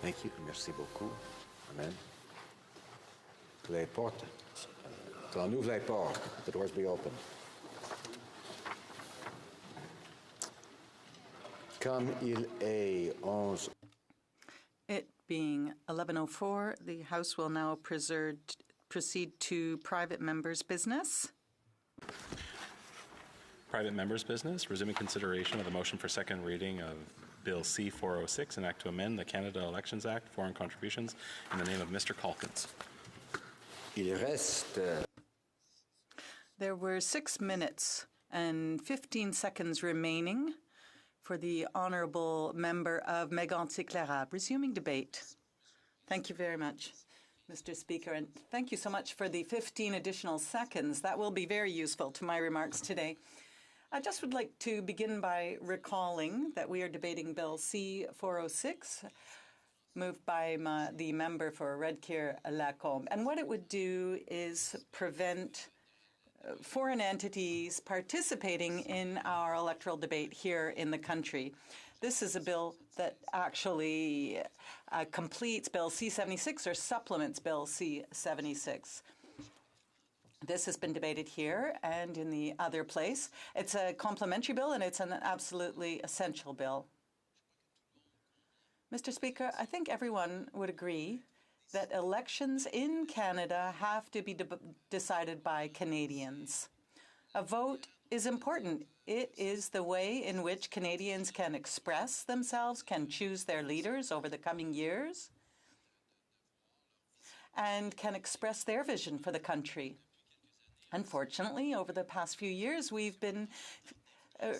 Thank you. Merci beaucoup. Amen. Les portes. On ouvre les portes. The doors be open. Comme il est 11. It being 11:04, the House will now proceed to private members' business. Private members' business, resuming consideration of the motion for second reading of Bill C-406, an act to amend the Canada Elections Act, foreign contributions, in the name of Mr. Calkins. Il reste. There were 6 minutes and 15 seconds remaining for the honourable member of Mégantic-Lérable. Resuming debate. Thank you very much, Mr. Speaker, and thank you so much for the 15 additional seconds. That will be very useful to my remarks today. I just would like to begin by recalling that we are debating Bill C-406, moved by the member for Red Deer-Lacombe. And what it would do is prevent foreign entities participating in our electoral debate here in the country. This is a bill that actually completes Bill C-76 or supplements Bill C-76. This has been debated here and in the other place. It's a complementary bill, and it's an absolutely essential bill. Mr. Speaker, I think everyone would agree that elections in Canada have to be decided by Canadians. A vote is important. It is the way in which Canadians can express themselves, can choose their leaders over the coming years, and can express their vision for the country. Unfortunately, over the past few years, we've been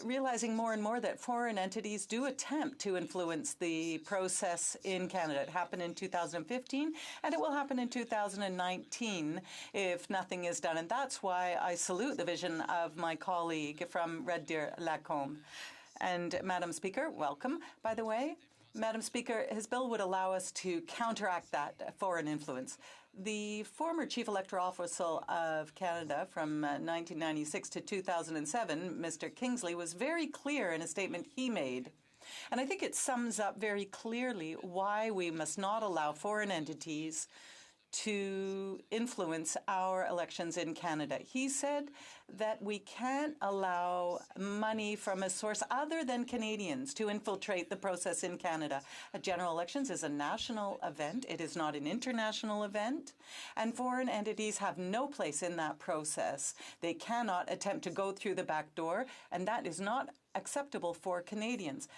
realizing more and more that foreign entities do attempt to influence the process in Canada. It happened in 2015, and it will happen in 2019 if nothing is done. And that's why I salute the vision of my colleague from Red Deer-Lacombe. And Madam Speaker, welcome, by the way. Madam Speaker, his bill would allow us to counteract that foreign influence. The former Chief Electoral Officer of Canada from 1996 to 2007, Mr. Kingsley, was very clear in a statement he made. And I think it sums up very clearly why we must not allow foreign entities to influence our elections in Canada. He said that we can't allow money from a source other than Canadians to infiltrate the process in Canada. A general elections is a national event. It is not an international event. And foreign entities have no place in that process. They cannot attempt to go through the back door, and that is not acceptable for Canadians.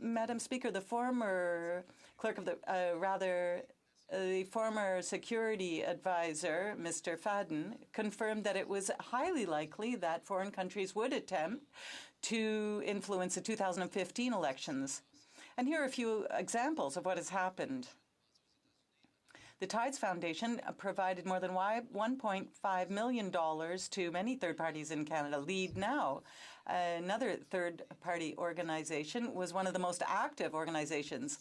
Madam Speaker, the former clerk of the former security advisor, Mr. Fadden, confirmed that it was highly likely that foreign countries would attempt to influence the 2015 elections. And here are a few examples of what has happened. The Tides Foundation provided more than $1.5 million to many third parties in Canada. Lead Now, another third-party organization, was one of the most active organizations.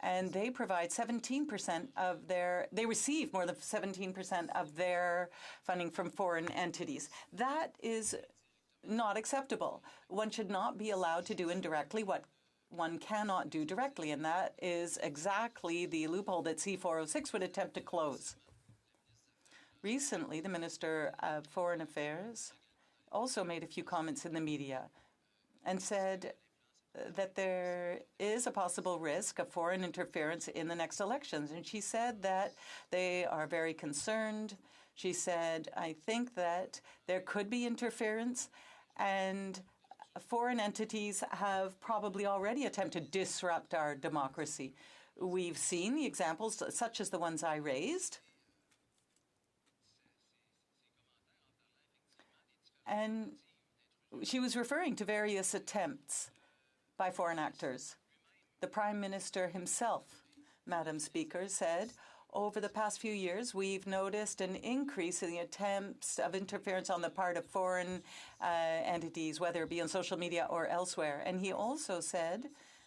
And they provide 17% of they receive more than 17% of their funding from foreign entities. That is not acceptable. One should not be allowed to do indirectly what one cannot do directly, and that is exactly the loophole that C-406 would attempt to close. Recently, the Minister of Foreign Affairs also made a few comments in the media and said that there is a possible risk of foreign interference in the next elections. And she said that they are very concerned. She said, I think that there could be interference, and foreign entities have probably already attempted to disrupt our democracy. We've seen the examples such as the ones I raised. And she was referring to various attempts by foreign actors. The Prime Minister himself, Madam Speaker, said, over the past few years, we've noticed an increase in the attempts of interference on the part of foreign entities, whether it be on social media or elsewhere. And he also said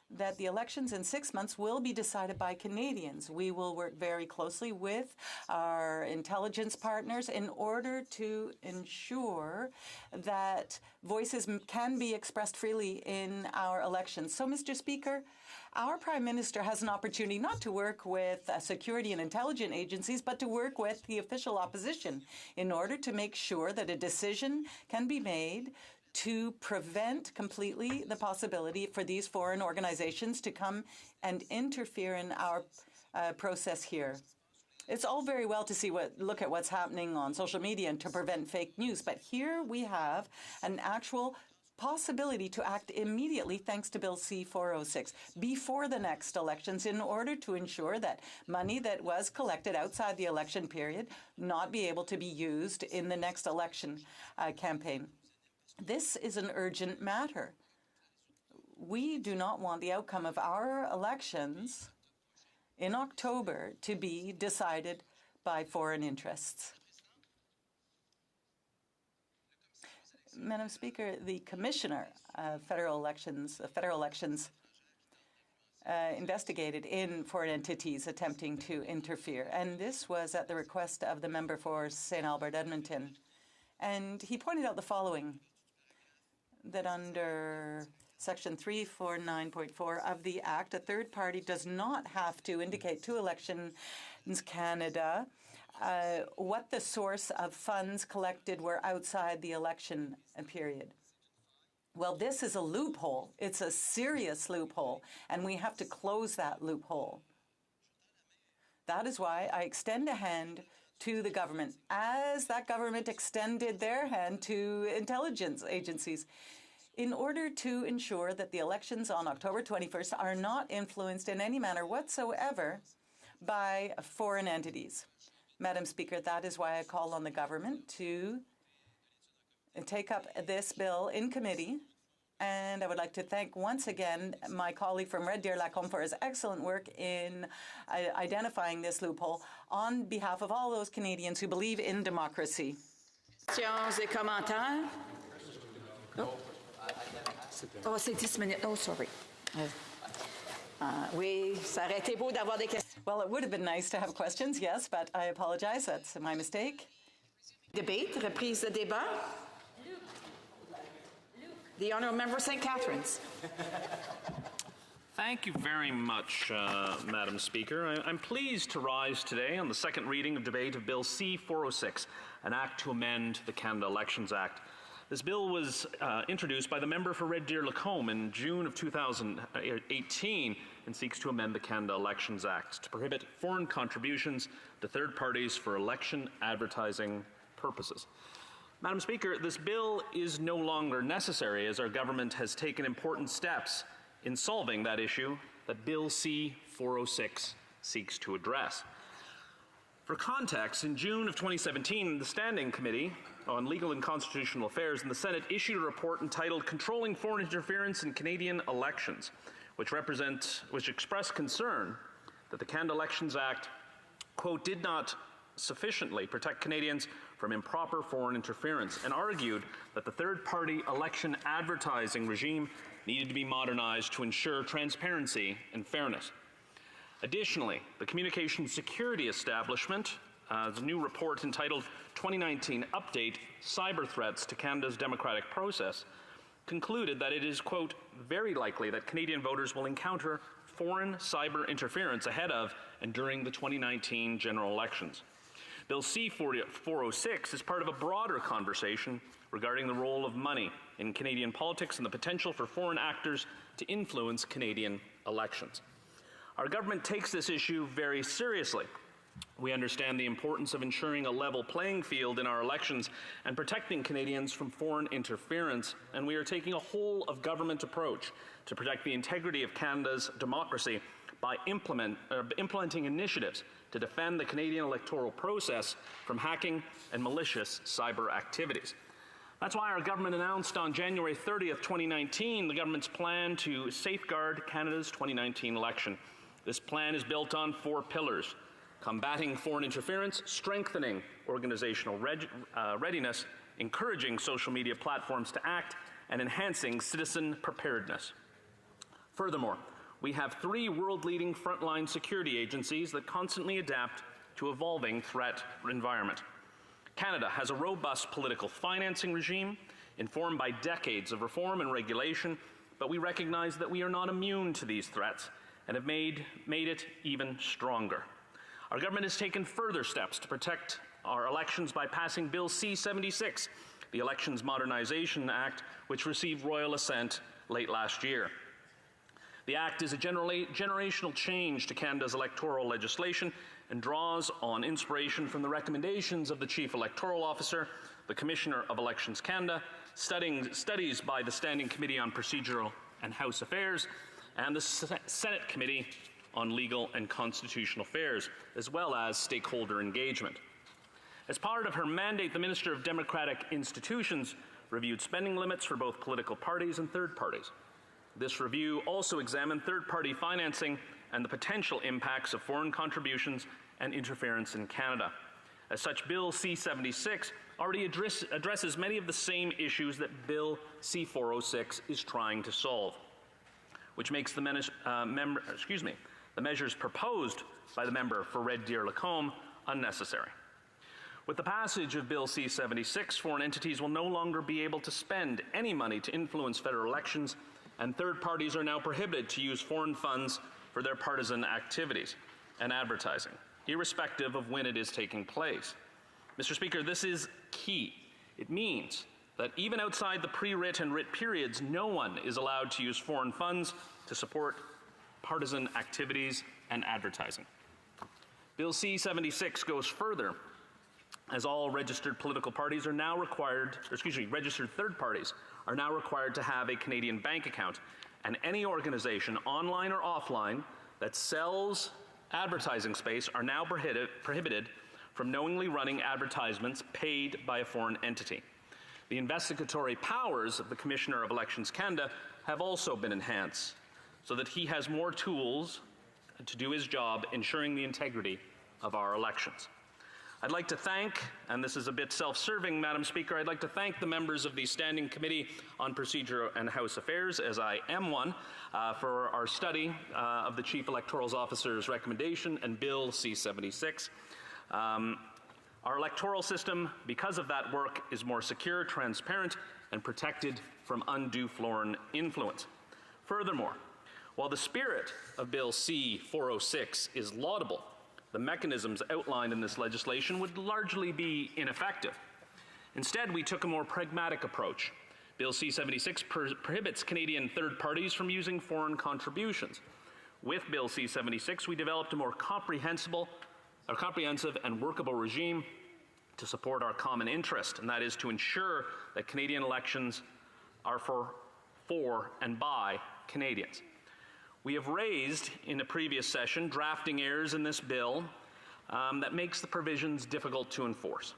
that the elections in 6 months will be decided by Canadians. We will work very closely with our intelligence partners in order to ensure that voices can be expressed freely in our elections. So, Mr. Speaker, our Prime Minister has an opportunity not to work with security and intelligence agencies, but to work with the official opposition in order to make sure that a decision can be made to prevent completely the possibility for these foreign organizations to come and interfere in our process here. It's all very well to look at what's happening on social media and to prevent fake news, but here we have an actual possibility to act immediately thanks to Bill C-406 before the next elections in order to ensure that money that was collected outside the election period not be able to be used in the next election campaign. This is an urgent matter. We do not want the outcome of our elections in October to be decided by foreign interests. Madam Speaker, the Commissioner of Federal Elections investigated in foreign entities attempting to interfere, and this was at the request of the member for St. Albert Edmonton. And he pointed out the following, that under Section 349.4 of the Act, a third party does not have to indicate to Elections Canada what the source of funds collected were outside the election period. Well, this is a loophole. It's a serious loophole, and we have to close that loophole. That is why I extend a hand to the government, as that government extended their hand to intelligence agencies, in order to ensure that the elections on October 21st are not influenced in any manner whatsoever by foreign entities. Madam Speaker, that is why I call on the government to take up this bill in committee. And I would like to thank once again my colleague from Red Deer Lacombe for his excellent work in identifying this loophole on behalf of all those Canadians who believe in democracy. Questions et commentaires? Oh, c'est 10 minutes. Oh, sorry. Oui, ça aurait été beau d'avoir des questions. Well, it would have been nice to have questions, yes, but I apologize. That's my mistake. Debate, reprise de débat. The Honourable Member St. Catharines. Thank you very much, Madam Speaker. I'm pleased to rise today on the second reading of debate of Bill C-406, an act to amend the Canada Elections Act. This bill was introduced by the member for Red Deer Lacombe in June of 2018 and seeks to amend the Canada Elections Act to prohibit foreign contributions to third parties for election advertising purposes. Madam Speaker, this bill is no longer necessary as our government has taken important steps in solving that issue that Bill C-406 seeks to address. For context, in June of 2017, the Standing Committee on Legal and Constitutional Affairs in the Senate issued a report entitled Controlling Foreign Interference in Canadian Elections, which expressed concern that the Canada Elections Act, quote, did not sufficiently protect Canadians from improper foreign interference, and argued that the third-party election advertising regime needed to be modernized to ensure transparency and fairness. Additionally, the Communications Security Establishment, the new report entitled 2019 Update, Cyber Threats to Canada's Democratic Process, concluded that it is, quote, very likely that Canadian voters will encounter foreign cyber interference ahead of and during the 2019 general elections. Bill C-406 is part of a broader conversation regarding the role of money in Canadian politics and the potential for foreign actors to influence Canadian elections. Our government takes this issue very seriously. We understand the importance of ensuring a level playing field in our elections and protecting Canadians from foreign interference, and we are taking a whole-of-government approach to protect the integrity of Canada's democracy by implementing initiatives to defend the Canadian electoral process from hacking and malicious cyber activities. That's why our government announced on January 30th, 2019, the government's plan to safeguard Canada's 2019 election. This plan is built on 4 pillars: combating foreign interference, strengthening organizational readiness, encouraging social media platforms to act, and enhancing citizen preparedness. Furthermore, we have 3 world-leading frontline security agencies that constantly adapt to evolving threat environment. Canada has a robust political financing regime informed by decades of reform and regulation, but we recognize that we are not immune to these threats and have made it even stronger. Our government has taken further steps to protect our elections by passing Bill C-76, the Elections Modernization Act, which received royal assent late last year. The Act is a generational change to Canada's electoral legislation and draws on inspiration from the recommendations of the Chief Electoral Officer, the Commissioner of Elections Canada, studies by the Standing Committee on Procedural and House Affairs, and the Senate Committee on Legal and Constitutional Affairs, as well as stakeholder engagement. As part of her mandate, the Minister of Democratic Institutions reviewed spending limits for both political parties and third parties. This review also examined third-party financing and the potential impacts of foreign contributions and interference in Canada. As such, Bill C-76 already addresses many of the same issues that Bill C-406 is trying to solve, which makes the measures proposed by the member for Red Deer-Lacombe unnecessary. With the passage of Bill C-76, foreign entities will no longer be able to spend any money to influence federal elections, and third parties are now prohibited to use foreign funds for their partisan activities and advertising, irrespective of when it is taking place. Mr. Speaker, this is key. It means that even outside the pre-writ and writ periods, no one is allowed to use foreign funds to support partisan activities and advertising. Bill C-76 goes further, as all registered political parties are now required, registered third parties are now required to have a Canadian bank account, and any organization, online or offline, that sells advertising space are now prohibited from knowingly running advertisements paid by a foreign entity. The investigatory powers of the Commissioner of Elections Canada have also been enhanced so that he has more tools to do his job ensuring the integrity of our elections. I'd like to thank, and this is a bit self-serving, Madam Speaker, I'd like to thank the members of the Standing Committee on Procedure and House Affairs, as I am one, for our study of the Chief Electoral Officer's recommendation and Bill C-76. Our electoral system, because of that work, is more secure, transparent, and protected from undue foreign influence. Furthermore, while the spirit of Bill C-406 is laudable, the mechanisms outlined in this legislation would largely be ineffective. Instead, we took a more pragmatic approach. Bill C-76 prohibits Canadian third parties from using foreign contributions. With Bill C-76, we developed a more comprehensive and workable regime to support our common interest, and that is to ensure that Canadian elections are for and by Canadians. We have raised in a previous session drafting errors in this bill that makes the provisions difficult to enforce.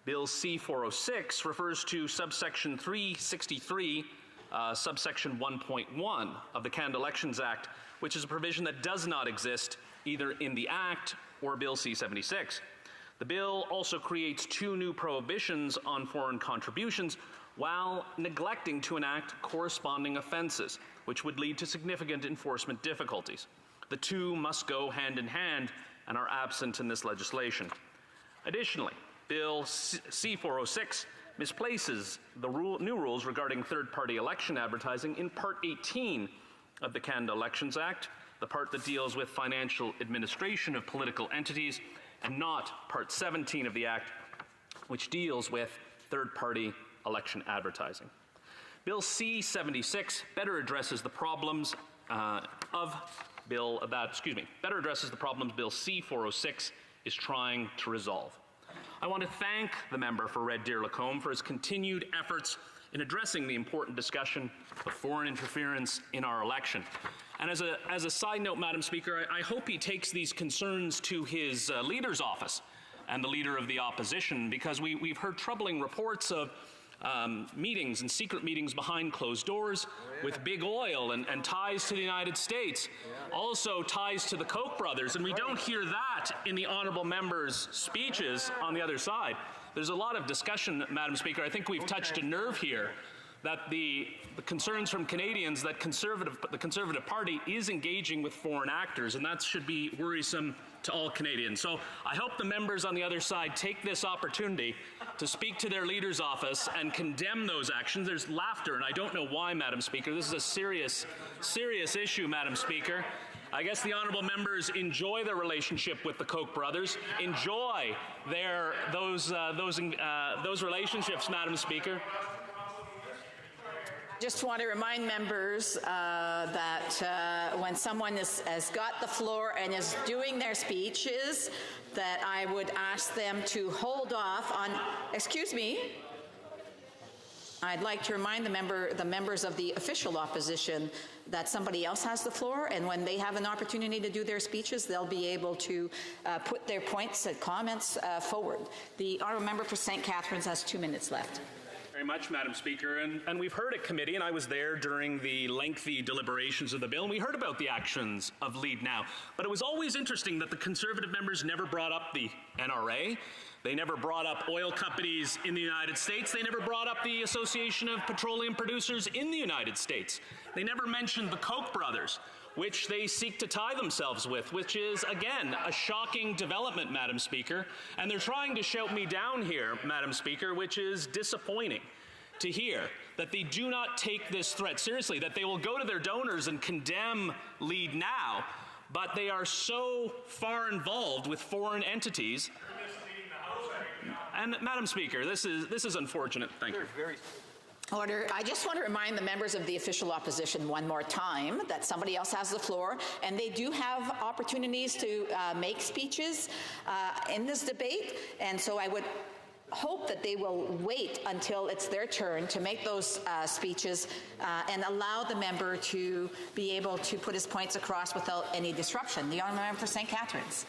Bill C-406 refers to subsection 363, subsection 1.1 of the Canada Elections Act, which is a provision that does not exist either in the Act or Bill C-76. The bill also creates 2 new prohibitions on foreign contributions while neglecting to enact corresponding offenses, which would lead to significant enforcement difficulties. The 2 must go hand in hand and are absent in this legislation. Additionally, Bill C-406 misplaces the new rules regarding third-party election advertising in Part 18 of the Canada Elections Act, the part that deals with financial administration of political entities, and not Part 17 of the Act, which deals with third-party election advertising. Bill C-76 better addresses the problems Bill C-406 is trying to resolve. I want to thank the member for Red Deer-Lacombe for his continued efforts in addressing the important discussion of foreign interference in our election. And as a side note, Madam Speaker, I hope he takes these concerns to his leader's office and the leader of the opposition, because we've heard troubling reports of meetings and secret meetings behind closed doors with big oil and ties to the United States, also ties to the Koch brothers, and we don't hear that in the honourable members' speeches on the other side. There's a lot of discussion, Madam Speaker. I think we've touched a nerve here that the concerns from Canadians that the Conservative Party is engaging with foreign actors, and that should be worrisome to all Canadians. So I hope the members on the other side take this opportunity to speak to their leader's office and condemn those actions. There's laughter, and I don't know why, Madam Speaker. This is a serious, serious issue, Madam Speaker. I guess the honourable members enjoy their relationship with the Koch brothers, enjoy those relationships, Madam Speaker. Just want to remind members that when someone has got the floor and is doing their speeches, that I would ask them to hold off on, excuse me, I'd like to remind the members of the official opposition that somebody else has the floor, and when they have an opportunity to do their speeches, they'll be able to put their points and comments forward. The honourable member for St. Catharines has 2 minutes left. Very much, Madam Speaker, and we've heard at committee, and I was there during the lengthy deliberations of the bill, and we heard about the actions of Lead Now. But it was always interesting that the Conservative members never brought up the NRA. They never brought up oil companies in the United States. They never brought up the Association of Petroleum Producers in the United States. They never mentioned the Koch brothers, which they seek to tie themselves with, which is, again, a shocking development, Madam Speaker. And they're trying to shout me down here, Madam Speaker, which is disappointing to hear that they do not take this threat seriously, that they will go to their donors and condemn Lead Now, but they are so far involved with foreign entities. And Madam Speaker, this is unfortunate. Thank you. Order. I just want to remind the members of the official opposition one more time that somebody else has the floor, and they do have opportunities to make speeches in this debate, and so I would hope that they will wait until it's their turn to make those speeches and allow the member to be able to put his points across without any disruption. The honourable member for St. Catharines.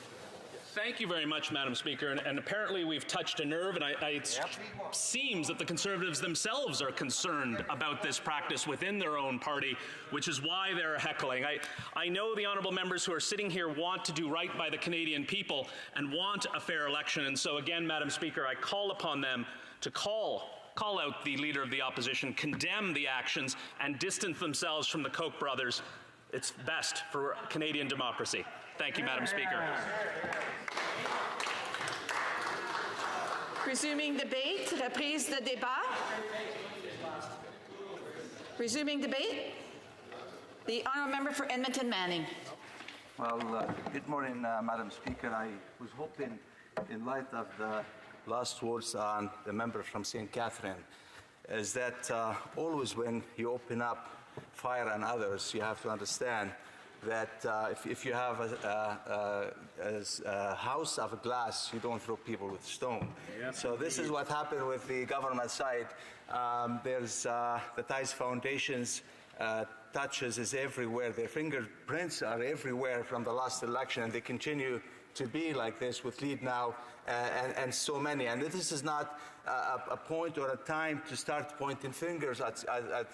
Thank you very much, Madam Speaker. And apparently we've touched a nerve, and it seems that the Conservatives themselves are concerned about this practice within their own party, which is why they're heckling. I know the honourable members who are sitting here want to do right by the Canadian people and want a fair election. And so again, Madam Speaker, I call upon them to call out the Leader of the Opposition, condemn the actions, and distance themselves from the Koch brothers. It's best for Canadian democracy. Thank you, Madam Speaker. Resuming debate, reprise de débat. Resuming debate. The honourable member for Edmonton Manning. Well, good morning, Madam Speaker. I was hoping, in light of the last words on the member from St. Catherine, is that always when you open up fire on others, you have to understand that if you have a house of glass, you don't throw people with stone. Yes, so this is what happened with the government side. There's the Ties Foundation's touches is everywhere. Their fingerprints are everywhere from the last election, and they continue to be like this with Lead Now and so many. And this is not a point or a time to start pointing fingers at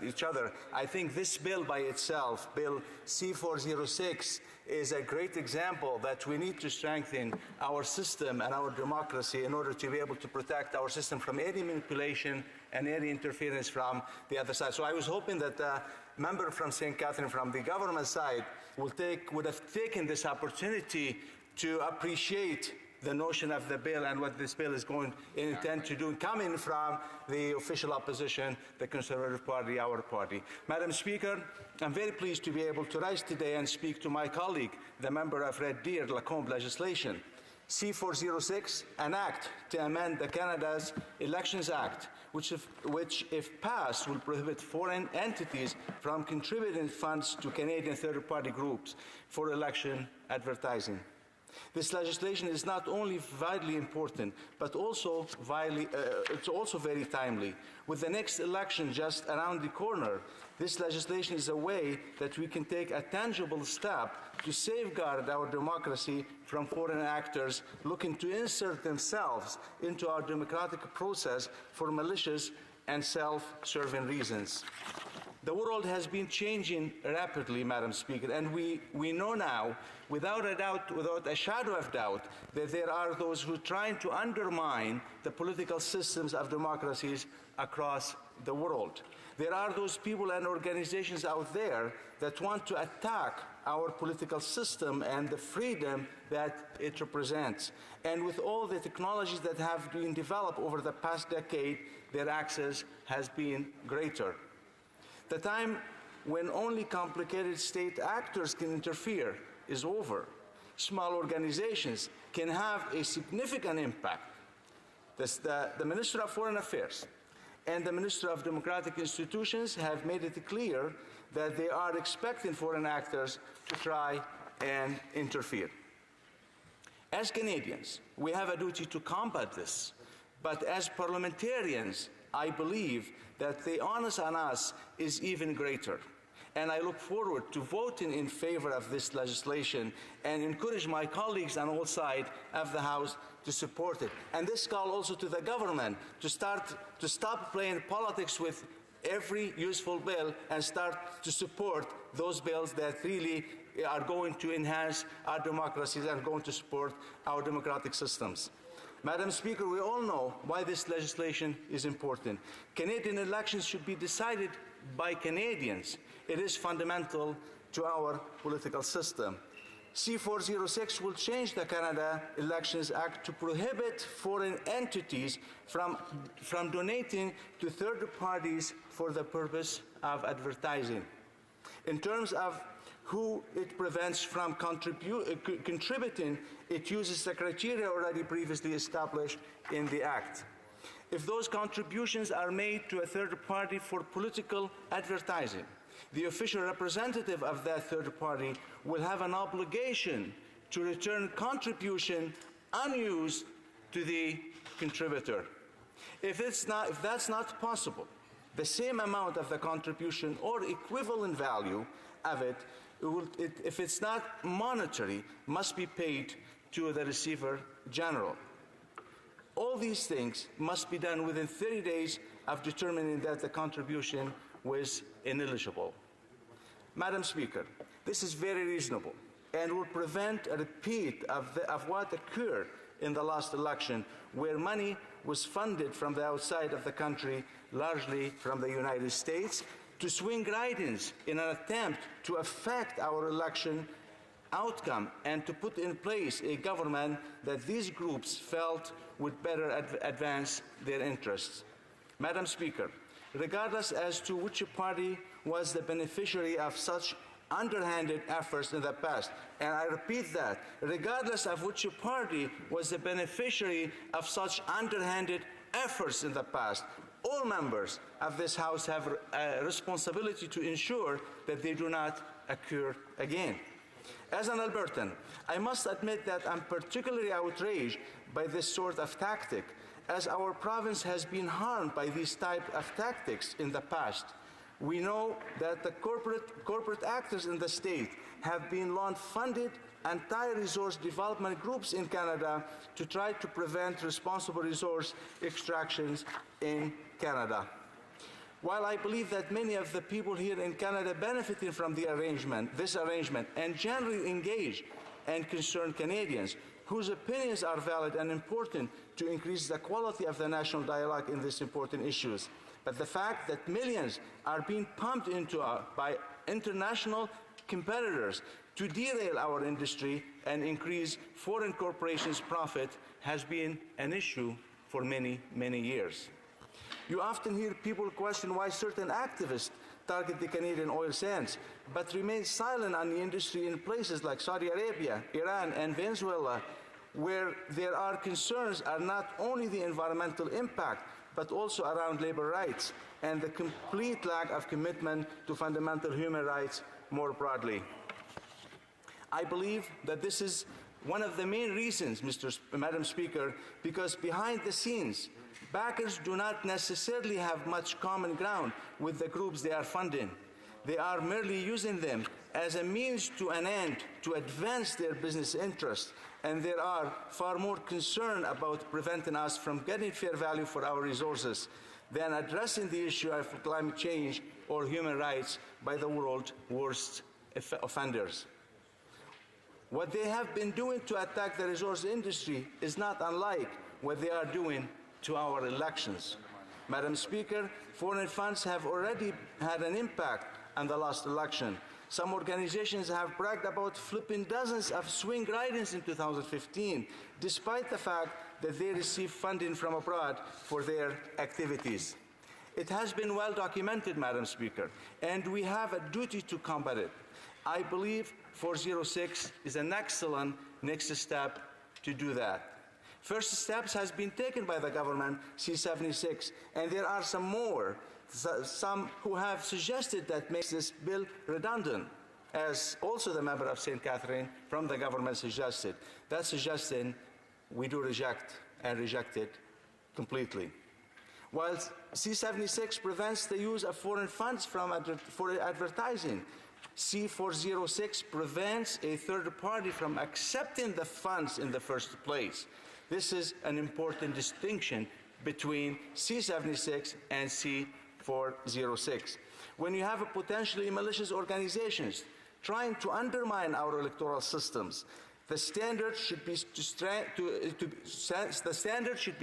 each other. I think this bill by itself, Bill C-406, is a great example that we need to strengthen our system and our democracy in order to be able to protect our system from any manipulation and any interference from the other side. So I was hoping that the member from St. Catherine from the government side would have taken this opportunity to appreciate the notion of the bill and what this bill is going to intend to do, coming from the official opposition, the Conservative Party, our party. Madam Speaker, I'm very pleased to be able to rise today and speak to my colleague, the member of Red Deer Lacombe legislation. C-406, an act to amend the Canada's Elections Act, which if passed, will prohibit foreign entities from contributing funds to Canadian third-party groups for election advertising. This legislation is not only vitally important, but also it's also very timely. With the next election just around the corner, this legislation is a way that we can take a tangible step to safeguard our democracy from foreign actors looking to insert themselves into our democratic process for malicious and self-serving reasons. The world has been changing rapidly, Madam Speaker, and we know now, without a doubt, without a shadow of doubt, that there are those who are trying to undermine the political systems of democracies across the world. There are those people and organizations out there that want to attack our political system and the freedom that it represents. And with all the technologies that have been developed over the past decade, their access has been greater. The time when only complicated state actors can interfere is over. Small organizations can have a significant impact. The Minister of Foreign Affairs and the Minister of Democratic Institutions have made it clear that they are expecting foreign actors to try and interfere. As Canadians, we have a duty to combat this, but as parliamentarians, I believe that the onus on us is even greater. And I look forward to voting in favor of this legislation and encourage my colleagues on all sides of the House to support it. And this call also to the government to stop playing politics with every useful bill and start to support those bills that really are going to enhance our democracies and going to support our democratic systems. Madam Speaker, we all know why this legislation is important. Canadian elections should be decided by Canadians. It is fundamental to our political system. C-406 will change the Canada Elections Act to prohibit foreign entities from donating to third parties for the purpose of advertising. In terms of who it prevents from contributing, it uses the criteria already previously established in the Act. If those contributions are made to a third party for political advertising, the official representative of that third party will have an obligation to return contribution unused to the contributor. If that's not possible, the same amount of the contribution or equivalent value of it, if it's not monetary, must be paid to the receiver general. All these things must be done within 30 days of determining that the contribution was ineligible. Madam Speaker, this is very reasonable and will prevent a repeat of what occurred in the last election, where money was funded from the outside of the country, largely from the United States, to swing ridings in an attempt to affect our election outcome and to put in place a government that these groups felt would better advance their interests. Madam Speaker, regardless as to which party was the beneficiary of such underhanded efforts in the past, and I repeat that, regardless of which party was the beneficiary of such underhanded efforts in the past, all members of this House have a responsibility to ensure that they do not occur again. As an Albertan, I must admit that I'm particularly outraged by this sort of tactic, as our province has been harmed by these type of tactics in the past. We know that the corporate actors in the state have been long-funded anti-resource development groups in Canada to try to prevent responsible resource extractions in Canada. While I believe that many of the people here in Canada benefiting from this arrangement, and generally engaged and concerned Canadians, whose opinions are valid and important to increase the quality of the national dialogue in these important issues. But the fact that millions are being pumped into by international competitors to derail our industry and increase foreign corporations' profit has been an issue for many, many years. You often hear people question why certain activists target the Canadian oil sands, but remain silent on the industry in places like Saudi Arabia, Iran, and Venezuela, where there are concerns are not only the environmental impact, but also around labor rights and the complete lack of commitment to fundamental human rights more broadly. I believe that this is one of the main reasons, Madam Speaker, because behind the scenes, backers do not necessarily have much common ground with the groups they are funding. They are merely using them as a means to an end to advance their business interests, and they are far more concerned about preventing us from getting fair value for our resources than addressing the issue of climate change or human rights by the world's worst offenders. What they have been doing to attack the resource industry is not unlike what they are doing to our elections. Madam Speaker, foreign funds have already had an impact on the last election. Some organizations have bragged about flipping dozens of swing ridings in 2015, despite the fact that they receive funding from abroad for their activities. It has been well documented, Madam Speaker, and we have a duty to combat it. I believe 406 is an excellent next step to do that. First steps has been taken by the government, C-76, and there are some more. Some who have suggested that makes this bill redundant, as also the member of St. Catherine from the government suggested. That suggestion we do reject and reject it completely. While C-76 prevents the use of foreign funds for advertising, C-406 prevents a third party from accepting the funds in the first place. This is an important distinction between C-76 and C-406. When you have potentially malicious organizations trying to undermine our electoral systems, the standard should be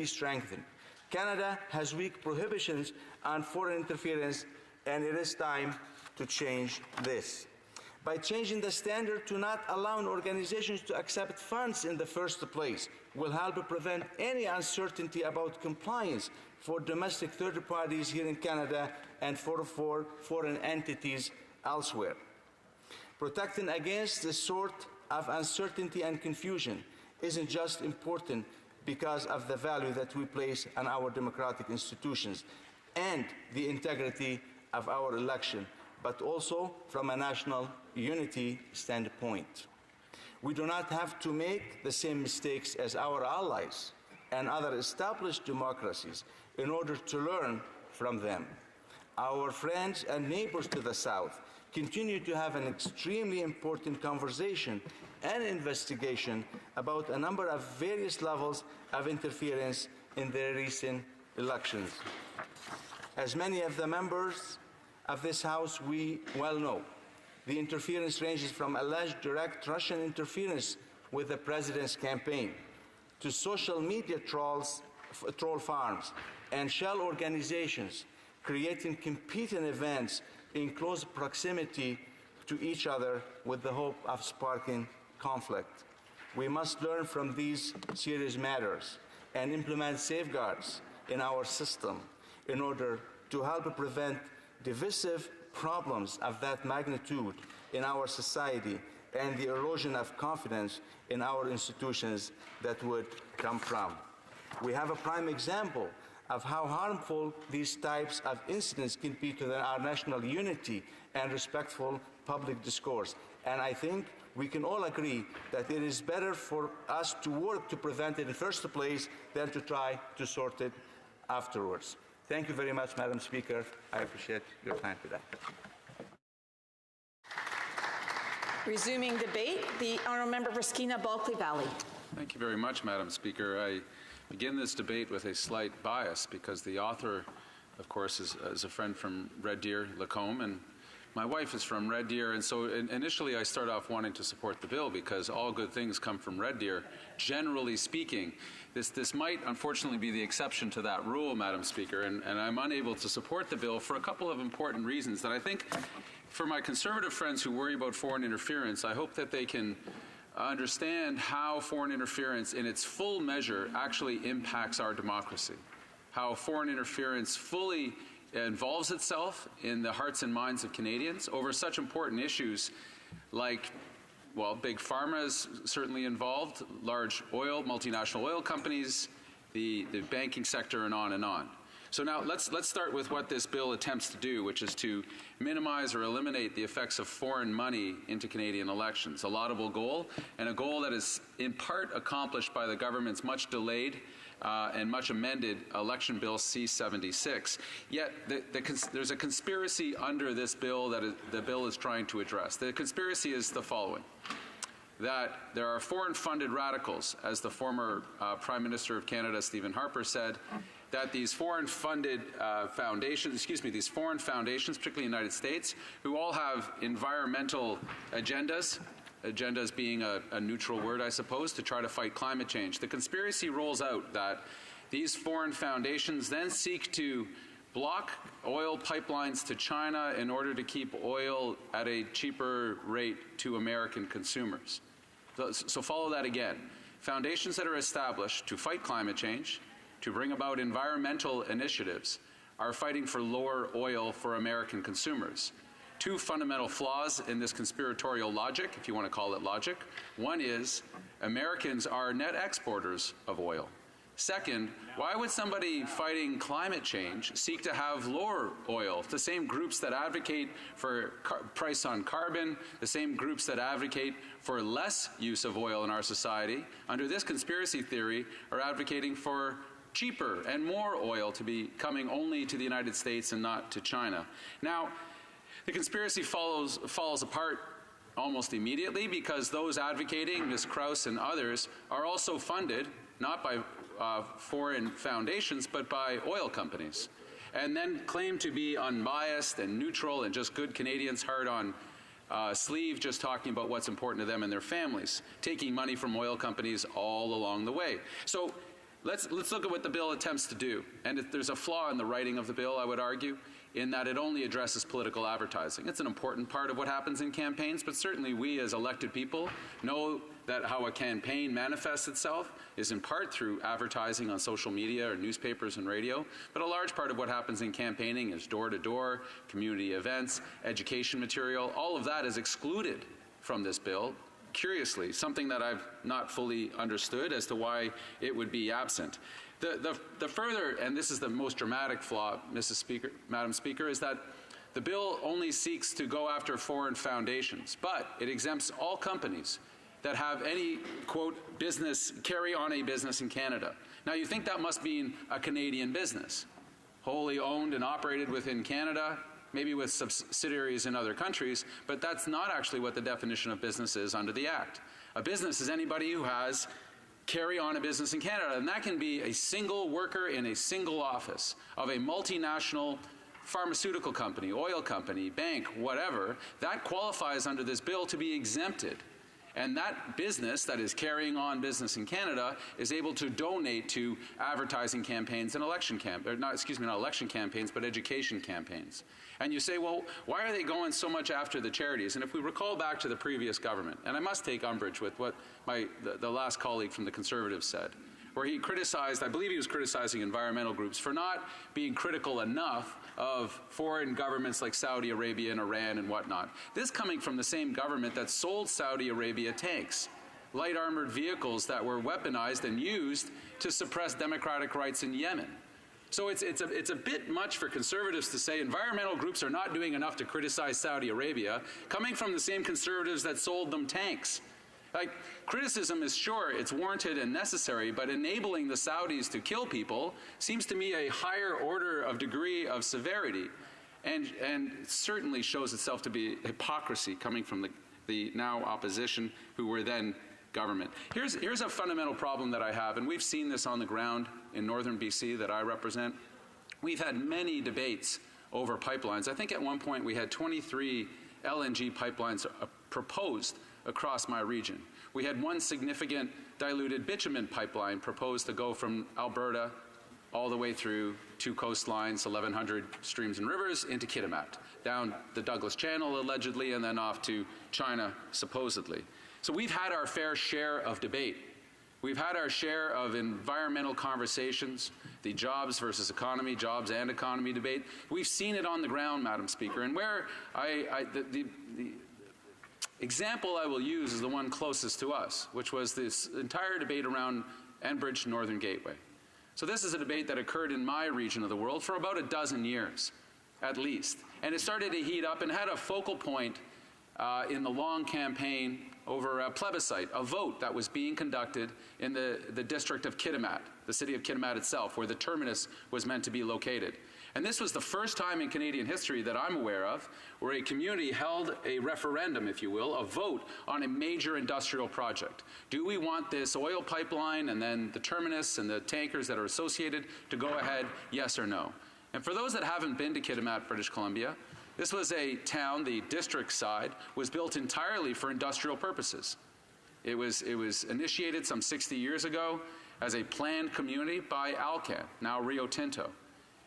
strengthened. Canada has weak prohibitions on foreign interference, and it is time to change this. By changing the standard to not allowing organizations to accept funds in the first place will help prevent any uncertainty about compliance for domestic third parties here in Canada and for foreign entities elsewhere. Protecting against this sort of uncertainty and confusion isn't just important because of the value that we place on our democratic institutions and the integrity of our election, but also from a national unity standpoint. We do not have to make the same mistakes as our allies and other established democracies in order to learn from them. Our friends and neighbors to the south continue to have an extremely important conversation and investigation about a number of various levels of interference in their recent elections. As many of the members of this House we well know, the interference ranges from alleged direct Russian interference with the president's campaign to social media troll farms and shell organizations creating competing events in close proximity to each other with the hope of sparking conflict. We must learn from these serious matters and implement safeguards in our system in order to help prevent divisive problems of that magnitude in our society and the erosion of confidence in our institutions that would come from. We have a prime example of how harmful these types of incidents can be to our national unity and respectful public discourse. And I think we can all agree that it is better for us to work to prevent it in the first place than to try to sort it afterwards. Thank you very much, Madam Speaker. I appreciate your time today. Resuming debate, the honourable member for Skeena-Bulkley Valley. Thank you very much, Madam Speaker. I begin this debate with a slight bias because the author, of course, is a friend from Red Deer, Lacombe, and my wife is from Red Deer, and so initially I start off wanting to support the bill because all good things come from Red Deer, generally speaking. This might unfortunately be the exception to that rule, Madam Speaker, and I'm unable to support the bill for a couple of important reasons that I think for my conservative friends who worry about foreign interference, I hope that they can understand how foreign interference in its full measure actually impacts our democracy, how foreign interference fully involves itself in the hearts and minds of Canadians over such important issues like, well, big pharma is certainly involved, large oil, multinational oil companies, the banking sector, and on and on. So now let's start with what this bill attempts to do, which is to minimize or eliminate the effects of foreign money into Canadian elections. A laudable goal, and a goal that is in part accomplished by the government's much delayed and much amended election bill C-76. Yet there's a conspiracy under this bill that the bill is trying to address. The conspiracy is the following: that there are foreign-funded radicals, as the former Prime Minister of Canada, Stephen Harper, said, that these foreign-funded foundations, particularly in the United States, who all have environmental agendas being a neutral word, I suppose, to try to fight climate change. The conspiracy rolls out that These foreign foundations then seek to block oil pipelines to China in order to keep oil at a cheaper rate to American consumers. So follow that again. Foundations that are established to fight climate change, to bring about environmental initiatives, are fighting for lower oil for American consumers. Two fundamental flaws in this conspiratorial logic, if you want to call it logic. One is Americans are net exporters of oil. Second, why would somebody fighting climate change seek to have lower oil? The same groups that advocate for price on carbon, the same groups that advocate for less use of oil in our society, under this conspiracy theory, are advocating for cheaper and more oil to be coming only to the United States and not to China. Now, the conspiracy falls apart almost immediately because those advocating, Ms. Krause and others, are also funded not by foreign foundations, but by oil companies, and then claim to be unbiased and neutral and just good Canadians, hard on sleeve, just talking about what's important to them and their families, taking money from oil companies all along the way. So let's look at what the bill attempts to do. And there's a flaw in the writing of the bill, I would argue, in that it only addresses political advertising. It's an important part of what happens in campaigns, but certainly we as elected people know that how a campaign manifests itself is in part through advertising on social media or newspapers and radio, but a large part of what happens in campaigning is door-to-door, community events, education material. All of that is excluded from this bill. Curiously, something that I've not fully understood as to why it would be absent. The further, and this is the most dramatic flaw, Madam Speaker, is that the bill only seeks to go after foreign foundations, but it exempts all companies that have any, quote, business, carry on a business in Canada. Now, you think that must mean a Canadian business, wholly owned and operated within Canada, maybe with subsidiaries in other countries, but that's not actually what the definition of business is under the Act. A business is anybody who has carry on a business in Canada, and that can be a single worker in a single office of a multinational pharmaceutical company, oil company, bank, whatever. That qualifies under this bill to be exempted. And that business that is carrying on business in Canada is able to donate to advertising campaigns and election not election campaigns, but education campaigns. And you say, well, why are they going so much after the charities? And if we recall back to the previous government, and I must take umbrage with what the last colleague from the Conservatives said, where he criticized, I believe he was criticizing environmental groups for not being critical enough of foreign governments like Saudi Arabia and Iran and whatnot. This coming from the same government that sold Saudi Arabia tanks, light armored vehicles that were weaponized and used to suppress democratic rights in Yemen. So it's a bit much for Conservatives to say environmental groups are not doing enough to criticize Saudi Arabia, coming from the same Conservatives that sold them tanks. Like, criticism is sure, it's warranted and necessary, but enabling the Saudis to kill people seems to me a higher order of degree of severity, and certainly shows itself to be hypocrisy coming from the now opposition who were then government. Here's a fundamental problem that I have, and we've seen this on the ground in northern BC that I represent. We've had many debates over pipelines. I think at one point we had 23 LNG pipelines proposed across my region. We had one significant diluted bitumen pipeline proposed to go from Alberta all the way through 2 coastlines, 1,100 streams and rivers, into Kitimat, down the Douglas Channel allegedly, and then off to China supposedly. So we've had our fair share of debate. We've had our share of environmental conversations, the jobs versus economy, jobs and economy debate. We've seen it on the ground, Madam Speaker, and where the example I will use is the one closest to us, which was this entire debate around Enbridge Northern Gateway. So this is a debate that occurred in my region of the world for about a dozen years, at least. And it started to heat up and had a focal point in the long campaign over a plebiscite, a vote that was being conducted in the district of Kitimat, the city of Kitimat itself, where the terminus was meant to be located. And this was the first time in Canadian history that I'm aware of where a community held a referendum, if you will, a vote on a major industrial project. Do we want this oil pipeline and then the terminus and the tankers that are associated to go ahead, yes or no? And for those that haven't been to Kitimat, British Columbia, this was a town, the district side, was built entirely for industrial purposes. It was initiated some 60 years ago as a planned community by Alcan, now Rio Tinto.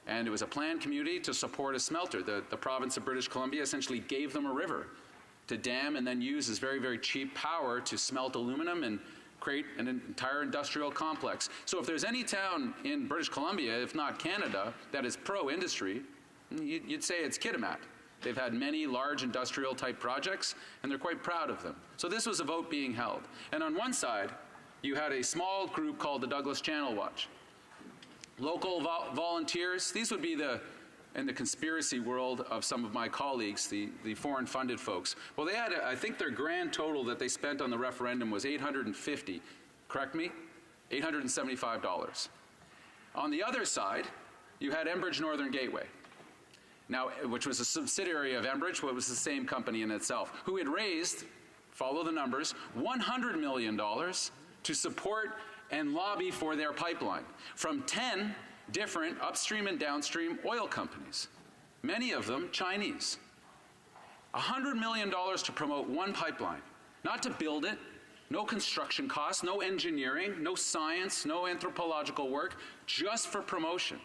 And it was a planned community to support a smelter. The province of British Columbia essentially gave them a river to dam and then use as very, very cheap power to smelt aluminum and create an entire industrial complex. So if there's any town in British Columbia, if not Canada, that is pro-industry, you'd say it's Kitimat. They've had many large industrial type projects, and they're quite proud of them. So this was a vote being held. And on one side, you had a small group called the Douglas Channel Watch. Local volunteers, these would be in the conspiracy world of some of my colleagues, the foreign funded folks. Well, they had, I think their grand total that they spent on the referendum was $850, correct me? $875. On the other side, you had Enbridge Northern Gateway. Now, which was a subsidiary of Enbridge, but was the same company in itself, who had raised, follow the numbers, $100 million to support and lobby for their pipeline from 10 different upstream and downstream oil companies, many of them Chinese. $100 million to promote one pipeline, not to build it, no construction costs, no engineering, no science, no anthropological work, just for promotion.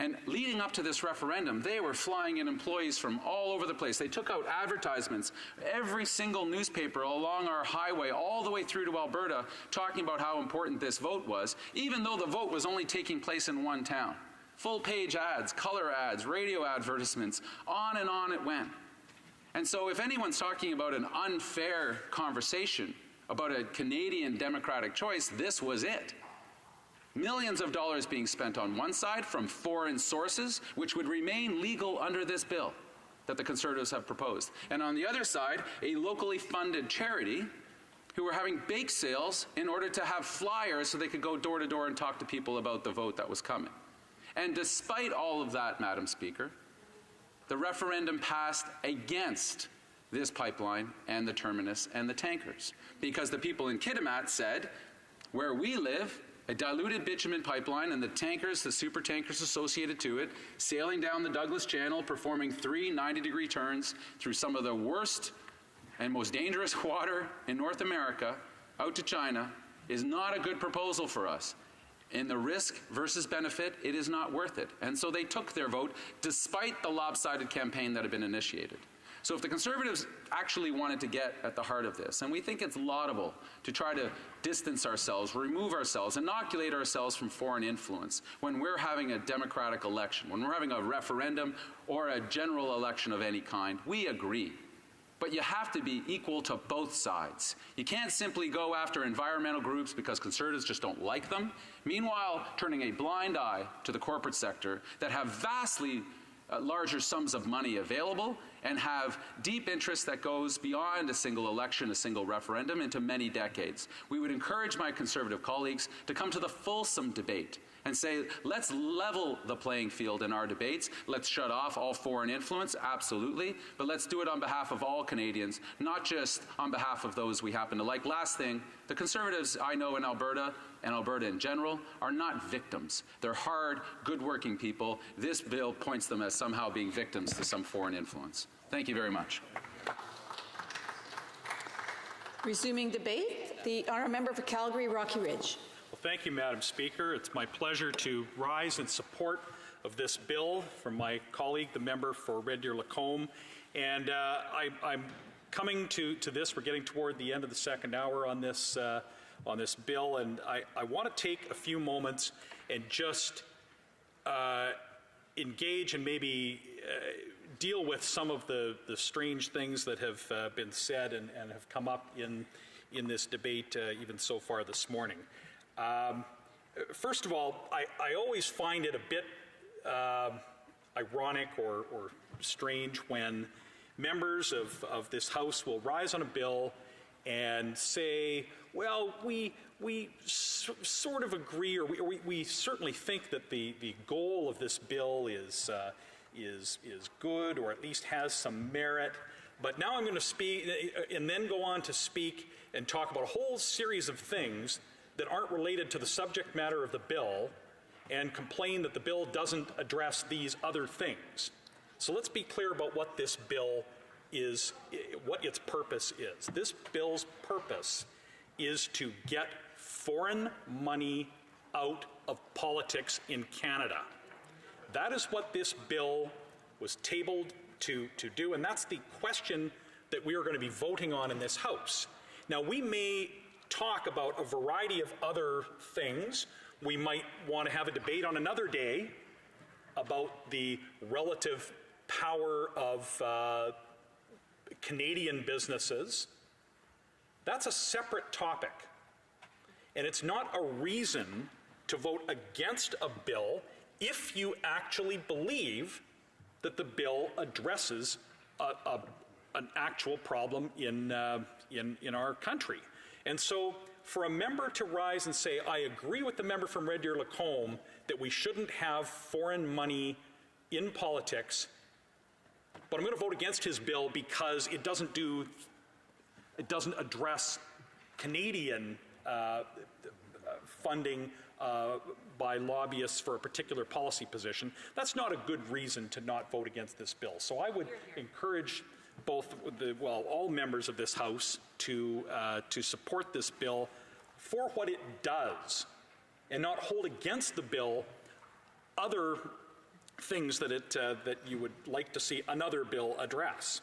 And leading up to this referendum, they were flying in employees from all over the place. They took out advertisements, every single newspaper along our highway, all the way through to Alberta, talking about how important this vote was, even though the vote was only taking place in one town. Full-page ads, color ads, radio advertisements, on and on it went. And so if anyone's talking about an unfair conversation about a Canadian democratic choice, this was it. Millions of dollars being spent on one side from foreign sources, which would remain legal under this bill that the Conservatives have proposed. And on the other side, a locally funded charity who were having bake sales in order to have flyers so they could go door to door and talk to people about the vote that was coming. And despite all of that, Madam Speaker, the referendum passed against this pipeline and the terminus and the tankers, because the people in Kitimat said, where we live, a diluted bitumen pipeline and the tankers, the super tankers associated to it, sailing down the Douglas Channel, performing 3 90-degree turns through some of the worst and most dangerous water in North America out to China, is not a good proposal for us. In the risk versus benefit, it is not worth it. And so they took their vote despite the lopsided campaign that had been initiated. So if the Conservatives actually wanted to get at the heart of this, and we think it's laudable to try to distance ourselves, remove ourselves, inoculate ourselves from foreign influence when we're having a democratic election, when we're having a referendum or a general election of any kind, we agree. But you have to be equal to both sides. You can't simply go after environmental groups because Conservatives just don't like them, meanwhile turning a blind eye to the corporate sector that have vastly larger sums of money available and have deep interest that goes beyond a single election, a single referendum, into many decades. We would encourage my Conservative colleagues to come to the fulsome debate and say, let's level the playing field in our debates. Let's shut off all foreign influence, absolutely, but let's do it on behalf of all Canadians, not just on behalf of those we happen to like. Last thing, the Conservatives I know in Alberta, and Alberta in general, are not victims. They're hard, good-working people. This bill points them as somehow being victims to some foreign influence. Thank you very much. Resuming debate, the honourable member for Calgary, Rocky Ridge. Well, thank you, Madam Speaker. It's my pleasure to rise in support of this bill from my colleague, the member for Red Deer Lacombe. And I'm coming to this. We're getting toward the end of the second hour on this bill, and I want to take a few moments and just engage and maybe deal with some of the strange things that have been said and have come up in this debate even so far this morning. First of all, I always find it a bit ironic or strange when members of this House will rise on a bill and say, well, we sort of agree, or we certainly think that the goal of this bill is good, or at least has some merit. But now I'm going to speak, and then go on to speak and talk about a whole series of things that aren't related to the subject matter of the bill, and complain that the bill doesn't address these other things. So let's be clear about what this bill is, what its purpose is. This bill's purpose is to get foreign money out of politics in Canada. That is what this bill was tabled to do, and that's the question that we are going to be voting on in this House. Now, we may talk about a variety of other things. We might want to have a debate on another day about the relative power of Canadian businesses. That's a separate topic. And it's not a reason to vote against a bill if you actually believe that the bill addresses an actual problem in our country. And so for a member to rise and say, I agree with the member from Red Deer Lacombe that we shouldn't have foreign money in politics, but I'm going to vote against his bill because it doesn't address Canadian funding by lobbyists for a particular policy position. That's not a good reason to not vote against this bill. So I would encourage both all members of this House to support this bill for what it does, and not hold against the bill other things that that you would like to see another bill address.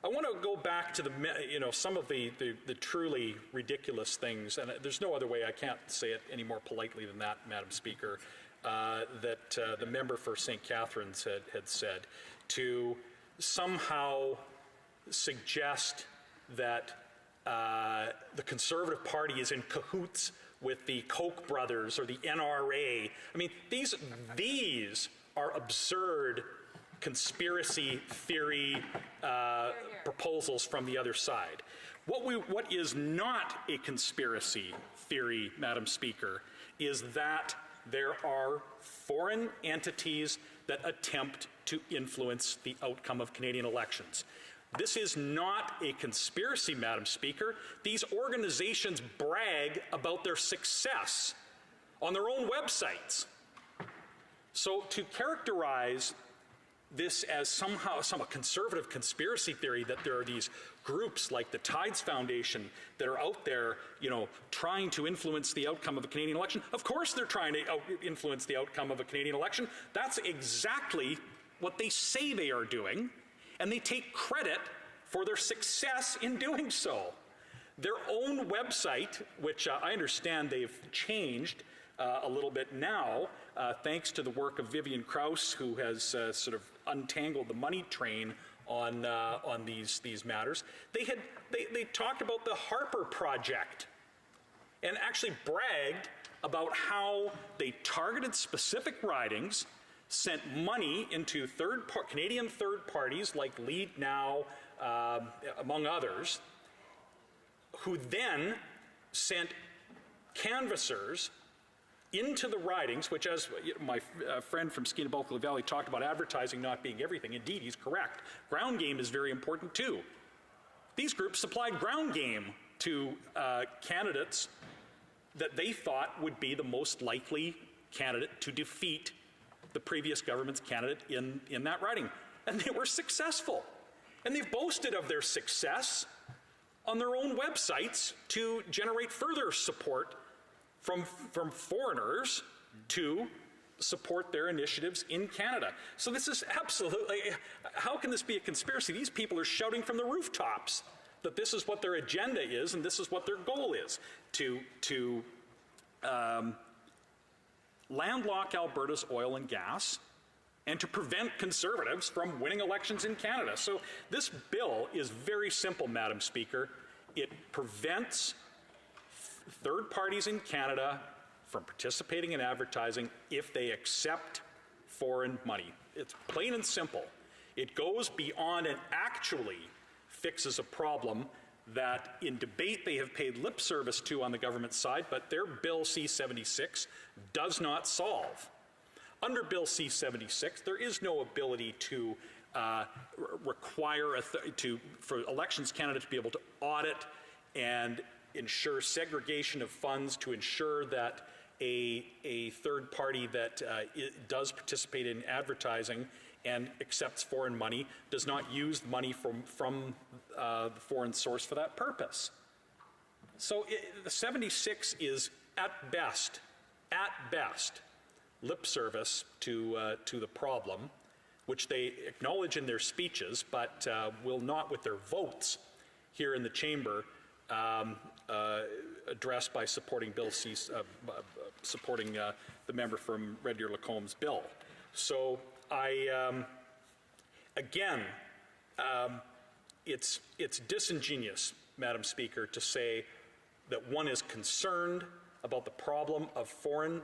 I want to go back to some of the truly ridiculous things, and there's no other way, I can't say it any more politely than that, Madam Speaker, that the member for St. Catharines had said, to somehow suggest that the Conservative Party is in cahoots with the Koch brothers or the NRA. I mean, these are absurd conspiracy theory proposals from the other side. What is not a conspiracy theory, Madam Speaker, is that there are foreign entities that attempt to influence the outcome of Canadian elections. This is not a conspiracy, Madam Speaker. These organizations brag about their success on their own websites. So to characterize this as somehow a conservative conspiracy theory, that there are these groups like the Tides Foundation that are out there, trying to influence the outcome of a Canadian election. Of course they're trying to influence the outcome of a Canadian election. That's exactly what they say they are doing, and they take credit for their success in doing so. Their own website, which I understand they've changed a little bit now, thanks to the work of Vivian Krause, who has sort of untangled the money train on these matters. They talked about the Harper Project and actually bragged about how they targeted specific ridings, sent money into Canadian third parties like Lead Now, among others, who then sent canvassers into the ridings, which, as my friend from Skeena-Bulkley Valley talked about advertising not being everything. Indeed, he's correct. Ground game is very important too. These groups supplied ground game to candidates that they thought would be the most likely candidate to defeat the previous government's candidate in that riding. And they were successful. And they've boasted of their success on their own websites to generate further support from foreigners to support their initiatives in Canada. So this is absolutely, how can this be a conspiracy? These people are shouting from the rooftops that this is what their agenda is and this is what their goal is, to landlock Alberta's oil and gas and to prevent Conservatives from winning elections in Canada. So this bill is very simple, Madam Speaker. It prevents third parties in Canada from participating in advertising if they accept foreign money. It's plain and simple. It goes beyond and actually fixes a problem that in debate they have paid lip service to on the government side, but their Bill C-76 does not solve. Under Bill C-76, there is no ability to require for Elections Canada to be able to audit and ensure segregation of funds, to ensure that a third party that does participate in advertising and accepts foreign money does not use money from the foreign source for that purpose. So the 76 is at best, lip service to the problem, which they acknowledge in their speeches, but will not with their votes here in the chamber address by supporting Bill C, supporting the member from Red Deer Lacomb's bill. So again, it's disingenuous, Madam Speaker, to say that one is concerned about the problem of foreign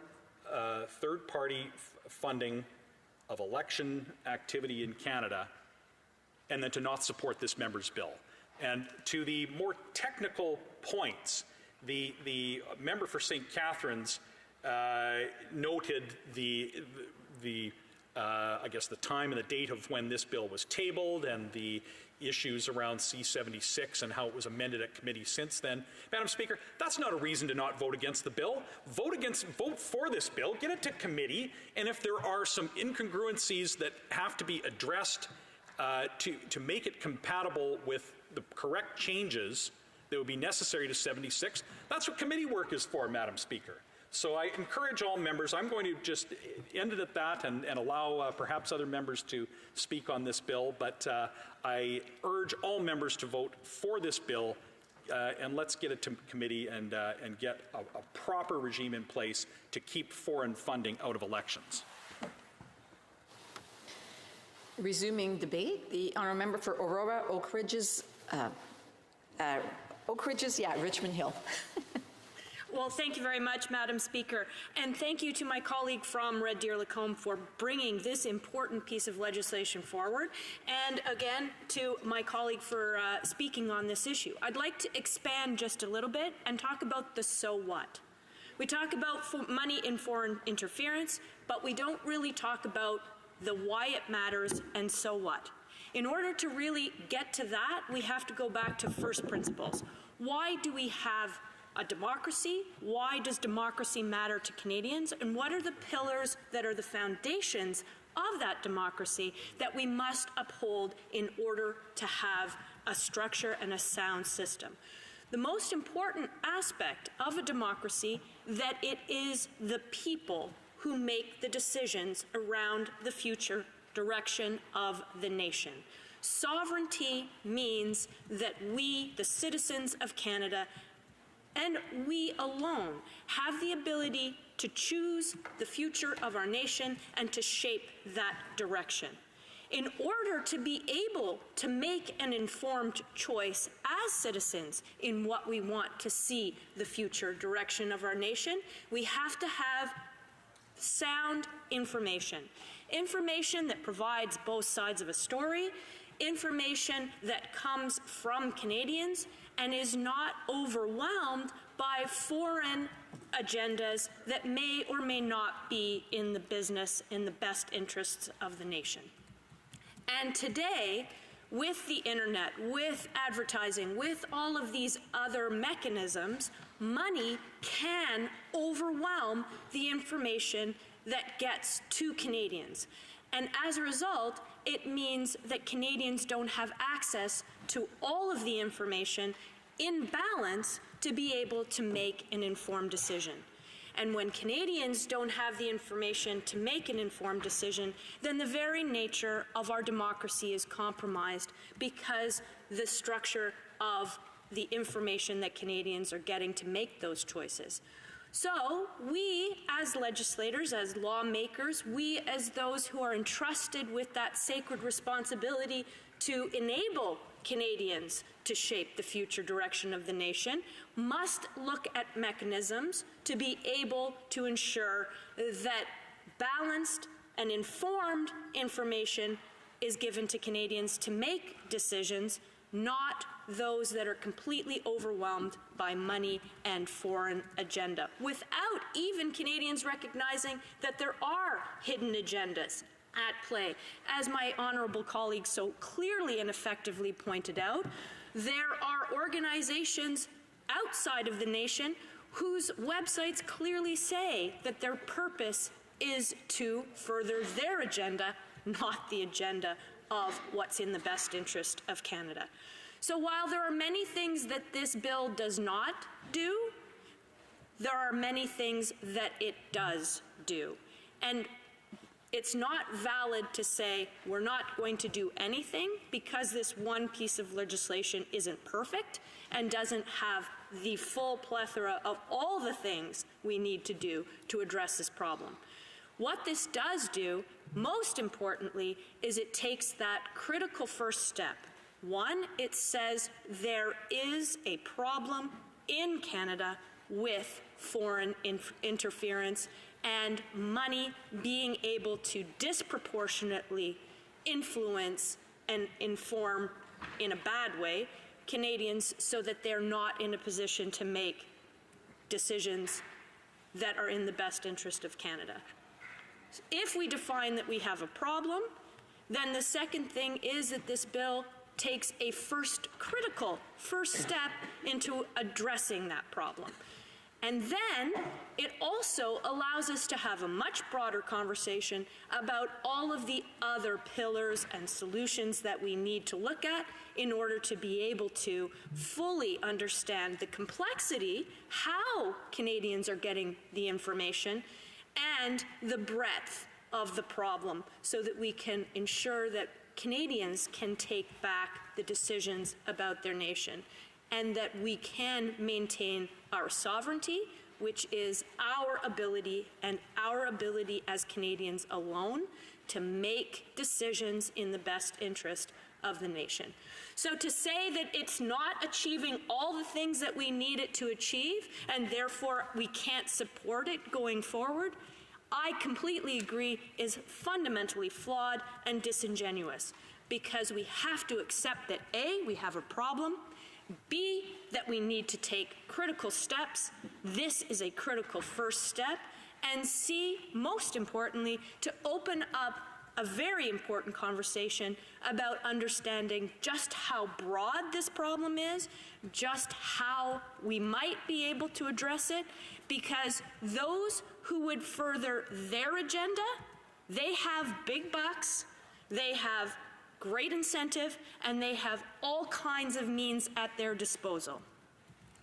third-party funding of election activity in Canada, and then to not support this member's bill. And to the more technical points, the member for St. Catharines noted I guess the time and the date of when this bill was tabled and the issues around C-76 and how it was amended at committee since then. Madam Speaker, that's not a reason to not vote against the bill. Vote for this bill, get it to committee, and if there are some incongruencies that have to be addressed to make it compatible with the correct changes that would be necessary to 76, that's what committee work is for, Madam Speaker. So I encourage all members, I'm going to just end it at that and allow perhaps other members to speak on this bill, but I urge all members to vote for this bill and let's get it to committee and get a proper regime in place to keep foreign funding out of elections. Resuming debate, the honourable member for Aurora, Oak Ridges, Richmond Hill. Well, thank you very much, Madam Speaker, and thank you to my colleague from Red Deer Lacombe for bringing this important piece of legislation forward, and again to my colleague for speaking on this issue. I'd like to expand just a little bit and talk about the so what. We talk about money in foreign interference, but we don't really talk about the why it matters and so what. In order to really get to that, we have to go back to first principles. Why do we have a democracy? Why does democracy matter to Canadians? And what are the pillars that are the foundations of that democracy that we must uphold in order to have a structure and a sound system? The most important aspect of a democracy that it is the people who make the decisions around the future direction of the nation. Sovereignty means that we, the citizens of Canada, and we alone have the ability to choose the future of our nation and to shape that direction. In order to be able to make an informed choice as citizens in what we want to see the future direction of our nation, we have to have sound information. Information that provides both sides of a story, information that comes from Canadians and is not overwhelmed by foreign agendas that may or may not be in the business, in the best interests of the nation. And today, with the internet, with advertising, with all of these other mechanisms, money can overwhelm the information that gets to Canadians. And as a result, it means that Canadians don't have access to all of the information in balance to be able to make an informed decision. And when Canadians don't have the information to make an informed decision, then the very nature of our democracy is compromised because the structure of the information that Canadians are getting to make those choices. So we, as legislators, as lawmakers, we as those who are entrusted with that sacred responsibility to enable Canadians to shape the future direction of the nation, must look at mechanisms to be able to ensure that balanced and informed information is given to Canadians to make decisions, not those that are completely overwhelmed by money and foreign agenda, without even Canadians recognizing that there are hidden agendas at play. As my honourable colleague so clearly and effectively pointed out, there are organizations outside of the nation whose websites clearly say that their purpose is to further their agenda, not the agenda of what's in the best interest of Canada. So while there are many things that this bill does not do, there are many things that it does do. And it's not valid to say we're not going to do anything because this one piece of legislation isn't perfect and doesn't have the full plethora of all the things we need to do to address this problem. What this does do, most importantly, is it takes that critical first step. One, it says there is a problem in Canada with foreign interference and money being able to disproportionately influence and inform in a bad way Canadians so that they're not in a position to make decisions that are in the best interest of Canada. If we define that we have a problem, then the second thing is that this bill takes a critical first step into addressing that problem. And then it also allows us to have a much broader conversation about all of the other pillars and solutions that we need to look at in order to be able to fully understand the complexity, how Canadians are getting the information, and the breadth of the problem so that we can ensure that Canadians can take back the decisions about their nation and that we can maintain our sovereignty, which is our ability and our ability as Canadians alone to make decisions in the best interest of the nation. So to say that it's not achieving all the things that we need it to achieve and therefore we can't support it going forward, I completely agree is fundamentally flawed and disingenuous, because we have to accept that A, we have a problem, B, that we need to take critical steps. This is a critical first step. And C, most importantly, to open up a very important conversation about understanding just how broad this problem is, just how we might be able to address it, because those who would further their agenda, they have big bucks, they have great incentive, and they have all kinds of means at their disposal.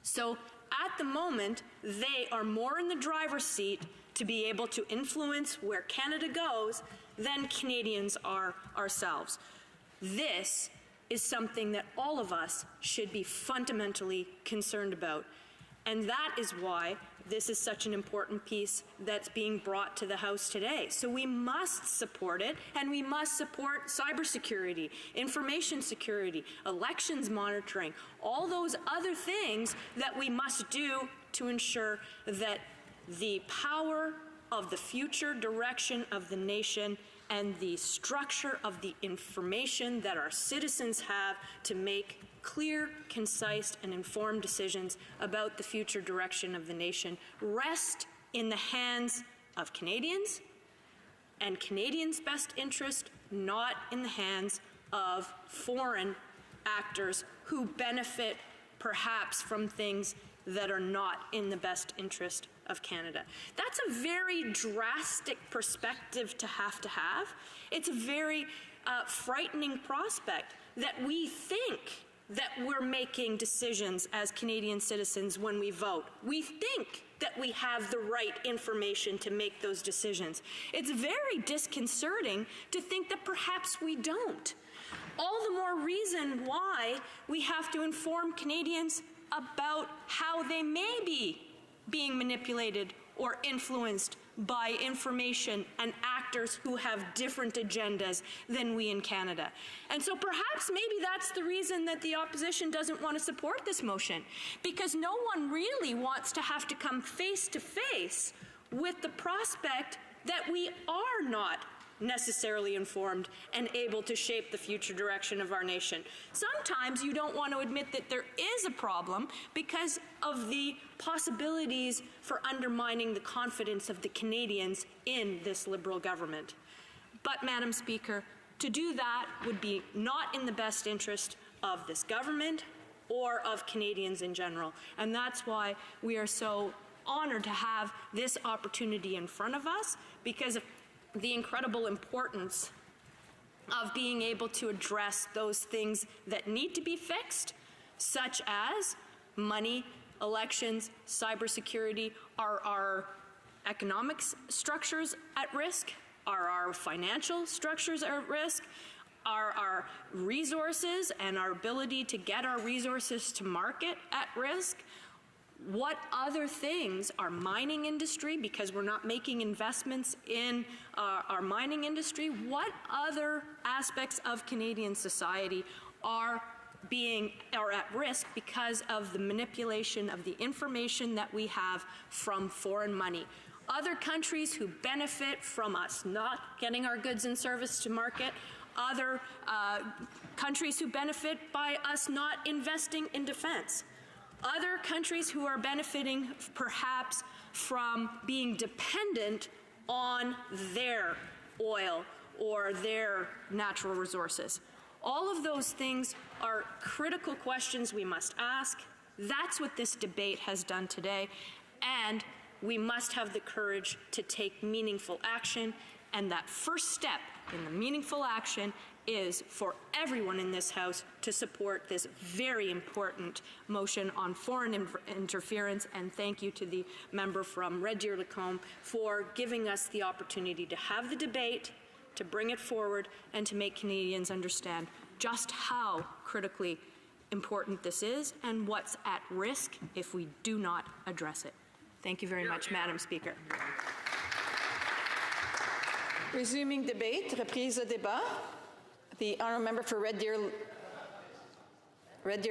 So at the moment, they are more in the driver's seat to be able to influence where Canada goes than Canadians are ourselves. This is something that all of us should be fundamentally concerned about. And that is why this is such an important piece that's being brought to the House today. So we must support it, and we must support cybersecurity, information security, elections monitoring, all those other things that we must do to ensure that the power of the future direction of the nation and the structure of the information that our citizens have to make clear, concise, and informed decisions about the future direction of the nation rest in the hands of Canadians and Canadians' best interest, not in the hands of foreign actors who benefit perhaps from things that are not in the best interest of Canada. That's a very drastic perspective to have. It's a very frightening prospect that we think that we're making decisions as Canadian citizens when we vote. We think that we have the right information to make those decisions. It's very disconcerting to think that perhaps we don't. All the more reason why we have to inform Canadians about how they may be being manipulated or influenced by information and actors who have different agendas than we in Canada. And so perhaps maybe that's the reason that the opposition doesn't want to support this motion, because no one really wants to have to come face to face with the prospect that we are not necessarily informed and able to shape the future direction of our nation. Sometimes you don't want to admit that there is a problem because of the possibilities for undermining the confidence of the Canadians in this Liberal government. But, Madam Speaker, to do that would be not in the best interest of this government or of Canadians in general. And that's why we are so honored to have this opportunity in front of us, because of the incredible importance of being able to address those things that need to be fixed, such as money elections, cybersecurity? Are our economic structures at risk? Are our financial structures at risk? Are our resources and our ability to get our resources to market at risk? What other things are mining industry, because we're not making investments in our mining industry? What other aspects of Canadian society are at risk because of the manipulation of the information that we have from foreign money? Other countries who benefit from us not getting our goods and services to market, other countries who benefit by us not investing in defense, other countries who are benefiting perhaps from being dependent on their oil or their natural resources. All of those things are critical questions we must ask. That's what this debate has done today, and we must have the courage to take meaningful action, and that first step in the meaningful action is for everyone in this House to support this very important motion on foreign interference. And thank you to the member from Red Deer Lacombe for giving us the opportunity to have the debate, to bring it forward, and to make Canadians understand just how critically important this is and what's at risk if we do not address it. Thank you very much, Madam Speaker. Resuming debate, reprise de débat. The honourable member for Red Deer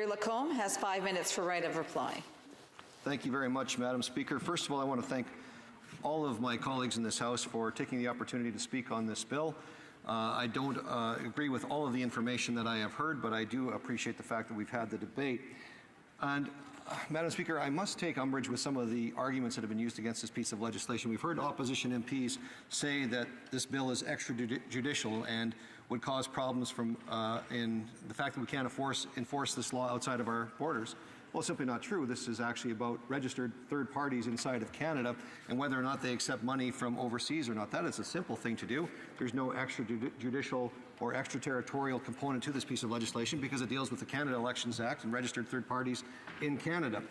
Lacombe has 5 minutes for right of reply. Thank you very much, Madam Speaker. First of all, I want to thank all of my colleagues in this House for taking the opportunity to speak on this bill. I don't agree with all of the information that I have heard, but I do appreciate the fact that we've had the debate. And Madam Speaker, I must take umbrage with some of the arguments that have been used against this piece of legislation. We've heard opposition MPs say that this bill is extrajudicial and would cause problems from in the fact that we can't enforce this law outside of our borders. Well, it's simply not true. This is actually about registered third parties inside of Canada and whether or not they accept money from overseas or not. That is a simple thing to do. There's no extrajudicial or extraterritorial component to this piece of legislation because it deals with the Canada Elections Act and registered third parties in Canada.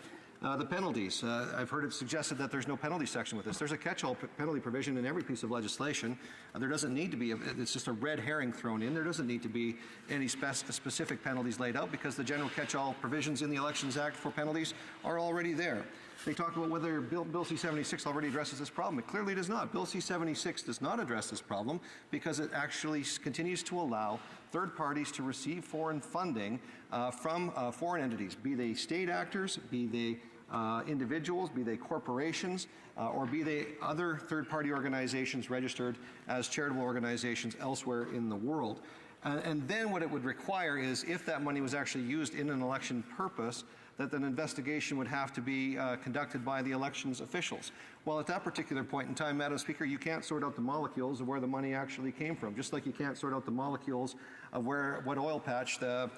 The penalties. I've heard it suggested that there's no penalty section with this. There's a catch-all penalty provision in every piece of legislation. There doesn't need to be, it's just a red herring thrown in. There doesn't need to be any specific penalties laid out because the general catch-all provisions in the Elections Act for penalties are already there. They talk about whether Bill C-76 already addresses this problem. It clearly does not. Bill C-76 does not address this problem because it actually continues to allow third parties to receive foreign funding from foreign entities, be they state actors, be they individuals, be they corporations, or be they other third-party organizations registered as charitable organizations elsewhere in the world. And then what it would require is, if that money was actually used in an election purpose, that an investigation would have to be conducted by the elections officials. Well, at that particular point in time, Madam Speaker, you can't sort out the molecules of where the money actually came from, just like you can't sort out the molecules of what oil patch the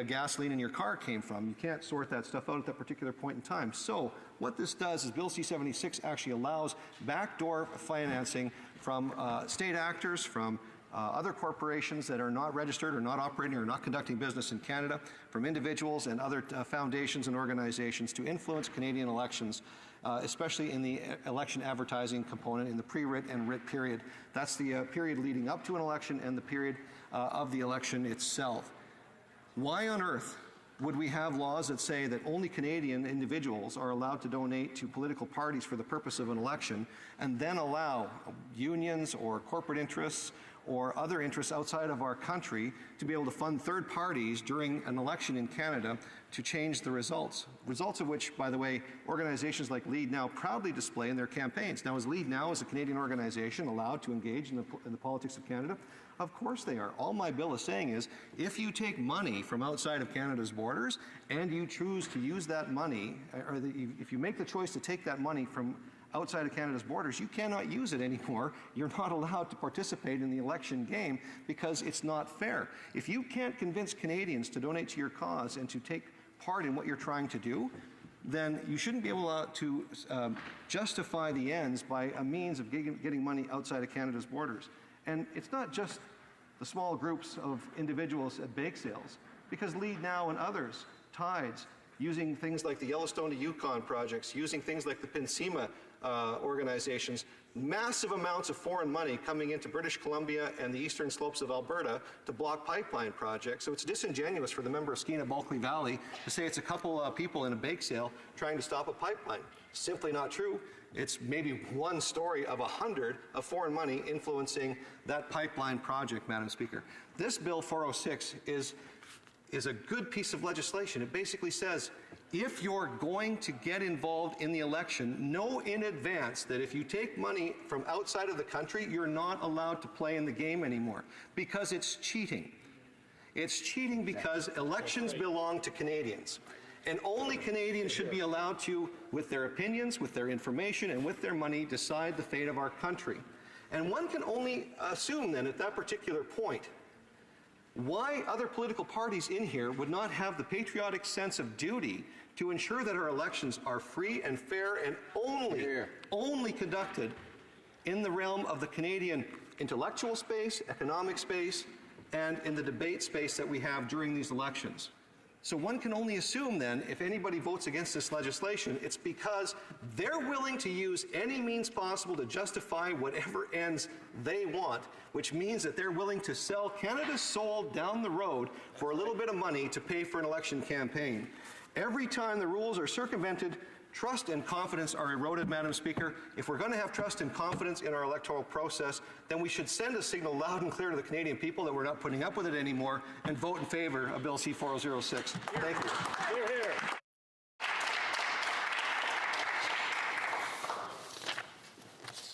gasoline in your car came from. You can't sort that stuff out at that particular point in time. So what this does is Bill C-76 actually allows backdoor financing from state actors, from other corporations that are not registered or not operating or not conducting business in Canada, from individuals and other foundations and organizations to influence Canadian elections, especially in the election advertising component in the pre-writ and writ period. That's the period leading up to an election and the period of the election itself. Why on earth would we have laws that say that only Canadian individuals are allowed to donate to political parties for the purpose of an election, and then allow unions or corporate interests or other interests outside of our country to be able to fund third parties during an election in Canada to change the results? Results of which, by the way, organizations like Lead Now proudly display in their campaigns. Now, is Lead Now, as a Canadian organization, allowed to engage in the politics of Canada? Of course they are. All my bill is saying is, if you take money from outside of Canada's borders and you choose to use that money, or if you make the choice to take that money from outside of Canada's borders, you cannot use it anymore. You're not allowed to participate in the election game because it's not fair. If you can't convince Canadians to donate to your cause and to take part in what you're trying to do, then you shouldn't be able to justify the ends by a means of getting money outside of Canada's borders. And it's not just the small groups of individuals at bake sales, because Lead Now and others, Tides, using things like the Yellowstone to Yukon projects, using things like the PNSEMA organizations, massive amounts of foreign money coming into British Columbia and the eastern slopes of Alberta to block pipeline projects. So it's disingenuous for the member of Skeena-Bulkley Valley to say it's a couple of people in a bake sale trying to stop a pipeline. Simply not true. It's maybe one story of 100 of foreign money influencing that pipeline project, Madam Speaker. This Bill 406 is a good piece of legislation. It basically says, if you're going to get involved in the election, know in advance that if you take money from outside of the country, you're not allowed to play in the game anymore, because it's cheating. It's cheating because elections belong to Canadians. And only Canadians should be allowed to, with their opinions, with their information, and with their money, decide the fate of our country. And one can only assume then at that particular point why other political parties in here would not have the patriotic sense of duty to ensure that our elections are free and fair and only conducted in the realm of the Canadian intellectual space, economic space, and in the debate space that we have during these elections. So one can only assume then, if anybody votes against this legislation, it's because they're willing to use any means possible to justify whatever ends they want, which means that they're willing to sell Canada's soul down the road for a little bit of money to pay for an election campaign. Every time the rules are circumvented, trust and confidence are eroded, Madam Speaker. If we're going to have trust and confidence in our electoral process, then we should send a signal loud and clear to the Canadian people that we're not putting up with it anymore and vote in favor of Bill C-4006. Thank you. Hear, hear.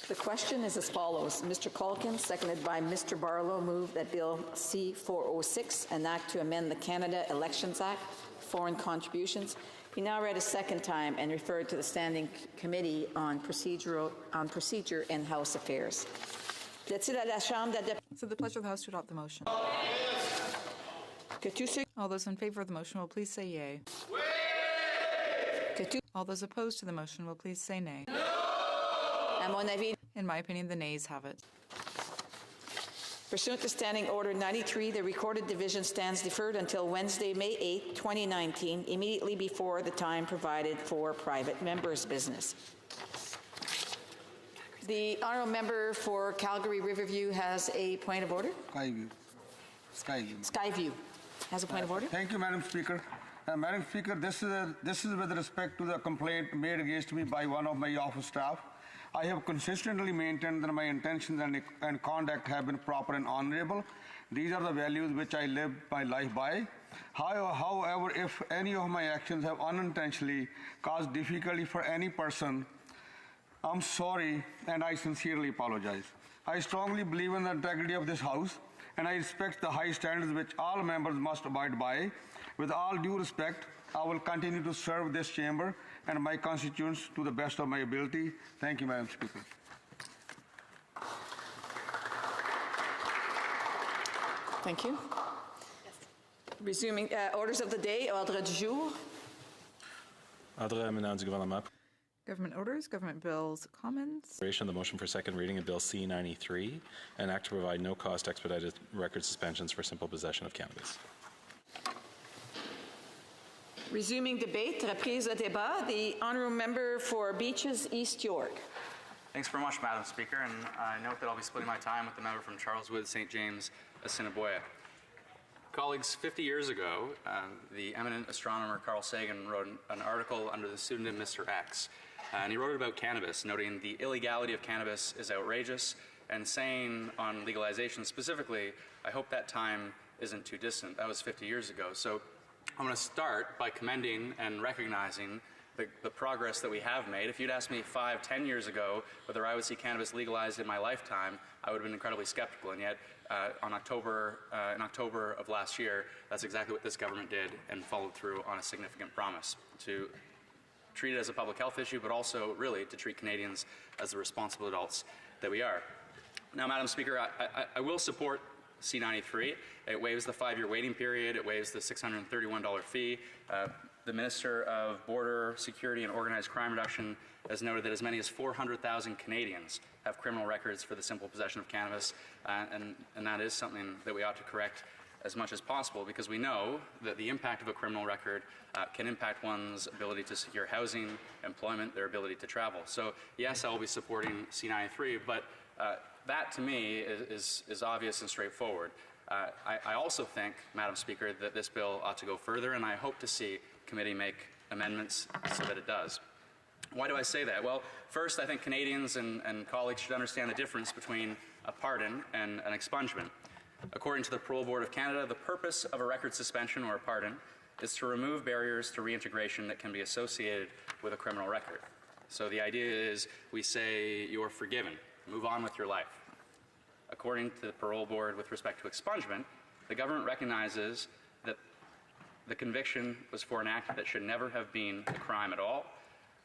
The question is as follows. Mr. Culkin, seconded by Mr. Barlow, move that Bill C-406, an act to amend the Canada Elections Act, foreign contributions, be now read a second time and referred to the Standing Committee on Procedure and House Affairs. So the pleasure of the House to adopt the motion. All those in favor of the motion will please say yea. All those opposed to the motion will please say nay. In my opinion, the nays have it. Pursuant to Standing Order 93, the recorded division stands deferred until Wednesday, May 8, 2019, immediately before the time provided for private members' business. The honourable member for Calgary Riverview has a point of order. Skyview has a point of order. Thank you, Madam Speaker. Madam Speaker, this is with respect to the complaint made against me by one of my office staff. I have consistently maintained that my intentions and conduct have been proper and honorable. These are the values which I live my life by. However, if any of my actions have unintentionally caused difficulty for any person, I'm sorry and I sincerely apologize. I strongly believe in the integrity of this House, and I respect the high standards which all members must abide by. With all due respect, I will continue to serve this chamber and my constituents to the best of my ability. Thank you, Madam Speaker. Thank you. Resuming orders of the day, ordre du jour. Ordre éminent du gouvernement. Government orders, government bills, comments. The motion for second reading of Bill C-93, an act to provide no-cost expedited record suspensions for simple possession of cannabis. Resuming debate, reprise de débat, the honourable member for Beaches, East York. Thanks very much, Madam Speaker, and I note that I'll be splitting my time with the member from Charleswood, St. James, Assiniboia. Colleagues, 50 years ago, the eminent astronomer Carl Sagan wrote an article under the pseudonym Mr. X, and he wrote it about cannabis, noting the illegality of cannabis is outrageous, and saying on legalization specifically, I hope that time isn't too distant. That was 50 years ago. So I'm going to start by commending and recognizing the progress that we have made. If you'd asked me 5-10 years ago whether I would see cannabis legalized in my lifetime, I would have been incredibly skeptical. And yet, in October of last year, that's exactly what this government did and followed through on a significant promise to treat it as a public health issue, but also really to treat Canadians as the responsible adults that we are. Now, Madam Speaker, I will support C-93. It waives the 5-year waiting period. It waives the $631 fee. The Minister of Border Security and Organized Crime Reduction has noted that as many as 400,000 Canadians have criminal records for the simple possession of cannabis, and that is something that we ought to correct as much as possible, because we know that the impact of a criminal record can impact one's ability to secure housing, employment, their ability to travel. So yes, I will be supporting C93, but that to me is obvious and straightforward. I also think, Madam Speaker, that this bill ought to go further, and I hope to see committee make amendments so that it does. Why do I say that? Well, first, I think Canadians and colleagues should understand the difference between a pardon and an expungement. According to the Parole Board of Canada, the purpose of a record suspension or a pardon is to remove barriers to reintegration that can be associated with a criminal record. So the idea is we say you're forgiven, move on with your life. According to the Parole Board with respect to expungement, the government recognizes that the conviction was for an act that should never have been a crime at all,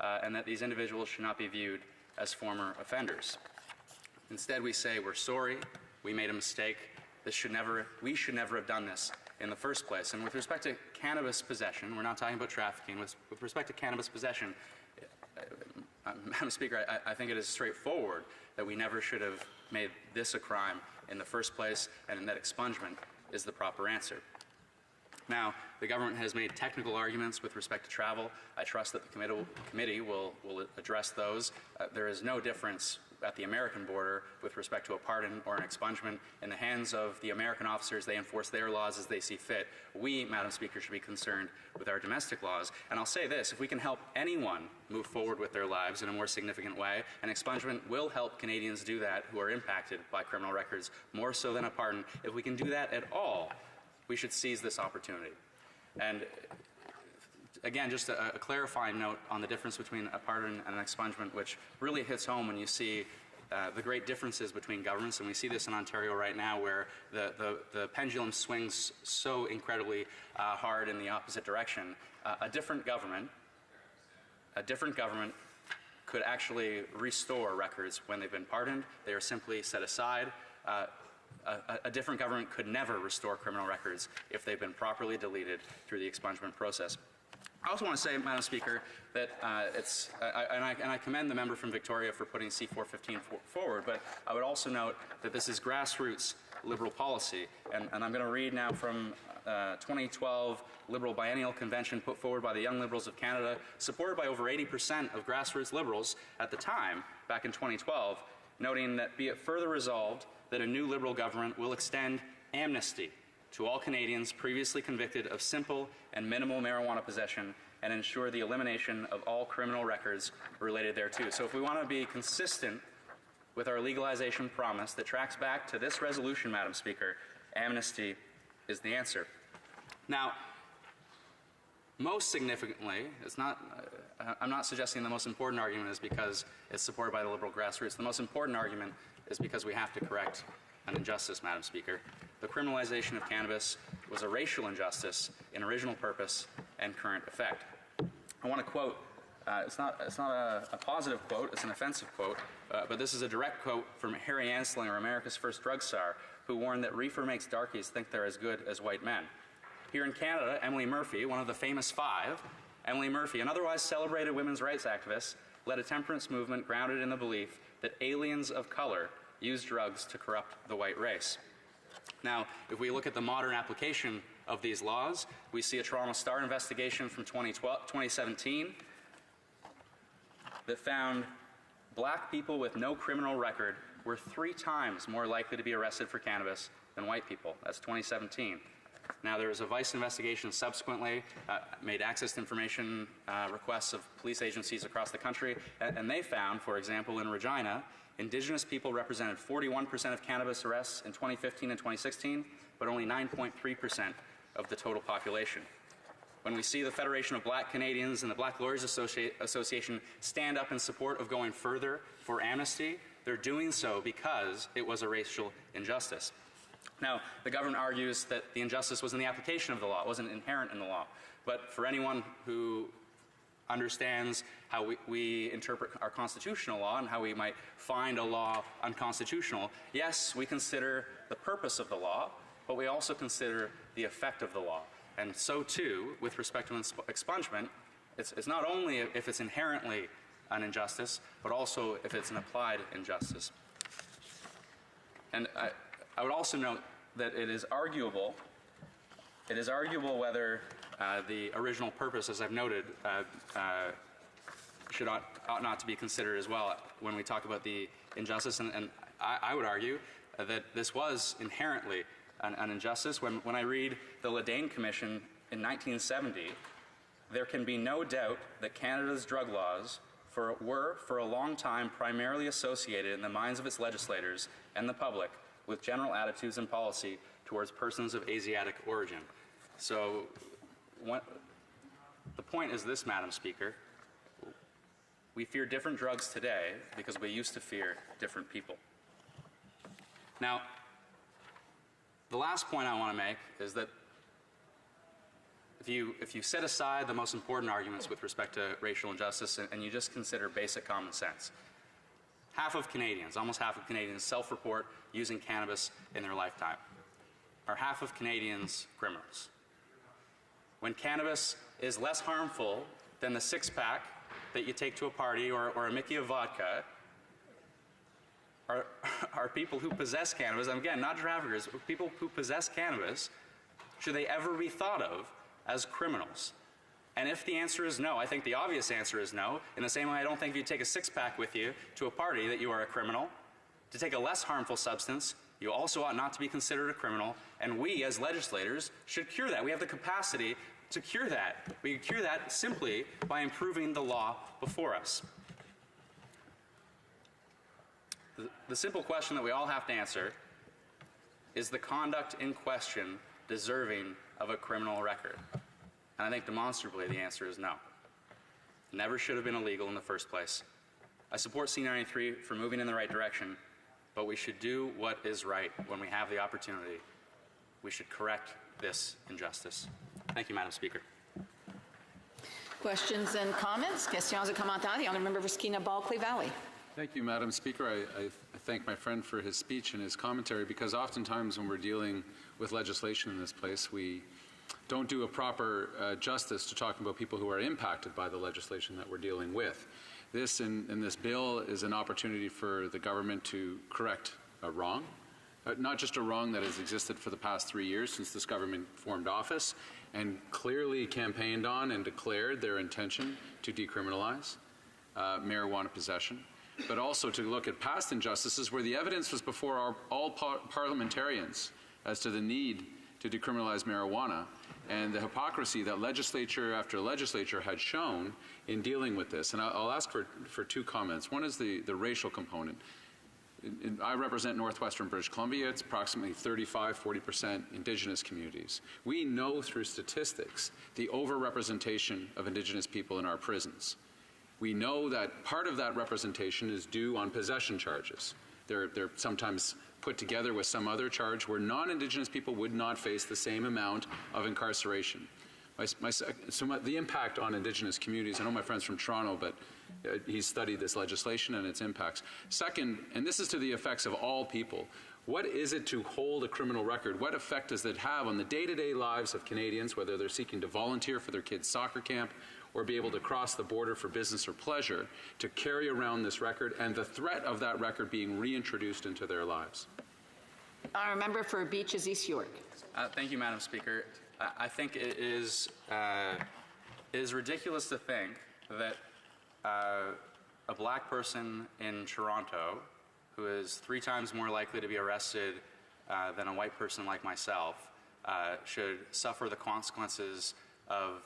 and that these individuals should not be viewed as former offenders. Instead, we say we're sorry, we made a mistake, we should never have done this in the first place. And with respect to cannabis possession, we're not talking about trafficking, with respect to cannabis possession, Madam Speaker, I think it is straightforward that we never should have made this a crime in the first place, and that expungement is the proper answer. Now, the government has made technical arguments with respect to travel. I trust that the committee will address those. There is no difference at the American border with respect to a pardon or an expungement. In the hands of the American officers, they enforce their laws as they see fit. We, Madam Speaker, should be concerned with our domestic laws. And I'll say this, if we can help anyone move forward with their lives in a more significant way, an expungement will help Canadians do that who are impacted by criminal records more so than a pardon. If we can do that at all, we should seize this opportunity. And again, just a clarifying note on the difference between a pardon and an expungement, which really hits home when you see the great differences between governments, and we see this in Ontario right now, where the pendulum swings so incredibly hard in the opposite direction. A different government could actually restore records when they've been pardoned. They are simply set aside. A different government could never restore criminal records if they've been properly deleted through the expungement process. I also want to say, Madam Speaker, that I commend the member from Victoria for putting C415 forward, but I would also note that this is grassroots Liberal policy, and I'm going to read now from 2012 Liberal Biennial Convention put forward by the Young Liberals of Canada, supported by over 80% of grassroots Liberals at the time, back in 2012, noting that be it further resolved that a new Liberal government will extend amnesty to all Canadians previously convicted of simple and minimal marijuana possession and ensure the elimination of all criminal records related thereto. So if we want to be consistent with our legalization promise that tracks back to this resolution, Madam Speaker, amnesty is the answer. Now, most significantly, I'm not suggesting the most important argument is because it's supported by the Liberal grassroots. The most important argument is because we have to correct an injustice, Madam Speaker. The criminalization of cannabis was a racial injustice in original purpose and current effect. I want to quote, it's not a positive quote, it's an offensive quote, but this is a direct quote from Harry Anslinger, America's first drug czar, who warned that reefer makes darkies think they're as good as white men. Here in Canada, Emily Murphy, one of the famous five, Emily Murphy, an otherwise celebrated women's rights activist, led a temperance movement grounded in the belief that aliens of color use drugs to corrupt the white race. Now, if we look at the modern application of these laws, we see a Toronto Star investigation from 2017 that found black people with no criminal record were 3 times more likely to be arrested for cannabis than white people. That's 2017. Now, there was a Vice investigation subsequently, made access to information requests of police agencies across the country, and they found, for example, in Regina, Indigenous people represented 41% of cannabis arrests in 2015 and 2016, but only 9.3% of the total population. When we see the Federation of Black Canadians and the Black Lawyers Association stand up in support of going further for amnesty, they're doing so because it was a racial injustice. Now, the government argues that the injustice was in the application of the law, it wasn't inherent in the law. But for anyone who understands how we interpret our constitutional law and how we might find a law unconstitutional, yes, we consider the purpose of the law, but we also consider the effect of the law. And so, too, with respect to expungement, it's not only if it's inherently an injustice, but also if it's an applied injustice. And I would also note that it is arguable It is arguable whether the original purpose, as I've noted, ought not to be considered as well when we talk about the injustice. And I would argue that this was inherently an injustice. When I read the Ledane Commission in 1970, there can be no doubt that Canada's drug laws were for a long time primarily associated in the minds of its legislators and the public with general attitudes and policy towards persons of Asiatic origin. So the point is this, Madam Speaker. We fear different drugs today because we used to fear different people. Now, the last point I want to make is that if you set aside the most important arguments with respect to racial injustice and you just consider basic common sense, almost half of Canadians self-report using cannabis in their lifetime. Are half of Canadians criminals? When cannabis is less harmful than the six-pack that you take to a party or a Mickey of vodka, are people who possess cannabis, and again, not traffickers, but people who possess cannabis, should they ever be thought of as criminals? And if the answer is no, I think the obvious answer is no. In the same way, I don't think if you take a six-pack with you to a party that you are a criminal. To take a less harmful substance, you also ought not to be considered a criminal, and we as legislators should cure that. We have the capacity to cure that. We can cure that simply by improving the law before us. The simple question that we all have to answer is the conduct in question deserving of a criminal record? And I think demonstrably the answer is no. It never should have been illegal in the first place. I support C-93 for moving in the right direction, but we should do what is right when we have the opportunity. We should correct this injustice. Thank you, Madam Speaker. Questions and comments? Questions et commentaires? The Honourable Member for Skeena-Balclay Valley. Thank you, Madam Speaker. I thank my friend for his speech and his commentary, because oftentimes when we're dealing with legislation in this place, we don't do a proper justice to talking about people who are impacted by the legislation that we're dealing with. This in this bill is an opportunity for the government to correct a wrong, not just a wrong that has existed for the past 3 years since this government formed office and clearly campaigned on and declared their intention to decriminalize marijuana possession, but also to look at past injustices where the evidence was before all parliamentarians as to the need to decriminalize marijuana and the hypocrisy that legislature after legislature had shown in dealing with this. And I'll ask for two comments. One is the racial component. I represent northwestern British Columbia. It's approximately 35–40% Indigenous communities. We know through statistics the overrepresentation of Indigenous people in our prisons. We know that part of that representation is due on possession charges. They're sometimes put together with some other charge where non-Indigenous people would not face the same amount of incarceration. The impact on Indigenous communities, I know my friend's from Toronto, but he's studied this legislation and its impacts. Second, and this is to the effects of all people, what is it to hold a criminal record? What effect does it have on the day-to-day lives of Canadians, whether they're seeking to volunteer for their kids' soccer camp or be able to cross the border for business or pleasure, to carry around this record and the threat of that record being reintroduced into their lives? Our member for Beaches East York. Thank you, Madam Speaker. I think it is ridiculous to think that a black person in Toronto who is 3 times more likely to be arrested than a white person like myself should suffer the consequences of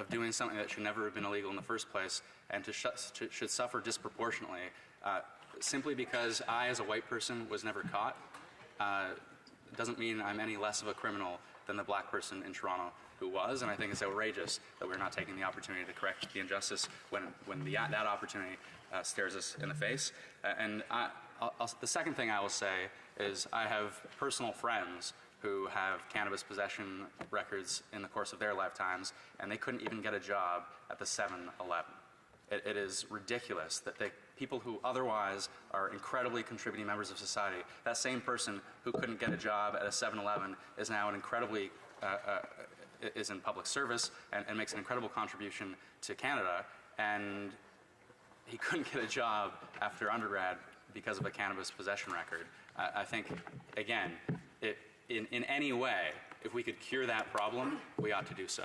doing something that should never have been illegal in the first place, and should suffer disproportionately simply because I, as a white person, was never caught. Doesn't mean I'm any less of a criminal than the black person in Toronto who was, and I think it's outrageous that we're not taking the opportunity to correct the injustice when that opportunity stares us in the face. The second thing I will say is I have personal friends who have cannabis possession records in the course of their lifetimes, and they couldn't even get a job at the 7-Eleven. It is ridiculous that people who otherwise are incredibly contributing members of society, that same person who couldn't get a job at a 7-Eleven is now is in public service and makes an incredible contribution to Canada, and he couldn't get a job after undergrad because of a cannabis possession record. I think, again, in any way, if we could cure that problem, we ought to do so.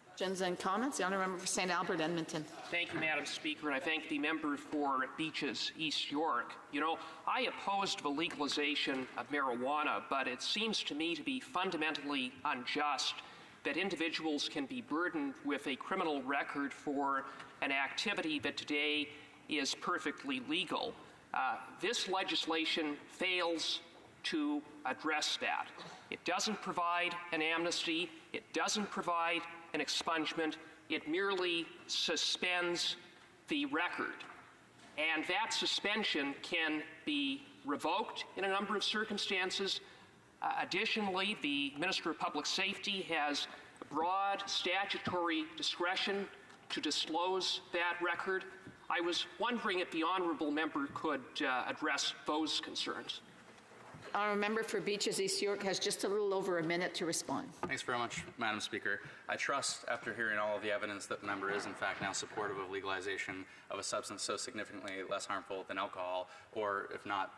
Questions and comments? The honourable member for St. Albert, Edmonton. Thank you, Madam Speaker, and I thank the member for Beaches, East York. You know, I opposed the legalization of marijuana, but it seems to me to be fundamentally unjust that individuals can be burdened with a criminal record for an activity that today is perfectly legal. This legislation fails to address that. It doesn't provide an amnesty. It doesn't provide an expungement. It merely suspends the record. And that suspension can be revoked in a number of circumstances. Additionally, the Minister of Public Safety has broad statutory discretion to disclose that record. I was wondering if the honourable member could address those concerns. Honourable member for Beaches, East York has just a little over a minute to respond. Thanks very much, Madam Speaker. I trust, after hearing all of the evidence, that the member is in fact now supportive of legalization of a substance so significantly less harmful than alcohol, or if not,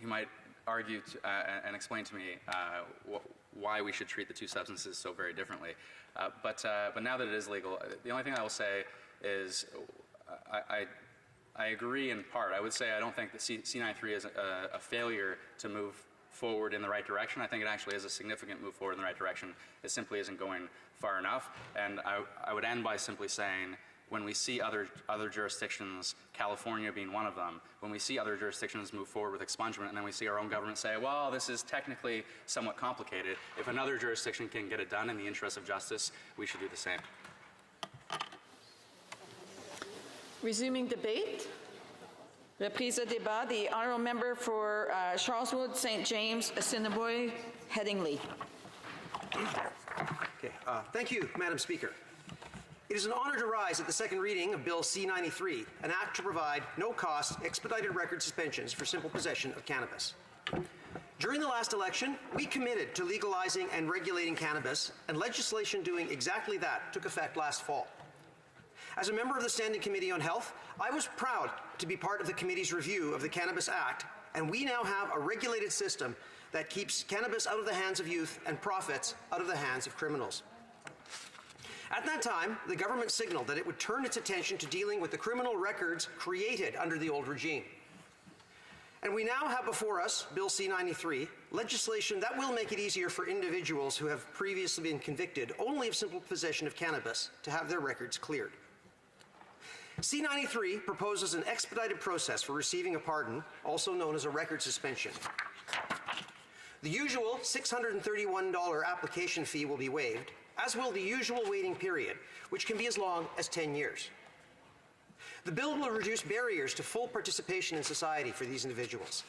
he might argue and explain to me why we should treat the two substances so very differently. But now that it is legal, the only thing I will say is I agree in part. I would say I don't think that C93 is a failure to move forward in the right direction. I think it actually is a significant move forward in the right direction. It simply isn't going far enough. And I would end by simply saying, when we see other jurisdictions, California being one of them, when we see other jurisdictions move forward with expungement, and then we see our own government say, well, this is technically somewhat complicated, if another jurisdiction can get it done in the interest of justice, we should do the same. Resuming debate. Reprise de débat. The honourable member for Charleswood, St. James, Assiniboia, Headingley. Okay. Thank you, Madam Speaker. It is an honour to rise at the second reading of Bill C-93, an act to provide no-cost expedited record suspensions for simple possession of cannabis. During the last election, we committed to legalizing and regulating cannabis, and legislation doing exactly that took effect last fall. As a member of the Standing Committee on Health, I was proud to be part of the committee's review of the Cannabis Act, and we now have a regulated system that keeps cannabis out of the hands of youth and profits out of the hands of criminals. At that time, the government signaled that it would turn its attention to dealing with the criminal records created under the old regime. And we now have before us Bill C-93, legislation that will make it easier for individuals who have previously been convicted only of simple possession of cannabis to have their records cleared. C-93 proposes an expedited process for receiving a pardon, also known as a record suspension. The usual $631 application fee will be waived, as will the usual waiting period, which can be as long as 10 years. The bill will reduce barriers to full participation in society for these individuals.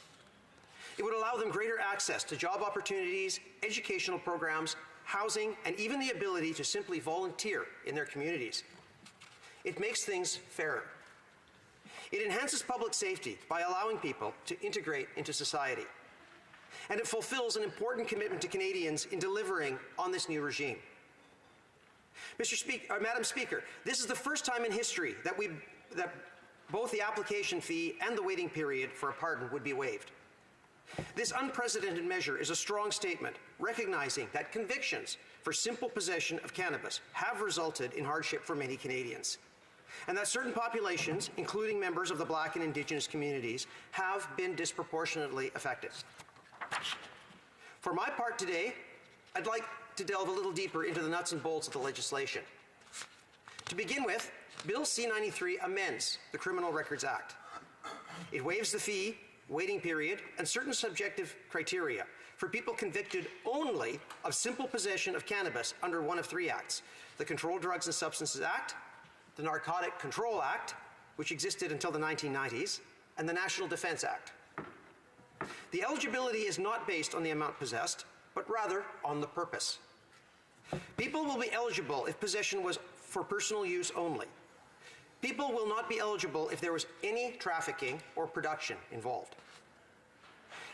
It would allow them greater access to job opportunities, educational programs, housing, and even the ability to simply volunteer in their communities. It makes things fairer. It enhances public safety by allowing people to integrate into society. And it fulfills an important commitment to Canadians in delivering on this new regime. Madam Speaker, this is the first time in history that both the application fee and the waiting period for a pardon would be waived. This unprecedented measure is a strong statement recognizing that convictions for simple possession of cannabis have resulted in hardship for many Canadians, and that certain populations, including members of the Black and Indigenous communities, have been disproportionately affected. For my part today, I'd like to delve a little deeper into the nuts and bolts of the legislation. To begin with, Bill C-93 amends the Criminal Records Act. It waives the fee, waiting period, and certain subjective criteria for people convicted only of simple possession of cannabis under one of three acts: the Controlled Drugs and Substances Act, the Narcotic Control Act, which existed until the 1990s, and the National Defense Act. The eligibility is not based on the amount possessed, but rather on the purpose. People will be eligible if possession was for personal use only. People will not be eligible if there was any trafficking or production involved.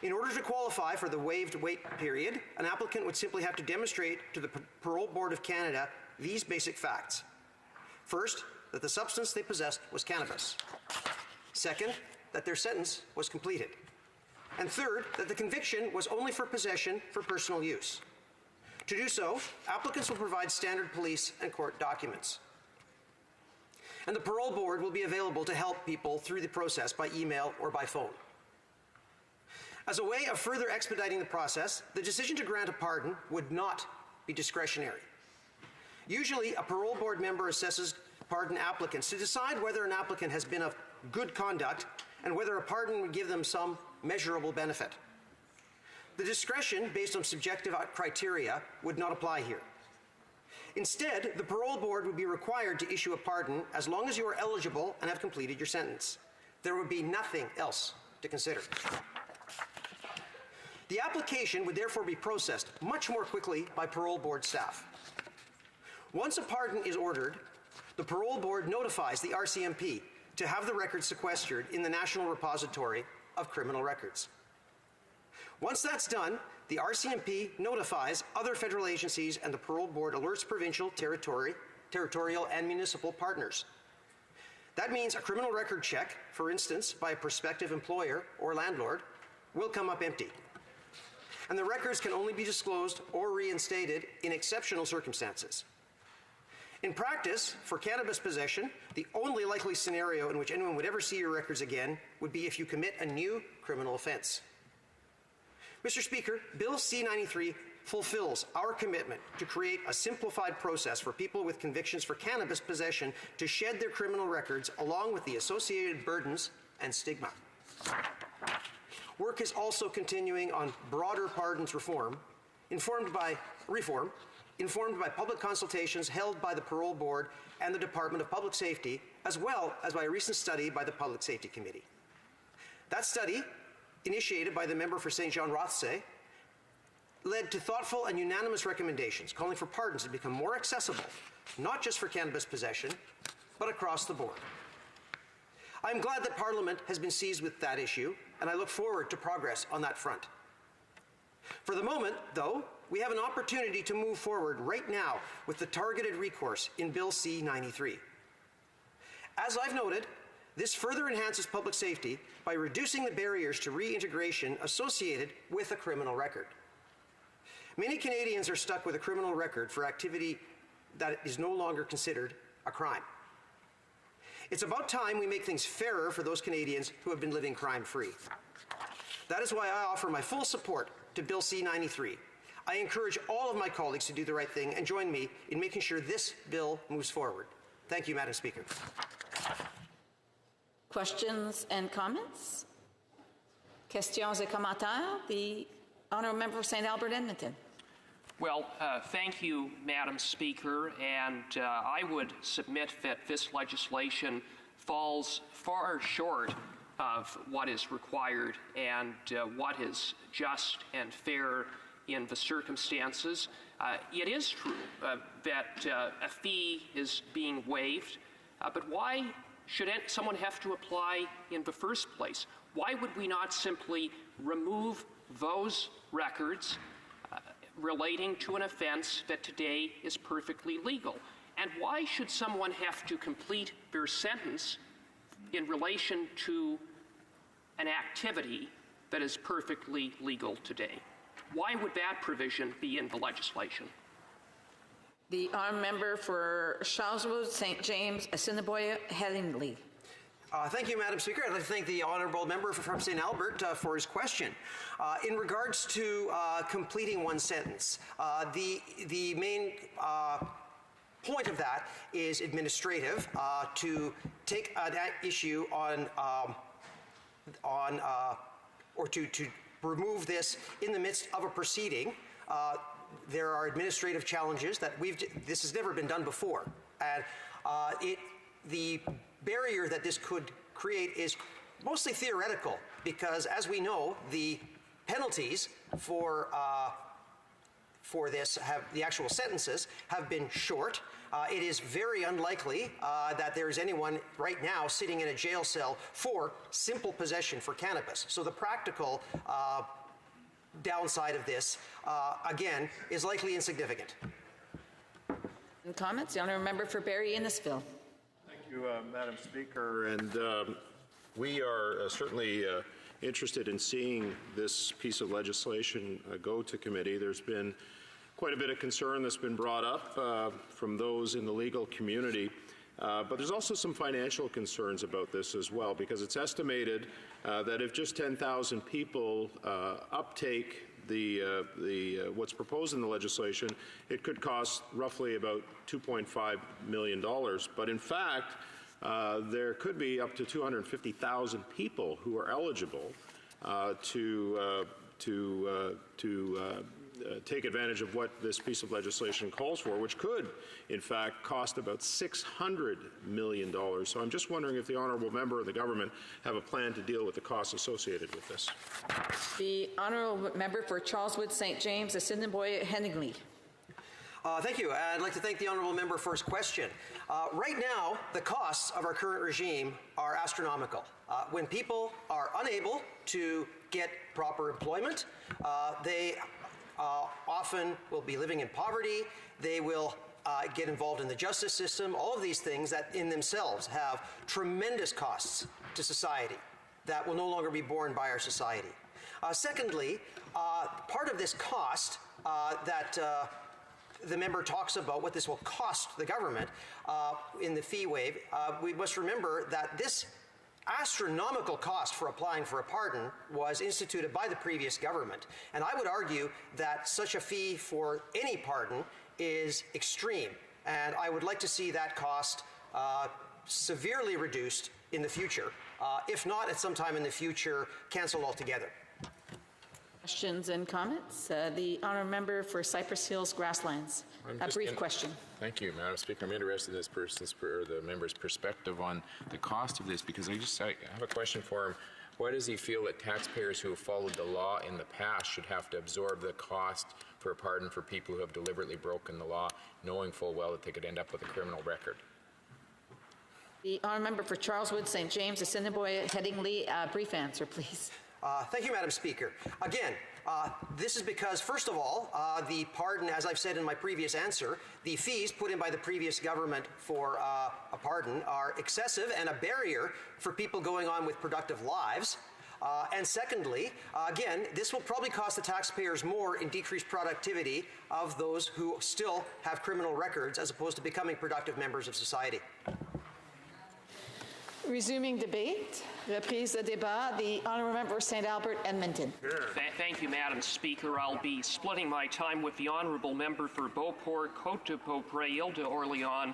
In order to qualify for the waived wait period, an applicant would simply have to demonstrate to the Parole Board of Canada these basic facts. First, that the substance they possessed was cannabis. Second, that their sentence was completed. And third, that the conviction was only for possession for personal use. To do so, applicants will provide standard police and court documents. And the parole board will be available to help people through the process by email or by phone. As a way of further expediting the process, the decision to grant a pardon would not be discretionary. Usually, a parole board member assesses pardon applicants to decide whether an applicant has been of good conduct and whether a pardon would give them some measurable benefit. The discretion based on subjective criteria would not apply here. Instead, the parole board would be required to issue a pardon as long as you are eligible and have completed your sentence. There would be nothing else to consider. The application would therefore be processed much more quickly by parole board staff. Once a pardon is ordered, the parole board notifies the RCMP to have the records sequestered in the National Repository of Criminal Records. Once that's done, the RCMP notifies other federal agencies and the parole board alerts provincial, territorial, and municipal partners. That means a criminal record check, for instance, by a prospective employer or landlord, will come up empty. And the records can only be disclosed or reinstated in exceptional circumstances. In practice, for cannabis possession, the only likely scenario in which anyone would ever see your records again would be if you commit a new criminal offense. Mr. Speaker, Bill C-93 fulfills our commitment to create a simplified process for people with convictions for cannabis possession to shed their criminal records along with the associated burdens and stigma. Work is also continuing on broader pardons reform, informed by public consultations held by the Parole Board and the Department of Public Safety, as well as by a recent study by the Public Safety Committee. That study, initiated by the member for St. John Rothsay, led to thoughtful and unanimous recommendations calling for pardons to become more accessible, not just for cannabis possession, but across the board. I'm glad that Parliament has been seized with that issue, and I look forward to progress on that front. For the moment, though, we have an opportunity to move forward right now with the targeted recourse in Bill C-93. As I've noted, this further enhances public safety by reducing the barriers to reintegration associated with a criminal record. Many Canadians are stuck with a criminal record for activity that is no longer considered a crime. It's about time we make things fairer for those Canadians who have been living crime-free. That is why I offer my full support to Bill C-93. I encourage all of my colleagues to do the right thing and join me in making sure this bill moves forward. Thank you, Madam Speaker. Questions and comments? Questions et commentaires? The honourable member for St. Albert Edmonton. Well, thank you, Madam Speaker, and I would submit that this legislation falls far short of what is required and what is just and fair in the circumstances. It is true that a fee is being waived, but why should someone have to apply in the first place? Why would we not simply remove those records relating to an offense that today is perfectly legal? And why should someone have to complete their sentence in relation to an activity that is perfectly legal today? Why would that provision be in the legislation? The honourable member for Charleswood, St. James, Assiniboia, Headingley. Thank you, Madam Speaker. I'd like to thank the honourable member from St. Albert for his question. In regards to completing one sentence, the main point of that is administrative, to take an issue or to remove this in the midst of a proceeding. There are administrative challenges that this has never been done before. And the barrier that this could create is mostly theoretical because, as we know, the penalties for this the actual sentences have been short. It is very unlikely that there is anyone right now sitting in a jail cell for simple possession for cannabis. So the practical downside of this, again, is likely insignificant. And comments? The honourable member for Barrie Innisfil. Thank you, Madam Speaker. And we are certainly interested in seeing this piece of legislation go to committee. There's been quite a bit of concern that's been brought up from those in the legal community. But there's also some financial concerns about this as well, because it's estimated that if just 10,000 people uptake what's proposed in the legislation, it could cost roughly about $2.5 million. But in fact, there could be up to 250,000 people who are eligible to take advantage of what this piece of legislation calls for, which could, in fact, cost about $600 million. So I'm just wondering if the honourable member and the government have a plan to deal with the costs associated with this. The honourable member for Charleswood, St. James, Assiniboia, Headingley. Thank you. I'd like to thank the honourable member for his question. Right now, the costs of our current regime are astronomical. When people are unable to get proper employment, they often will be living in poverty. They will get involved in the justice system. All of these things that in themselves have tremendous costs to society that will no longer be borne by our society. Secondly, part of this cost that the member talks about, what this will cost the government in the fee waive, we must remember that this astronomical cost for applying for a pardon was instituted by the previous government. And I would argue that such a fee for any pardon is extreme. And I would like to see that cost severely reduced in the future. If not, at some time in the future, canceled altogether. Questions and comments? The honourable member for Cypress Hills Grasslands. A brief question. Thank you, Madam Speaker. I'm interested in the member's perspective on the cost of this, because I have a question for him. Why does he feel that taxpayers who have followed the law in the past should have to absorb the cost for a pardon for people who have deliberately broken the law, knowing full well that they could end up with a criminal record? The honourable member for Charleswood, St. James, Assiniboia, Headingley. Brief answer, please. Thank you, Madam Speaker. Again, this is because, first of all, the pardon, as I've said in my previous answer, the fees put in by the previous government for a pardon are excessive and a barrier for people going on with productive lives. And secondly, again, this will probably cost the taxpayers more in decreased productivity of those who still have criminal records as opposed to becoming productive members of society. Resuming debate, reprise de débat, the honourable member St. Albert, Edmonton. Thank you, Madam Speaker. I'll be splitting my time with the honourable member for Beauport, Côte-de-Beaupré, Ile-de-Orléans,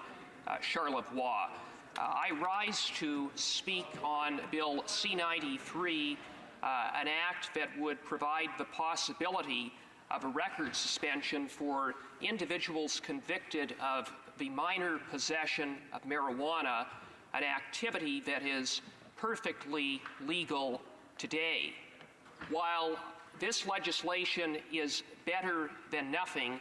Charlevoix. I rise to speak on Bill C-93, an act that would provide the possibility of a record suspension for individuals convicted of the minor possession of marijuana, an activity that is perfectly legal today. While this legislation is better than nothing,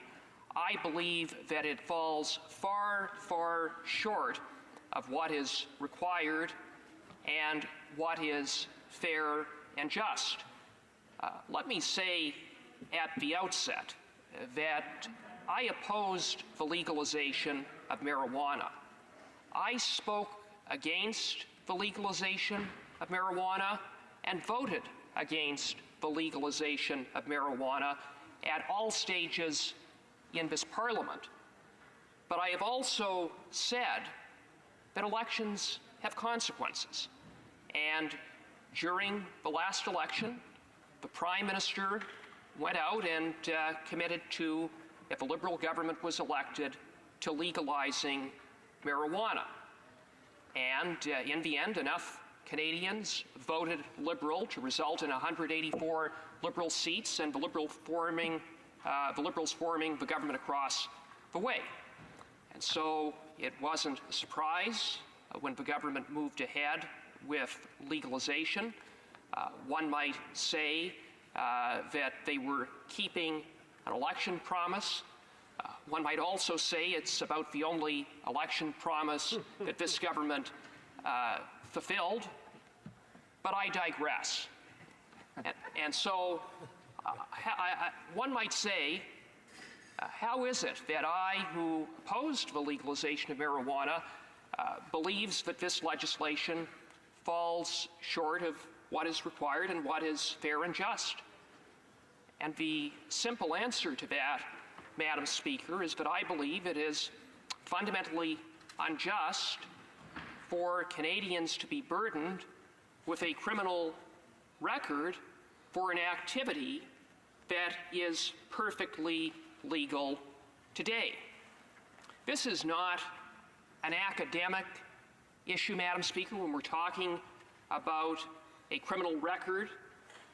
I believe that it falls far, far short of what is required and what is fair and just. Let me say at the outset that I opposed the legalization of marijuana. I spoke against the legalization of marijuana and voted against the legalization of marijuana at all stages in this Parliament. But I have also said that elections have consequences. And during the last election, the Prime Minister went out and committed to, if a Liberal government was elected, to legalizing marijuana. And in the end, enough Canadians voted Liberal to result in 184 Liberal seats and the Liberals forming the government across the way. And so it wasn't a surprise when the government moved ahead with legalization. One might say that they were keeping an election promise. One might also say it's about the only election promise that this government fulfilled, but I digress. And so one might say, how is it that I, who opposed the legalization of marijuana, believes that this legislation falls short of what is required and what is fair and just. And the simple answer to that, Madam Speaker, is that I believe it is fundamentally unjust for Canadians to be burdened with a criminal record for an activity that is perfectly legal today. This is not an academic issue, Madam Speaker, when we're talking about a criminal record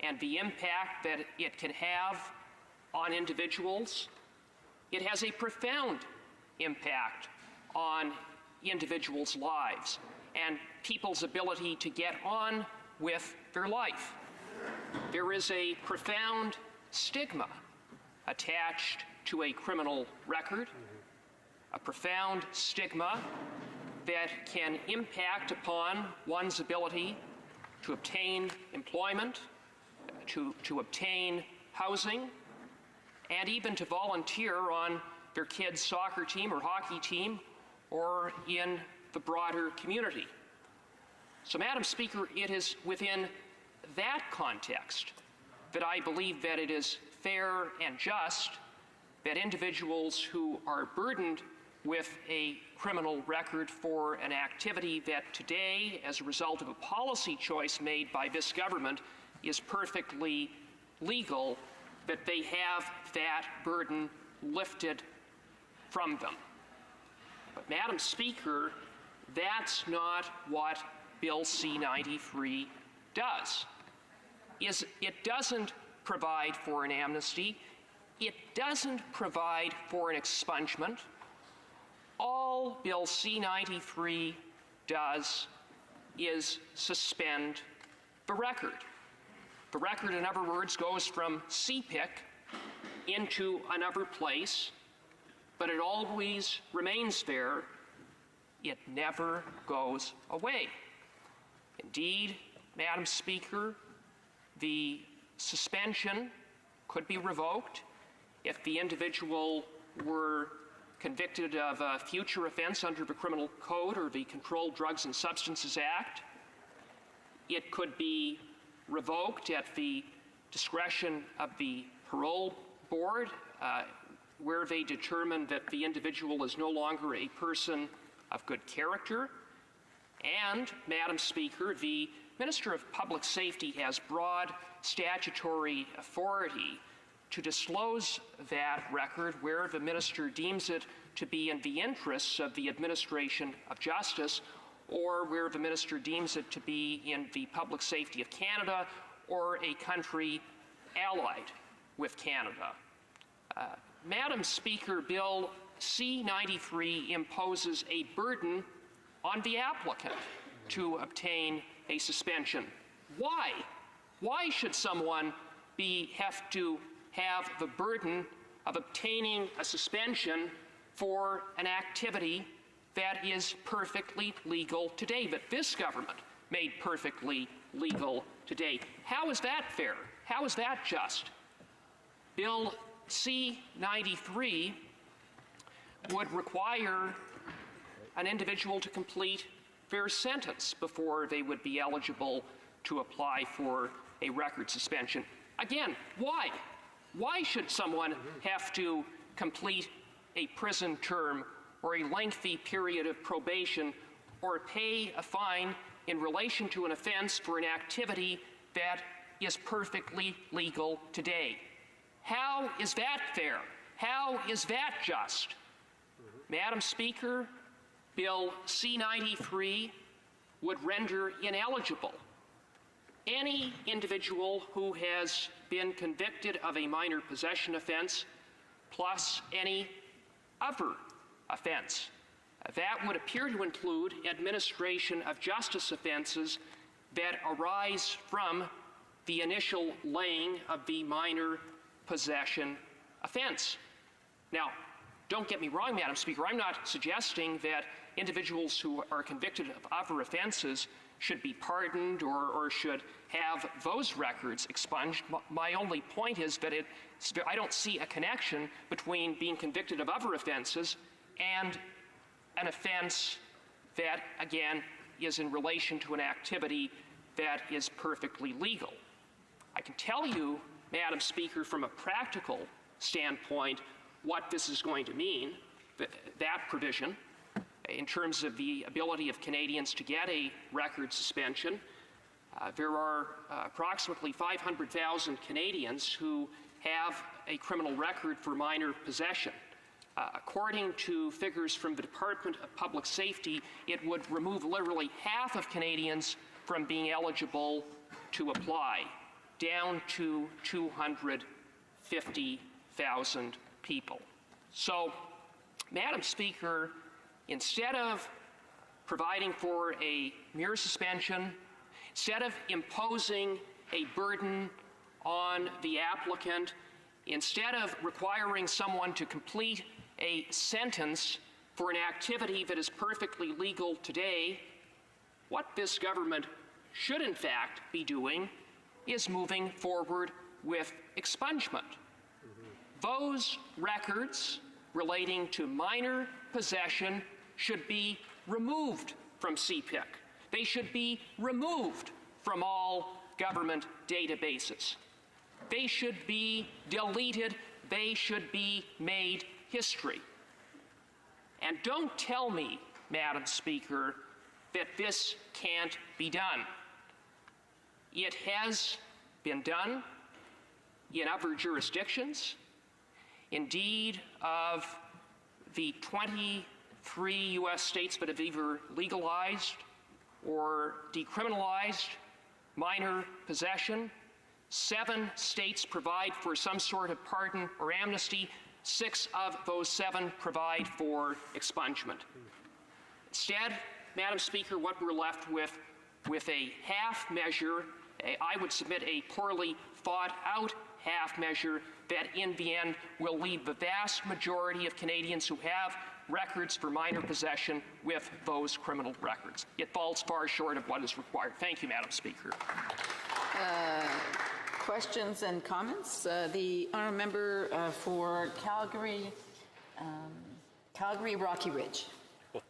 and the impact that it can have on individuals. It has a profound impact on individuals' lives and people's ability to get on with their life. There is a profound stigma attached to a criminal record, a profound stigma that can impact upon one's ability to obtain employment, to obtain housing, and even to volunteer on their kids' soccer team or hockey team or in the broader community. So, Madam Speaker, it is within that context that I believe that it is fair and just that individuals who are burdened with a criminal record for an activity that today, as a result of a policy choice made by this government, is perfectly legal, that they have that burden lifted from them. But, Madam Speaker, that's not what Bill C-93 does. It doesn't provide for an amnesty. It doesn't provide for an expungement. All Bill C-93 does is suspend the record. The record, in other words, goes from CPIC into another place, but it always remains there. It never goes away. Indeed, Madam Speaker, the suspension could be revoked if the individual were convicted of a future offense under the Criminal Code or the Controlled Drugs and Substances Act. It could be revoked at the discretion of the parole board, where they determine that the individual is no longer a person of good character. And, Madam Speaker, the Minister of Public Safety has broad statutory authority to disclose that record where the minister deems it to be in the interests of the administration of justice, or where the minister deems it to be in the public safety of Canada or a country allied with Canada. Madam Speaker, Bill C-93 imposes a burden on the applicant to obtain a suspension. Why? Why should someone have to have the burden of obtaining a suspension for an activity that is perfectly legal today, that this government made perfectly legal today? How is that fair? How is that just? Bill C-93 would require an individual to complete their sentence before they would be eligible to apply for a record suspension. Again, why? Why should someone have to complete a prison term or a lengthy period of probation or pay a fine in relation to an offense for an activity that is perfectly legal today? How is that fair? How is that just? Madam Speaker, Bill C-93 would render ineligible any individual who has been convicted of a minor possession offense plus any other offense. That would appear to include administration of justice offenses that arise from the initial laying of the minor possession offense. Now, don't get me wrong, Madam Speaker, I'm not suggesting that individuals who are convicted of other offenses should be pardoned or should have those records expunged. My only point is that I don't see a connection between being convicted of other offenses and an offense that, again, is in relation to an activity that is perfectly legal. I can tell you, Madam Speaker, from a practical standpoint, what this is going to mean, that provision, in terms of the ability of Canadians to get a record suspension. There are approximately 500,000 Canadians who have a criminal record for minor possession. According to figures from the Department of Public Safety, it would remove literally half of Canadians from being eligible to apply, down to 250,000 people. So, Madam Speaker, instead of providing for a mere suspension, instead of imposing a burden on the applicant, instead of requiring someone to complete a sentence for an activity that is perfectly legal today, what this government should in fact be doing is moving forward with expungement. Those records relating to minor possession should be removed from CPIC. They should be removed from all government databases. They should be deleted. They should be made history. And don't tell me, Madam Speaker, that this can't be done. It has been done in other jurisdictions. Indeed, of the 23 U.S. states that have either legalized or decriminalized minor possession, 7 states provide for some sort of pardon or amnesty. 6 of those 7 provide for expungement. Instead, Madam Speaker, what we're left with a half measure, I would submit a poorly thought out half measure that in the end will leave the vast majority of Canadians who have records for minor possession with those criminal records. It falls far short of what is required. Thank you, Madam Speaker. Questions and comments? The honourable member for Calgary, Rocky Ridge. Well,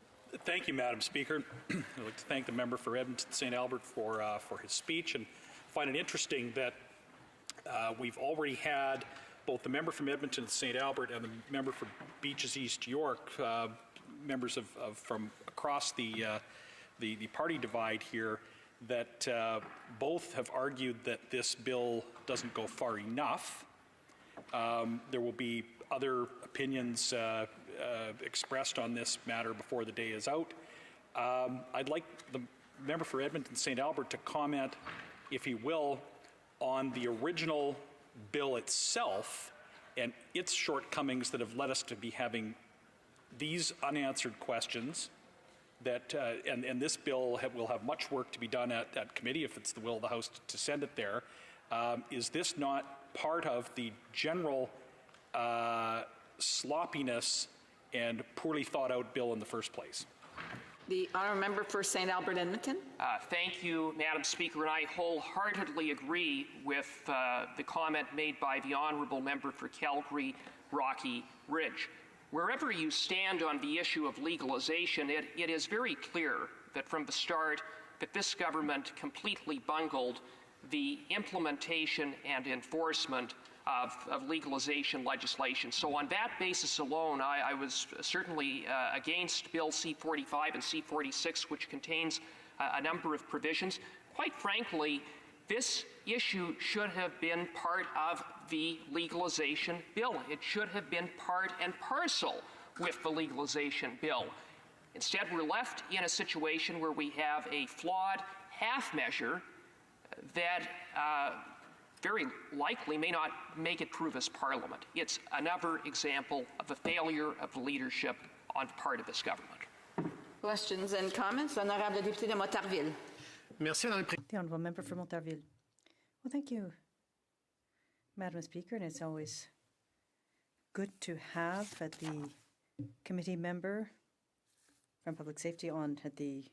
thank you, Madam Speaker. I'd like to thank the member for Edmonton St. Albert for his speech, and find it interesting that we've already had both the member from Edmonton and St. Albert and the member for Beaches East York, members from across the party divide here, that both have argued that this bill doesn't go far enough. There will be other opinions expressed on this matter before the day is out. I'd like the member for Edmonton St. Albert to comment, if he will, on the original bill itself and its shortcomings that have led us to be having these unanswered questions. That and this bill will have much work to be done at committee if it's the will of the House to send it there. Is this not part of the general sloppiness and poorly thought out bill in the first place? The honourable member for St. Albert Edmonton. Thank you, Madam Speaker, and I wholeheartedly agree with the comment made by the honourable member for Calgary Rocky Ridge. Wherever you stand on the issue of legalization, it is very clear that from the start that this government completely bungled the implementation and enforcement of legalization legislation. So on that basis alone, I was certainly against Bill C-45 and C-46, which contains a number of provisions. Quite frankly, this issue should have been part of the legalization bill. It should have been part and parcel with the legalization bill. Instead, we're left in a situation where we have a flawed half measure that very likely may not make it through this Parliament. It's another example of the failure of the leadership on the part of this government. Questions and comments? Honorable député de Montarville. Merci, Madame the Honourable Member for Montarville. Well, thank you, Madam Speaker, and it's always good to have at the committee member from Public Safety on at the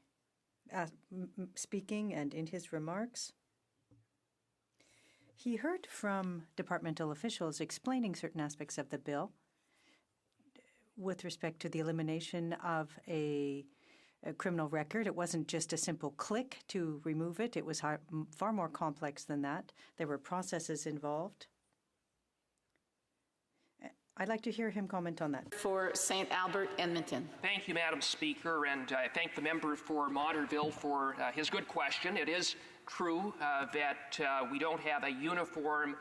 speaking and in his remarks. He heard from departmental officials explaining certain aspects of the bill with respect to the elimination of a criminal record. It wasn't just a simple click to remove it. It was far more complex than that. There were processes involved. I'd like to hear him comment on that. For St. Albert, Edmonton. Thank you, Madam Speaker, and I thank the member for Monterville for his good question. It is true that we don't have a uniform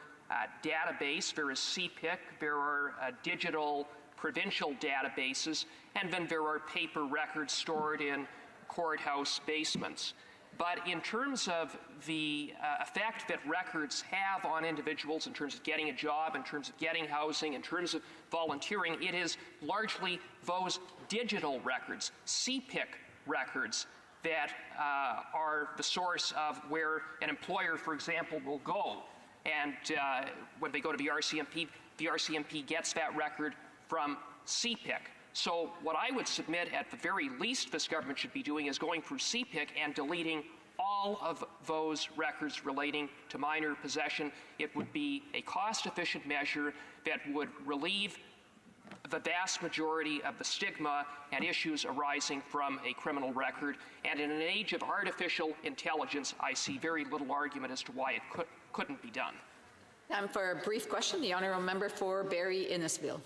database. There is CPIC, there are digital provincial databases, and then there are paper records stored in courthouse basements. But in terms of the effect that records have on individuals in terms of getting a job, in terms of getting housing, in terms of volunteering, it is largely those digital records, CPIC records, that are the source of where an employer, for example, will go. And when they go to the RCMP gets that record from CPIC. So what I would submit at the very least this government should be doing is going through CPIC and deleting all of those records relating to minor possession. It would be a cost-efficient measure that would relieve the vast majority of the stigma and issues arising from a criminal record. And in an age of artificial intelligence, I see very little argument as to why it couldn't be done. Time for a brief question. The honourable member for Barrie-Innisfil.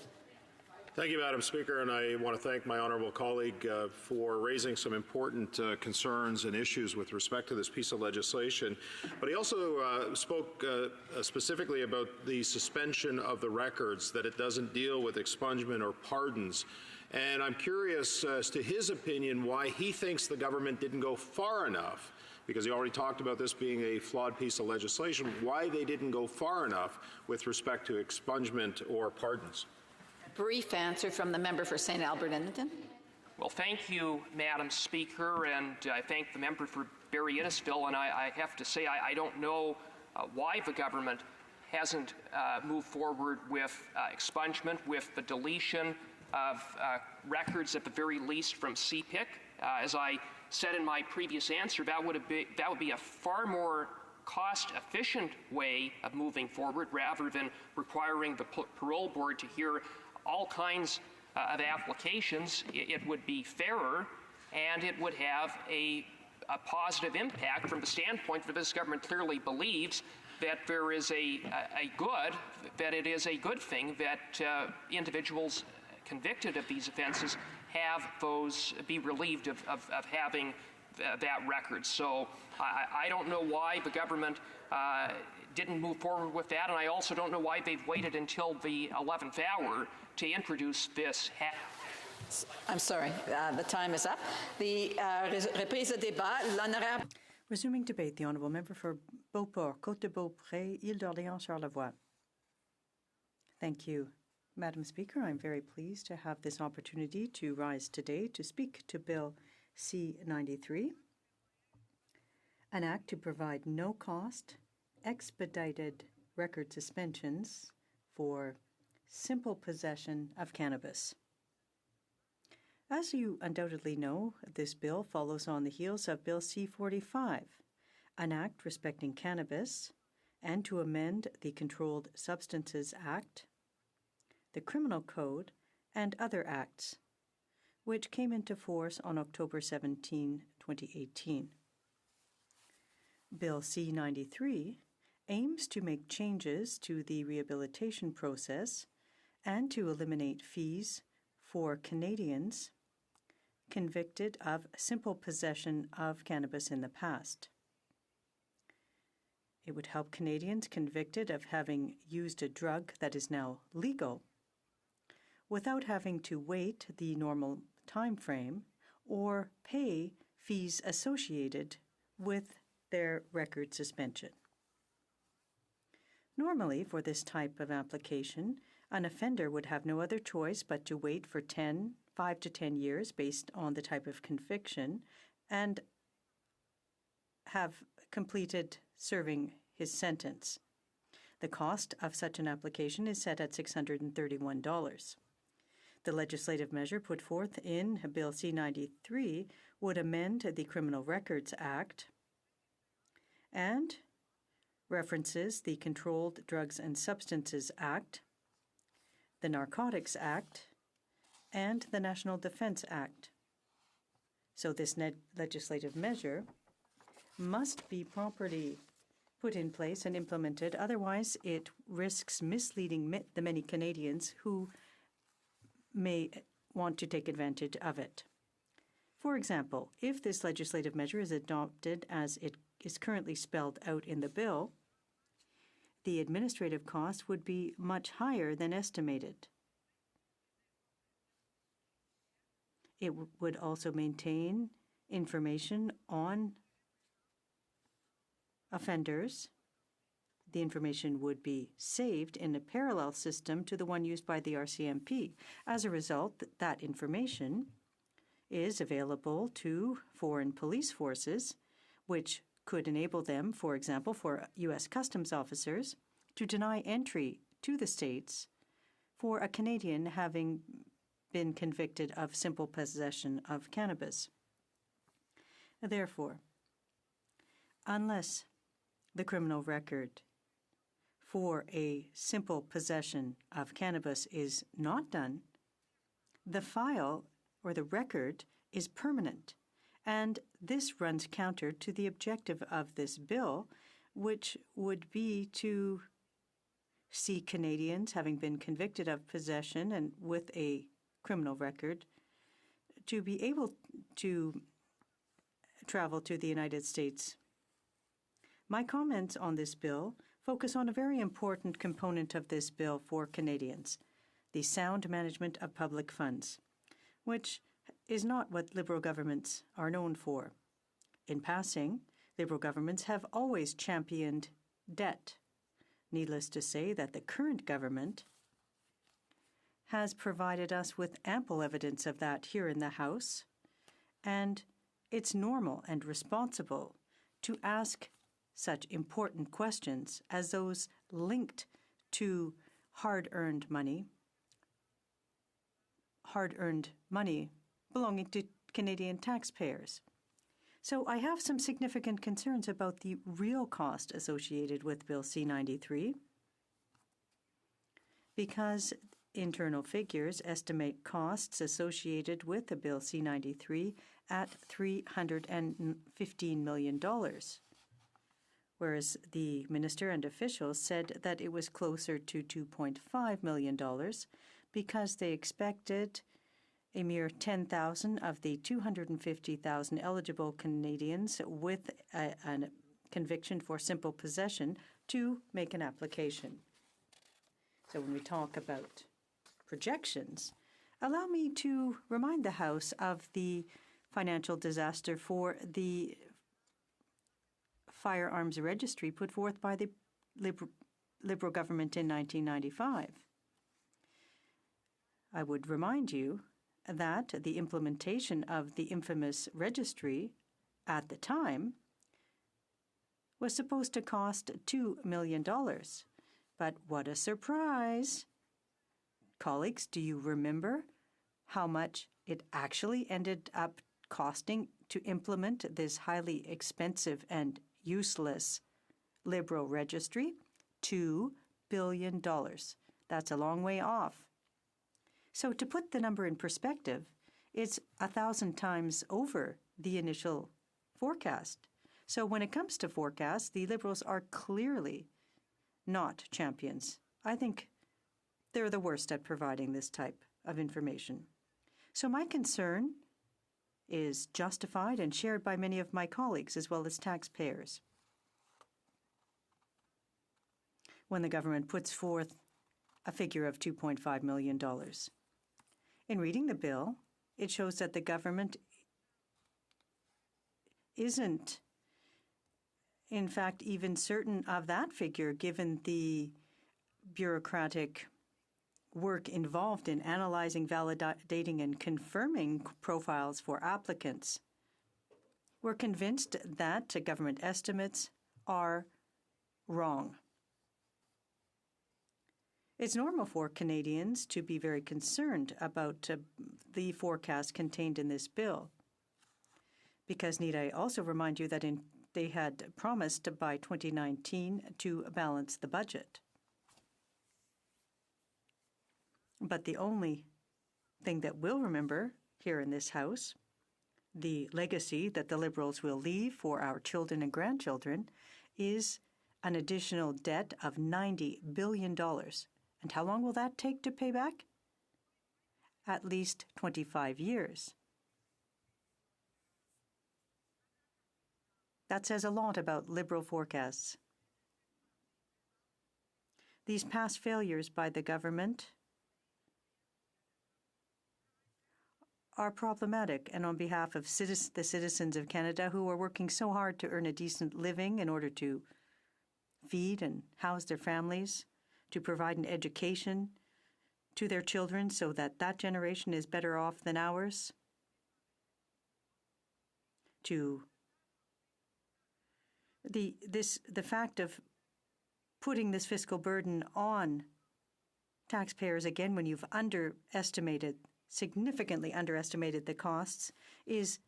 Thank you, Madam Speaker, and I want to thank my honourable colleague for raising some important concerns and issues with respect to this piece of legislation. But he also spoke specifically about the suspension of the records, that it doesn't deal with expungement or pardons. And I'm curious as to his opinion why he thinks the government didn't go far enough, because he already talked about this being a flawed piece of legislation, why they didn't go far enough with respect to expungement or pardons. Brief answer from the member for St. Albert, Edmonton. Well, thank you, Madam Speaker, and I thank the member for Barrie-Innisfil. And I have to say, I don't know why the government hasn't moved forward with expungement, with the deletion of records at the very least from CPIC. As I said in my previous answer, that would be a far more cost-efficient way of moving forward rather than requiring the parole board to hear all kinds of applications. It would be fairer, and it would have a positive impact from the standpoint that this government clearly believes that there is it is a good thing that individuals convicted of these offenses have those be relieved of having that record. So I don't know why the government didn't move forward with that, and I also don't know why they've waited until the 11th hour to introduce this. I'm sorry, the time is up. The reprise de débat, l'honorable. Resuming debate, the honourable member for Beauport, Côte-de-Beaupré, Île d'Orléans, Charlevoix. Thank you, Madam Speaker. I'm very pleased to have this opportunity to rise today to speak to Bill C-93, an act to provide no-cost, expedited record suspensions for simple possession of cannabis. As you undoubtedly know, this bill follows on the heels of Bill C-45, an act respecting cannabis, and to amend the Controlled Substances Act, the Criminal Code, and other acts, which came into force on October 17, 2018. Bill C-93 aims to make changes to the rehabilitation process and to eliminate fees for Canadians convicted of simple possession of cannabis in the past. It would help Canadians convicted of having used a drug that is now legal without having to wait the normal time frame or pay fees associated with their record suspension. Normally, for this type of application, an offender would have no other choice but to wait for 5 to 10 years based on the type of conviction and have completed serving his sentence. The cost of such an application is set at $631. The legislative measure put forth in Bill C-93 would amend the Criminal Records Act and references the Controlled Drugs and Substances Act, the Narcotics Act, and the National Defense Act. So this legislative measure must be properly put in place and implemented. Otherwise, it risks misleading the many Canadians who may want to take advantage of it. For example, if this legislative measure is adopted as it is currently spelled out in the bill, the administrative cost would be much higher than estimated. It would also maintain information on offenders. The information would be saved in a parallel system to the one used by the RCMP. As a result, that information is available to foreign police forces, which could enable them, for example, for U.S. Customs officers to deny entry to the States for a Canadian having been convicted of simple possession of cannabis. Therefore, unless the criminal record for a simple possession of cannabis is not done, the file or the record is permanent. And this runs counter to the objective of this bill, which would be to see Canadians having been convicted of possession and with a criminal record to be able to travel to the United States. My comments on this bill focus on a very important component of this bill for Canadians, the sound management of public funds, which is not what Liberal governments are known for. In passing, Liberal governments have always championed debt. Needless to say that the current government has provided us with ample evidence of that here in the House, and it's normal and responsible to ask such important questions as those linked to hard-earned money belonging to Canadian taxpayers. So I have some significant concerns about the real cost associated with Bill C-93 because internal figures estimate costs associated with the Bill C-93 at $315 million, whereas the minister and officials said that it was closer to $2.5 million because they expected a mere 10,000 of the 250,000 eligible Canadians with a conviction for simple possession to make an application. So when we talk about projections, allow me to remind the House of the financial disaster for the firearms registry put forth by the Liberal government in 1995. I would remind you that the implementation of the infamous registry at the time was supposed to cost $2 million. But what a surprise! Colleagues, do you remember how much it actually ended up costing to implement this highly expensive and useless Liberal registry? $2 billion. That's a long way off. So to put the number in perspective, it's 1,000 times over the initial forecast. So when it comes to forecasts, the Liberals are clearly not champions. I think they're the worst at providing this type of information. So my concern is justified and shared by many of my colleagues as well as taxpayers. When the government puts forth a figure of $2.5 million. In reading the bill, it shows that the government isn't, in fact, even certain of that figure given the bureaucratic work involved in analyzing, validating, and confirming profiles for applicants. We're convinced that government estimates are wrong. It's normal for Canadians to be very concerned about the forecast contained in this bill, because need I also remind you that they had promised by 2019 to balance the budget. But the only thing that we'll remember here in this House, the legacy that the Liberals will leave for our children and grandchildren is an additional debt of $90 billion. And how long will that take to pay back? At least 25 years. That says a lot about Liberal forecasts. These past failures by the government are problematic, and on behalf of the citizens of Canada who are working so hard to earn a decent living in order to feed and house their families, to provide an education to their children so that that generation is better off than ours, the fact of putting this fiscal burden on taxpayers again when you've significantly underestimated the costs is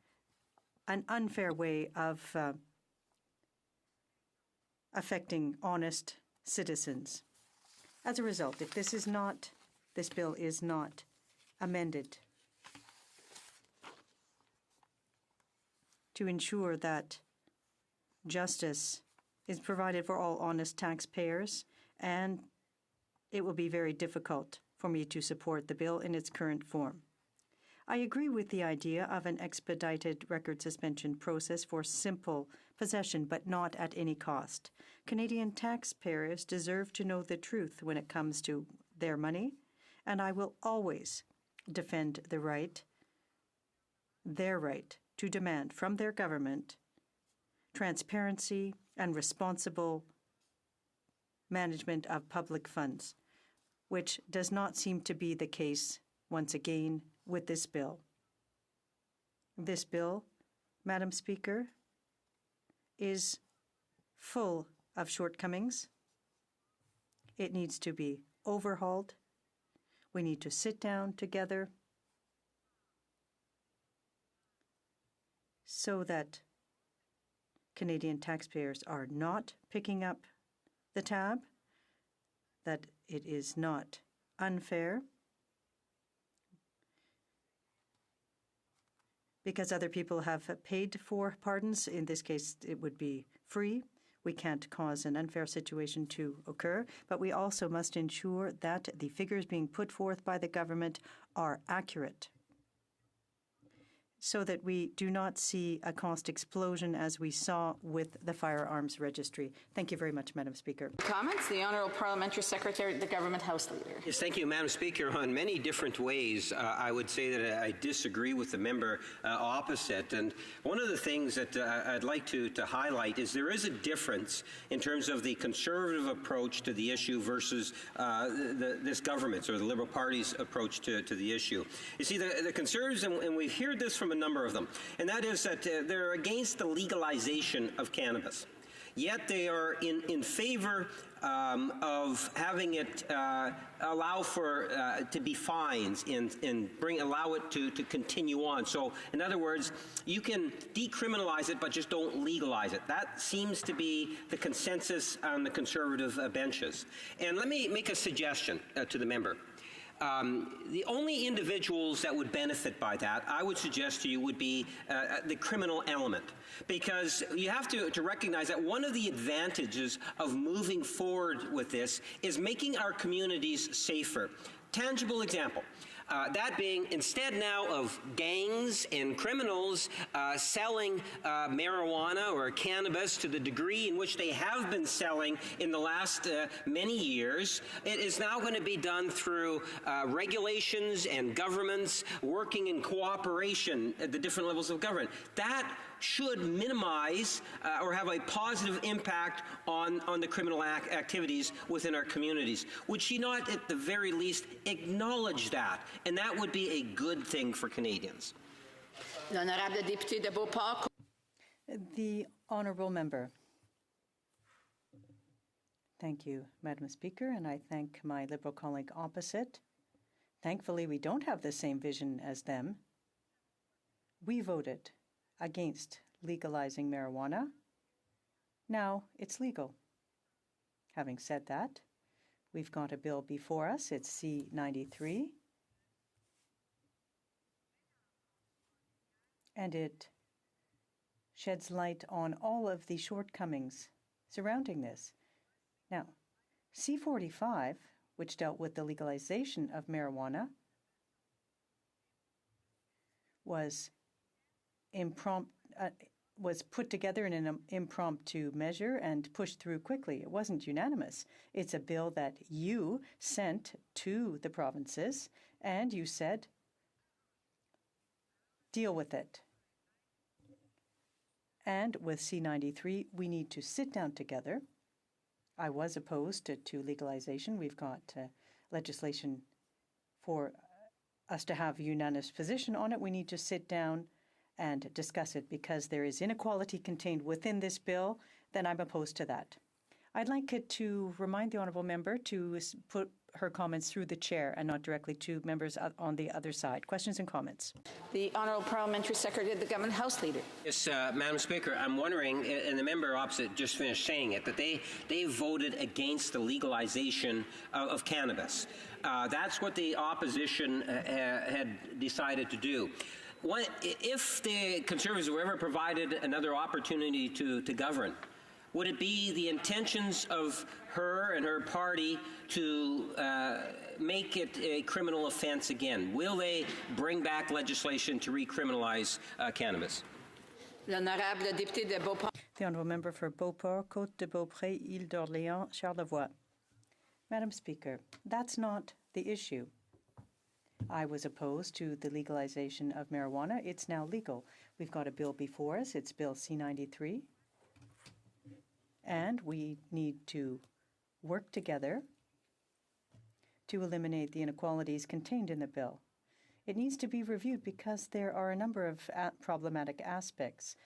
an unfair way of affecting honest citizens. As a result, if this bill is not amended to ensure that justice is provided for all honest taxpayers, and it will be very difficult for me to support the bill in its current form. I agree with the idea of an expedited record suspension process for simple possession, but not at any cost. Canadian taxpayers deserve to know the truth when it comes to their money, and I will always defend their right to demand from their government transparency and responsible management of public funds, which does not seem to be the case, once again, with this bill. This bill, Madam Speaker, is full of shortcomings. It needs to be overhauled. We need to sit down together so that Canadian taxpayers are not picking up the tab, that it is not unfair because other people have paid for pardons. In this case, it would be free. We can't cause an unfair situation to occur, but we also must ensure that the figures being put forth by the government are accurate, so that we do not see a cost explosion as we saw with the firearms registry. Thank you very much, Madam Speaker. Comments? The Honourable Parliamentary Secretary, the Government House Leader. Yes, thank you, Madam Speaker. On many different ways, I would say that I disagree with the member opposite. And one of the things that I'd like to highlight is there is a difference in terms of the conservative approach to the issue versus this government's or the Liberal Party's approach to the issue. You see, the Conservatives, and we've heard this from a number of them, and that is that they're against the legalization of cannabis. Yet they are in favor of having it allow for to be fines and allow it to continue on. So, in other words, you can decriminalize it, but just don't legalize it. That seems to be the consensus on the Conservative benches. And let me make a suggestion to the member. The only individuals that would benefit by that, I would suggest to you, would be the criminal element. Because you have to recognize that one of the advantages of moving forward with this is making our communities safer. Tangible example. That being, instead now of gangs and criminals selling marijuana or cannabis to the degree in which they have been selling in the last many years, it is now going to be done through regulations and governments working in cooperation at the different levels of government. That should minimize or have a positive impact on the criminal activities within our communities. Would she not, at the very least, acknowledge that? And that would be a good thing for Canadians. The Honourable Member. Thank you, Madam Speaker, and I thank my Liberal colleague opposite. Thankfully, we don't have the same vision as them. We voted against legalizing marijuana. Now it's legal. Having said that, we've got a bill before us. It's C-93. and it sheds light on all of the shortcomings surrounding this. Now, C-45, which dealt with the legalization of marijuana, was put together in an impromptu measure and pushed through quickly. It wasn't unanimous. It's a bill that you sent to the provinces, and you said, deal with it. And with C-93, we need to sit down together. I was opposed to legalization. We've got legislation for us to have a unanimous position on it. We need to sit down and discuss it because there is inequality contained within this bill. Then I'm opposed to that. I'd like to remind the honourable member to put her comments through the chair and not directly to members on the other side. Questions and comments. The Honourable Parliamentary Secretary of the Government House Leader. Yes, Madam Speaker, I'm wondering, and the member opposite just finished saying it, that they voted against the legalization of cannabis. That's what the opposition had decided to do. If the Conservatives were ever provided another opportunity to govern, would it be the intentions of her and her party to make it a criminal offense again? Will they bring back legislation to recriminalize cannabis? The honourable member for Beauport, Côte de Beaupré, Île d'Orléans, Charlevoix. Madam Speaker, that's not the issue. I was opposed to the legalization of marijuana. It's now legal. We've got a bill before us. It's Bill C-93. And we need to work together to eliminate the inequalities contained in the bill. It needs to be reviewed because there are a number of problematic aspects.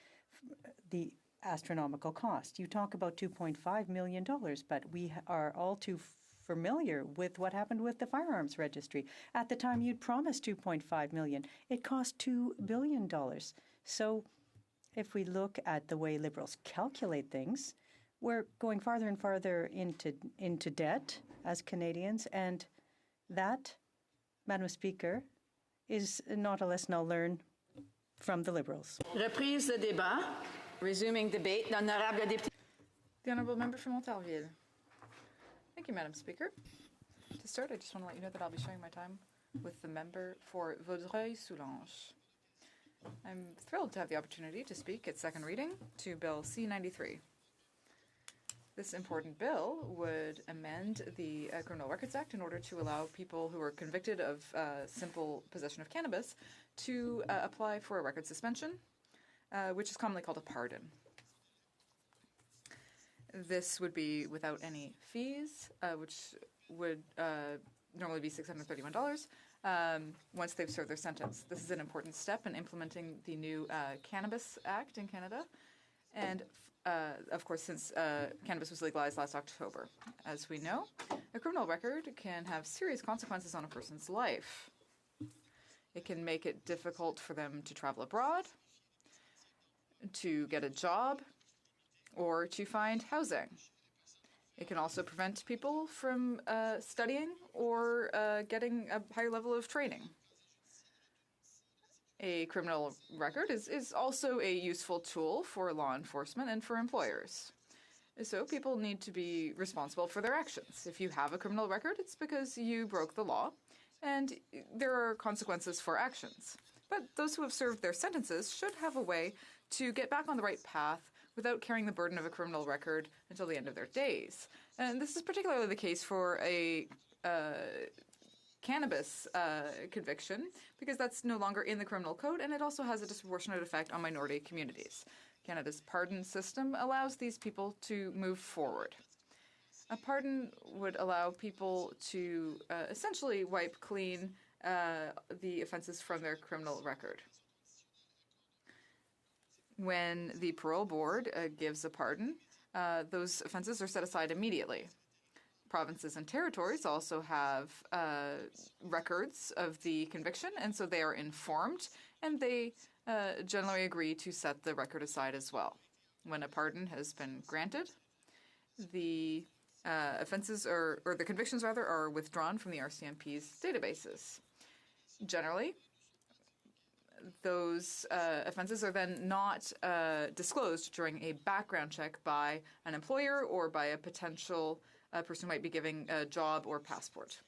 The astronomical cost. You talk about $2.5 million, but we are all too familiar with what happened with the firearms registry. At the time, you'd promised $2.5 million. It cost $2 billion. So if we look at the way Liberals calculate things, we're going farther and farther into debt as Canadians, and that, Madam Speaker, is not a lesson I'll learn from the Liberals. Reprise de débat. Resuming debate. The Honourable Member from Montarville. Thank you, Madam Speaker. To start, I just want to let you know that I'll be sharing my time with the member for Vaudreuil-Soulanges. I'm thrilled to have the opportunity to speak at second reading to Bill C-93. This important bill would amend the Criminal Records Act in order to allow people who are convicted of simple possession of cannabis to apply for a record suspension, which is commonly called a pardon. This would be without any fees, which would normally be $631 once they've served their sentence. This is an important step in implementing the new Cannabis Act in Canada, and of course, since cannabis was legalized last October. As we know, a criminal record can have serious consequences on a person's life. It can make it difficult for them to travel abroad, to get a job, or to find housing. It can also prevent people from studying or getting a higher level of training. A criminal record is also a useful tool for law enforcement and for employers. So people need to be responsible for their actions. If you have a criminal record, it's because you broke the law, and there are consequences for actions. But those who have served their sentences should have a way to get back on the right path without carrying the burden of a criminal record until the end of their days. And this is particularly the case for a cannabis conviction, because that's no longer in the criminal code, and it also has a disproportionate effect on minority communities. Canada's pardon system allows these people to move forward. A pardon would allow people to essentially wipe clean the offenses from their criminal record. When the parole board gives a pardon, those offenses are set aside immediately. Provinces and territories also have records of the conviction, and so they are informed, and they generally agree to set the record aside as well. When a pardon has been granted, the offenses or the convictions rather are withdrawn from the RCMP's databases. Generally, those offenses are then not disclosed during a background check by an employer or by a potential person who might be giving a job or passport.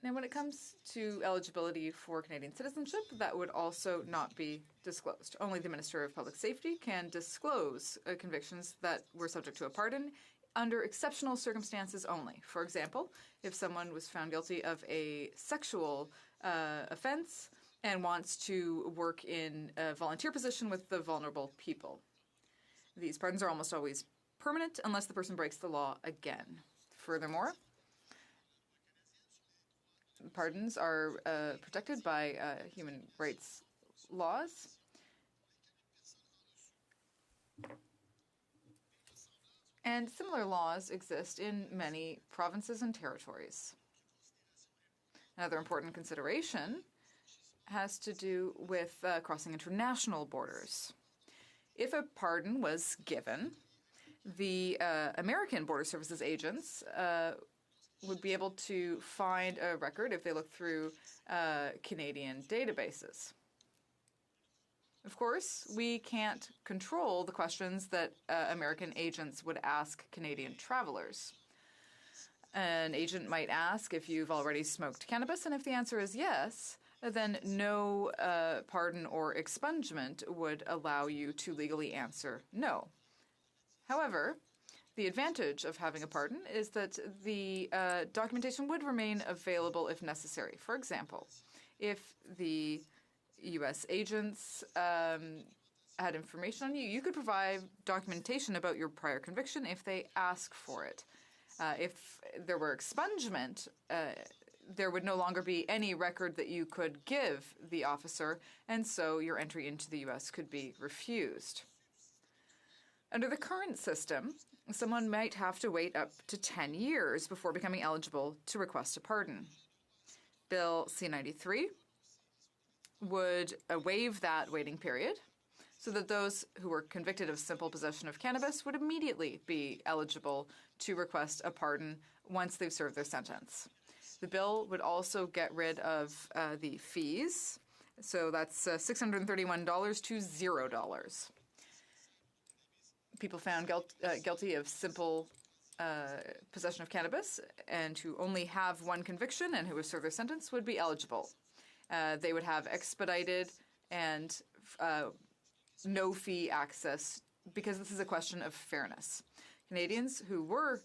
Now, when it comes to eligibility for Canadian citizenship, that would also not be disclosed. Only the Minister of Public Safety can disclose convictions that were subject to a pardon under exceptional circumstances only. For example, if someone was found guilty of a sexual offense and wants to work in a volunteer position with the vulnerable people. These pardons are almost always permanent unless the person breaks the law again. Furthermore, pardons are protected by human rights laws. And similar laws exist in many provinces and territories. Another important consideration has to do with crossing international borders. If a pardon was given, the American Border Services agents would be able to find a record if they look through Canadian databases. Of course, we can't control the questions that American agents would ask Canadian travelers. An agent might ask if you've already smoked cannabis, and if the answer is yes, then no pardon or expungement would allow you to legally answer no. However, the advantage of having a pardon is that the documentation would remain available if necessary. For example, if the U.S. agents had information on you, you could provide documentation about your prior conviction if they ask for it. If there were expungement, there would no longer be any record that you could give the officer, and so your entry into the U.S. could be refused. Under the current system, someone might have to wait up to 10 years before becoming eligible to request a pardon. Bill C-93 would waive that waiting period so that those who were convicted of simple possession of cannabis would immediately be eligible to request a pardon once they've served their sentence. The bill would also get rid of the fees, so that's $631 to $0. People found guilty of simple possession of cannabis and who only have one conviction and who have served their sentence would be eligible. They would have expedited and no-fee access because this is a question of fairness. Canadians who were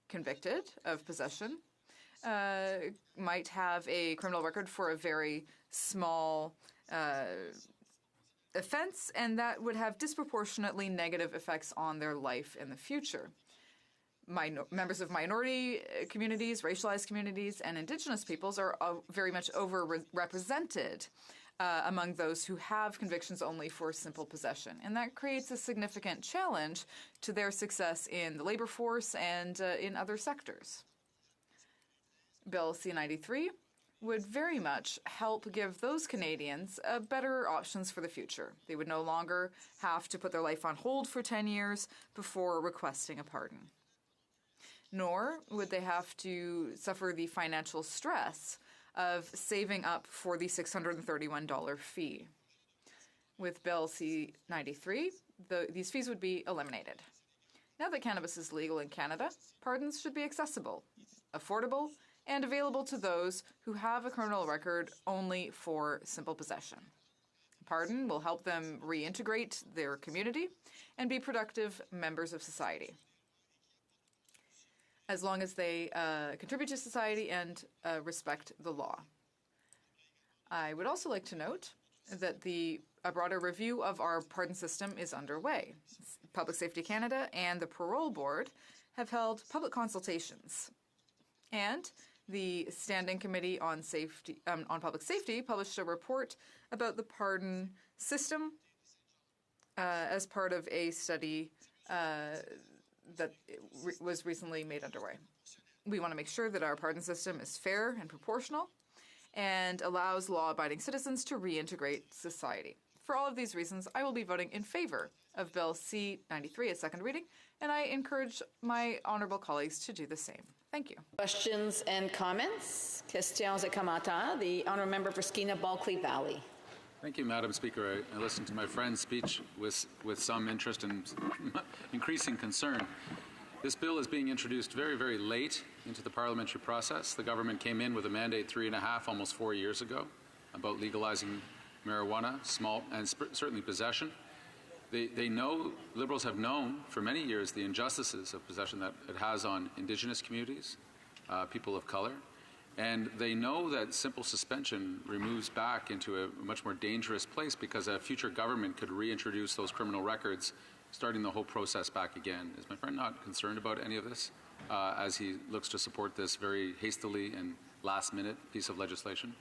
convicted of possession might have a criminal record for a very small offense, and that would have disproportionately negative effects on their life in the future. Members of minority communities, racialized communities, and Indigenous peoples are very much overrepresented among those who have convictions only for simple possession. And that creates a significant challenge to their success in the labor force and in other sectors. Bill C-93 would very much help give those Canadians better options for the future. They would no longer have to put their life on hold for 10 years before requesting a pardon. Nor would they have to suffer the financial stress of saving up for the $631 fee. With Bill C-93, these fees would be eliminated. Now that cannabis is legal in Canada, pardons should be accessible, affordable, and available to those who have a criminal record only for simple possession. Pardon will help them reintegrate their community and be productive members of society, as long as they contribute to society and respect the law. I would also like to note that a broader review of our pardon system is underway. Public Safety Canada and the Parole Board have held public consultations, and the Standing Committee on Public Safety published a report about the pardon system as part of a study that was recently made underway. We want to make sure that our pardon system is fair and proportional and allows law-abiding citizens to reintegrate society. For all of these reasons, I will be voting in favor of Bill C-93 at second reading, and I encourage my honourable colleagues to do the same. Thank you. Thank you. Questions and comments? Questions et commentaires. The honourable member for Skeena-Balclay Valley. Thank you, Madam Speaker. I listened to my friend's speech with some interest and increasing concern. This bill is being introduced very, very late into the parliamentary process. The government came in with a mandate 3.5, almost 4 years ago, about legalizing marijuana, small and certainly possession. They know, Liberals have known for many years the injustices of possession that it has on Indigenous communities, people of color, and they know that simple suspension removes back into a much more dangerous place because a future government could reintroduce those criminal records, starting the whole process back again. Is my friend not concerned about any of this as he looks to support this very hastily and last-minute piece of legislation?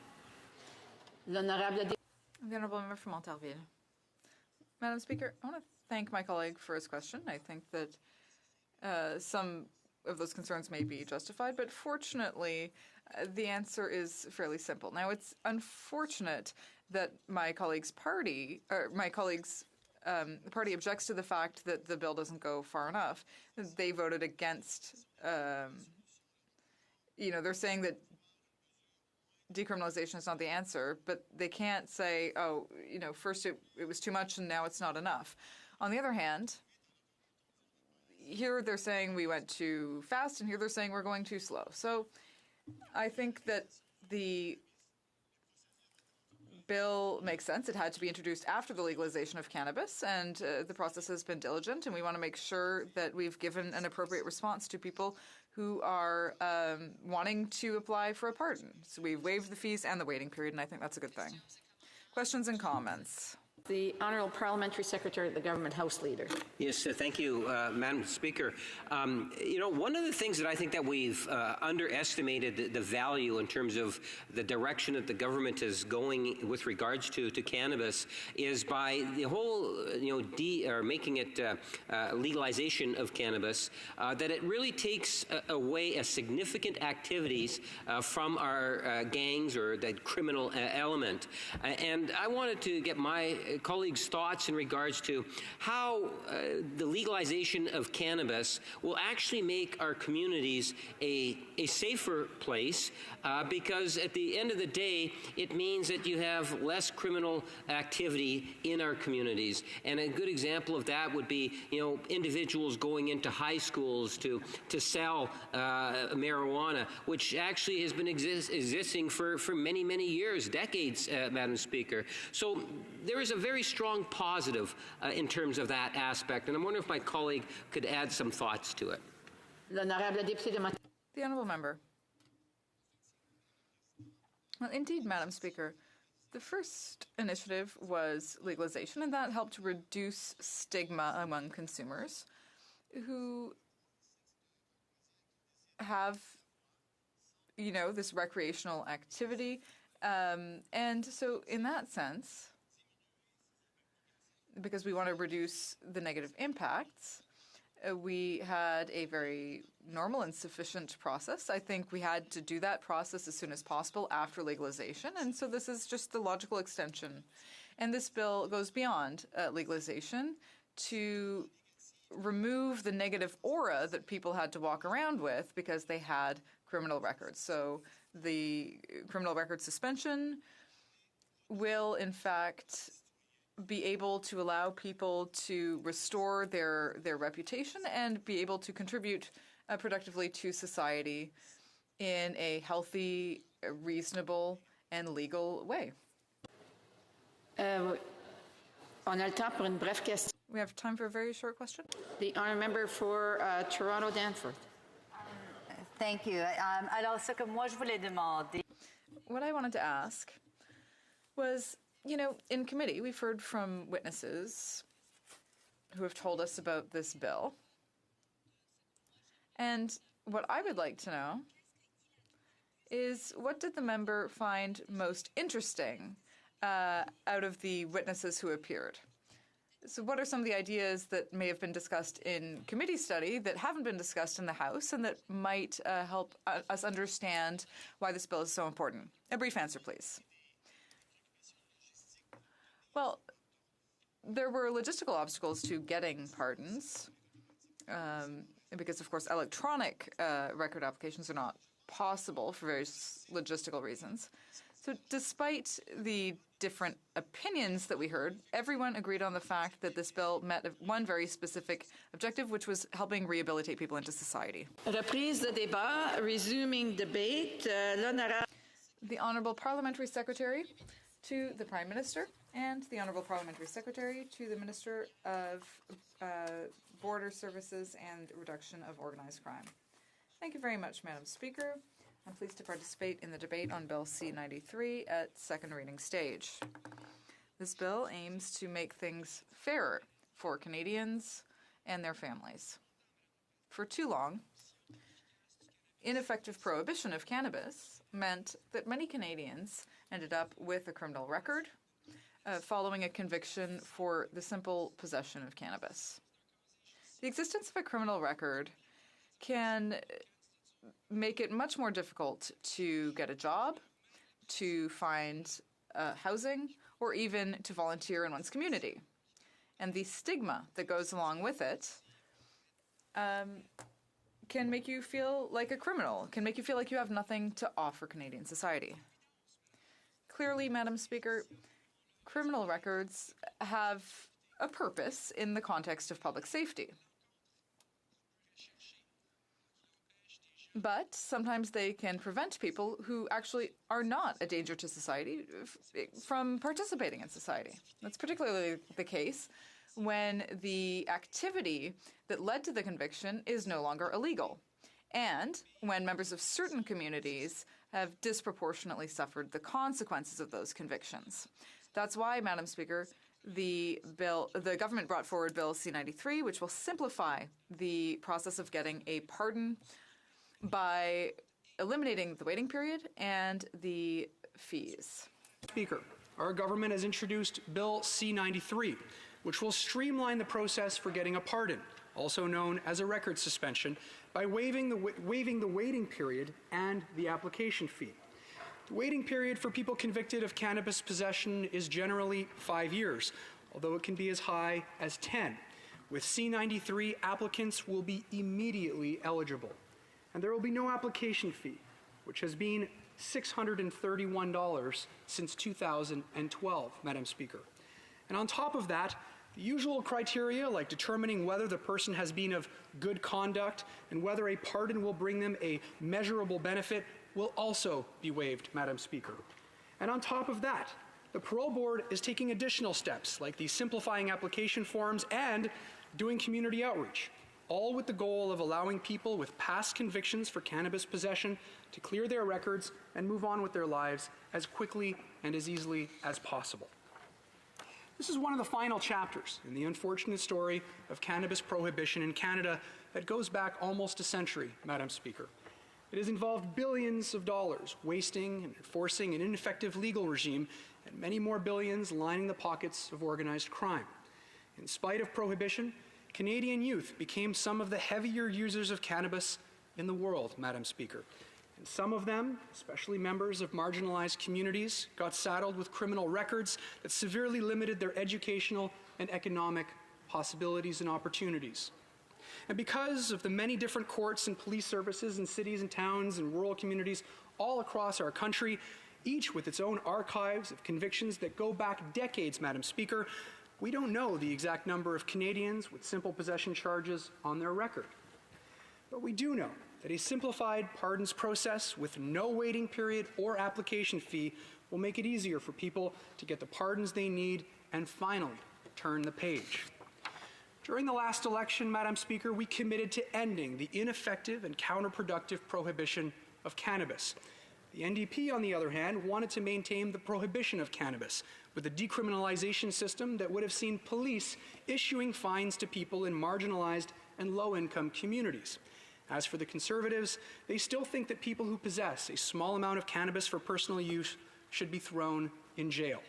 The Honourable Member for Montarville. Madam Speaker, I want to thank my colleague for his question. I think that some of those concerns may be justified, but fortunately, the answer is fairly simple. Now, it's unfortunate that my colleague's party, party objects to the fact that the bill doesn't go far enough. They voted against, they're saying that decriminalization is not the answer, but they can't say, first it was too much and now it's not enough. On the other hand, here they're saying we went too fast, and here they're saying we're going too slow. So I think that the bill makes sense. It had to be introduced after the legalization of cannabis, and the process has been diligent, and we want to make sure that we've given an appropriate response to people who are wanting to apply for a pardon. So we've waived the fees and the waiting period, and I think that's a good thing. Questions and comments? The Honourable Parliamentary Secretary, the Government House Leader. Yes, thank you, Madam Speaker. One of the things that I think that we've underestimated the value in terms of the direction that the government is going with regards to cannabis is by the whole, making it legalization of cannabis, that it really takes away a significant activities from our gangs or that criminal element. And I wanted to get my colleagues' thoughts in regards to how the legalization of cannabis will actually make our communities a safer place, because at the end of the day, it means that you have less criminal activity in our communities. And a good example of that would be, individuals going into high schools to sell marijuana, which actually has been existing for many, many years, decades, Madam Speaker. So there is a very strong positive in terms of that aspect, and I'm wondering if my colleague could add some thoughts to it. The Honourable Member. Well, indeed, Madam Speaker. The first initiative was legalization, and that helped reduce stigma among consumers who have, this recreational activity. And so in that sense, because we want to reduce the negative impacts, we had a very normal and sufficient process. I think we had to do that process as soon as possible after legalization, and so this is just the logical extension. And this bill goes beyond legalization to remove the negative aura that people had to walk around with because they had criminal records. So the criminal record suspension will, in fact, be able to allow people to restore their reputation and be able to contribute productively to society in a healthy, reasonable, and legal way. We have time for a very short question. The honourable member for Toronto Danforth. Thank you. Alors, ce que moi je voulais demander. What I wanted to ask was, in committee, we've heard from witnesses who have told us about this bill. And what I would like to know is, what did the member find most interesting out of the witnesses who appeared? So what are some of the ideas that may have been discussed in committee study that haven't been discussed in the House and that might help us understand why this bill is so important? A brief answer, please. Well, there were logistical obstacles to getting pardons. And because, of course, electronic record applications are not possible for various logistical reasons. So despite the different opinions that we heard, everyone agreed on the fact that this bill met one very specific objective, which was helping rehabilitate people into society. Reprise de débat, resuming debate, l'honorable. The Honourable Parliamentary Secretary to the Prime Minister and the Honourable Parliamentary Secretary to the Minister of Border Services and Reduction of Organised Crime. Thank you very much, Madam Speaker. I'm pleased to participate in the debate on Bill C-93 at second reading stage. This bill aims to make things fairer for Canadians and their families. For too long, ineffective prohibition of cannabis meant that many Canadians ended up with a criminal record following a conviction for the simple possession of cannabis. The existence of a criminal record can make it much more difficult to get a job, to find housing, or even to volunteer in one's community. And the stigma that goes along with it can make you feel like a criminal, can make you feel like you have nothing to offer Canadian society. Clearly, Madam Speaker, criminal records have a purpose in the context of public safety. But sometimes they can prevent people who actually are not a danger to society from participating in society. That's particularly the case when the activity that led to the conviction is no longer illegal, and when members of certain communities have disproportionately suffered the consequences of those convictions. That's why, Madam Speaker, the government brought forward Bill C-93, which will simplify the process of getting a pardon by eliminating the waiting period and the fees. Speaker, our government has introduced Bill C-93, which will streamline the process for getting a pardon, also known as a record suspension, by waiving the waiting period and the application fee. The waiting period for people convicted of cannabis possession is generally 5 years, although it can be as high as 10. With C-93, applicants will be immediately eligible. And there will be no application fee, which has been $631 since 2012, Madam Speaker. And on top of that, the usual criteria, like determining whether the person has been of good conduct and whether a pardon will bring them a measurable benefit, will also be waived, Madam Speaker. And on top of that, the parole board is taking additional steps, like the simplifying application forms and doing community outreach, all with the goal of allowing people with past convictions for cannabis possession to clear their records and move on with their lives as quickly and as easily as possible. This is one of the final chapters in the unfortunate story of cannabis prohibition in Canada that goes back almost a century, Madam Speaker. It has involved billions of dollars wasting and enforcing an ineffective legal regime and many more billions lining the pockets of organized crime. In spite of prohibition, Canadian youth became some of the heavier users of cannabis in the world, Madam Speaker. And some of them, especially members of marginalized communities, got saddled with criminal records that severely limited their educational and economic possibilities and opportunities. And because of the many different courts and police services in cities and towns and rural communities all across our country, each with its own archives of convictions that go back decades, Madam Speaker, we don't know the exact number of Canadians with simple possession charges on their record. But we do know that a simplified pardons process with no waiting period or application fee will make it easier for people to get the pardons they need and finally turn the page. During the last election, Madam Speaker, we committed to ending the ineffective and counterproductive prohibition of cannabis. The NDP, on the other hand, wanted to maintain the prohibition of cannabis with a decriminalization system that would have seen police issuing fines to people in marginalized and low-income communities. As for the Conservatives, they still think that people who possess a small amount of cannabis for personal use should be thrown in jail.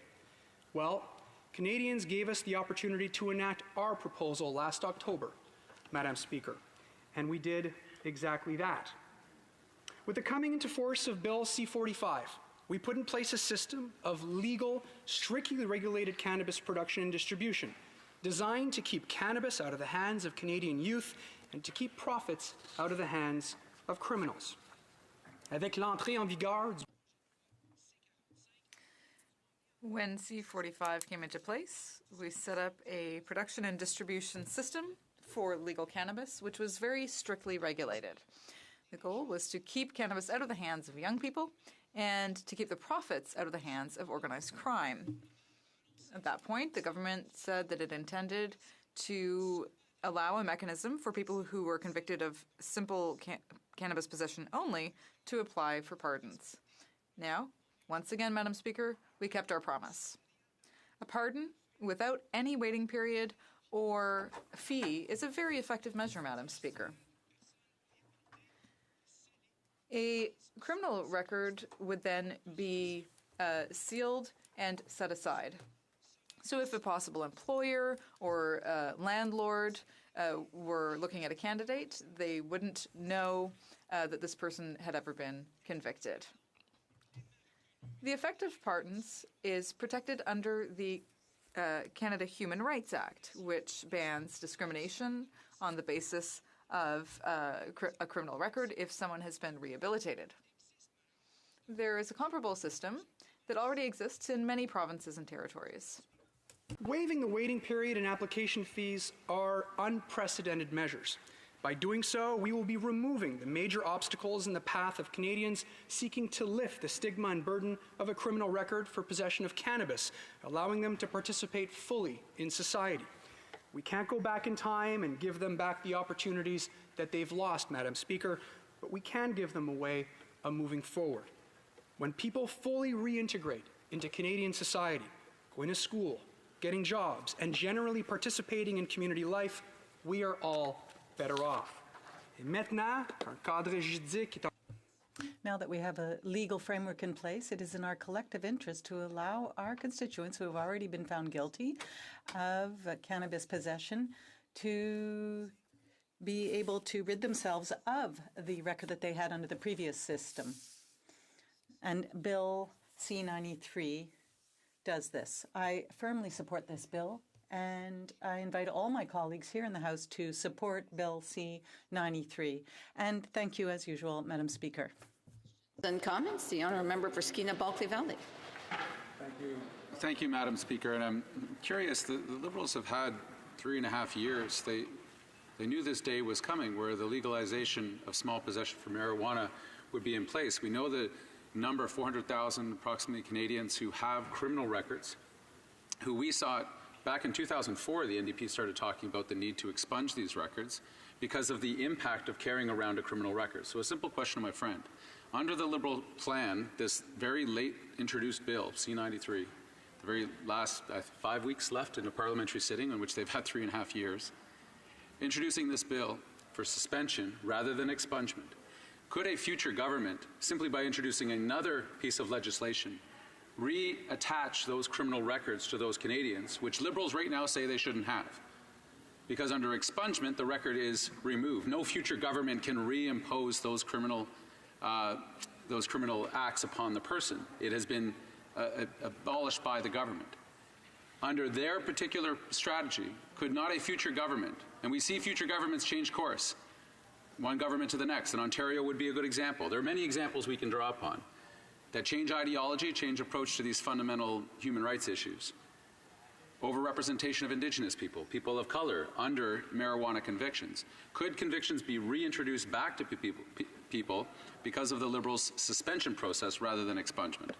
Well, Canadians gave us the opportunity to enact our proposal last October, Madam Speaker, and we did exactly that. With the coming into force of Bill C-45, we put in place a system of legal, strictly regulated cannabis production and distribution, designed to keep cannabis out of the hands of Canadian youth and to keep profits out of the hands of criminals. Avec l'entrée en vigueur du When C-45 came into place, we set up a production and distribution system for legal cannabis, which was very strictly regulated. The goal was to keep cannabis out of the hands of young people and to keep the profits out of the hands of organized crime. At that point, the government said that it intended to allow a mechanism for people who were convicted of simple cannabis possession only to apply for pardons. Now, once again, Madam Speaker, we kept our promise. A pardon without any waiting period or fee is a very effective measure, Madam Speaker. A criminal record would then be sealed and set aside. So if a possible employer or landlord were looking at a candidate, they wouldn't know that this person had ever been convicted. The effect of pardons is protected under the Canada Human Rights Act, which bans discrimination on the basis of a criminal record if someone has been rehabilitated. There is a comparable system that already exists in many provinces and territories. Waiving the waiting period and application fees are unprecedented measures. By doing so, we will be removing the major obstacles in the path of Canadians seeking to lift the stigma and burden of a criminal record for possession of cannabis, allowing them to participate fully in society. We can't go back in time and give them back the opportunities that they've lost, Madam Speaker, but we can give them a way of moving forward. When people fully reintegrate into Canadian society, going to school, getting jobs, and generally participating in community life, we are all better off. Now that we have a legal framework in place, it is in our collective interest to allow our constituents who have already been found guilty of cannabis possession to be able to rid themselves of the record that they had under the previous system. And Bill C-93 does this. I firmly support this bill, and I invite all my colleagues here in the House to support Bill C-93. And thank you, as usual, Madam Speaker. Then comments, the honourable member for Skeena-Balclay Valley. Thank you. Thank you, Madam Speaker. And I'm curious, the Liberals have had 3.5 years. They knew this day was coming where the legalization of small possession for marijuana would be in place. We know the number, 400,000 approximately Canadians who have criminal records, who we saw back in 2004, the NDP started talking about the need to expunge these records because of the impact of carrying around a criminal record. So a simple question to my friend. Under the Liberal plan, this very late introduced bill, C-93, the very last 5 weeks left in a parliamentary sitting in which they've had 3.5 years, introducing this bill for suspension rather than expungement, could a future government, simply by introducing another piece of legislation, reattach those criminal records to those Canadians, which Liberals right now say they shouldn't have? Because under expungement, the record is removed. No future government can reimpose those criminal acts upon the person. It has been abolished by the government. Under their particular strategy, could not a future government, and we see future governments change course, one government to the next, and Ontario would be a good example. There are many examples we can draw upon that change ideology, change approach to these fundamental human rights issues. Overrepresentation of Indigenous people, people of color under marijuana convictions. Could convictions be reintroduced back to people because of the Liberals' suspension process rather than expungement?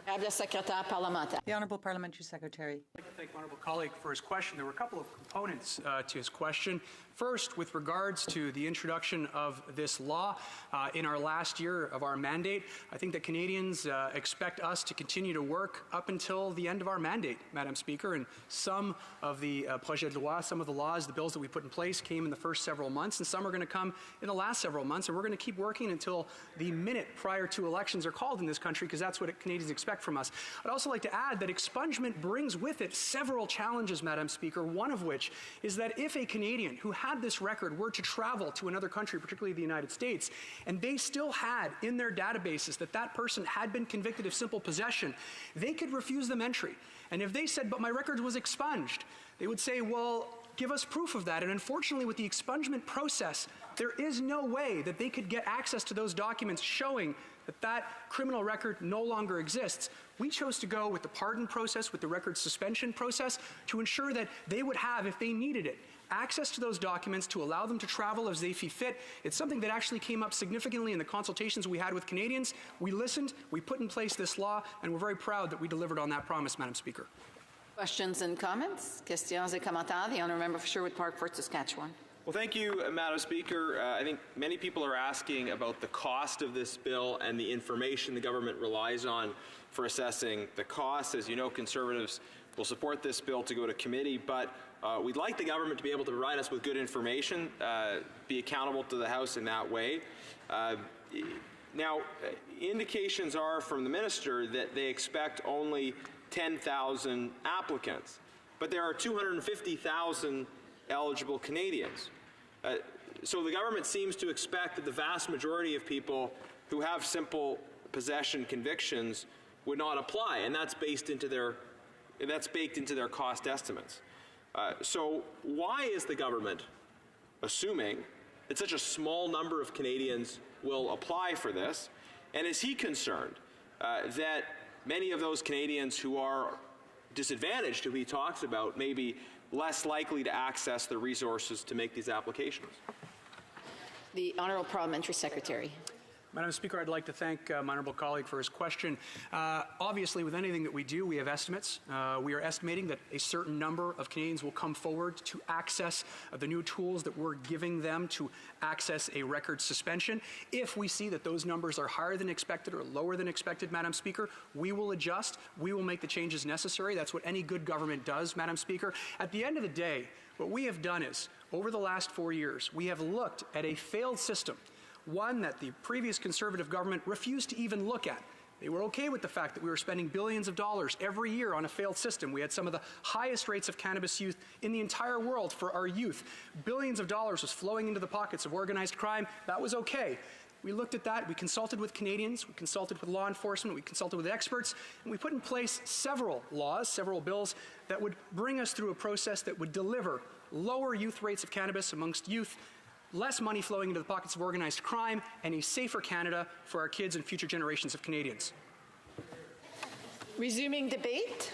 The Honourable Parliamentary Secretary. I'd like to thank my honourable colleague for his question. There were a couple of components to his question. First, with regards to the introduction of this law in our last year of our mandate, I think that Canadians expect us to continue to work up until the end of our mandate, Madam Speaker, and some of the projet de loi, some of the laws, the bills that we put in place came in the first several months, and some are going to come in the last several months, and we're going to keep working until the minute prior to elections are called in this country, because that's what Canadians expect from us. I'd also like to add that expungement brings with it several challenges, Madam Speaker, one of which is that if a Canadian who had this record were to travel to another country, particularly the United States, and they still had in their databases that that person had been convicted of simple possession, they could refuse them entry. And if they said, but my record was expunged, they would say, well, give us proof of that. And unfortunately, with the expungement process, there is no way that they could get access to those documents showing that that criminal record no longer exists. We chose to go with the pardon process, with the record suspension process, to ensure that they would have, if they needed it, access to those documents to allow them to travel as they see fit. It's something that actually came up significantly in the consultations we had with Canadians. We listened, we put in place this law, and we're very proud that we delivered on that promise, Madam Speaker. Questions and comments? Questions et commentaires. The honourable member for Sherwood Park, Fort Saskatchewan. Well, thank you, Madam Speaker. I think many people are asking about the cost of this bill and the information the government relies on for assessing the cost. As you know, Conservatives will support this bill to go to committee, but we'd like the government to be able to provide us with good information, be accountable to the House in that way. Now, indications are from the minister that they expect only 10,000 applicants, but there are 250,000 eligible Canadians. So the government seems to expect that the vast majority of people who have simple possession convictions would not apply, and that's baked into their cost estimates. So why is the government assuming that such a small number of Canadians will apply for this? And is he concerned that many of those Canadians who are disadvantaged, who he talks about, may be less likely to access the resources to make these applications? The Honourable Parliamentary Secretary. Madam Speaker, I'd like to thank my honourable colleague for his question. Obviously, with anything that we do, we have estimates. We are estimating that a certain number of Canadians will come forward to access the new tools that we're giving them to access a record suspension. If we see that those numbers are higher than expected or lower than expected, Madam Speaker, we will adjust. We will make the changes necessary. That's what any good government does, Madam Speaker. At the end of the day, what we have done is, over the last 4 years, we have looked at a failed system, one that the previous Conservative government refused to even look at. They were okay with the fact that we were spending billions of dollars every year on a failed system. We had some of the highest rates of cannabis use in the entire world for our youth. Billions of dollars was flowing into the pockets of organized crime. That was okay. We looked at that, we consulted with Canadians, we consulted with law enforcement, we consulted with experts, and we put in place several laws, several bills that would bring us through a process that would deliver lower youth rates of cannabis amongst youth, less money flowing into the pockets of organized crime, and a safer Canada for our kids and future generations of Canadians. Resuming debate.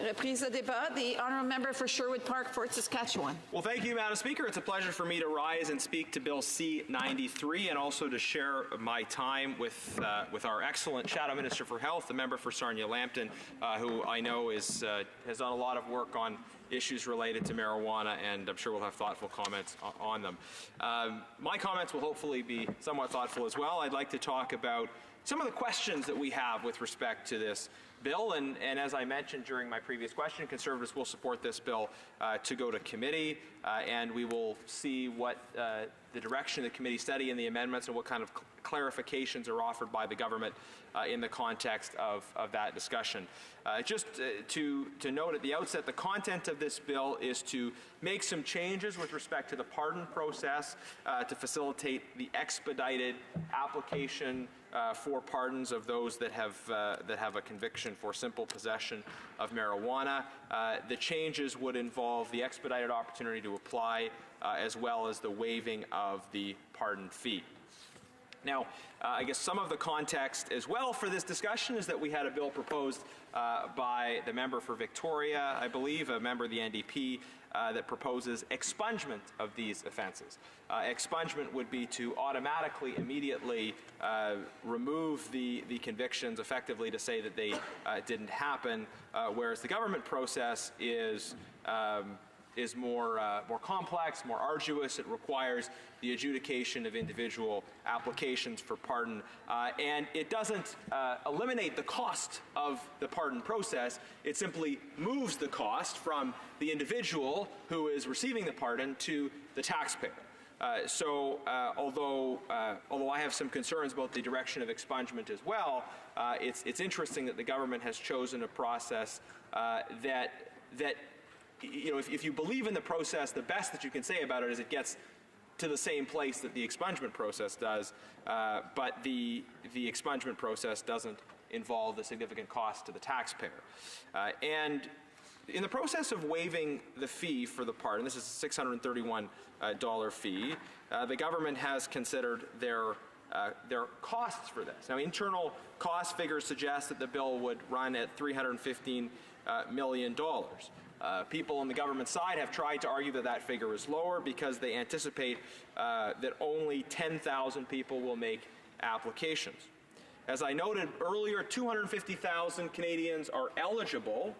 Reprise de débat. The honourable member for Sherwood Park, Fort Saskatchewan. Well, thank you, Madam Speaker. It's a pleasure for me to rise and speak to Bill C-93 and also to share my time with our excellent Shadow Minister for Health, the member for Sarnia-Lambton, who I know has done a lot of work on issues related to marijuana, and I'm sure we'll have thoughtful comments on them. My comments will hopefully be somewhat thoughtful as well. I'd like to talk about some of the questions that we have with respect to this bill, and as I mentioned during my previous question, Conservatives will support this bill to go to committee, and we will see what the direction of the committee study and the amendments and what kind of clarifications are offered by the government in the context of that discussion. Just to note at the outset, the content of this bill is to make some changes with respect to the pardon process to facilitate the expedited application for pardons of those that have a conviction for simple possession of marijuana. The changes would involve the expedited opportunity to apply as well as the waiving of the pardon fee. Now, I guess some of the context as well for this discussion is that we had a bill proposed by the member for Victoria, I believe, a member of the NDP, that proposes expungement of these offences. Expungement would be to automatically, immediately remove the convictions, effectively to say that they didn't happen, whereas the government process is more complex, more arduous. It requires the adjudication of individual applications for pardon, and it doesn't eliminate the cost of the pardon process. It simply moves the cost from the individual who is receiving the pardon to the taxpayer. So although I have some concerns about the direction of expungement as well, it's interesting that the government has chosen a process that you know, if you believe in the process, the best that you can say about it is it gets to the same place that the expungement process does, but the expungement process doesn't involve the significant cost to the taxpayer. And in the process of waiving the fee for the pardon, this is a $631 fee, the government has considered their costs for this. Now, internal cost figures suggest that the bill would run at $315 million. People on the government side have tried to argue that that figure is lower because they anticipate that only 10,000 people will make applications. As I noted earlier, 250,000 Canadians are eligible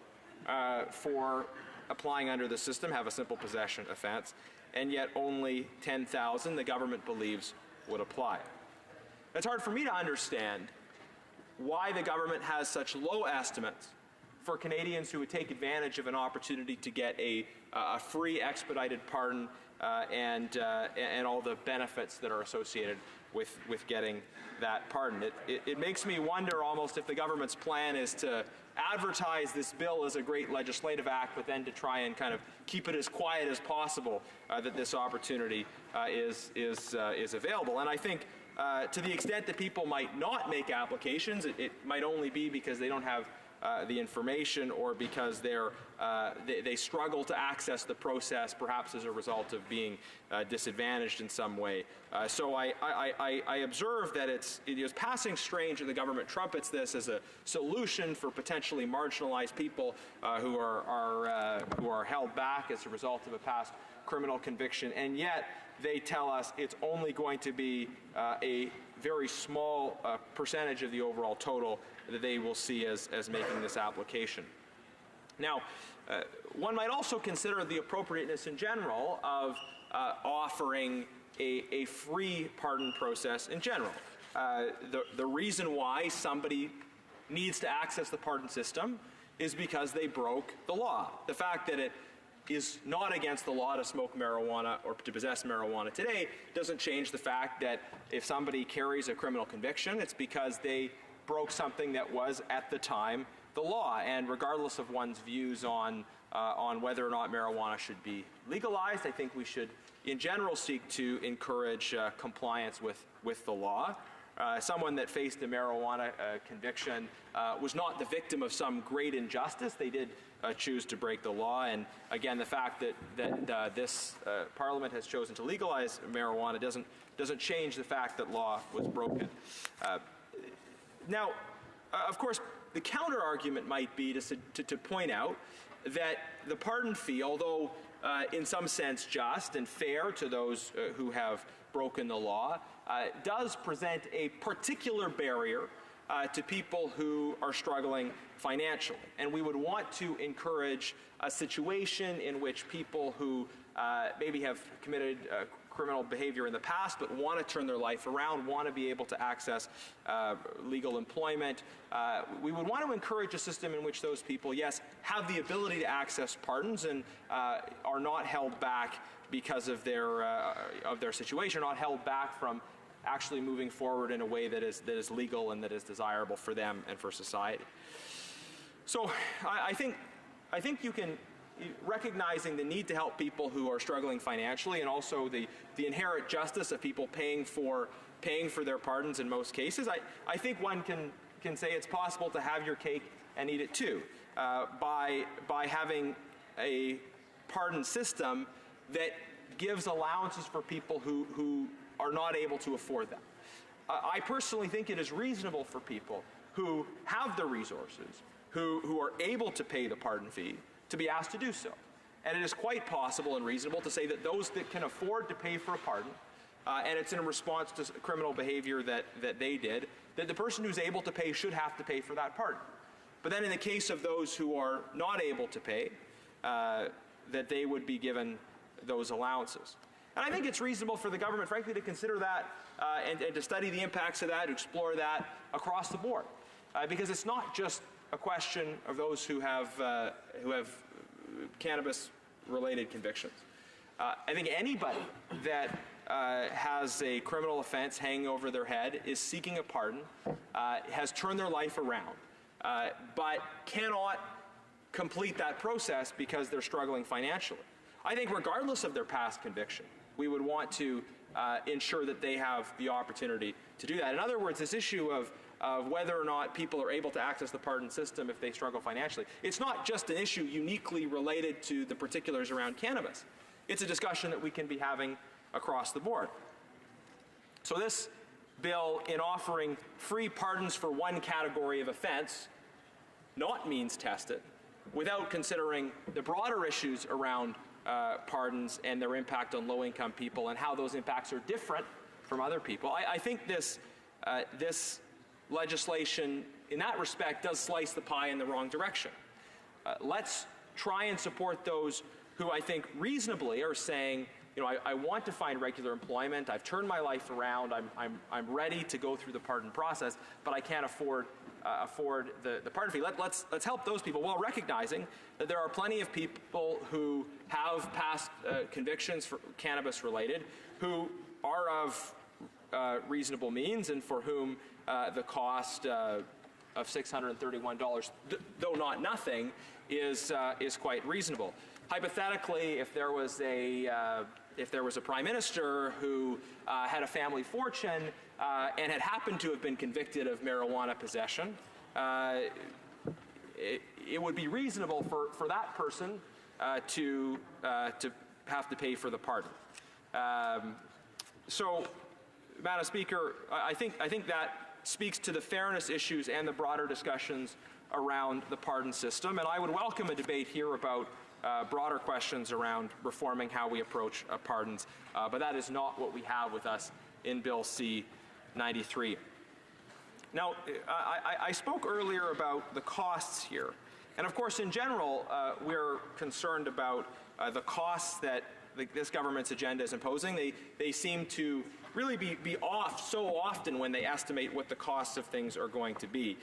for applying under the system, have a simple possession offense, and yet only 10,000 the government believes would apply. It's hard for me to understand why the government has such low estimates for Canadians who would take advantage of an opportunity to get a free expedited pardon and all the benefits that are associated with getting that pardon. It makes me wonder almost if the government's plan is to advertise this bill as a great legislative act, but then to try and kind of keep it as quiet as possible that this opportunity is available. And I think to the extent that people might not make applications, it might only be because they don't have the information or because they struggle to access the process, perhaps as a result of being disadvantaged in some way. So I observe that it is passing strange that the government trumpets this as a solution for potentially marginalized people who are held back as a result of a past criminal conviction, and yet they tell us it's only going to be a very small percentage of the overall total that they will see as making this application. Now, one might also consider the appropriateness in general of offering a free pardon process in general. The reason why somebody needs to access the pardon system is because they broke the law. The fact that it is not against the law to smoke marijuana or to possess marijuana today doesn't change the fact that if somebody carries a criminal conviction, it's because they broke something that was at the time the law. And regardless of one's views on whether or not marijuana should be legalized, I think we should in general seek to encourage compliance with the law. Someone that faced a marijuana conviction was not the victim of some great injustice. They did choose to break the law. And again, the fact that this Parliament has chosen to legalize marijuana doesn't change the fact that law was broken. Now, of course, the counter-argument might be to point out that the pardon fee, although in some sense just and fair to those who have broken the law, does present a particular barrier to people who are struggling financially. And we would want to encourage a situation in which people who maybe have committed criminal behavior in the past but want to turn their life around, want to be able to access legal employment. We would want to encourage a system in which those people, yes, have the ability to access pardons and are not held back because of their situation, not held back from actually moving forward in a way that is legal and that is desirable for them and for society. So I think you can, recognizing the need to help people who are struggling financially and also the inherent justice of people paying for their pardons in most cases, I think one can say it's possible to have your cake and eat it too by having a pardon system that gives allowances for people who are not able to afford them. I personally think it is reasonable for people who have the resources, who are able to pay the pardon fee, to be asked to do so. And it is quite possible and reasonable to say that those that can afford to pay for a pardon, and it's in response to criminal behavior that they did, that the person who's able to pay should have to pay for that pardon. But then in the case of those who are not able to pay, that they would be given those allowances. And I think it's reasonable for the government, frankly, to consider that and to study the impacts of that, to explore that across the board. Because it's not just a question of those who have cannabis-related convictions. I think anybody that has a criminal offense hanging over their head, is seeking a pardon, has turned their life around, but cannot complete that process because they're struggling financially. I think regardless of their past conviction, we would want to ensure that they have the opportunity to do that. In other words, this issue of whether or not people are able to access the pardon system if they struggle financially, it's not just an issue uniquely related to the particulars around cannabis. It's a discussion that we can be having across the board. So this bill, in offering free pardons for one category of offense, not means tested, without considering the broader issues around pardons and their impact on low-income people and how those impacts are different from other people. I think this legislation, in that respect, does slice the pie in the wrong direction. Let's try and support those who I think reasonably are saying, I want to find regular employment. I've turned my life around. I'm ready to go through the pardon process, but I can't afford the pardon fee. Let's help those people while recognizing that there are plenty of people who have past convictions for cannabis related, who are of reasonable means, and for whom the cost of $631, though not nothing, is quite reasonable. Hypothetically, if there was a prime minister who had a family fortune and had happened to have been convicted of marijuana possession, it would be reasonable for that person to have to pay for the pardon. So, Madam Speaker, I think that speaks to the fairness issues and the broader discussions around the pardon system, and I would welcome a debate here about broader questions around reforming how we approach pardons, but that is not what we have with us in Bill C-93. Now, I spoke earlier about the costs here, and of course, in general, we're concerned about the costs that this government's agenda is imposing. They seem to really be off so often when they estimate what the costs of things are going to be.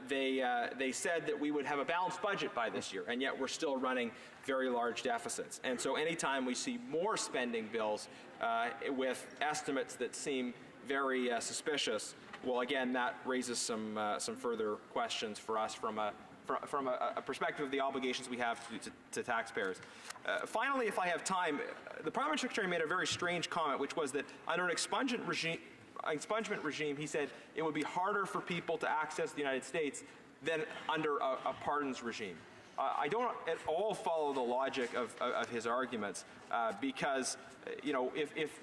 They said that we would have a balanced budget by this year, and yet we're still running very large deficits. And so anytime we see more spending bills with estimates that seem very suspicious, well, again, that raises some further questions for us from a perspective of the obligations we have to taxpayers. Finally, if I have time, the Parliament Secretary made a very strange comment, which was that under an expungement regime, he said it would be harder for people to access the United States than under a pardons regime. I don't at all follow the logic of his arguments because, if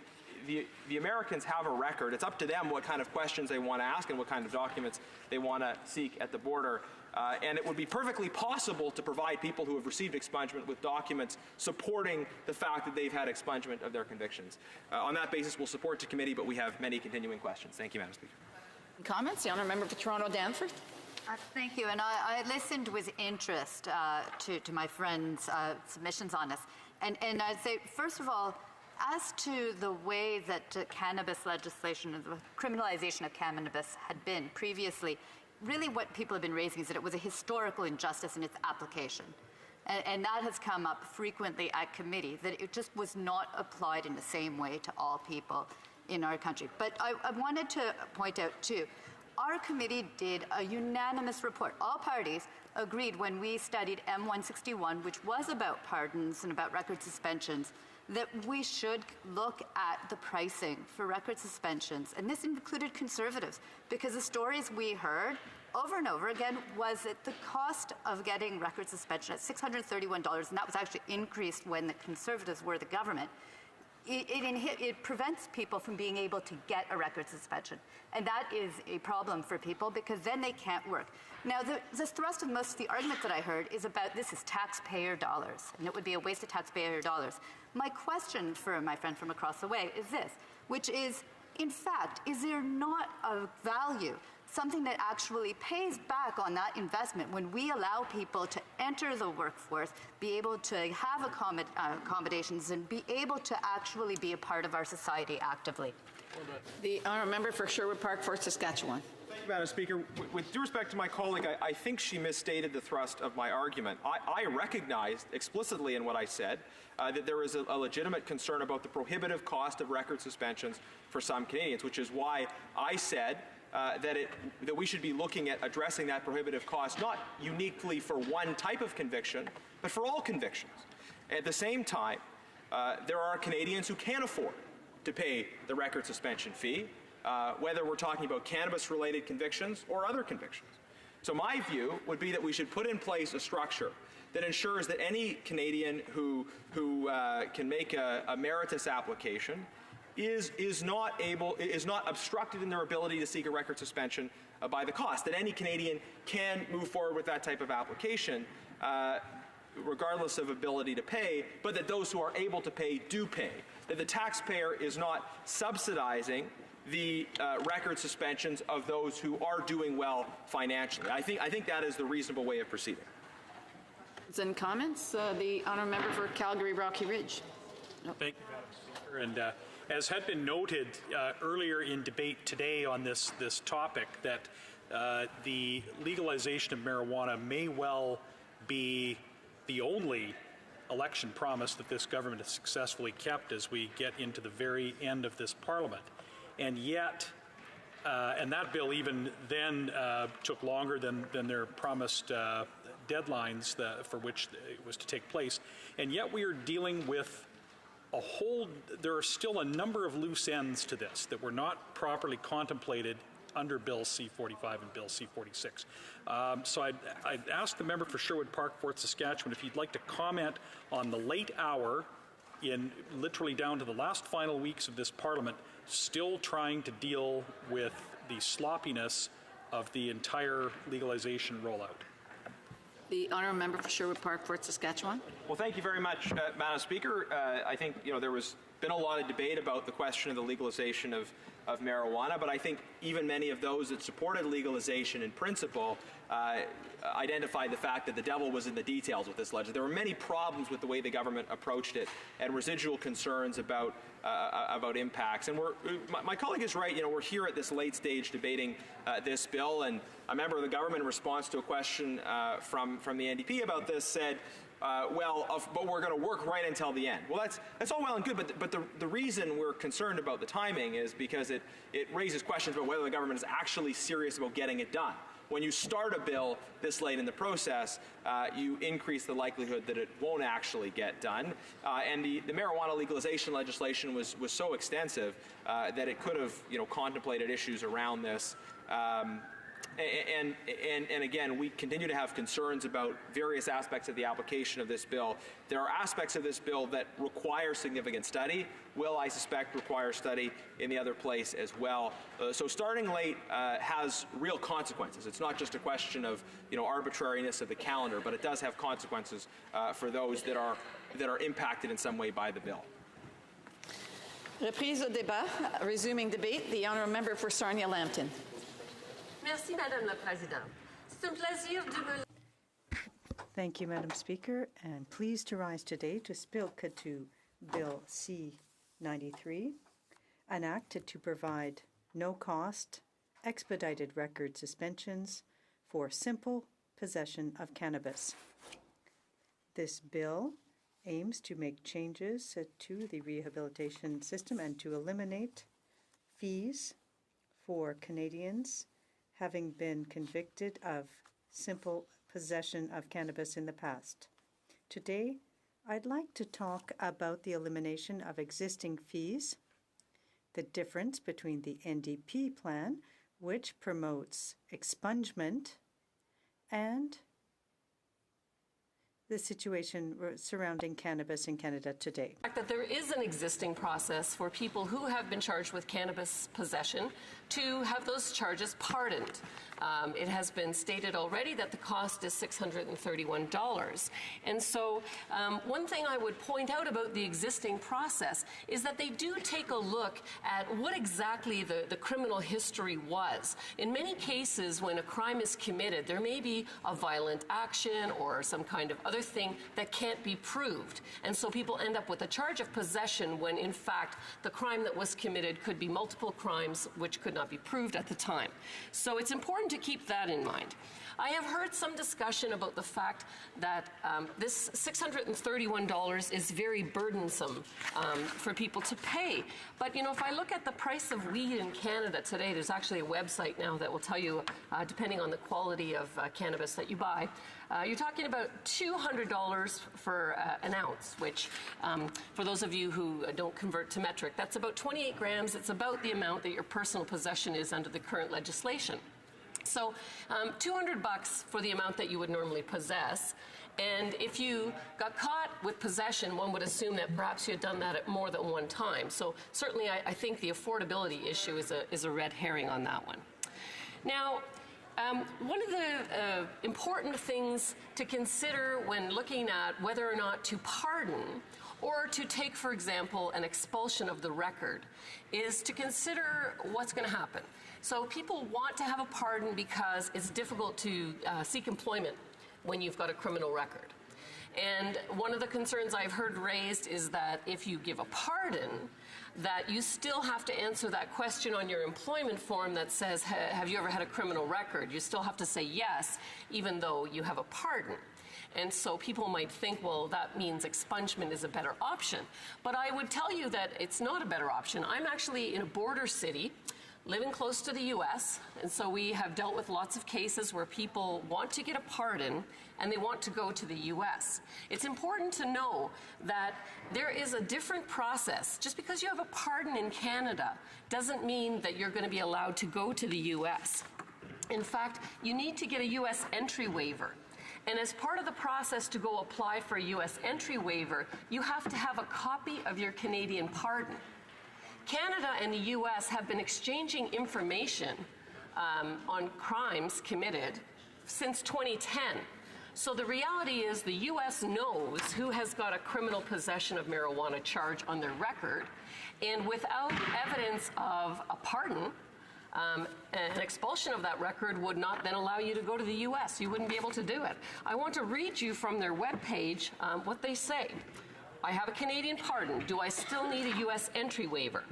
the Americans have a record, it's up to them what kind of questions they want to ask and what kind of documents they want to seek at the border. And it would be perfectly possible to provide people who have received expungement with documents supporting the fact that they've had expungement of their convictions. On that basis, we'll support the committee, but we have many continuing questions. Thank you, Madam Speaker. Comments? The Honourable Member for Toronto Danforth. Thank you. And I listened with interest to my friend's submissions on this. And I'd say, first of all, as to the way that cannabis legislation, the criminalization of cannabis had been previously, really what people have been raising is that it was a historical injustice in its application. And that has come up frequently at committee, that it just was not applied in the same way to all people in our country. But I wanted to point out, too, our committee did a unanimous report. All parties agreed when we studied M161, which was about pardons and about record suspensions, that we should look at the pricing for record suspensions. And this included Conservatives, because the stories we heard over and over again was that the cost of getting record suspension at $631, and that was actually increased when the Conservatives were the government, it prevents people from being able to get a record suspension. And that is a problem for people because then they can't work. Now, the thrust of most of the argument that I heard is about this is taxpayer dollars, and it would be a waste of taxpayer dollars. My question for my friend from across the way is this, which is, in fact, is there not a value, something that actually pays back on that investment when we allow people to enter the workforce, be able to have accommodations, and be able to actually be a part of our society actively? The Honourable Member for Sherwood Park, Fort Saskatchewan. Thank you, Madam Speaker. With due respect to my colleague, I think she misstated the thrust of my argument. I recognized explicitly in what I said that there is a legitimate concern about the prohibitive cost of record suspensions for some Canadians, which is why I said that we should be looking at addressing that prohibitive cost not uniquely for one type of conviction, but for all convictions. At the same time, there are Canadians who can't afford to pay the record suspension fee, whether we're talking about cannabis-related convictions or other convictions. So my view would be that we should put in place a structure that ensures that any Canadian who can make a meritorious application is not obstructed in their ability to seek a record suspension by the cost. That any Canadian can move forward with that type of application, regardless of ability to pay, but that those who are able to pay do pay. That the taxpayer is not subsidizing the record suspensions of those who are doing well financially. I think that is the reasonable way of proceeding. And comments? The honourable member for Calgary Rocky Ridge. No. Thank you, Madam Speaker. And as had been noted earlier in debate today on this topic, that the legalization of marijuana may well be the only election promise that this government has successfully kept as we get into the very end of this Parliament. And yet, and that bill even then took longer than their promised deadlines for which it was to take place. And yet we are dealing with there are still a number of loose ends to this that were not properly contemplated under Bill C-45 and Bill C-46. So I'd ask the member for Sherwood Park, Fort Saskatchewan, if you'd like to comment on the late hour in literally down to the last final weeks of this Parliament, still trying to deal with the sloppiness of the entire legalization rollout. The honourable member for Sherwood Park, Fort Saskatchewan. Well, thank you very much, Madam Speaker. I think there was been a lot of debate about the question of the legalization of marijuana, but I think even many of those that supported legalization in principle identified the fact that the devil was in the details with this legislation. There were many problems with the way the government approached it, and residual concerns about impacts. And my colleague is right. We're here at this late stage debating this bill, and a member of the government, in response to a question from the NDP about this, said, but we're going to work right until the end. Well, that's all well and good, but the reason we're concerned about the timing is because it raises questions about whether the government is actually serious about getting it done. When you start a bill this late in the process, you increase the likelihood that it won't actually get done. And the marijuana legalization legislation was so extensive that it could have contemplated issues around this. And again, we continue to have concerns about various aspects of the application of this bill. There are aspects of this bill that require significant study, will, I suspect, require study in the other place as well. So starting late has real consequences. It's not just a question of arbitrariness of the calendar, but it does have consequences for those that are impacted in some way by the bill. Reprise au débat. Resuming debate. The honourable member for Sarnia-Lambton. Merci, Madame la Présidente. C'est un plaisir de me... Thank you, Madam Speaker, and pleased to rise today to speak to Bill C-93, an act to provide no-cost, expedited record suspensions for simple possession of cannabis. This bill aims to make changes to the rehabilitation system and to eliminate fees for Canadians having been convicted of simple possession of cannabis in the past. Today, I'd like to talk about the elimination of existing fees, the difference between the NDP plan, which promotes expungement, and the situation surrounding cannabis in Canada today. That there is an existing process for people who have been charged with cannabis possession to have those charges pardoned. It has been stated already that the cost is $631. And so one thing I would point out about the existing process is that they do take a look at what exactly the criminal history was. In many cases, when a crime is committed, there may be a violent action or some kind of other thing that can't be proved. And so people end up with a charge of possession when, in fact, the crime that was committed could be multiple crimes which could not be proved at the time. So it's important to keep that in mind. I have heard some discussion about the fact that this $631 is very burdensome for people to pay. But, if I look at the price of weed in Canada today, there's actually a website now that will tell you, depending on the quality of cannabis that you buy, you're talking about $200 $200 for an ounce, which, for those of you who don't convert to metric, that's about 28 grams. It's about the amount that your personal possession is under the current legislation. So $200 for the amount that you would normally possess. And if you got caught with possession, one would assume that perhaps you had done that at more than one time. So certainly I think the affordability issue is a red herring on that one. Now, one of the important things to consider when looking at whether or not to pardon or to take, for example, an expulsion of the record is to consider what's going to happen. So people want to have a pardon because it's difficult to seek employment when you've got a criminal record. And one of the concerns I've heard raised is that if you give a pardon, that you still have to answer that question on your employment form that says, have you ever had a criminal record? You still have to say yes, even though you have a pardon. And so people might think, well, that means expungement is a better option. But I would tell you that it's not a better option. I'm actually in a border city, living close to the U.S., and so we have dealt with lots of cases where people want to get a pardon and they want to go to the U.S. It's important to know that there is a different process. Just because you have a pardon in Canada doesn't mean that you're going to be allowed to go to the U.S. In fact, you need to get a U.S. entry waiver. And as part of the process to go apply for a U.S. entry waiver, you have to have a copy of your Canadian pardon. Canada and the U.S. have been exchanging information on crimes committed since 2010. So the reality is the U.S. knows who has got a criminal possession of marijuana charge on their record, and without evidence of a pardon, an expulsion of that record would not then allow you to go to the U.S. You wouldn't be able to do it. I want to read you from their webpage what they say. I have a Canadian pardon. Do I still need a U.S. entry waiver?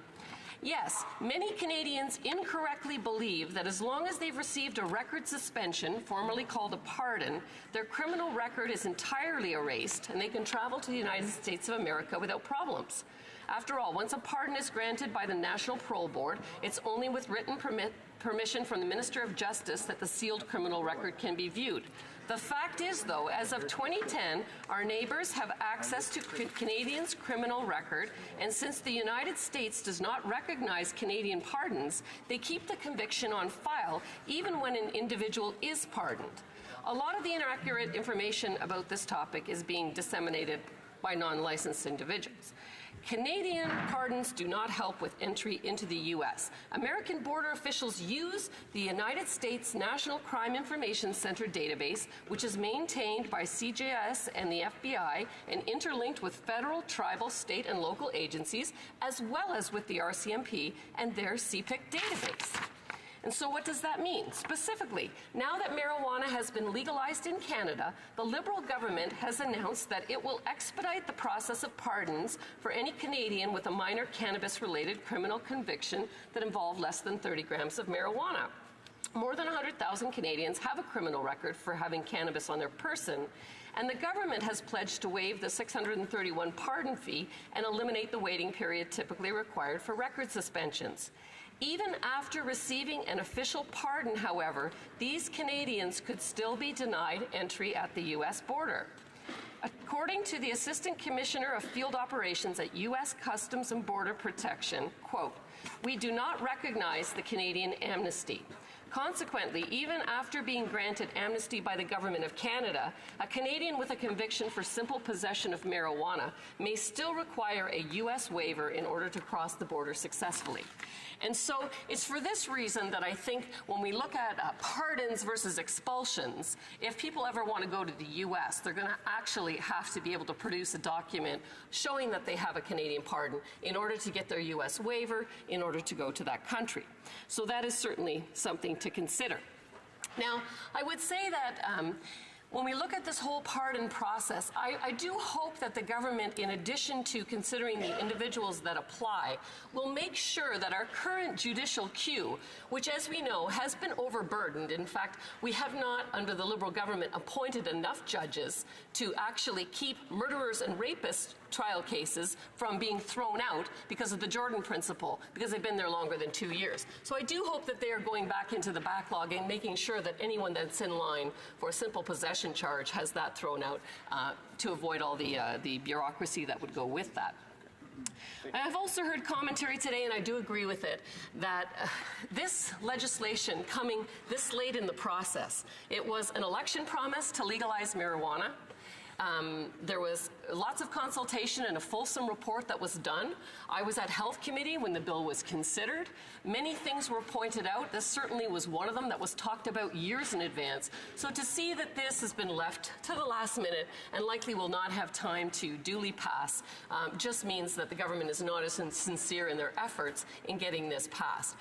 Yes, many Canadians incorrectly believe that as long as they've received a record suspension, formerly called a pardon, their criminal record is entirely erased and they can travel to the United States of America without problems. After all, once a pardon is granted by the National Parole Board, it's only with written permission from the Minister of Justice that the sealed criminal record can be viewed. The fact is, though, as of 2010, our neighbors have access to Canadians' criminal record, and since the United States does not recognize Canadian pardons, they keep the conviction on file even when an individual is pardoned. A lot of the inaccurate information about this topic is being disseminated by non-licensed individuals. Canadian pardons do not help with entry into the U.S. American border officials use the United States National Crime Information Center database, which is maintained by CJS and the FBI and interlinked with federal, tribal, state, and local agencies, as well as with the RCMP and their CPIC database. And so what does that mean? Specifically, now that marijuana has been legalized in Canada, the Liberal government has announced that it will expedite the process of pardons for any Canadian with a minor cannabis-related criminal conviction that involved less than 30 grams of marijuana. More than 100,000 Canadians have a criminal record for having cannabis on their person, and the government has pledged to waive the $631 pardon fee and eliminate the waiting period typically required for record suspensions. Even after receiving an official pardon, however, these Canadians could still be denied entry at the U.S. border. According to the Assistant Commissioner of Field Operations at U.S. Customs and Border Protection, quote, "We do not recognize the Canadian amnesty. Consequently, even after being granted amnesty by the Government of Canada, a Canadian with a conviction for simple possession of marijuana may still require a U.S. waiver in order to cross the border successfully." And so it's for this reason that I think when we look at pardons versus expulsions, if people ever want to go to the U.S., they're going to actually have to be able to produce a document showing that they have a Canadian pardon in order to get their U.S. waiver, in order to go to that country. So that is certainly something to consider. Now, I would say that when we look at this whole pardon process, I do hope that the government, in addition to considering the individuals that apply, will make sure that our current judicial queue, which, as we know, has been overburdened. In fact, we have not, under the Liberal government, appointed enough judges to actually keep murderers and rapists trial cases from being thrown out because of the Jordan principle, because they've been there longer than 2 years. So I do hope that they are going back into the backlog and making sure that anyone that's in line for a simple possession charge has that thrown out to avoid all the bureaucracy that would go with that. I've also heard commentary today, and I do agree with it, that this legislation coming this late in the process, it was an election promise to legalize marijuana. There was lots of consultation and a fulsome report that was done. I was at Health Committee when the bill was considered. Many things were pointed out. This certainly was one of them that was talked about years in advance. So to see that this has been left to the last minute and likely will not have time to duly pass just means that the government is not as sincere in their efforts in getting this passed.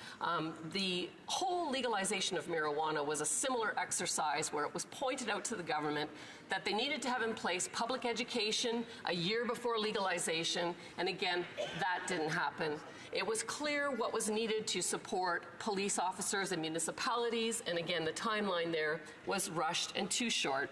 The whole legalization of marijuana was a similar exercise where it was pointed out to the government that they needed to have in place public education a year before legalization, and again, that didn't happen. It was clear what was needed to support police officers and municipalities, and again, the timeline there was rushed and too short.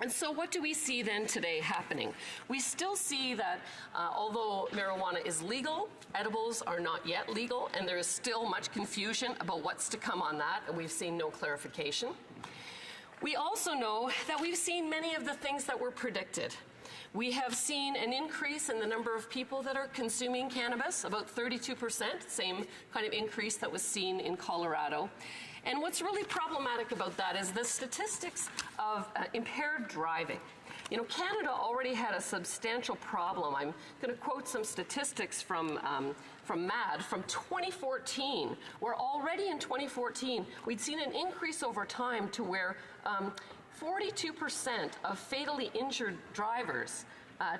And so what do we see then today happening? We still see that although marijuana is legal, edibles are not yet legal, and there is still much confusion about what's to come on that, and we've seen no clarification. We also know that we've seen many of the things that were predicted. We have seen an increase in the number of people that are consuming cannabis, about 32%, same kind of increase that was seen in Colorado. And what's really problematic about that is the statistics of impaired driving. You know, Canada already had a substantial problem. I'm going to quote some statistics from MAD from 2014, where already in 2014 we'd seen an increase over time to where 42% of fatally injured drivers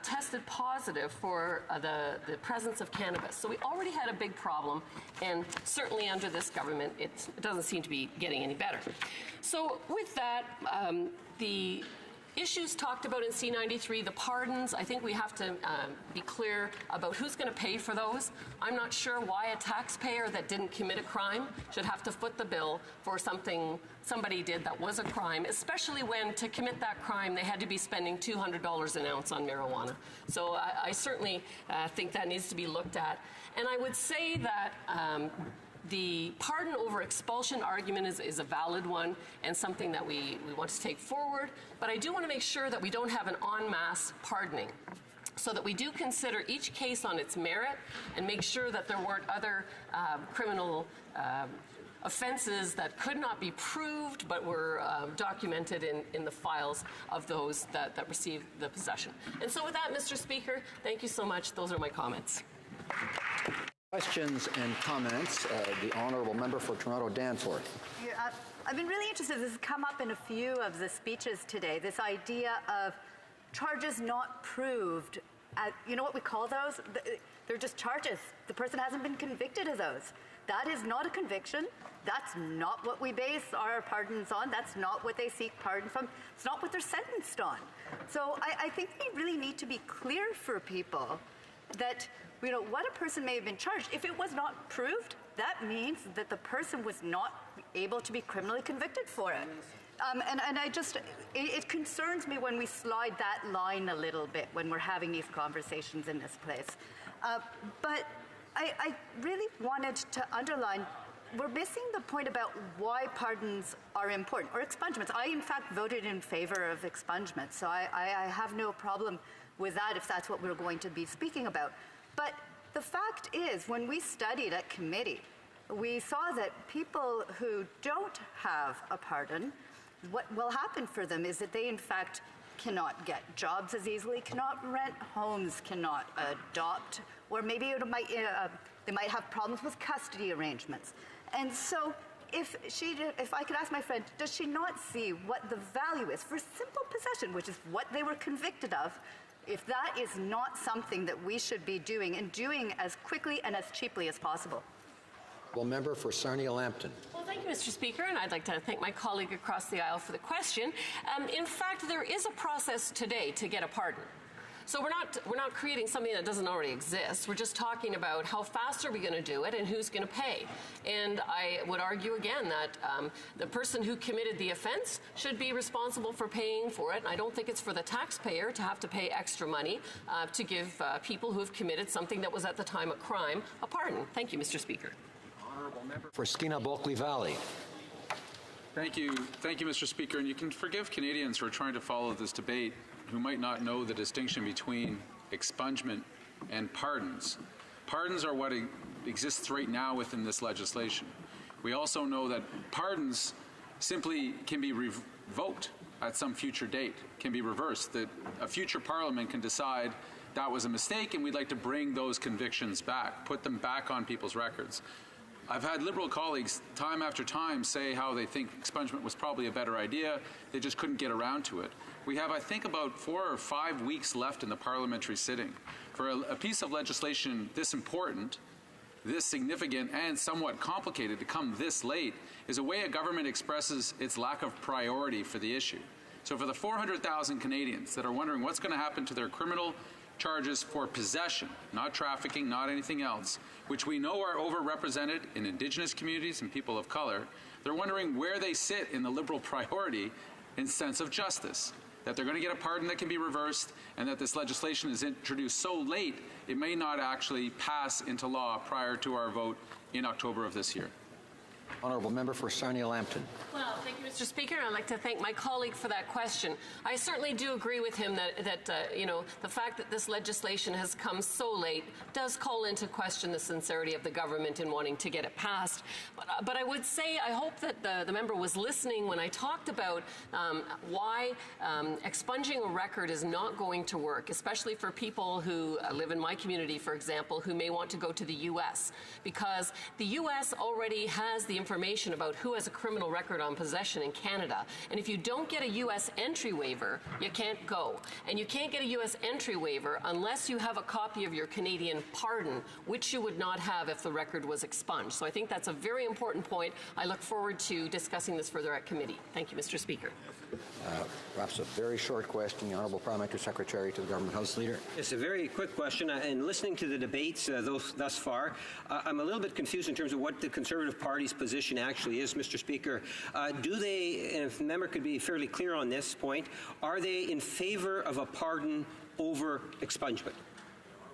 tested positive for the presence of cannabis. So we already had a big problem, and certainly under this government, it doesn't seem to be getting any better. So with that, the issues talked about in C-93, the pardons, I think we have to be clear about who's going to pay for those. I'm not sure why a taxpayer that didn't commit a crime should have to foot the bill for something somebody did that was a crime, especially when to commit that crime they had to be spending $200 an ounce on marijuana. So I certainly think that needs to be looked at. And I would say that the pardon over expulsion argument is a valid one and something that we want to take forward, but I do want to make sure that we don't have an en masse pardoning, so that we do consider each case on its merit and make sure that there weren't other criminal offenses that could not be proved but were documented in the files of those that received the possession. And so with that, Mr. Speaker, thank you so much. Those are my comments. Questions and comments. The Honourable Member for Toronto Danforth. Yeah, I've been really interested. This has come up in a few of the speeches today, this idea of charges not proved. You know what we call those? They're just charges. The person hasn't been convicted of those. That is not a conviction. That's not what we base our pardons on. That's not what they seek pardon from. It's not what they're sentenced on. So I think we really need to be clear for people that, you know, what a person may have been charged, if it was not proved, that means that the person was not able to be criminally convicted for it. And I just, it concerns me when we slide that line a little bit when we're having these conversations in this place. But I really wanted to underline, we're missing the point about why pardons are important, or expungements. I, in fact, voted in favor of expungement, so I have no problem with that if that's what we're going to be speaking about. But the fact is, when we studied at committee, we saw that people who don't have a pardon, what will happen for them is that they, in fact, cannot get jobs as easily, cannot rent homes, cannot adopt, or maybe they might have problems with custody arrangements. And so if I could ask my friend, does she not see what the value is for simple possession, which is what they were convicted of, if that is not something that we should be doing, and doing as quickly and as cheaply as possible? Well, Member for Sarnia-Lambton. Well, thank you, Mr. Speaker, and I'd like to thank my colleague across the aisle for the question. In fact, there is a process today to get a pardon. So we're not creating something that doesn't already exist. We're just talking about how fast are we going to do it and who's going to pay. And I would argue again that the person who committed the offense should be responsible for paying for it. And I don't think it's for the taxpayer to have to pay extra money to give people who have committed something that was at the time a crime a pardon. Thank you, Mr. Speaker. Honourable member for Skeena-Bulkley Valley. Thank you, Mr. Speaker. And you can forgive Canadians who are trying to follow this debate who might not know the distinction between expungement and pardons. Pardons are what exists right now within this legislation. We also know that pardons simply can be revoked at some future date, can be reversed, that a future Parliament can decide that was a mistake and we'd like to bring those convictions back, put them back on people's records. I've had Liberal colleagues time after time say how they think expungement was probably a better idea, they just couldn't get around to it. We have, I think, about 4 or 5 weeks left in the parliamentary sitting. For a piece of legislation this important, this significant, and somewhat complicated to come this late is a way a government expresses its lack of priority for the issue. So for the 400,000 Canadians that are wondering what's going to happen to their criminal charges for possession, not trafficking, not anything else, which we know are overrepresented in Indigenous communities and people of color, they're wondering where they sit in the Liberal priority in sense of justice, that they're going to get a pardon that can be reversed, and that this legislation is introduced so late it may not actually pass into law prior to our vote in October of this year. Honourable member for Sarnia-Lambton. Well, thank you, Mr. Speaker. I'd like to thank my colleague for that question. I certainly do agree with him that you know, the fact that this legislation has come so late does call into question the sincerity of the government in wanting to get it passed. But I would say I hope that the member was listening when I talked about why expunging a record is not going to work, especially for people who live in my community, for example, who may want to go to the U.S. because the U.S. already has the information about who has a criminal record on possession in Canada. And if you don't get a U.S. entry waiver, you can't go. And you can't get a U.S. entry waiver unless you have a copy of your Canadian pardon, which you would not have if the record was expunged. So I think that's a very important point. I look forward to discussing this further at committee. Thank you, Mr. Speaker. Perhaps a very short question, the Honourable Parliamentary Secretary to the Government House Leader. It's a very quick question. In listening to the debates thus far, I'm a little bit confused in terms of what the Conservative Party's position actually is, Mr. Speaker. Do they, and if the member could be fairly clear on this point, are they in favour of a pardon over expungement?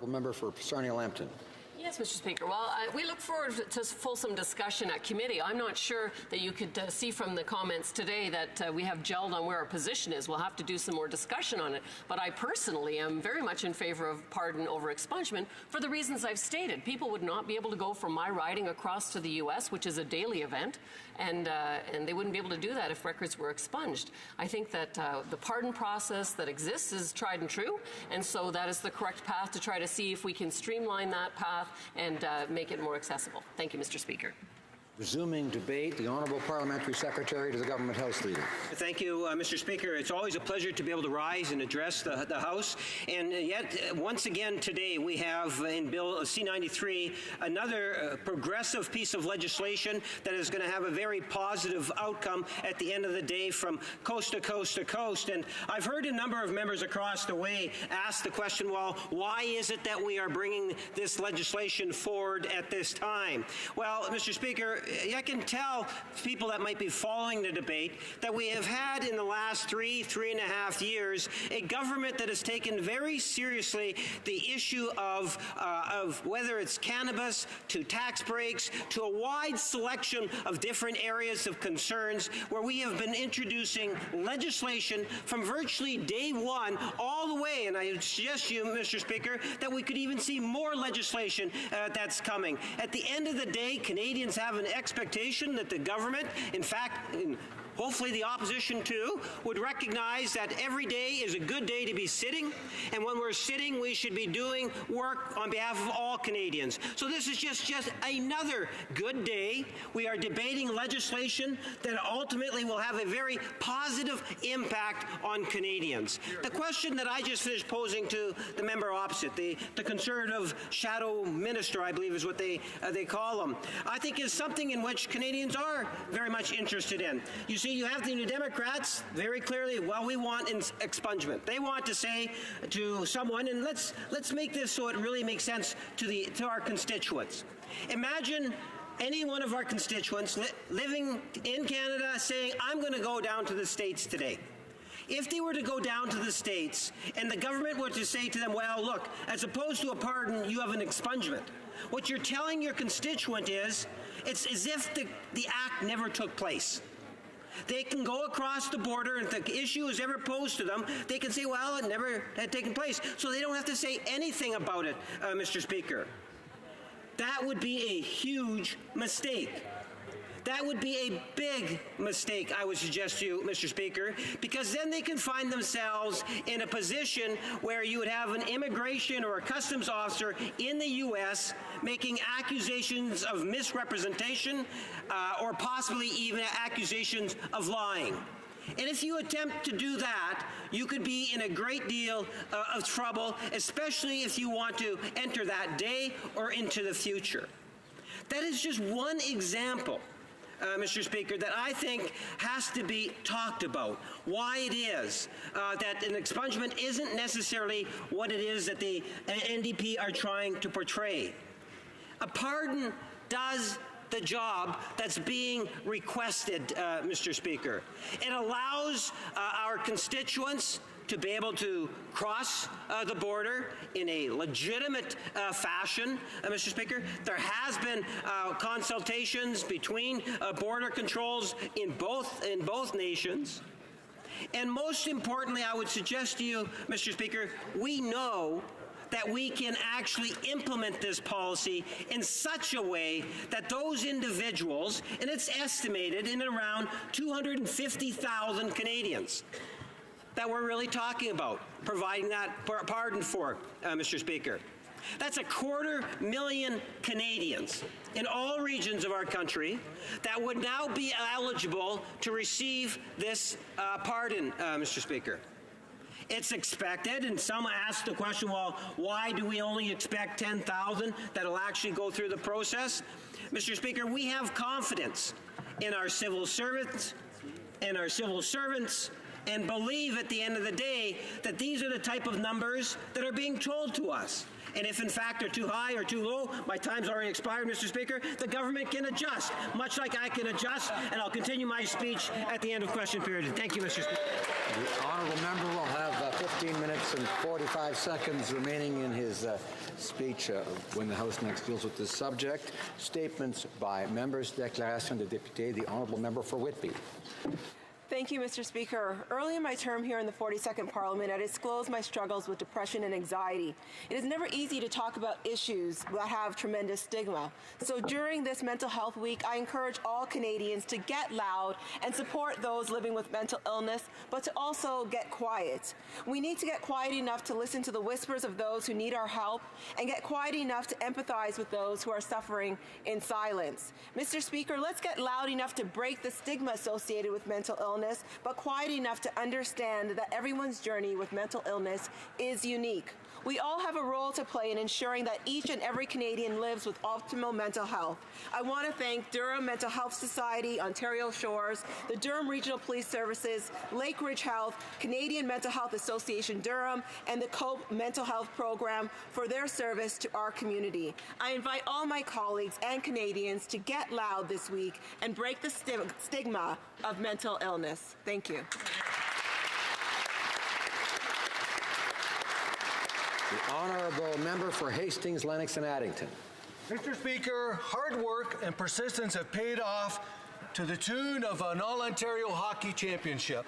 Member for Sarnia-Lambton. Yes, Mr. Speaker. Well, we look forward to fulsome discussion at committee. I'm not sure that you could see from the comments today that we have gelled on where our position is. We'll have to do some more discussion on it. But I personally am very much in favor of pardon over expungement for the reasons I've stated. People would not be able to go from my riding across to the U.S., which is a daily event, and they wouldn't be able to do that if records were expunged. I think that the pardon process that exists is tried and true, and so that is the correct path to try to see if we can streamline that path and make it more accessible. Thank you, Mr. Speaker. Resuming debate, the Honourable Parliamentary Secretary to the Government House Leader. Thank you, Mr. Speaker. It's always a pleasure to be able to rise and address the House. And yet, once again today, we have in Bill C-93 another progressive piece of legislation that is going to have a very positive outcome at the end of the day from coast to coast to coast. And I've heard a number of members across the way ask the question, well, why is it that we are bringing this legislation forward at this time? Well, Mr. Speaker, I can tell people that might be following the debate that we have had in the last 3.5 years, a government that has taken very seriously the issue of whether it's cannabis to tax breaks to a wide selection of different areas of concerns where we have been introducing legislation from virtually day one all the way, and I suggest to you, Mr. Speaker, that we could even see more legislation that's coming. At the end of the day, Canadians have an expectation that the government, in fact, hopefully the opposition too, would recognize that every day is a good day to be sitting, and when we're sitting, we should be doing work on behalf of all Canadians. So this is just another good day. We are debating legislation that ultimately will have a very positive impact on Canadians. The question that I just finished posing to the member opposite, the Conservative shadow minister, I believe is what they call him, I think is something in which Canadians are very much interested in. You see, you have the New Democrats very clearly, well, we want expungement. They want to say to someone, and let's make this so it really makes sense to our constituents. Imagine any one of our constituents living in Canada saying, I'm going to go down to the States today. If they were to go down to the States and the government were to say to them, well, look, as opposed to a pardon, you have an expungement. What you're telling your constituent is, it's as if the act never took place. They can go across the border, and if the issue is ever posed to them, they can say, well, it never had taken place. So they don't have to say anything about it, Mr. Speaker. That would be a huge mistake. That would be a big mistake, I would suggest to you, Mr. Speaker, because then they can find themselves in a position where you would have an immigration or a customs officer in the U.S. making accusations of misrepresentation or possibly even accusations of lying. And if you attempt to do that, you could be in a great deal of trouble, especially if you want to enter that day or into the future. That is just one example, Mr. Speaker, that I think has to be talked about. Why it is that an expungement isn't necessarily what it is that the NDP are trying to portray. A pardon does the job that's being requested, Mr. Speaker. It allows our constituents to be able to cross the border in a legitimate fashion, Mr. Speaker. There has been consultations between border controls in both nations. And most importantly, I would suggest to you, Mr. Speaker, we know that we can actually implement this policy in such a way that those individuals, and it's estimated in around 250,000 Canadians, that we're really talking about providing that pardon for, Mr. Speaker. That's 250,000 Canadians in all regions of our country that would now be eligible to receive this pardon, Mr. Speaker. It's expected, and some ask the question, well, why do we only expect 10,000 that'll actually go through the process? Mr. Speaker, we have confidence in our civil servants and believe at the end of the day that these are the type of numbers that are being told to us. And if in fact they're too high or too low, my time's already expired, Mr. Speaker, the government can adjust, much like I can adjust, and I'll continue my speech at the end of question period. Thank you, Mr. Speaker. The honourable member will have 15 minutes and 45 seconds remaining in his speech when the House next deals with this subject. Statements by members. Déclaration de député. The honourable member for Whitby. Thank you, Mr. Speaker. Early in my term here in the 42nd Parliament, I disclosed my struggles with depression and anxiety. It is never easy to talk about issues that have tremendous stigma. So during this Mental Health Week, I encourage all Canadians to get loud and support those living with mental illness, but to also get quiet. We need to get quiet enough to listen to the whispers of those who need our help and get quiet enough to empathize with those who are suffering in silence. Mr. Speaker, let's get loud enough to break the stigma associated with mental illness, but quiet enough to understand that everyone's journey with mental illness is unique. We all have a role to play in ensuring that each and every Canadian lives with optimal mental health. I want to thank Durham Mental Health Society, Ontario Shores, the Durham Regional Police Services, Lake Ridge Health, Canadian Mental Health Association Durham, and the COPE Mental Health Program for their service to our community. I invite all my colleagues and Canadians to get loud this week and break the stigma of mental illness. Thank you. The honourable member for Hastings, Lennox and Addington. Mr. Speaker, hard work and persistence have paid off to the tune of an All-Ontario Hockey Championship.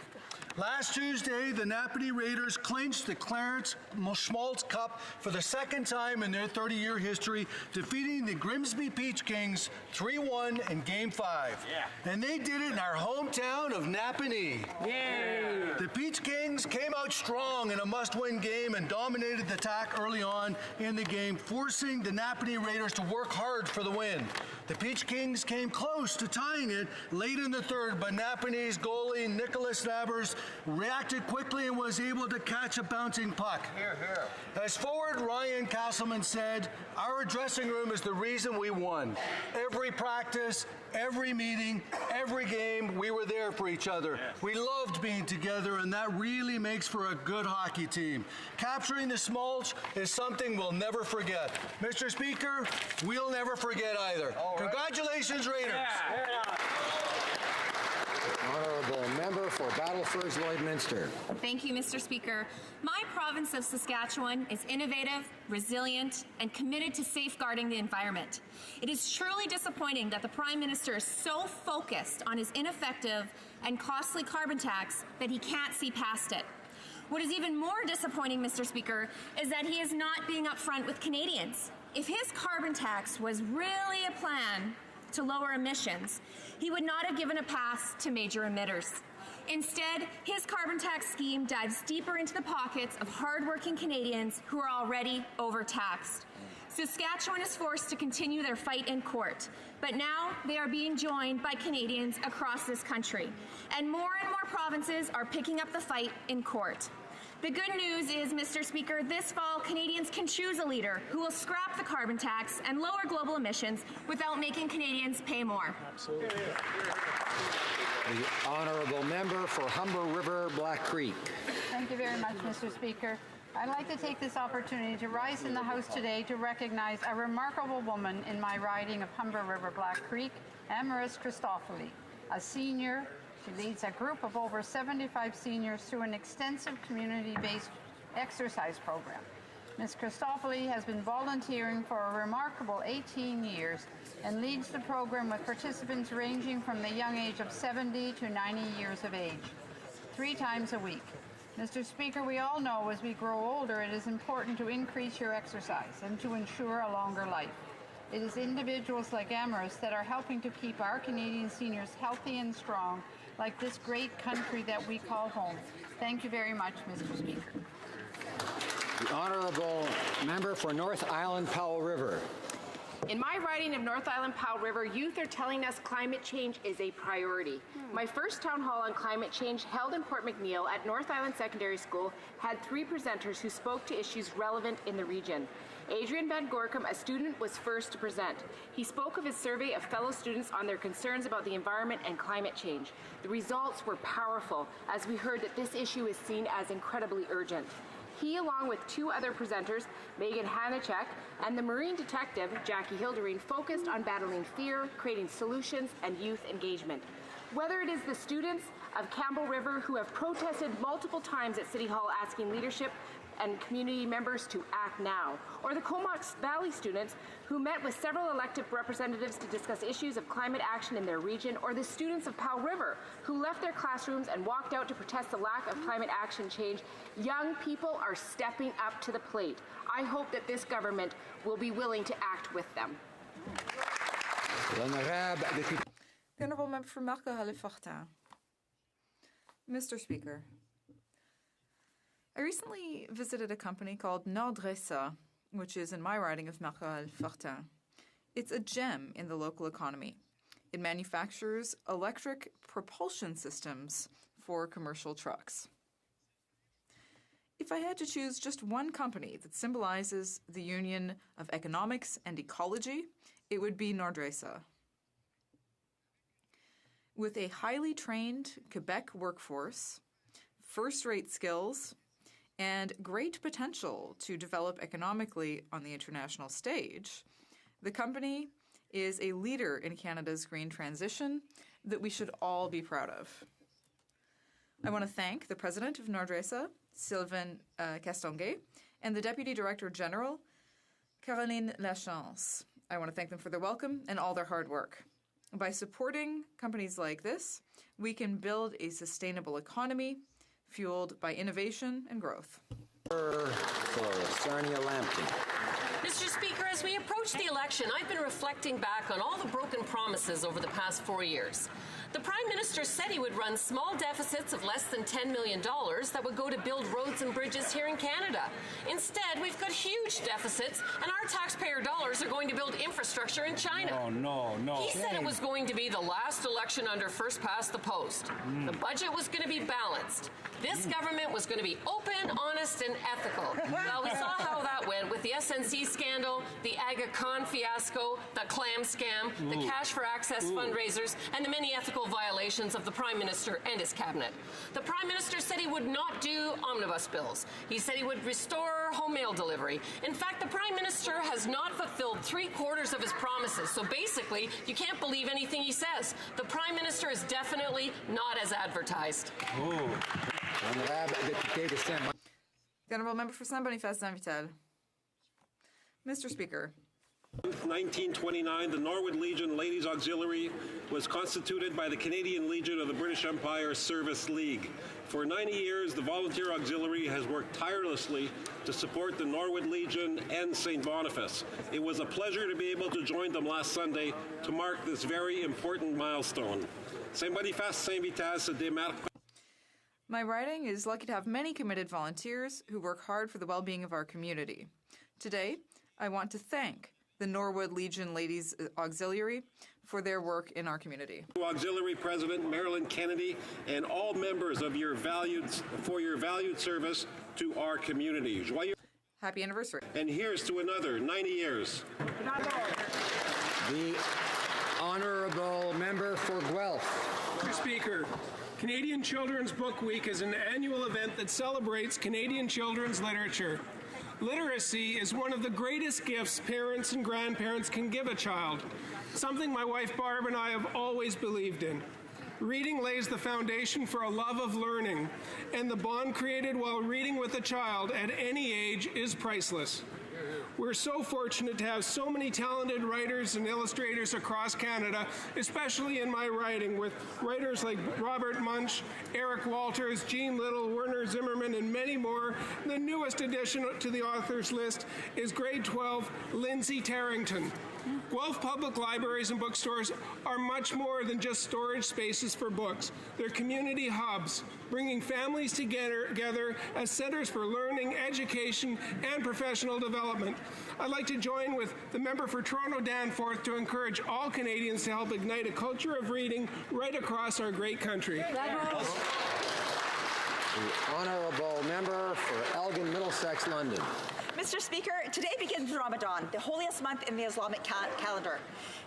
Last Tuesday, the Napanee Raiders clinched the Clarence Schmaltz Cup for the second time in their 30-year history, defeating the Grimsby Peach Kings 3-1 in Game 5. Yeah. And they did it in our hometown of Napanee. Yeah. The Peach Kings came out strong in a must-win game and dominated the attack early on in the game, forcing the Napanee Raiders to work hard for the win. The Peach Kings came close to tying it late in the third, but Napanee's goalie, Nicholas Nabbers, reacted quickly and was able to catch a bouncing puck. Here, here. As forward Ryan Castleman said, our dressing room is the reason we won. Every practice, every meeting, every game, we were there for each other. We loved being together, and that really makes for a good hockey team. Capturing the Smulch is something we'll never forget. Mr. Speaker, we'll never forget either. Congratulations, Raiders. Honourable Member for Battleford, Lloydminster. Thank you, Mr. Speaker. My province of Saskatchewan is innovative, resilient, and committed to safeguarding the environment. It is truly disappointing that the Prime Minister is so focused on his ineffective and costly carbon tax that he can't see past it. What is even more disappointing, Mr. Speaker, is that he is not being upfront with Canadians. If his carbon tax was really a plan to lower emissions, he would not have given a pass to major emitters. Instead, his carbon tax scheme dives deeper into the pockets of hardworking Canadians who are already overtaxed. Saskatchewan is forced to continue their fight in court, but now they are being joined by Canadians across this country, and more provinces are picking up the fight in court. The good news is, Mr. Speaker, this fall Canadians can choose a leader who will scrap the carbon tax and lower global emissions without making Canadians pay more. Absolutely. The Honourable Member for Humber River, Black Creek. Thank you very much, Mr. Speaker. I'd like to take this opportunity to rise in the House today to recognize a remarkable woman in my riding of Humber River, Black Creek, Amaris Christoffoli, a senior. She leads a group of over 75 seniors through an extensive community-based exercise program. Ms. Christoffoli has been volunteering for a remarkable 18 years and leads the program with participants ranging from the young age of 70 to 90 years of age, 3 times a week. Mr. Speaker, we all know as we grow older, it is important to increase your exercise and to ensure a longer life. It is individuals like Amaris that are helping to keep our Canadian seniors healthy and strong, like this great country that we call home. Thank you very much, Mr. Speaker. The Honourable Member for North Island, Powell River. In my riding of North Island Powell River, youth are telling us climate change is a priority. My first town hall on climate change, held in Port McNeill at North Island Secondary School, had 3 presenters who spoke to issues relevant in the region. Adrian Van Gorkum, a student, was first to present. He spoke of his survey of fellow students on their concerns about the environment and climate change. The results were powerful, as we heard that this issue is seen as incredibly urgent. He, along with 2 other presenters, Megan Hanachek and the Marine detective, Jackie Hilderine, focused on battling fear, creating solutions, and youth engagement. Whether it is the students of Campbell River who have protested multiple times at City Hall asking leadership and community members to act now, or the Comox Valley students who met with several elected representatives to discuss issues of climate action in their region, or the students of Powell River who left their classrooms and walked out to protest the lack of climate action change, young people are stepping up to the plate. I hope that this government will be willing to act with them. The Honourable Member for Marc-Aurèle-Fortin. Mr. Speaker, I recently visited a company called Nordresa, which is in my riding of Marc-Aurèle-Fortin. It's a gem in the local economy. It manufactures electric propulsion systems for commercial trucks. If I had to choose just one company that symbolizes the union of economics and ecology, it would be Nordresa. With a highly trained Quebec workforce, first-rate skills, and great potential to develop economically on the international stage, the company is a leader in Canada's green transition that we should all be proud of. I want to thank the President of Nordresa, Sylvain Castonguay, and the Deputy Director General, Caroline Lachance. I want to thank them for their welcome and all their hard work. By supporting companies like this, we can build a sustainable economy fueled by innovation and growth. For Sarnia Lambton. Mr. Speaker, as we approach the election, I've been reflecting back on all the broken promises over the past 4 years. The Prime Minister said he would run small deficits of less than $10 million that would go to build roads and bridges here in Canada. Instead, we've got huge deficits, and our taxpayer dollars are going to build infrastructure in China. No. He said it was going to be the last election under first past the post. The budget was going to be balanced. This government was going to be open, honest, and ethical. Well, we saw how that went with the SNC scandal, the Aga Khan fiasco, the clam scam, the cash for access fundraisers, and the many ethical violations of the Prime Minister and his cabinet. The Prime Minister said he would not do omnibus bills. He said he would restore home mail delivery. In fact, the Prime Minister has not fulfilled 3/4 of his promises. So basically, you can't believe anything he says. The Prime Minister is definitely not as advertised. The Honourable Member for Saint-Boniface-Saint-Vital. Mr. Speaker. 1929, the Norwood Legion Ladies Auxiliary was constituted by the Canadian Legion of the British Empire Service League. For 90 years, the Volunteer Auxiliary has worked tirelessly to support the Norwood Legion and St. Boniface. It was a pleasure to be able to join them last Sunday to mark this very important milestone. St. Boniface Saint-Vital se démarque. My riding is lucky to have many committed volunteers who work hard for the well-being of our community. Today, I want to thank the Norwood Legion Ladies Auxiliary for their work in our community. Auxiliary President Marilyn Kennedy and all members of your valued service to our community. Happy anniversary. And here's to another 90 years. The Honourable Member for Guelph. Mr. Speaker, Canadian Children's Book Week is an annual event that celebrates Canadian children's literature. Literacy is one of the greatest gifts parents and grandparents can give a child, something my wife Barb and I have always believed in. Reading lays the foundation for a love of learning, and the bond created while reading with a child at any age is priceless. We're so fortunate to have so many talented writers and illustrators across Canada, especially in my writing, with writers like Robert Munch, Eric Walters, Jean Little, Werner Zimmerman, and many more. The newest addition to the authors list is grade 12, Lindsay Tarrington. Guelph Public Libraries and bookstores are much more than just storage spaces for books. They're community hubs, bringing families together as centers for learning, education, and professional development. I'd like to join with the member for Toronto Danforth to encourage all Canadians to help ignite a culture of reading right across our great country. The Honourable Member for Elgin, Middlesex, London. Mr. Speaker, today begins Ramadan, the holiest month in the Islamic calendar.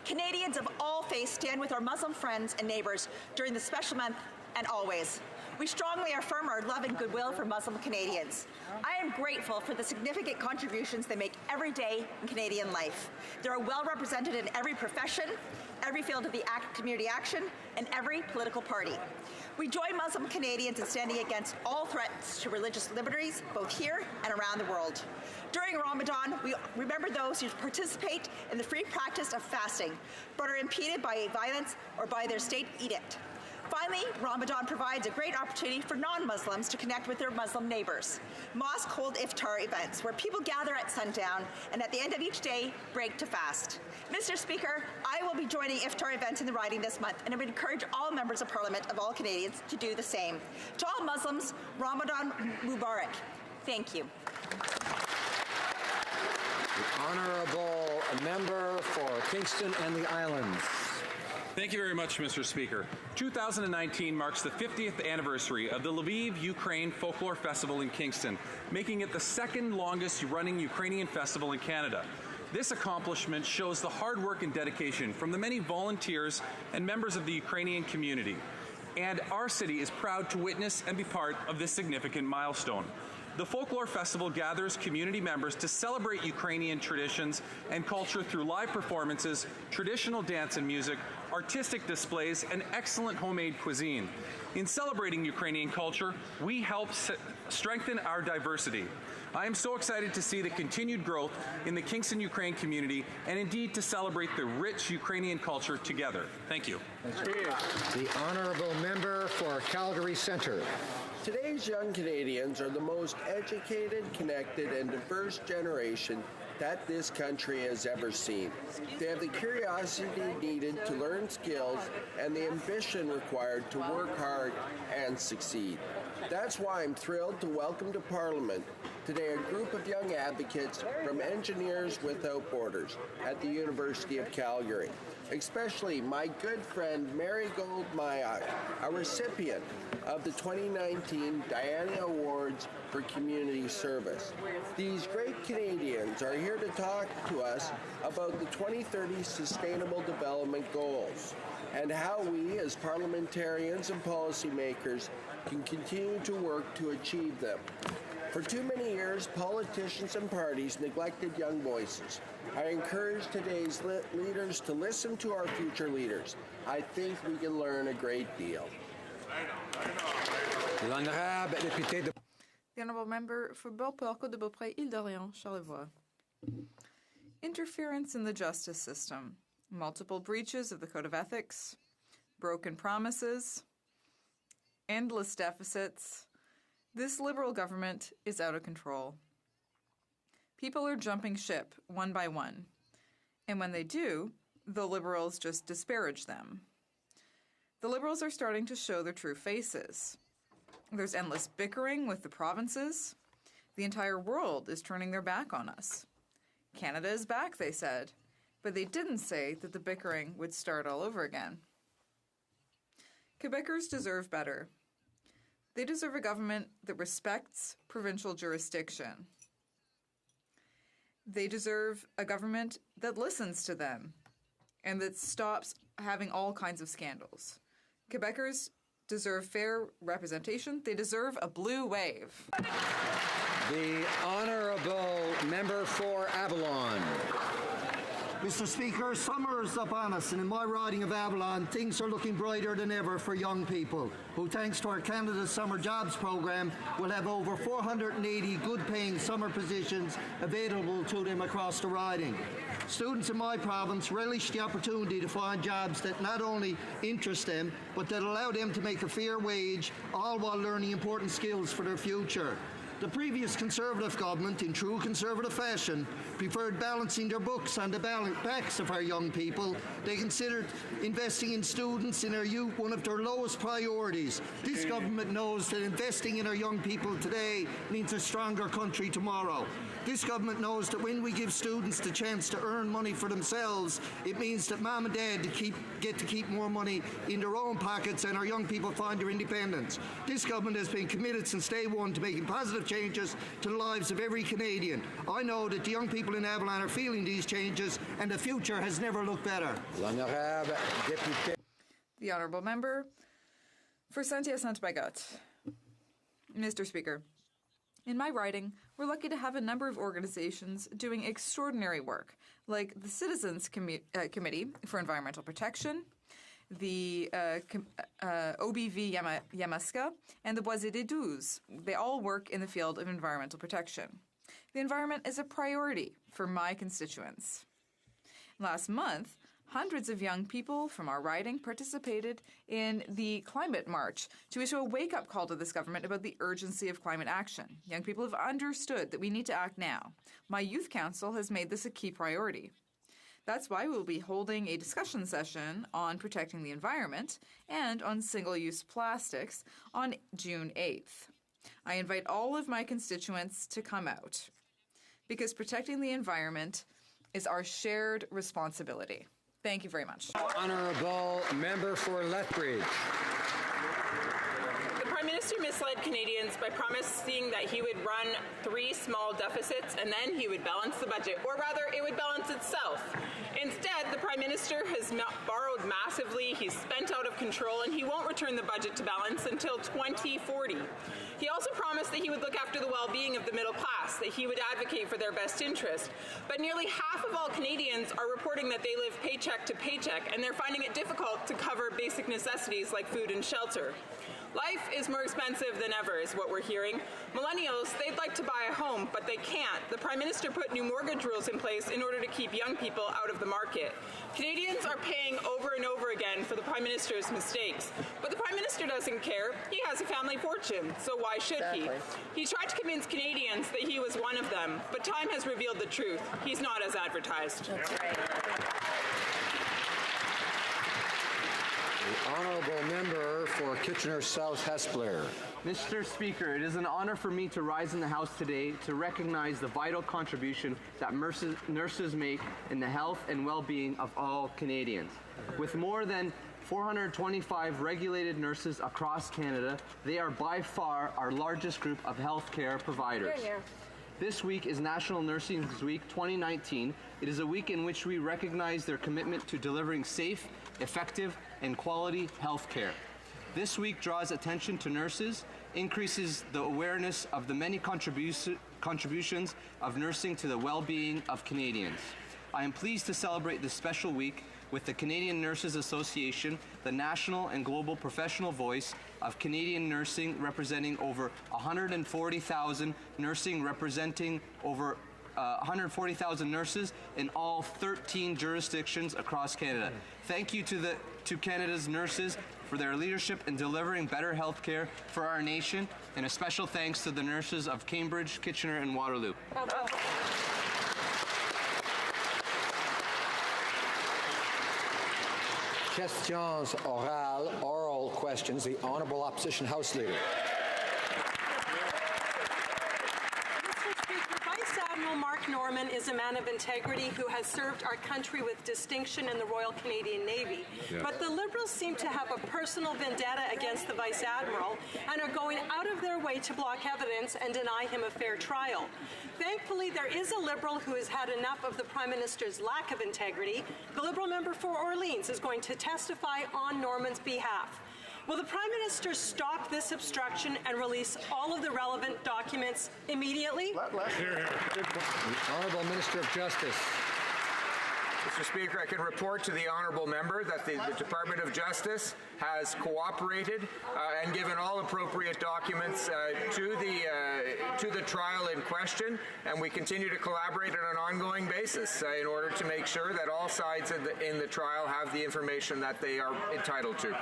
Canadians of all faiths stand with our Muslim friends and neighbours during this special month and always. We strongly affirm our love and goodwill for Muslim Canadians. I am grateful for the significant contributions they make every day in Canadian life. They are well represented in every profession, every field of the community action, and every political party. We join Muslim Canadians in standing against all threats to religious liberties, both here and around the world. During Ramadan, we remember those who participate in the free practice of fasting, but are impeded by violence or by their state edict. Finally, Ramadan provides a great opportunity for non-Muslims to connect with their Muslim neighbors. Mosques hold iftar events where people gather at sundown and at the end of each day break to fast. Mr. Speaker, I will be joining iftar events in the riding this month, and I would encourage all members of Parliament of all Canadians to do the same. To all Muslims, Ramadan Mubarak. Thank you. The Honourable Member for Kingston and the Islands. Thank you very much, Mr. Speaker. 2019 marks the 50th anniversary of the Lviv Ukraine Folklore Festival in Kingston, making it the second longest running Ukrainian festival in Canada. This accomplishment shows the hard work and dedication from the many volunteers and members of the Ukrainian community. And our city is proud to witness and be part of this significant milestone. The Folklore Festival gathers community members to celebrate Ukrainian traditions and culture through live performances, traditional dance and music, artistic displays, and excellent homemade cuisine. In celebrating Ukrainian culture, we help strengthen our diversity. I am so excited to see the continued growth in the Kingston Ukraine community and indeed to celebrate the rich Ukrainian culture together. Thank you. The Honourable Member for Calgary Centre. Today's young Canadians are the most educated, connected, and diverse generation that this country has ever seen. They have the curiosity needed to learn skills and the ambition required to work hard and succeed. That's why I'm thrilled to welcome to Parliament today a group of young advocates from Engineers Without Borders at the University of Calgary, especially my good friend Marigold Mayak, a recipient of the 2019 Diana Awards for Community Service. These great Canadians are here to talk to us about the 2030 Sustainable Development Goals and how we as parliamentarians and policymakers can continue to work to achieve them. For too many years, politicians and parties neglected young voices. I encourage today's leaders to listen to our future leaders. I think we can learn a great deal. The Honourable Member for Beauport, de Beaupré, Île-d'Orléans, Charlevoix. Interference in the justice system, multiple breaches of the Code of Ethics, broken promises, endless deficits. This Liberal government is out of control. People are jumping ship one by one, and when they do, the Liberals just disparage them. The Liberals are starting to show their true faces. There's endless bickering with the provinces. The entire world is turning their back on us. Canada is back, they said, but they didn't say that the bickering would start all over again. Quebecers deserve better. They deserve a government that respects provincial jurisdiction. They deserve a government that listens to them and that stops having all kinds of scandals. Quebecers deserve fair representation. They deserve a blue wave. The Honourable Member for Avalon. Mr. Speaker, summer is upon us, and in my riding of Avalon, things are looking brighter than ever for young people, who, thanks to our Canada Summer Jobs Programme, will have over 480 good-paying summer positions available to them across the riding. Students in my province relish the opportunity to find jobs that not only interest them, but that allow them to make a fair wage, all while learning important skills for their future. The previous Conservative government, in true Conservative fashion, preferred balancing their books on the backs of our young people. They considered investing in students in our youth one of their lowest priorities. This government knows that investing in our young people today means a stronger country tomorrow. This government knows that when we give students the chance to earn money for themselves, it means that mom and dad get to keep more money in their own pockets and our young people find their independence. This government has been committed since day one to making positive changes to the lives of every Canadian. I know that the young people in Avalon are feeling these changes, and the future has never looked better. The Honourable Member for Saint-Hyacinthe-Bagotte. Mr. Speaker, in my riding, we're lucky to have a number of organizations doing extraordinary work, like the Citizens Committee for Environmental Protection, the OBV Yamaska, and the Boisé des Douze. They all work in the field of environmental protection. The environment is a priority for my constituents. Last month, hundreds of young people from our riding participated in the Climate March to issue a wake-up call to this government about the urgency of climate action. Young people have understood that we need to act now. My youth council has made this a key priority. That's why we'll be holding a discussion session on protecting the environment and on single-use plastics on June 8th. I invite all of my constituents to come out, because protecting the environment is our shared responsibility. Thank you very much. Honourable Member for Lethbridge. The Prime Minister misled Canadians by promising that he would run 3 small deficits and then he would balance the budget, or rather, it would balance itself. Instead, the Prime Minister has borrowed massively, he's spent out of control, and he won't return the budget to balance until 2040. He also promised that he would look after the well-being of the middle class, that he would advocate for their best interest. But nearly half of all Canadians are reporting that they live paycheck to paycheck, and they're finding it difficult to cover basic necessities like food and shelter. Life is more expensive than ever, is what we're hearing. Millennials, they'd like to buy a home, but they can't. The Prime Minister put new mortgage rules in place in order to keep young people out of the market. Canadians are paying over and over again for the Prime Minister's mistakes. But the Prime Minister doesn't care. He has a family fortune, so why should he? He tried to convince Canadians that he was one of them, but time has revealed the truth. He's not as advertised. That's right. The honourable member for Kitchener South Hespeler. Mr. Speaker, it is an honor for me to rise in the House today to recognize the vital contribution that nurses make in the health and well-being of all Canadians. With more than 425 regulated nurses across Canada, they are by far our largest group of healthcare providers. This week is National Nursing Week 2019. It is a week in which we recognize their commitment to delivering safe, effective, and quality health care. This week draws attention to nurses, increases the awareness of the many contributions of nursing to the well-being of Canadians. I am pleased to celebrate this special week with the Canadian Nurses Association, the national and global professional voice of Canadian nursing, representing over 140,000 nurses in all 13 jurisdictions across Canada. Thank you to Canada's nurses for their leadership in delivering better health care for our nation, and a special thanks to the nurses of Cambridge, Kitchener, and Waterloo. Questions orales, oral questions. The Honourable Opposition House Leader. Mark Norman is a man of integrity who has served our country with distinction in the Royal Canadian Navy. Yes. But the Liberals seem to have a personal vendetta against the Vice Admiral and are going out of their way to block evidence and deny him a fair trial. Thankfully, there is a Liberal who has had enough of the Prime Minister's lack of integrity. The Liberal member for Orleans is going to testify on Norman's behalf. Will the Prime Minister stop this obstruction and release all of the relevant documents immediately? The Honourable Minister of Justice. Mr. Speaker, I can report to the honourable member that the Department of Justice has cooperated and given all appropriate documents to the trial in question, and we continue to collaborate on an ongoing basis in order to make sure that all sides in the trial have the information that they are entitled to.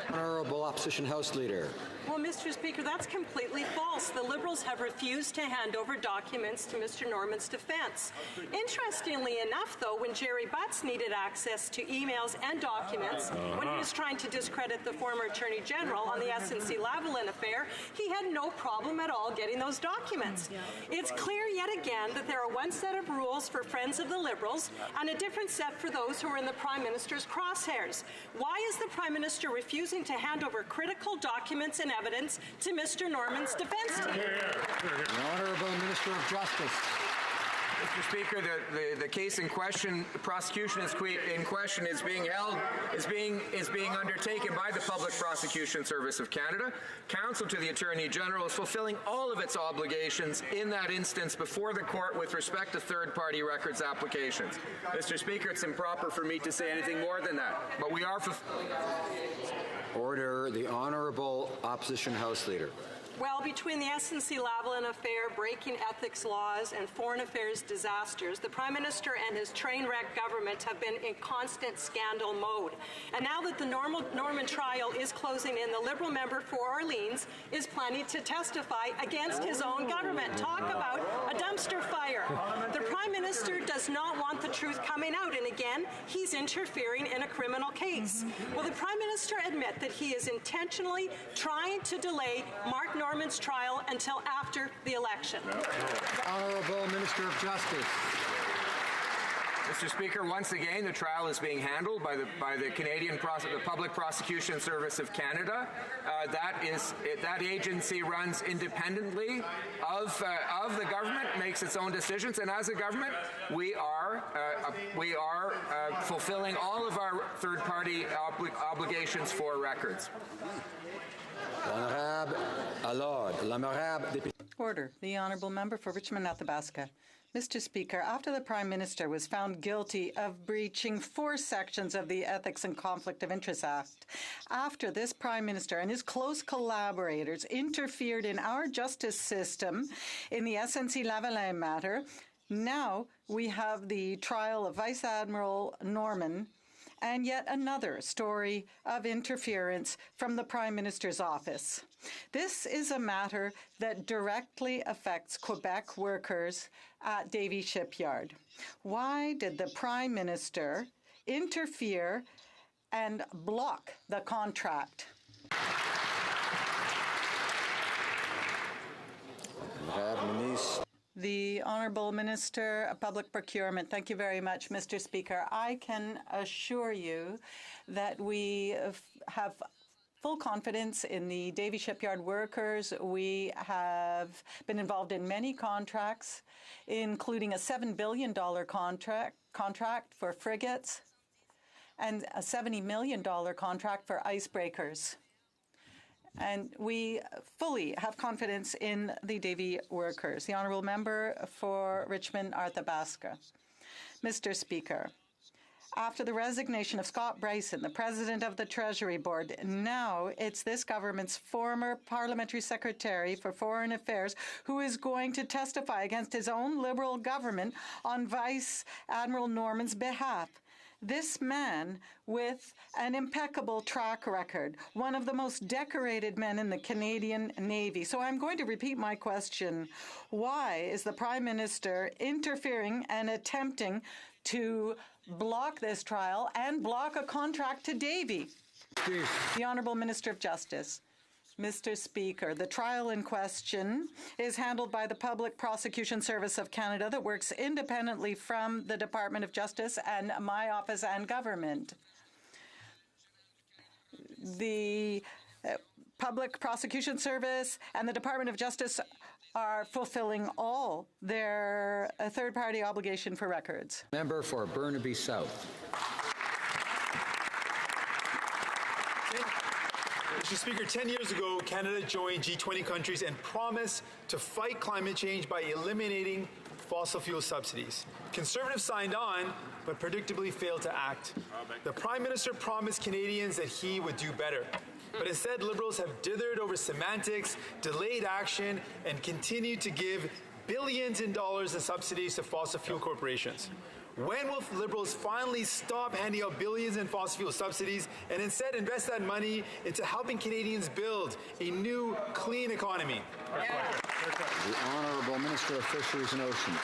Honourable Opposition House Leader. Well, Mr. Speaker, that's completely false. The Liberals have refused to hand over documents to Mr. Norman's defence. Interestingly enough, though, when Jerry Butts needed access to emails and documents when he was trying to discredit the former Attorney General on the SNC-Lavalin affair, he had no problem at all getting those documents. It's clear yet again that there are one set of rules for friends of the Liberals and a different set for those who are in the Prime Minister's crosshairs. Why is the Prime Minister refusing to hand over critical documents and evidence to Mr. Norman's defence team? The Honourable Minister of Justice. Mr. Speaker, the case in question, the prosecution in question is being undertaken by the Public Prosecution Service of Canada. Counsel to the Attorney General is fulfilling all of its obligations in that instance before the court with respect to third-party records applications. Mr. Speaker, it's improper for me to say anything more than that, but we are... Order. The Honourable Opposition House Leader. Well, between the SNC-Lavalin affair, breaking ethics laws, and foreign affairs disasters, the Prime Minister and his train wreck government have been in constant scandal mode. And now that the Norman trial is closing in, the Liberal member for Orleans is planning to testify against his own government. Talk about a dumpster fire. The Prime Minister does not want the truth coming out, and again, he's interfering in a criminal case. Will the Prime Minister admit that he is intentionally trying to delay Mark Norman's trial until after the election? Honourable Minister of Justice. Mr. Speaker, once again, the trial is being handled by the Canadian the Public Prosecution Service of Canada. That agency runs independently of the government, makes its own decisions, and as a government, we are fulfilling all of our third-party obligations for records. Honourable Allard. Order. The Honourable Member for Richmond Athabasca. Mr. Speaker, after the Prime Minister was found guilty of breaching 4 sections of the Ethics and Conflict of Interest Act, after this Prime Minister and his close collaborators interfered in our justice system in the SNC-Lavalin matter, now we have the trial of Vice Admiral Norman and yet another story of interference from the Prime Minister's office. This is a matter that directly affects Quebec workers at Davie Shipyard. Why did the Prime Minister interfere and block the contract? The Honourable Minister of Public Procurement. Thank you very much, Mr. Speaker. I can assure you that we have full confidence in the Davie Shipyard workers. We have been involved in many contracts, including a $7 billion contract for frigates and a $70 million contract for icebreakers. And we fully have confidence in the Davie workers. The Honourable Member for Richmond, Arthabaska. Mr. Speaker, after the resignation of Scott Bryson, the President of the Treasury Board, now it's this government's former Parliamentary Secretary for Foreign Affairs who is going to testify against his own Liberal government on Vice Admiral Norman's behalf. This man with an impeccable track record, one of the most decorated men in the Canadian Navy. So I'm going to repeat my question. Why is the Prime Minister interfering and attempting to block this trial and block a contract to Davie? The Honourable Minister of Justice. Mr. Speaker, the trial in question is handled by the Public Prosecution Service of Canada that works independently from the Department of Justice and my office and government. The Public Prosecution Service and the Department of Justice are fulfilling all their third-party obligation for records. Member for Burnaby South. Mr. Speaker, 10 years ago, Canada joined G20 countries and promised to fight climate change by eliminating fossil fuel subsidies. Conservatives signed on, but predictably failed to act. The Prime Minister promised Canadians that he would do better. But instead, Liberals have dithered over semantics, delayed action, and continued to give billions in dollars in subsidies to fossil fuel corporations. When will Liberals finally stop handing out billions in fossil fuel subsidies and instead invest that money into helping Canadians build a new, clean economy? The Honourable Minister of Fisheries and Oceans.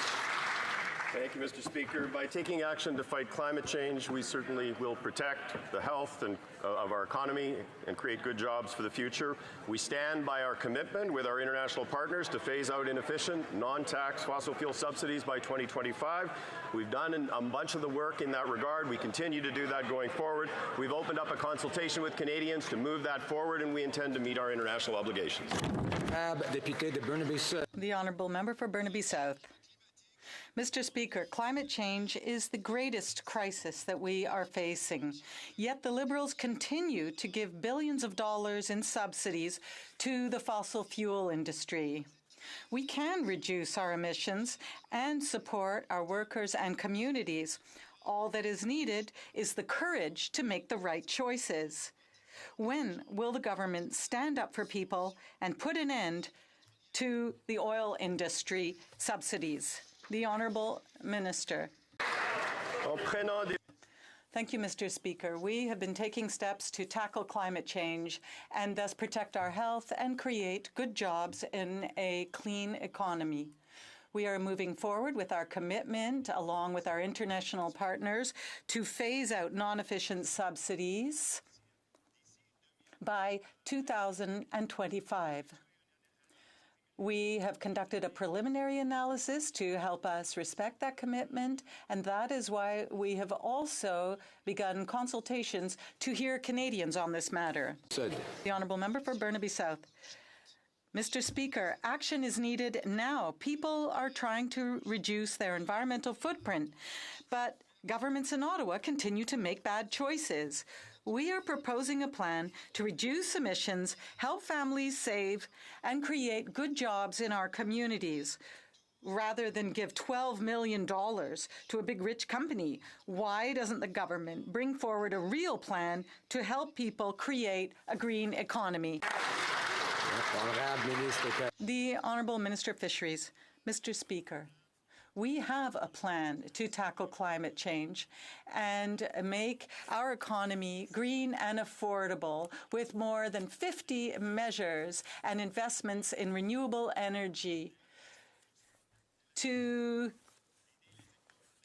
Thank you, Mr. Speaker. By taking action to fight climate change, we certainly will protect the health of our economy and create good jobs for the future. We stand by our commitment with our international partners to phase out inefficient, non-tax fossil fuel subsidies by 2025. We've done a bunch of the work in that regard. We continue to do that going forward. We've opened up a consultation with Canadians to move that forward, and we intend to meet our international obligations. The Honourable Member for Burnaby South. Mr. Speaker, climate change is the greatest crisis that we are facing. Yet the Liberals continue to give billions of dollars in subsidies to the fossil fuel industry. We can reduce our emissions and support our workers and communities. All that is needed is the courage to make the right choices. When will the government stand up for people and put an end to the oil industry subsidies? The Honourable Minister. Thank you, Mr. Speaker. We have been taking steps to tackle climate change and thus protect our health and create good jobs in a clean economy. We are moving forward with our commitment, along with our international partners, to phase out non-efficient subsidies by 2025. We have conducted a preliminary analysis to help us respect that commitment, and that is why we have also begun consultations to hear Canadians on this matter. The Honourable Member for Burnaby South. Mr. Speaker, action is needed now. People are trying to reduce their environmental footprint, but governments in Ottawa continue to make bad choices. We are proposing a plan to reduce emissions, help families save, and create good jobs in our communities. rather than give $12 million to a big rich company? Why doesn't the government bring forward a real plan to help people create a green economy? The Honourable Minister of Fisheries. Mr. Speaker, we have a plan to tackle climate change and make our economy green and affordable with more than 50 measures and investments in renewable energy to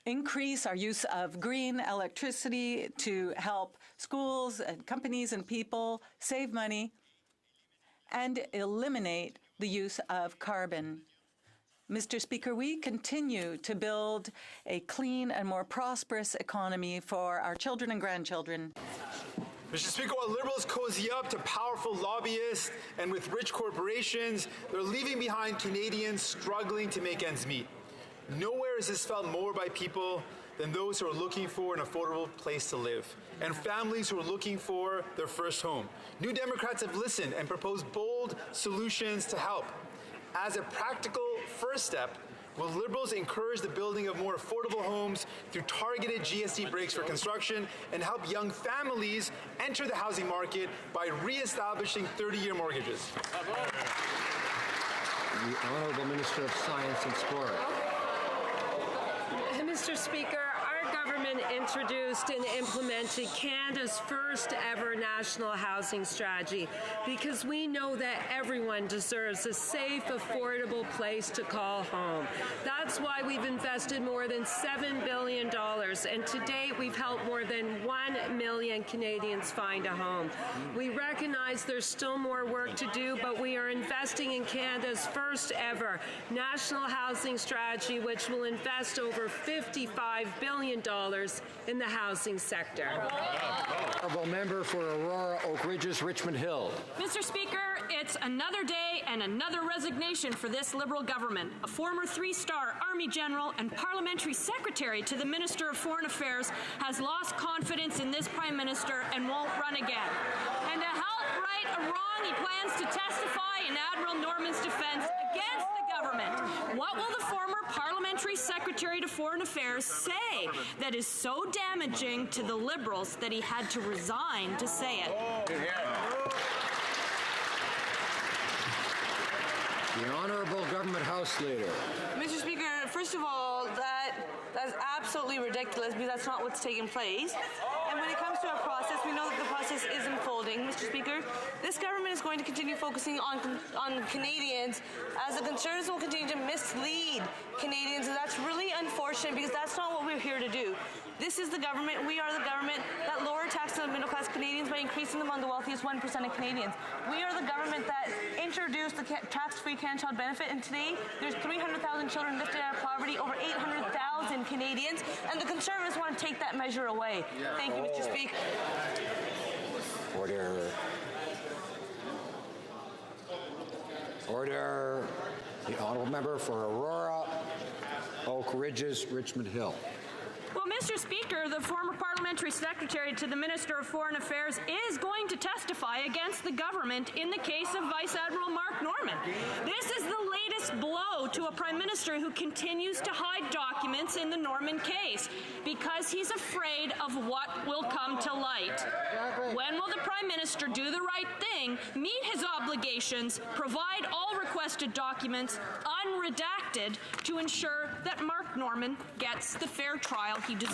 increase our use of green electricity, to help schools and companies and people save money and eliminate the use of carbon. Mr. Speaker, we continue to build a clean and more prosperous economy for our children and grandchildren. Mr. Speaker, while Liberals cozy up to powerful lobbyists and with rich corporations, they're leaving behind Canadians struggling to make ends meet. Nowhere is this felt more by people than those who are looking for an affordable place to live and families who are looking for their first home. New Democrats have listened and proposed bold solutions to help. As a practical first step, will Liberals encourage the building of more affordable homes through targeted GST breaks for construction and help young families enter the housing market by re-establishing 30-year mortgages? The Honourable Minister of Science and Sport. Mr. Speaker, our government introduced and implemented Canada's first ever national housing strategy because we know that everyone deserves a safe, affordable place to call home. That's why we've invested more than $7 billion, and to date we've helped more than 1 million Canadians find a home. We recognize there's still more work to do, but we are investing in Canada's first ever national housing strategy, which will invest over $55 billion in the housing sector. Honourable member for Aurora, Oak Ridges, Richmond Hill. Mr. Speaker, it's another day and another resignation for this Liberal government. A former three-star Army general and parliamentary secretary to the Minister of Foreign Affairs has lost confidence in this Prime Minister and won't run again. And to help right a wrong, he plans to testify in Admiral Norman's defense against the government. What will the former parliamentary secretary to Foreign Affairs say that is so damaging to the Liberals that he had to resign to say it? The Honourable Government House Leader. Mr. Speaker, first of all, that's absolutely ridiculous because that's not what's taking place. And when it comes to a process, we know that the process is unfolding. Mr. Speaker, this government is going to continue focusing on Canadians, as the Conservatives will continue to mislead Canadians, and that's really unfortunate because that's not what we're here to do. This is the government, we are the government that lower taxes on middle-class Canadians by increasing them on the wealthiest 1% of Canadians. We are the government that introduced the tax-free Can-Child benefit, and today there's 300,000 children lifted out of poverty, over 800,000 Canadians, and the Conservatives want to take that measure away. Thank you, Mr. Speaker. Order. Order. The Honourable Member for Aurora, Oak Ridges, Richmond Hill. Well, Mr. Speaker, the former parliamentary secretary to the Minister of Foreign Affairs is going to testify against the government in the case of Vice Admiral Mark Norman. This is the latest blow to a prime minister who continues to hide documents in the Norman case because he's afraid of what will come to light. When will the prime minister do the right thing, meet his obligations, provide all requested documents unredacted to ensure that Mark Norman gets the fair trial he deserves?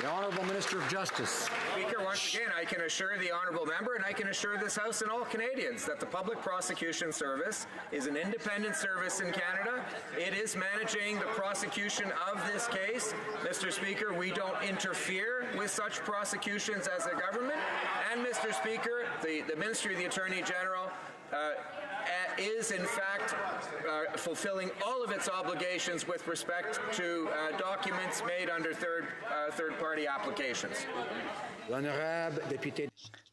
The Honourable Minister of Justice. Speaker, once again, I can assure the Honourable Member and I can assure this House and all Canadians that the Public Prosecution Service is an independent service in Canada. It is managing the prosecution of this case. Mr. Speaker, we don't interfere with such prosecutions as a government. And Mr. Speaker, the Ministry of the Attorney General is in fact fulfilling all of its obligations with respect to documents made under third-party applications.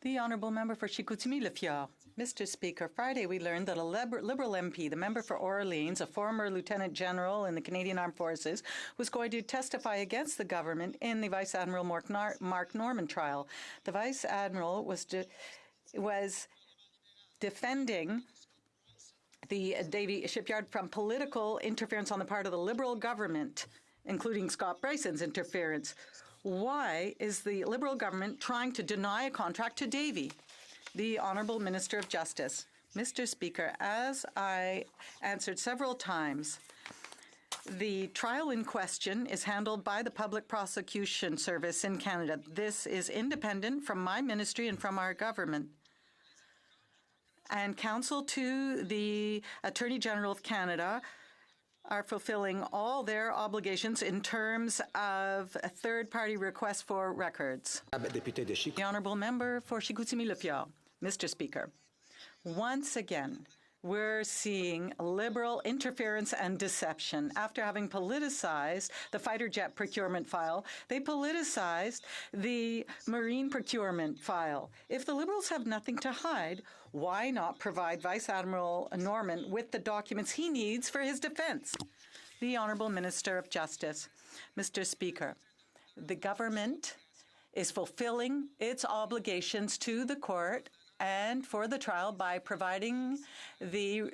The Honourable Member for Chicoutimi-Le Mr. Speaker, Friday we learned that a Liberal MP, the member for Orleans, a former Lieutenant General in the Canadian Armed Forces, was going to testify against the government in the Vice Admiral Mark Norman trial. The Vice Admiral was defending the Davie shipyard from political interference on the part of the Liberal government, including Scott Bryson's interference. Why is the Liberal government trying to deny a contract to Davie? The Honourable Minister of Justice. Mr. Speaker, as I answered several times, the trial in question is handled by the Public Prosecution Service in Canada. This is independent from my ministry and from our government. And counsel to the Attorney General of Canada are fulfilling all their obligations in terms of a third-party request for records. The Honourable Member for Chicoutimi-Le-Fjord. Mr. Speaker, once again, we're seeing Liberal interference and deception. After having politicized the fighter jet procurement file, they politicized the marine procurement file. If the Liberals have nothing to hide, why not provide Vice Admiral Norman with the documents he needs for his defense? The Honourable Minister of Justice. Mr. Speaker, the government is fulfilling its obligations to the court and for the trial by providing the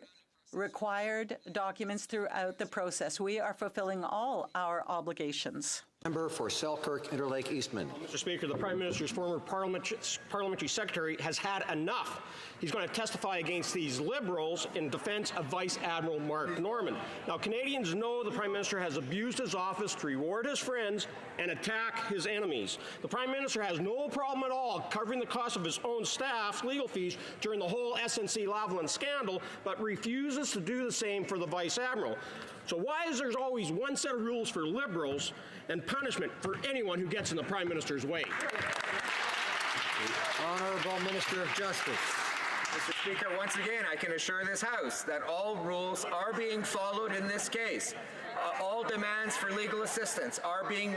required documents throughout the process. We are fulfilling all our obligations. Member for Selkirk, Interlake, Eastman. Mr. Speaker, the Prime Minister's former parliamentary secretary has had enough. He's going to testify against these Liberals in defense of Vice Admiral Mark Norman. Now, Canadians know the Prime Minister has abused his office to reward his friends and attack his enemies. The Prime Minister has no problem at all covering the cost of his own staff's legal fees during the whole SNC-Lavalin scandal, but refuses to do the same for the Vice Admiral. So why is there always one set of rules for Liberals and punishment for anyone who gets in the Prime Minister's way? The Honourable Minister of Justice. Mr. Speaker, once again, I can assure this House that all rules are being followed in this case. All demands for legal assistance are being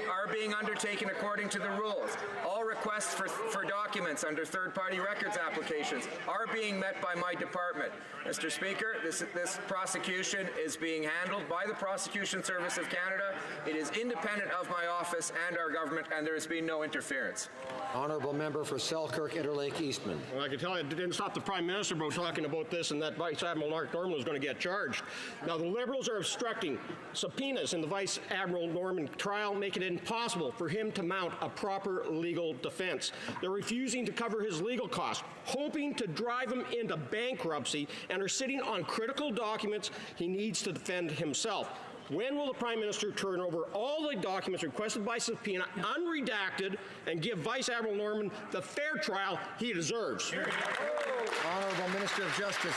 undertaken according to the rules. All requests for documents under third-party records applications are being met by my department. Mr. Speaker, this prosecution is being handled by the Prosecution Service of Canada. It is independent of my office and our government, and there has been no interference. Honourable Member for Selkirk, Interlake, Eastman. Well, I can tell you it didn't stop the Prime Minister from talking about this and that Vice Admiral Mark Norman was going to get charged. Now, the Liberals are obstructing subpoenas in the Vice Admiral Norman trial, making it impossible for him to mount a proper legal defense. They're refusing to cover his legal costs, hoping to drive him into bankruptcy, and are sitting on critical documents he needs to defend himself. When will the Prime Minister turn over all the documents requested by subpoena, unredacted, and give Vice Admiral Norman the fair trial he deserves? Honourable Minister of Justice.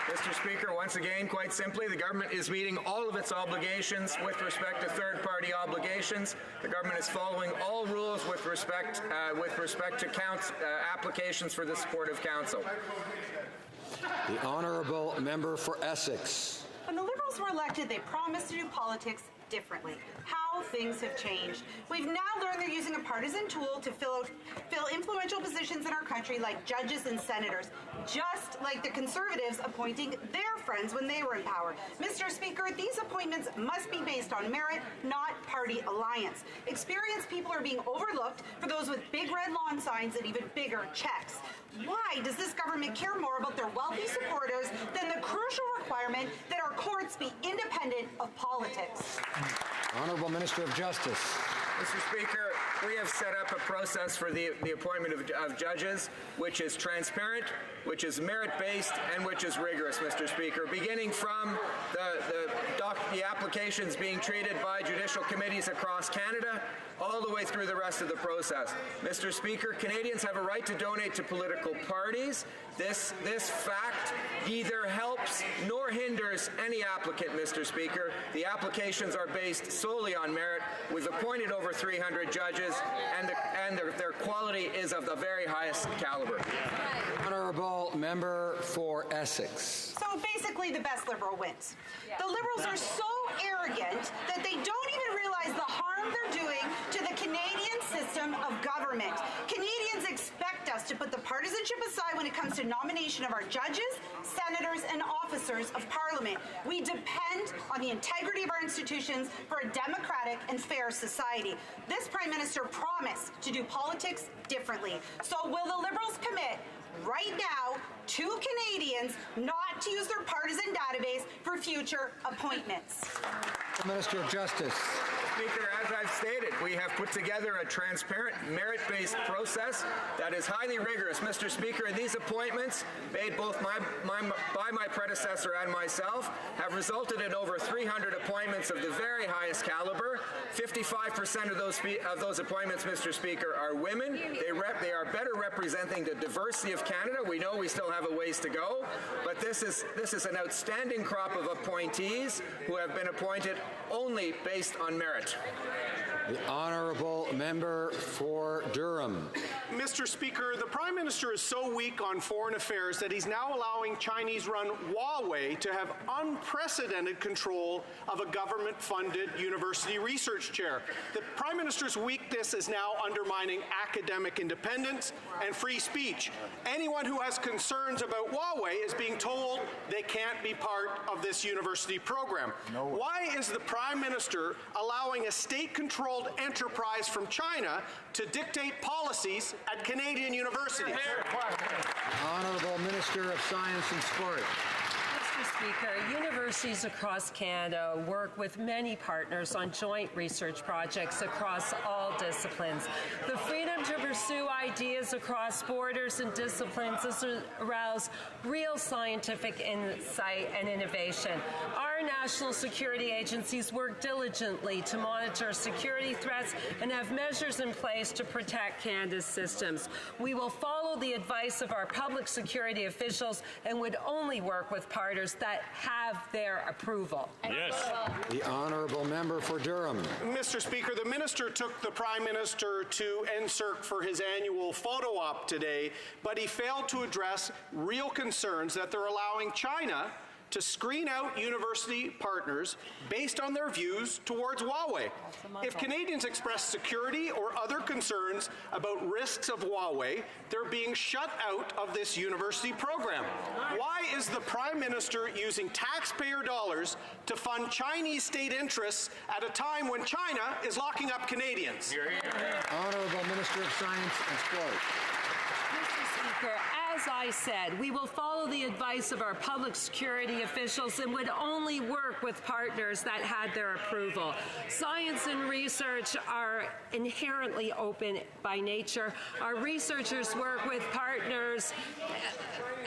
Mr. Speaker, once again, quite simply, the government is meeting all of its obligations with respect to third-party obligations. The government is following all rules with respect to applications for the support of counsel. The Honourable Member for Essex. When the Liberals were elected, they promised to do politics differently. How things have changed. We've now learned they're using a partisan tool to fill influential positions in our country like judges and senators, just like the Conservatives appointing their friends when they were in power. Mr. Speaker, these appointments must be based on merit, not party alliance. Experienced people are being overlooked for those with big red lawn signs and even bigger checks. Why does this government care more about their wealthy supporters than the crucial requirement that our courts be independent of politics? Honourable Minister of Justice. Mr. Speaker, we have set up a process for the appointment of judges which is transparent, which is merit-based, and which is rigorous, Mr. Speaker, beginning from the applications being treated by judicial committees across Canada all the way through the rest of the process. Mr. Speaker, Canadians have a right to donate to political parties. This fact neither helps nor hinders any applicant, Mr. Speaker. The applications are based solely on merit. We've appointed over 300 judges, and their quality is of the very highest caliber. Honourable Member for Essex. So basically, the best Liberal wins. The Liberals are so arrogant that they don't even realize the harm they're doing to the Canadian system of government. Canadians expect us to put the partisanship aside when it comes to nomination of our judges, senators, and officers of Parliament. We depend on the integrity of our institutions for a democratic and fair society. This Prime Minister promised to do politics differently. So will the Liberals commit right now to Canadians not to use their partisan database for future appointments? The Minister of Justice. Speaker, as I've stated, we have put together a transparent, merit-based process that is highly rigorous. Mr. Speaker, these appointments, made both by my predecessor and myself, have resulted in over 300 appointments of the very highest caliber. 55% of those appointments, Mr. Speaker, are women. They are better representing the diversity of Canada. We know we still have a ways to go, but this is an outstanding crop of appointees who have been appointed only based on merit. The Honourable Member for Durham. Mr. Speaker, the Prime Minister is so weak on foreign affairs that he's now allowing Chinese-run Huawei to have unprecedented control of a government-funded university research chair. The Prime Minister's weakness is now undermining academic independence and free speech. Anyone who has concerns about Huawei is being told they can't be part of this university program. No. Why is the Prime Minister allowing a state-controlled enterprise from China to dictate policies at Canadian universities? Honourable Minister of Science and Sport. Mr. Speaker, universities across Canada work with many partners on joint research projects across all disciplines. The freedom to pursue ideas across borders and disciplines has aroused real scientific insight and innovation. Our national security agencies work diligently to monitor security threats and have measures in place to protect Canada's systems. We will follow the advice of our public security officials and would only work with partners that have their approval. Yes. The Honourable Member for Durham. Mr. Speaker, the Minister took the Prime Minister to NSERC for his annual photo op today, but he failed to address real concerns that they're allowing China to screen out university partners based on their views towards Huawei. If Canadians express security or other concerns about risks of Huawei, they're being shut out of this university program. Why is the Prime Minister using taxpayer dollars to fund Chinese state interests at a time when China is locking up Canadians? Honourable Minister of Science and Sport. Mr. Speaker, as I said, we will follow the advice of our public security officials and would only work with partners that had their approval. Science and research are inherently open by nature. Our researchers work with partners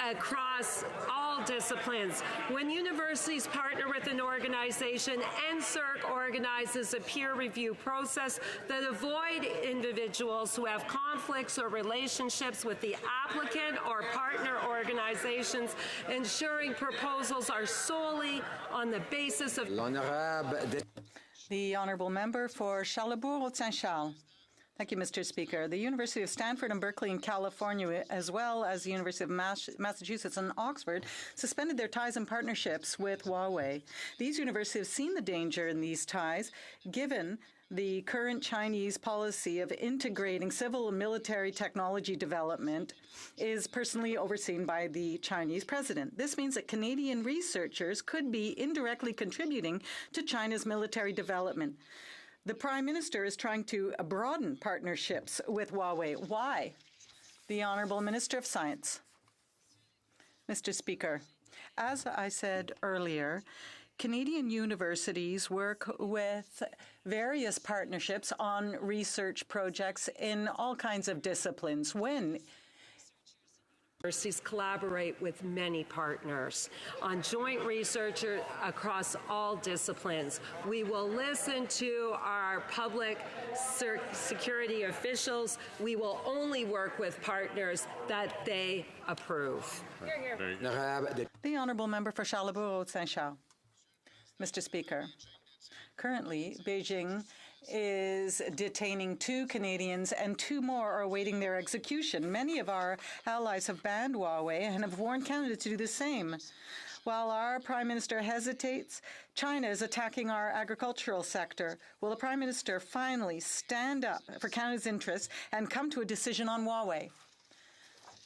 across all disciplines. When universities partner with an organization, NSERC organizes a peer review process that avoid individuals who have conflicts or relationships with the applicant or partner organizations, ensuring proposals are solely on the basis of... The Honourable Member for Charlebourg-Saint-Charles. Thank you, Mr. Speaker. The University of Stanford and Berkeley in California, as well as the University of Massachusetts and Oxford, suspended their ties and partnerships with Huawei. These universities have seen the danger in these ties, given the current Chinese policy of integrating civil and military technology development is personally overseen by the Chinese president. This means that Canadian researchers could be indirectly contributing to China's military development. The Prime Minister is trying to broaden partnerships with Huawei. Why? The Honourable Minister of Science. Mr. Speaker, as I said earlier, Canadian universities work with various partnerships on research projects in all kinds of disciplines. When universities collaborate with many partners on joint research across all disciplines. We will listen to our public security officials. We will only work with partners that they approve. The Honourable Member for Charlebourg-Saint-Charles. Mr. Speaker, currently Beijing is detaining 2 Canadians and 2 more are awaiting their execution. Many of our allies have banned Huawei and have warned Canada to do the same. While our Prime Minister hesitates, China is attacking our agricultural sector. Will the Prime Minister finally stand up for Canada's interests and come to a decision on Huawei?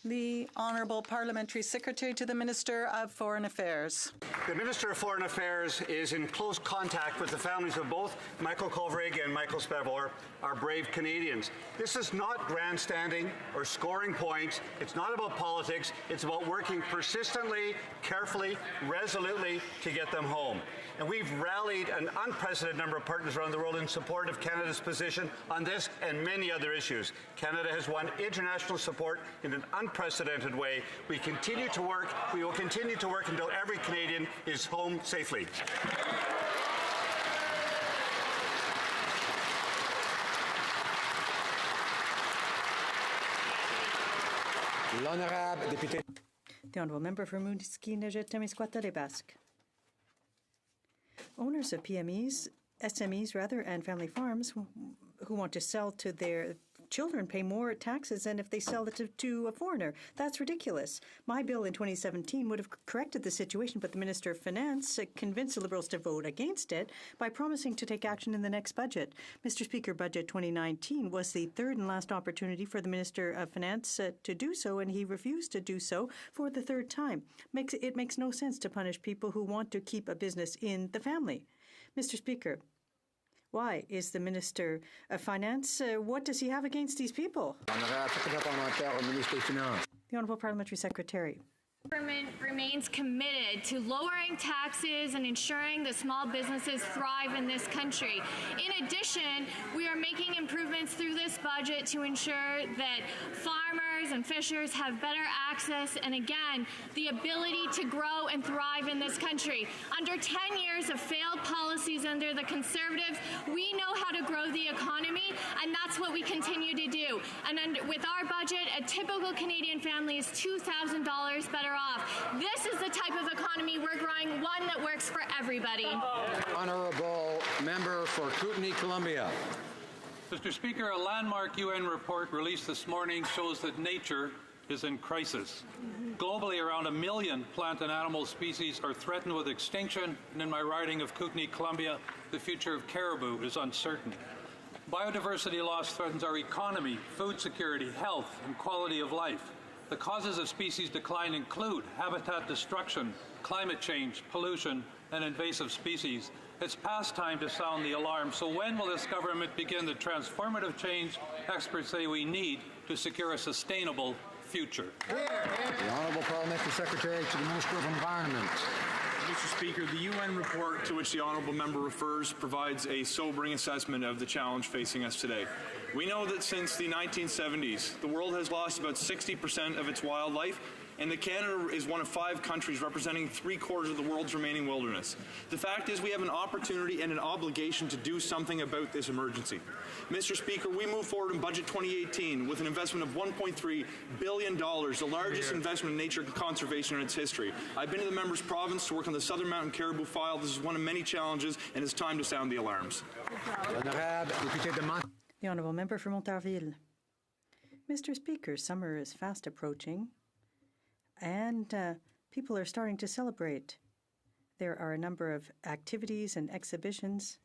The Honourable Parliamentary Secretary to the Minister of Foreign Affairs. The Minister of Foreign Affairs is in close contact with the families of both Michael Kovrig and Michael Spavor, our brave Canadians. This is not grandstanding or scoring points. It's not about politics. It's about working persistently, carefully, resolutely to get them home. And we've rallied an unprecedented number of partners around the world in support of Canada's position on this and many other issues. Canada has won international support in an unprecedented way. We continue to work. We will continue to work until every Canadian is home safely. The Honourable Member for Mouskine-Témiscouata-Les-Basques. Owners of PMEs, SMEs rather, and family farms who want to sell to their children pay more taxes than if they sell it to a foreigner. That's ridiculous. My bill in 2017 would have corrected the situation, but the Minister of Finance convinced the Liberals to vote against it by promising to take action in the next budget. Mr. Speaker, Budget 2019 was the third and last opportunity for the Minister of Finance to do so, and he refused to do so for the third time. It makes no sense to punish people who want to keep a business in the family. Mr. Speaker, why is the Minister of Finance, what does he have against these people? The Honourable Parliamentary Secretary. The government remains committed to lowering taxes and ensuring that small businesses thrive in this country. In addition, we are making improvements through this budget to ensure that farmers and fishers have better access and, again, the ability to grow and thrive in this country. Under 10 years of failed policies under the Conservatives, we know how to grow the economy, and that's what we continue to do. And with our budget, a typical Canadian family is $2,000 better off. This is the type of economy we're growing, one that works for everybody. Honourable Member for Kootenai, Columbia. Mr. Speaker, a landmark UN report released this morning shows that nature is in crisis. Globally, around 1 million plant and animal species are threatened with extinction, and in my riding of Kootenai, Columbia, the future of caribou is uncertain. Biodiversity loss threatens our economy, food security, health, and quality of life. The causes of species decline include habitat destruction, climate change, pollution, and invasive species. It's past time to sound the alarm. So when will this government begin the transformative change experts say we need to secure a sustainable future? The Honourable Parliamentary Secretary to the Minister of Environment. Mr. Speaker, the UN report to which the Honourable Member refers provides a sobering assessment of the challenge facing us today. We know that since the 1970s, the world has lost about 60% of its wildlife, and that Canada is one of 5 countries representing 3/4 of the world's remaining wilderness. The fact is we have an opportunity and an obligation to do something about this emergency. Mr. Speaker, we move forward in Budget 2018 with an investment of $1.3 billion, the largest investment in nature conservation in its history. I've been to the member's province to work on the Southern Mountain Caribou file. This is one of many challenges, and it's time to sound the alarms. The Honourable Member for Montarville. Mr. Speaker, summer is fast approaching, and people are starting to celebrate. There are a number of activities and exhibitions.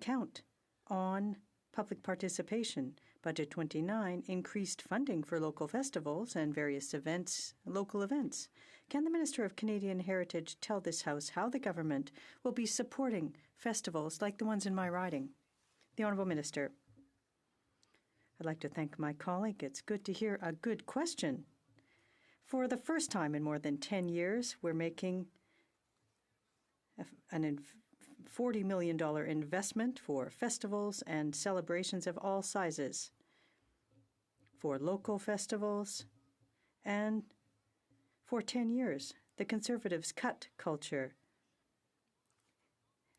Count on public participation. Budget 29 increased funding for local festivals and various events, local events. Can the Minister of Canadian Heritage tell this House how the government will be supporting festivals like the ones in my riding? The Honourable Minister. I'd like to thank my colleague. It's good to hear a good question. For the first time in more than 10 years, we're making a $40 million investment for festivals and celebrations of all sizes, for local festivals, and for 10 years, the Conservatives cut culture.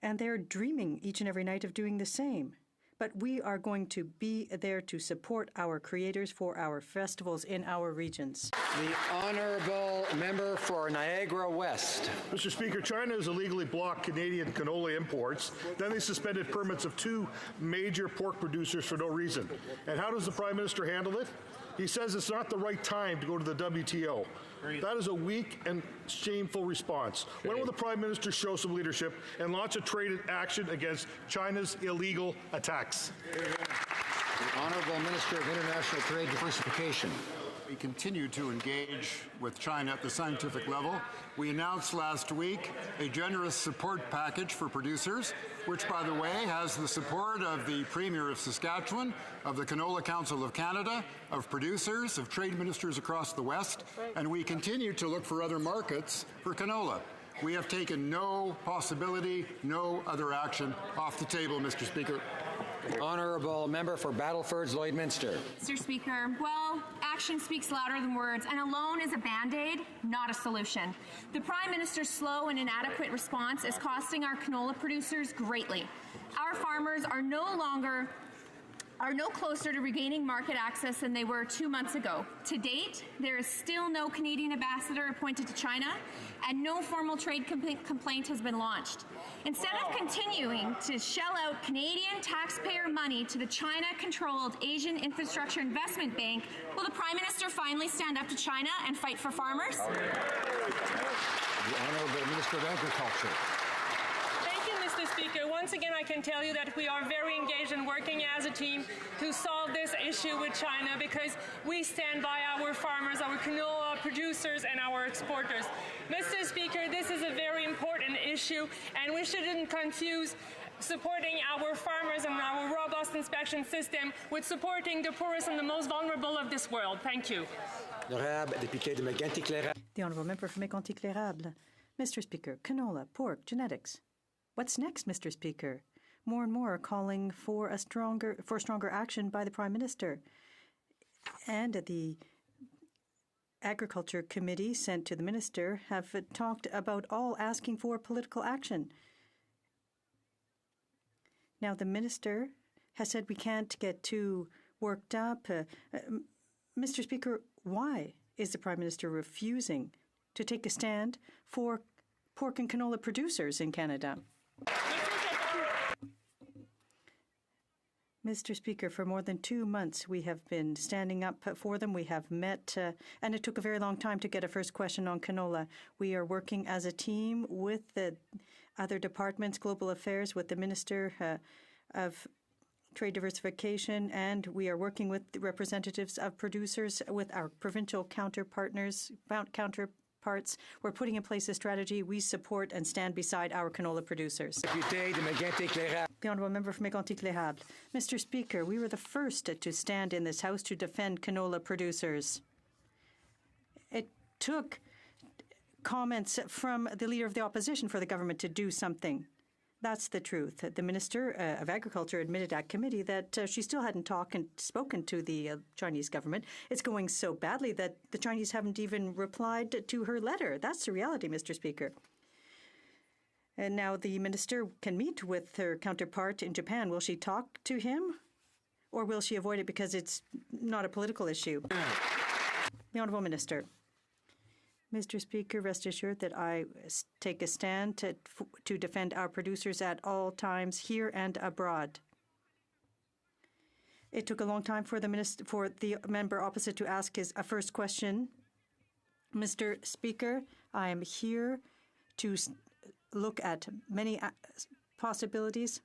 And they're dreaming each and every night of doing the same. But we are going to be there to support our creators for our festivals in our regions. The Honourable Member for Niagara West. Mr. Speaker, China has illegally blocked Canadian canola imports. Then they suspended permits of 2 major pork producers for no reason. And how does the Prime Minister handle it? He says it's not the right time to go to the WTO. That is a weak and shameful response. When will the Prime Minister show some leadership and launch a trade action against China's illegal attacks? The Honourable Minister of International Trade Diversification. We continue to engage with China at the scientific level. We announced last week a generous support package for producers, which, by the way, has the support of the Premier of Saskatchewan, of the Canola Council of Canada, of producers, of trade ministers across the West, and we continue to look for other markets for canola. We have taken no possibility, no other action off the table, Mr. Speaker. Honourable Member for Battleford's Lloydminster. Mr. Speaker, well, action speaks louder than words, and alone is a Band-Aid, not a solution. The Prime Minister's slow and inadequate response is costing our canola producers greatly. Our farmers are no closer to regaining market access than they were 2 months ago. To date, there is still no Canadian ambassador appointed to China, and no formal trade complaint has been launched. Instead of continuing to shell out Canadian taxpayer money to the China-controlled Asian Infrastructure Investment Bank, will the Prime Minister finally stand up to China and fight for farmers? The Honourable Minister of Agriculture. Mr. Speaker, once again I can tell you that we are very engaged and working as a team to solve this issue with China, because we stand by our farmers, our canola producers and our exporters. Mr. Speaker, this is a very important issue, and we shouldn't confuse supporting our farmers and our robust inspection system with supporting the poorest and the most vulnerable of this world. Thank you. The Honourable Member for Mégantic-L'Érable. Mr. Speaker, canola, pork, genetics. What's next, Mr. Speaker? More and more are calling for stronger action by the Prime Minister. And the Agriculture Committee sent to the Minister have talked about all asking for political action. Now, the Minister has said we can't get too worked up. Mr. Speaker, why is the Prime Minister refusing to take a stand for pork and canola producers in Canada? Mr. Speaker, for more than 2 months, we have been standing up for them. We have met, and it took a very long time to get a first question on canola. We are working as a team with the other departments, Global Affairs, with the Minister of Trade Diversification, and we are working with the representatives of producers, with our provincial counterparts. We're putting in place a strategy. We support and stand beside our canola producers. The Honourable Member for Mégantic-L'Érable. Mr. Speaker, we were the first to stand in this House to defend canola producers. It took comments from the Leader of the Opposition for the government to do something. That's the truth. The Minister of Agriculture admitted at committee that she still hadn't spoken to the Chinese government. It's going so badly that the Chinese haven't even replied to her letter. That's the reality, Mr. Speaker. And now the Minister can meet with her counterpart in Japan. Will she talk to him, or will she avoid it because it's not a political issue? The Honourable Minister. Mr. Speaker, rest assured that I take a stand to defend our producers at all times, here and abroad. It took a long time for the member opposite to ask a first question. Mr. Speaker, I am here to look at many possibilities.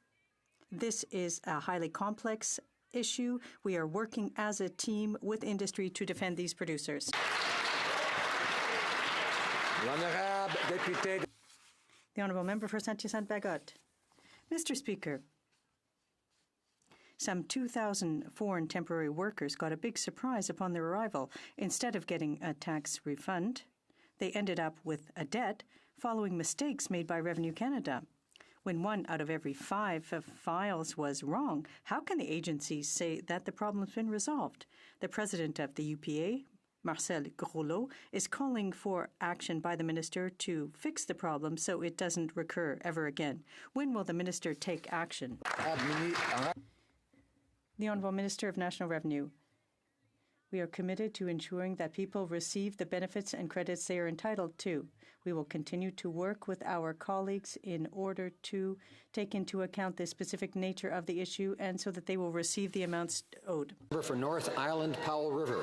This is a highly complex issue. We are working as a team with industry to defend these producers. The Honourable Member for Saint-Hyacinthe-Bagotte. Mr. Speaker, some 2,000 foreign temporary workers got a big surprise upon their arrival. Instead of getting a tax refund, they ended up with a debt following mistakes made by Revenue Canada. When 1 out of every 5 files was wrong, how can the agency say that the problem's been resolved? The president of the UPA, Marcel Groslo, is calling for action by the minister to fix the problem so it doesn't recur ever again. When will the minister take action? The Honourable Minister of National Revenue. We are committed to ensuring that people receive the benefits and credits they are entitled to. We will continue to work with our colleagues in order to take into account the specific nature of the issue and so that they will receive the amounts owed. For North Island, Powell River.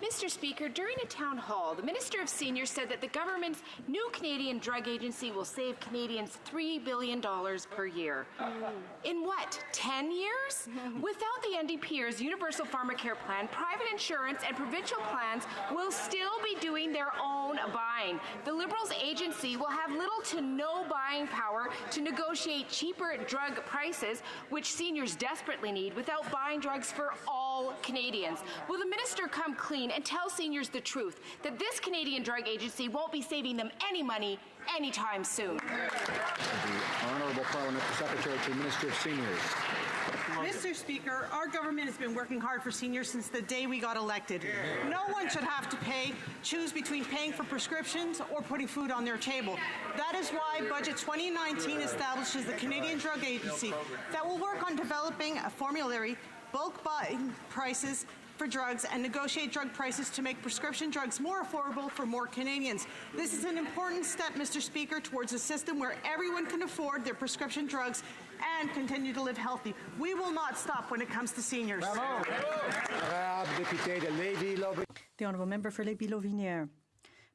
Mr. Speaker, during a town hall, the Minister of Seniors said that the government's new Canadian Drug Agency will save Canadians $3 billion per year. In what, 10 years? Without the NDPR's Universal Pharmacare Plan, private insurance and provincial plans will still be doing their own buying. The Liberals' agency will have little to no buying power to negotiate cheaper drug prices, which seniors desperately need, without buying drugs for all Canadians. Will the minister come clean and tell seniors the truth, that this Canadian Drug Agency won't be saving them any money anytime soon? The Honourable Parliamentary Secretary to the Minister of Seniors. Mr. Speaker, our government has been working hard for seniors since the day we got elected. No one should have to choose between paying for prescriptions or putting food on their table. That is why Budget 2019 establishes the Canadian Drug Agency that will work on developing a formulary, bulk buying prices for drugs, and negotiate drug prices to make prescription drugs more affordable for more Canadians. This is an important step, Mr. Speaker, towards a system where everyone can afford their prescription drugs and continue to live healthy. We will not stop when it comes to seniors. The Honourable Member for Lévis-Lauvinière.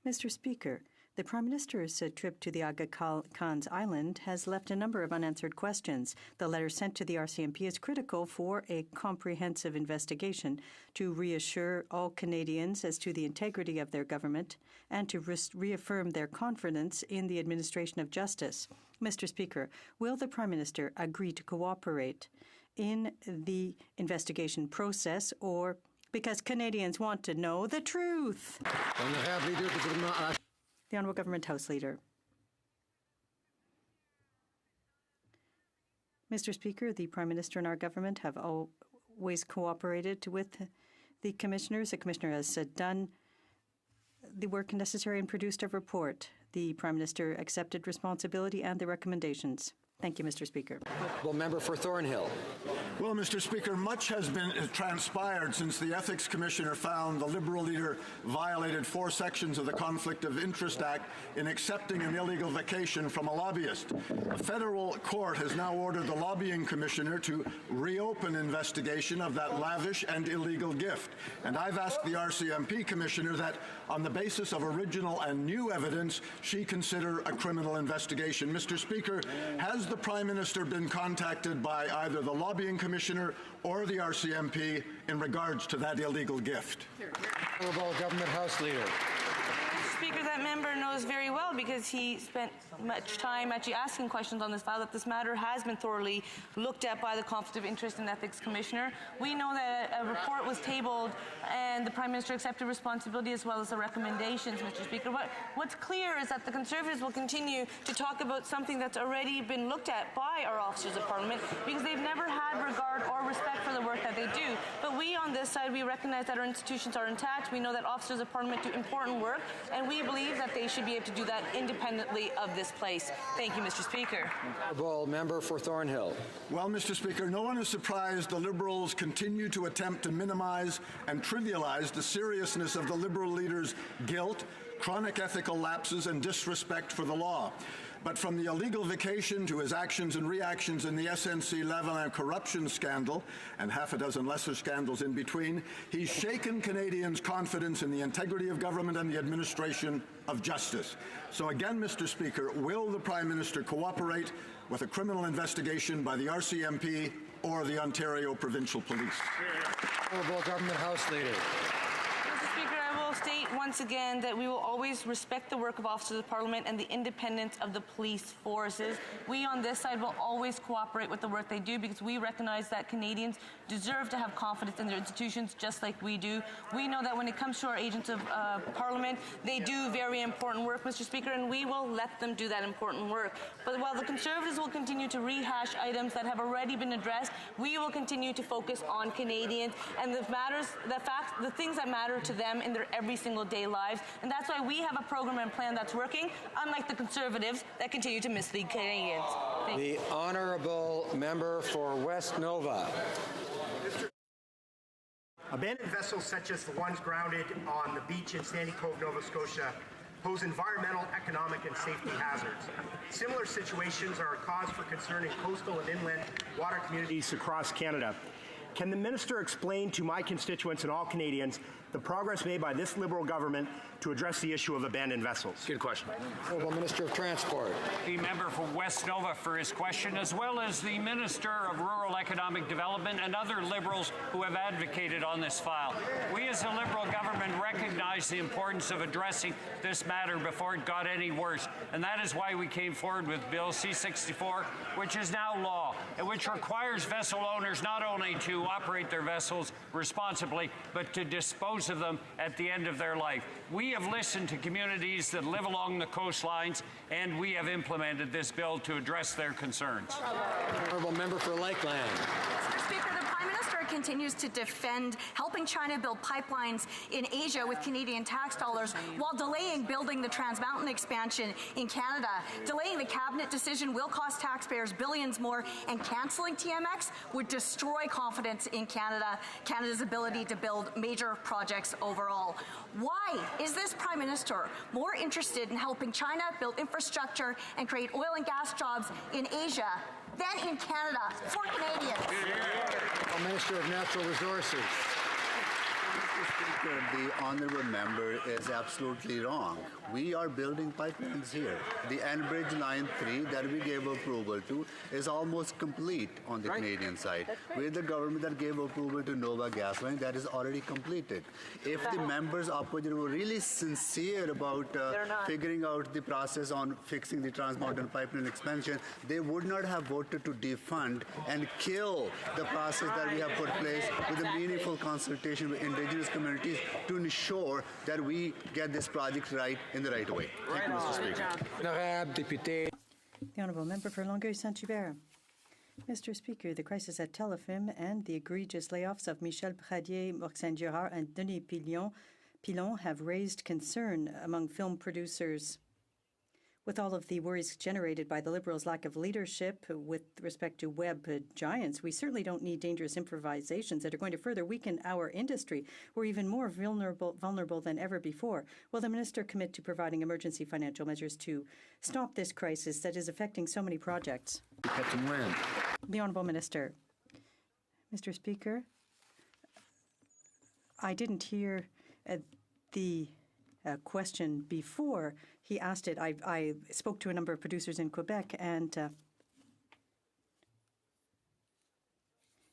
Mr. Speaker, the Prime Minister's trip to the Aga Khan's Island has left a number of unanswered questions. The letter sent to the RCMP is critical for a comprehensive investigation to reassure all Canadians as to the integrity of their government and to reaffirm their confidence in the administration of justice. Mr. Speaker, will the Prime Minister agree to cooperate in the investigation process, or because Canadians want to know the truth? The Honourable Government House Leader. Mr. Speaker, the Prime Minister and our government have always cooperated with the commissioners. The Commissioner has done the work necessary and produced a report. The Prime Minister accepted responsibility and the recommendations. Thank you, Mr. Speaker. Well, Member for Thornhill. Well, Mr. Speaker, much has been transpired since the Ethics Commissioner found the Liberal leader violated 4 sections of the Conflict of Interest Act in accepting an illegal vacation from a lobbyist. A federal court has now ordered the Lobbying Commissioner to reopen investigation of that lavish and illegal gift. And I've asked the RCMP Commissioner that, on the basis of original and new evidence, she consider a criminal investigation. Mr. Speaker, has the Prime Minister been contacted by either the Lobbying Commissioner or the RCMP in regards to that illegal gift? Honourable Government House Leader. Speaker, that member knows very well, because he spent much time actually asking questions on this file, that this matter has been thoroughly looked at by the Conflict of Interest and Ethics Commissioner. We know that a report was tabled and the Prime Minister accepted responsibility as well as the recommendations, Mr. Speaker. What's clear is that the Conservatives will continue to talk about something that's already been looked at by our officers of Parliament, because they've never had regard or respect for the work that they do. But we on this side, we recognize that our institutions are intact. We know that officers of Parliament do important work, and we believe that they should be able to do that independently of this place. Thank you, Mr. Speaker. Honourable Member for Thornhill. Well, Mr. Speaker, no one is surprised the Liberals continue to attempt to minimize and trivialize the seriousness of the Liberal leader's guilt, chronic ethical lapses, and disrespect for the law. But from the illegal vacation to his actions and reactions in the SNC-Lavalin corruption scandal and half a dozen lesser scandals in between, he's shaken Canadians' confidence in the integrity of government and the administration of justice. So again, Mr. Speaker, will the Prime Minister cooperate with a criminal investigation by the RCMP or the Ontario Provincial Police? Honourable Government House Leader. State once again that we will always respect the work of officers of Parliament and the independence of the police forces. We on this side will always cooperate with the work they do, because we recognize that Canadians deserve to have confidence in their institutions just like we do. We know that when it comes to our agents of Parliament, they do very important work, Mr. Speaker, and we will let them do that important work. But while the Conservatives will continue to rehash items that have already been addressed, we will continue to focus on Canadians and the things that matter to them in their every single day lives. And that's why we have a program and plan that's working, unlike the Conservatives that continue to mislead Canadians. The Honourable Member for West Nova. Abandoned vessels such as the ones grounded on the beach in Sandy Cove, Nova Scotia, pose environmental, economic, and safety hazards. Similar situations are a cause for concern in coastal and inland water communities across Canada. Can the minister explain to my constituents and all Canadians the progress made by this Liberal government to address the issue of abandoned vessels? Good question. Honourable Minister of Transport. The member from West Nova for his question, as well as the Minister of Rural Economic Development and other Liberals who have advocated on this file. We as a Liberal government recognize the importance of addressing this matter before it got any worse, and that is why we came forward with Bill C-64, which is now law, and which requires vessel owners not only to operate their vessels responsibly, but to dispose of them at the end of their life. We have listened to communities that live along the coastlines, and we have implemented this bill to address their concerns. Honourable member for Lakeland. Mr. Speaker, the Prime Minister continues to defend helping China build pipelines in Asia with Canadian tax dollars while delaying building the Trans Mountain expansion in Canada. Delaying the cabinet decision will cost taxpayers billions more, and cancelling TMX would destroy confidence in Canada's ability to build major projects overall. Why is this Prime Minister more interested in helping China build infrastructure and create oil and gas jobs in Asia than in Canada for Canadians? Minister of Natural Resources. Mr. Speaker, the honourable member is absolutely wrong. We are building pipelines here. The Enbridge Line 3 that we gave approval to is almost complete on the Canadian side. We're the government that gave approval to Nova Gas Line that is already completed. If the members opposite were really sincere about figuring out the process on fixing the Trans Mountain Pipeline expansion, they would not have voted to defund and kill the process that we have put place with a meaningful consultation with Indigenous communities to ensure that we get this project right in the right way. Thank you, Mr. Speaker. The Honourable Member for Longueuil-Saint-Hubert. Mr. Speaker, the crisis at Telefilm and the egregious layoffs of Michel Pradier, Roxane Girard, and Denis Pilon have raised concern among film producers. With all of the worries generated by the Liberals' lack of leadership with respect to web giants, we certainly don't need dangerous improvisations that are going to further weaken our industry. We're even more vulnerable than ever before. Will the Minister commit to providing emergency financial measures to stop this crisis that is affecting so many projects? The Honourable Minister. Mr. Speaker, I didn't hear the question before he asked it. I spoke to a number of producers in Quebec, and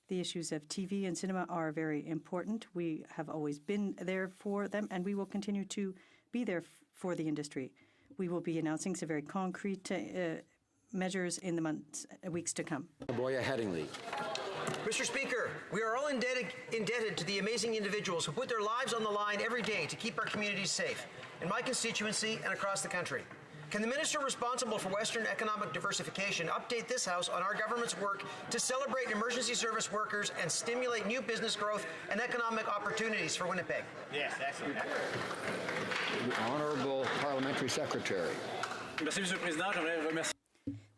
the issues of TV and cinema are very important. We have always been there for them, and we will continue to be there for the industry. We will be announcing some very concrete measures in the weeks to come. Boya Headingley. Mr. Speaker, we are all indebted to the amazing individuals who put their lives on the line every day to keep our communities safe, in my constituency and across the country. Can the minister responsible for Western economic diversification update this House on our government's work to celebrate emergency service workers and stimulate new business growth and economic opportunities for Winnipeg? Yes, excellent. The Honourable Parliamentary Secretary.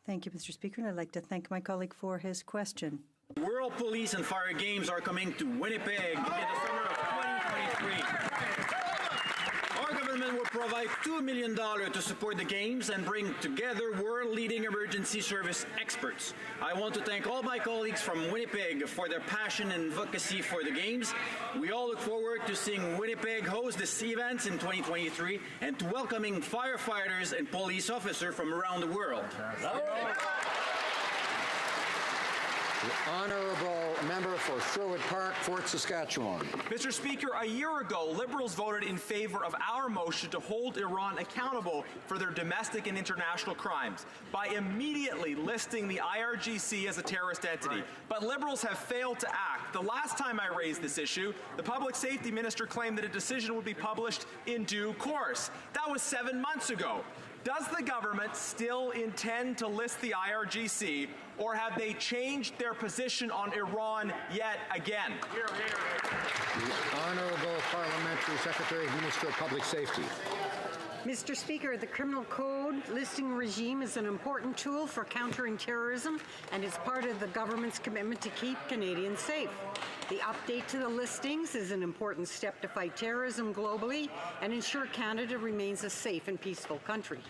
Thank you, Mr. Speaker, and I'd like to thank my colleague for his question. World Police and Fire Games are coming to Winnipeg in the summer of 2023. Our government will provide $2 million to support the Games and bring together world-leading emergency service experts. I want to thank all my colleagues from Winnipeg for their passion and advocacy for the Games. We all look forward to seeing Winnipeg host the events in 2023 and to welcoming firefighters and police officers from around the world. The Honourable Member for Sherwood Park, Fort Saskatchewan. Mr. Speaker, a year ago, Liberals voted in favour of our motion to hold Iran accountable for their domestic and international crimes by immediately listing the IRGC as a terrorist entity. But Liberals have failed to act. The last time I raised this issue, the Public Safety Minister claimed that a decision would be published in due course. That was 7 months ago. Does the government still intend to list the IRGC, or have they changed their position on Iran yet again? The Honourable Parliamentary Secretary, Minister of Public Safety. Mr. Speaker, the criminal code listing regime is an important tool for countering terrorism and is part of the government's commitment to keep Canadians safe. The update to the listings is an important step to fight terrorism globally and ensure Canada remains a safe and peaceful country.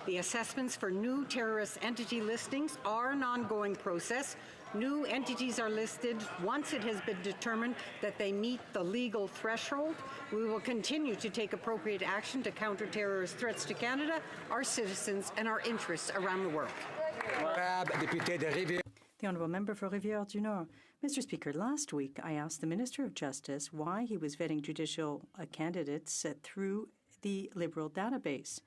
The assessments for new terrorist entity listings are an ongoing process. New entities are listed once it has been determined that they meet the legal threshold. We will continue to take appropriate action to counter terrorist threats to Canada, our citizens, and our interests around the world. The Honourable Member for Rivière-du-Nord. Mr. Speaker, last week I asked the Minister of Justice why he was vetting judicial candidates through the Liberal database.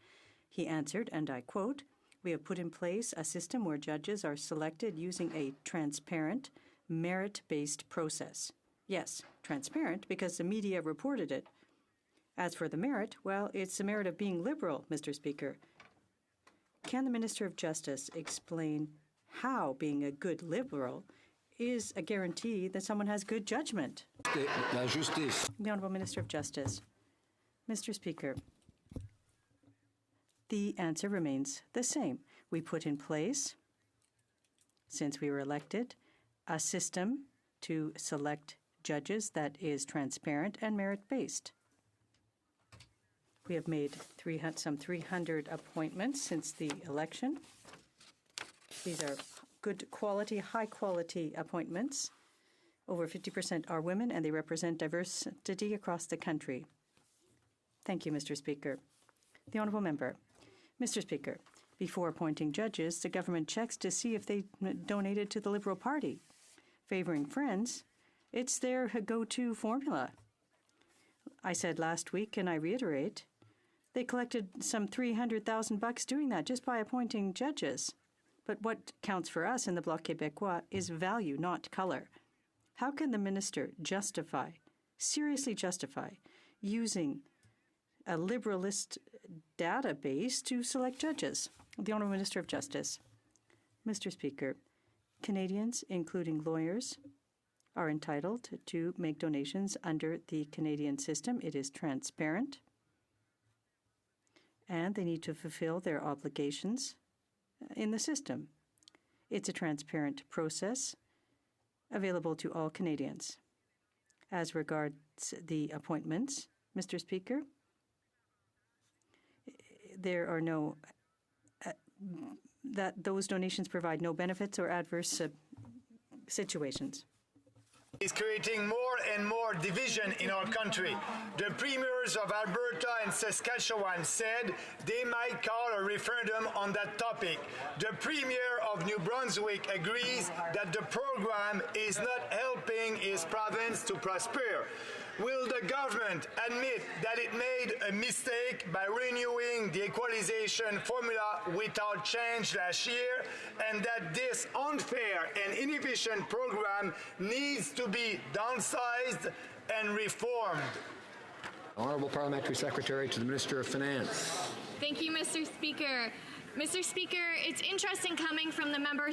He answered, and I quote, "We have put in place a system where judges are selected using a transparent, merit-based process." Yes, transparent because the media reported it. As for the merit, well, it's the merit of being Liberal, Mr. Speaker. Can the Minister of Justice explain how being a good Liberal is a guarantee that someone has good judgment? La justice. The Honourable Minister of Justice. Mr. Speaker, the answer remains the same. We put in place, since we were elected, a system to select judges that is transparent and merit-based. We have made some 300 appointments since the election. These are good quality, high-quality appointments. Over 50% are women, and they represent diversity across the country. Thank you, Mr. Speaker. The Honourable Member. Mr. Speaker, before appointing judges, the government checks to see if they donated to the Liberal Party. Favoring friends, it's their go-to formula. I said last week, and I reiterate, they collected some $300,000 doing that just by appointing judges. But what counts for us in the Bloc Québécois is value, not color. How can the minister seriously justify, using a Liberalist database to select judges? The Honourable Minister of Justice. Mr. Speaker, Canadians, including lawyers, are entitled to make donations under the Canadian system. It is transparent, and they need to fulfill their obligations in the system. It's a transparent process available to all Canadians. As regards the appointments, Mr. Speaker, there are no those donations provide no benefits or adverse situations. Is creating more and more division in our country. The premiers of Alberta and Saskatchewan said they might call a referendum on that topic. The premier of New Brunswick agrees that the program is not helping his province to prosper. Will the government admit that it made a mistake by renewing the equalization formula without change last year, and that this unfair and inefficient program needs to be downsized and reformed? Honourable Parliamentary Secretary to the Minister of Finance. Thank you, Mr. Speaker. Mr. Speaker, it's interesting coming from the member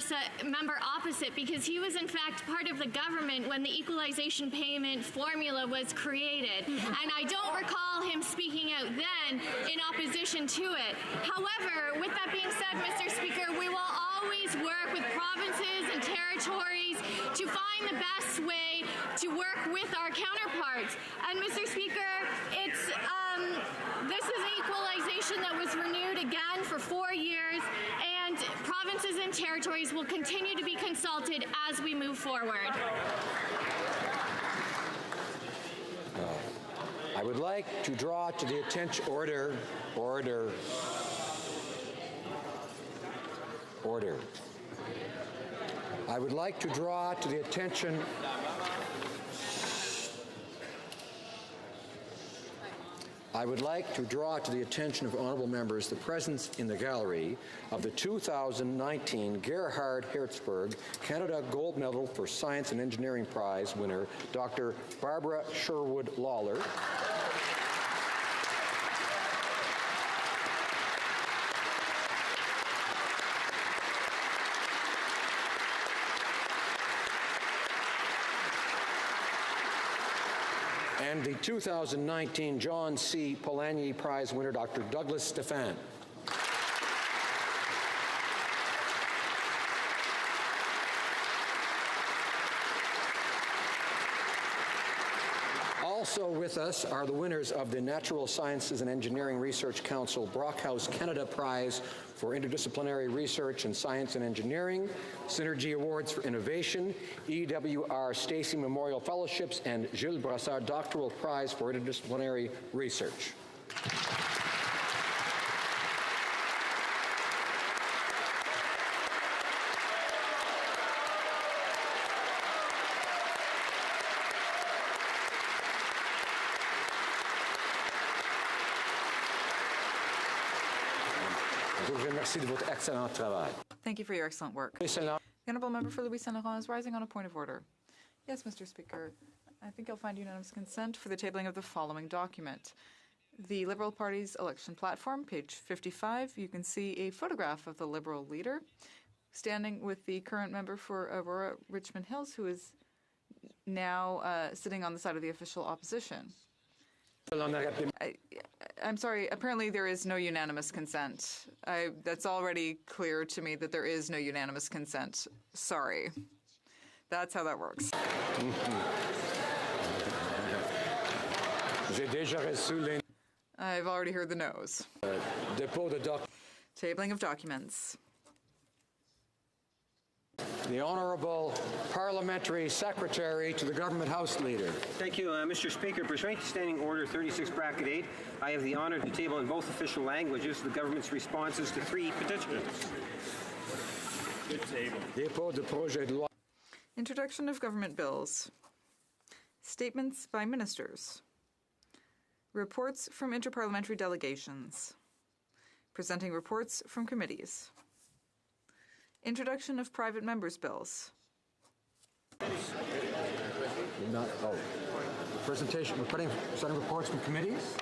opposite, because he was in fact part of the government when the equalization payment formula was created. And I don't recall him speaking out then in opposition to it. However, with that being said, Mr. Speaker, we will always work with provinces and territories to find the best way to work with our counterparts. And Mr. Speaker, this is an equalization that was renewed again for 4 years, and provinces and territories will continue to be consulted as we move forward. I would like to draw to the attention... Order. I would like to draw to the attention... I would like to draw to the attention of honourable members the presence in the gallery of the 2019 Gerhard Herzberg Canada Gold Medal for Science and Engineering Prize winner, Dr. Barbara Sherwood Lawler. and the 2019 John C. Polanyi Prize winner, Dr. Douglas Stephan. Also with us are the winners of the Natural Sciences and Engineering Research Council Brockhouse Canada Prize for Interdisciplinary Research in Science and Engineering, Synergy Awards for Innovation, EWR Stacy Memorial Fellowships, and Jules Brassard Doctoral Prize for Interdisciplinary Research. Thank you for your excellent work. The Honourable Member for Louis Saint Laurent is rising on a point of order. Yes, Mr. Speaker. I think you'll find unanimous consent for the tabling of the following document. The Liberal Party's election platform, page 55, you can see a photograph of the Liberal leader standing with the current member for Aurora Richmond Hills, who is now sitting on the side of the official opposition. I'm sorry, apparently there is no unanimous consent. That's already clear to me that there is no unanimous consent. Sorry. That's how that works. I've already heard the no's. Tabling of documents. The Honourable Parliamentary Secretary to the Government House Leader. Thank you, Mr. Speaker. Pursuant to Standing Order 36, Bracket 8, I have the honour to table in both official languages the government's responses to 3 petitions. Good table. Introduction of government bills. Statements by ministers. Reports from interparliamentary delegations. Presenting reports from committees. Introduction of private members' bills. Presentation, presenting reports from committees.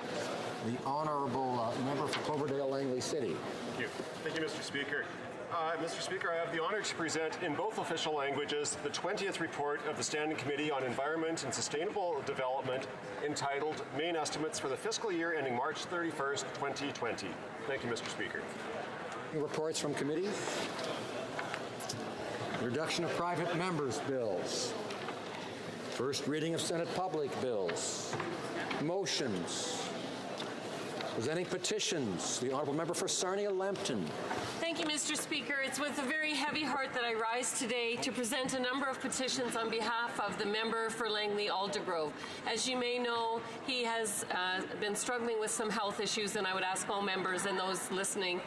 The Honourable Member for Cloverdale Langley City. Thank you, Mr. Speaker. Mr. Speaker, I have the honour to present in both official languages the 20th report of the Standing Committee on Environment and Sustainable Development entitled Main Estimates for the Fiscal Year ending March 31st, 2020. Thank you, Mr. Speaker. Reports from committees. Introduction of private members' bills. First reading of Senate public bills. Motions. Presenting petitions. The Honourable Member for Sarnia-Lambton. Thank you, Mr. Speaker. It's with a very heavy heart that I rise today to present a number of petitions on behalf of the member for Langley-Aldergrove. As you may know, he has been struggling with some health issues, and I would ask all members and those listening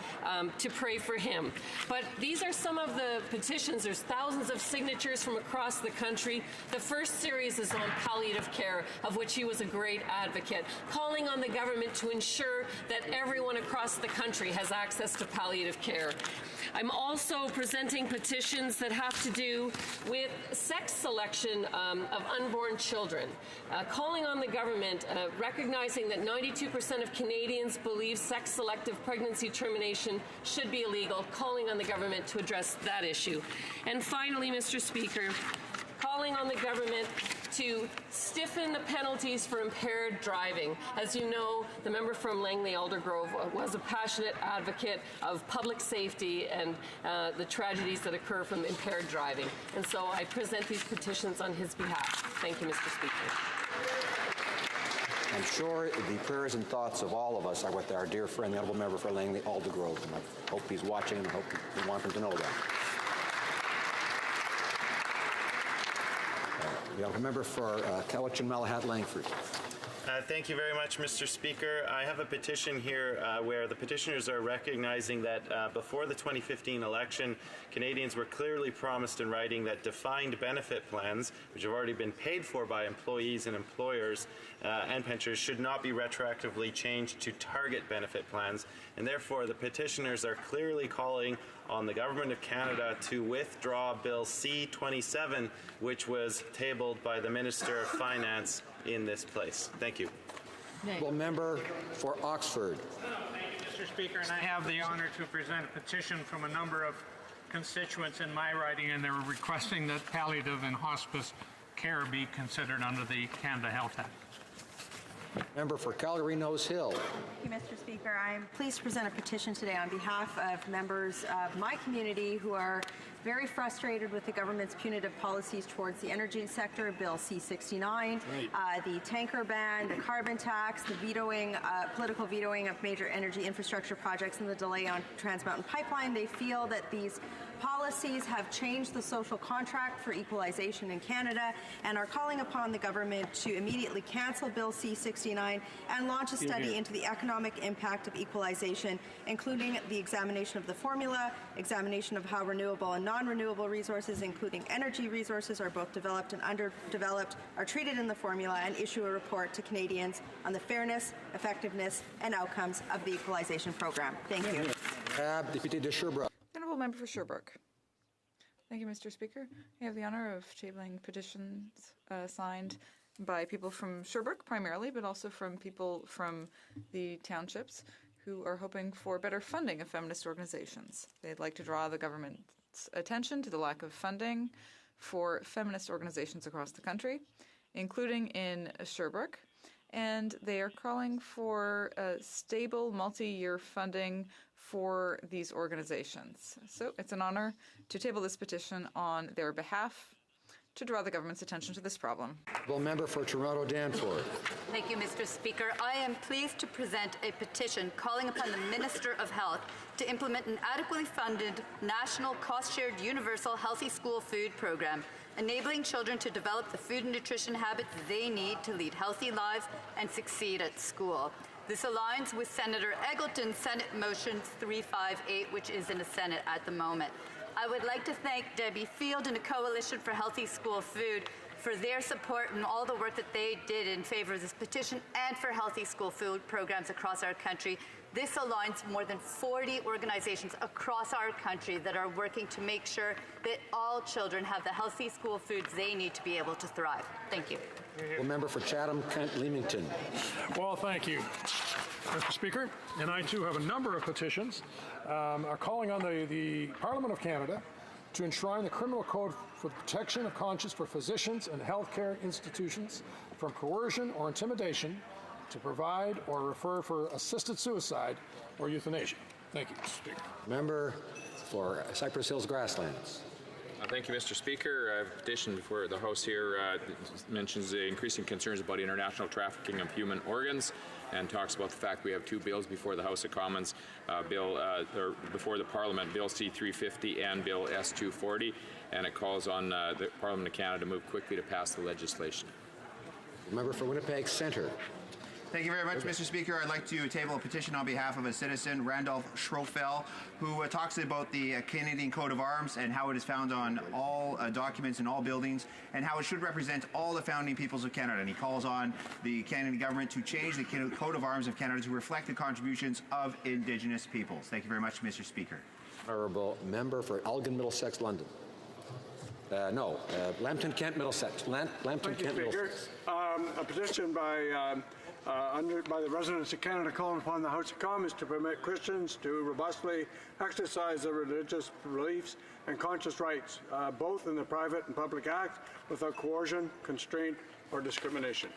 to pray for him. But these are some of the petitions. There's thousands of signatures from across the country. The first series is on palliative care, of which he was a great advocate, calling on the government to ensure that everyone across the country has access to palliative care. I'm also presenting petitions that have to do with sex selection of unborn children, calling on the government, recognizing that 92% of Canadians believe sex-selective pregnancy termination should be illegal, calling on the government to address that issue. And finally, Mr. Speaker, calling on the government to stiffen the penalties for impaired driving. As you know, the member from Langley-Aldergrove was a passionate advocate of public safety and the tragedies that occur from impaired driving. And so I present these petitions on his behalf. Thank you, Mr. Speaker. I'm sure the prayers and thoughts of all of us are with our dear friend, the Honourable Member for Langley-Aldergrove, and I hope he's watching and I hope we want him to know that. The Honourable Member for Cowichan-Malahat-Langford. Thank you very much, Mr. Speaker. I have a petition here where the petitioners are recognizing that before the 2015 election, Canadians were clearly promised in writing that defined benefit plans, which have already been paid for by employees and employers and pensioners, should not be retroactively changed to target benefit plans. And therefore, the petitioners are clearly calling on the Government of Canada to withdraw Bill C-27, which was tabled by the Minister of Finance in this place. Thank you. Honourable Member for Oxford. Mr. Speaker, and I have the honour to present a petition from a number of constituents in my riding, and they're requesting that palliative and hospice care be considered under the Canada Health Act. Member for Calgary-Nose Hill. Thank you, Mr. Speaker. I'm pleased to present a petition today on behalf of members of my community who are very frustrated with the government's punitive policies towards the energy sector, Bill C-69, the tanker ban, the carbon tax, the political vetoing of major energy infrastructure projects, and the delay on Trans Mountain Pipeline. They feel that these policies have changed the social contract for equalization in Canada and are calling upon the government to immediately cancel Bill C-69 and launch a study into the economic impact of equalization, including the examination of the formula, examination of how renewable and non-renewable resources, including energy resources, are both developed and underdeveloped, are treated in the formula, and issue a report to Canadians on the fairness, effectiveness, and outcomes of the equalization program. Thank you. Député de Sherbrooke. Honourable Member for Sherbrooke. Thank you, Mr. Speaker. I have the honour of tabling petitions signed by people from Sherbrooke primarily, but also from people from the townships who are hoping for better funding of feminist organizations. They'd like to draw the government's attention to the lack of funding for feminist organizations across the country, including in Sherbrooke, and they are calling for stable multi-year funding for these organizations. So it's an honor to table this petition on their behalf to draw the government's attention to this problem. Member for Toronto Danforth. Thank you, Mr. Speaker. I am pleased to present a petition calling upon the Minister of Health to implement an adequately funded national cost-shared universal healthy school food program, enabling children to develop the food and nutrition habits they need to lead healthy lives and succeed at school. This aligns with Senator Eggleton's Senate Motion 358, which is in the Senate at the moment. I would like to thank Debbie Field and the Coalition for Healthy School Food for their support and all the work that they did in favor of this petition and for healthy school food programs across our country. This aligns more than 40 organizations across our country that are working to make sure that all children have the healthy school foods they need to be able to thrive. Thank you. Member for Chatham-Kent-Leamington. Well, thank you, Mr. Speaker. And I, too, have a number of petitions are calling on the Parliament of Canada to enshrine the Criminal Code for the protection of conscience for physicians and healthcare institutions from coercion or intimidation to provide or refer for assisted suicide or euthanasia. Thank you, Mr. Speaker. Member for Cypress Hills Grasslands. Thank you, Mr. Speaker. A petition before the House here mentions the increasing concerns about international trafficking of human organs and talks about the fact we have two bills before the House of Commons, before the Parliament, Bill C-350 and Bill S-240, and it calls on the Parliament of Canada to move quickly to pass the legislation. Member for Winnipeg Centre. Thank you very much, Mr. Speaker. I'd like to table a petition on behalf of a citizen, Randolph Schrofel, who talks about the Canadian Coat of Arms and how it is found on all documents in all buildings and how it should represent all the founding peoples of Canada. And he calls on the Canadian government to change the Coat of Arms of Canada to reflect the contributions of Indigenous peoples. Thank you very much, Mr. Speaker. Honourable Member for Elgin, Middlesex, London. Lambton, Kent, Middlesex. Lambton, Kent, Middlesex. A petition by the residents of Canada calling upon the House of Commons to permit Christians to robustly exercise their religious beliefs and conscious rights, both in the private and public act, without coercion, constraint, or discrimination.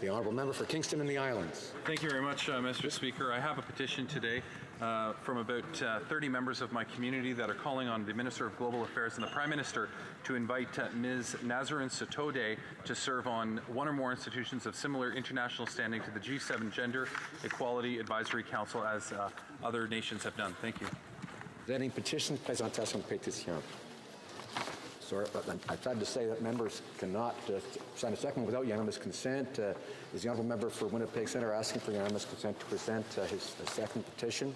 The Honourable Member for Kingston and the Islands. Thank you very much, Mr. Speaker. I have a petition today from about 30 members of my community that are calling on the Minister of Global Affairs and the Prime Minister to invite Ms. Nazarene Sotode to serve on one or more institutions of similar international standing to the G7 Gender Equality Advisory Council as other nations have done. Thank you. Presenting petition, présentation de pétition. Sorry, I tried to say that members cannot sign a second one without unanimous consent. Is the Honourable Member for Winnipeg Centre asking for unanimous consent to present his second petition?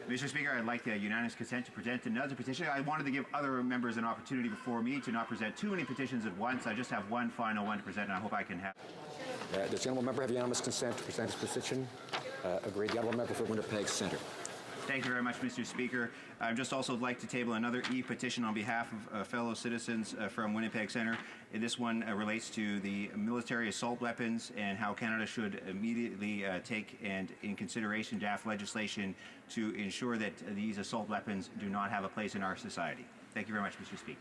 Mr. Speaker, I'd like the unanimous consent to present another petition. I wanted to give other members an opportunity before me to not present too many petitions at once. I just have one final one to present, and I hope I can have. Does the Honourable Member have unanimous consent to present his petition? Agreed. The Honourable Member for Winnipeg Centre. Thank you very much, Mr. Speaker. I'd just also like to table another e-petition on behalf of fellow citizens from Winnipeg Centre. This one relates to the military assault weapons and how Canada should immediately take and in consideration draft legislation to ensure that these assault weapons do not have a place in our society. Thank you very much, Mr. Speaker.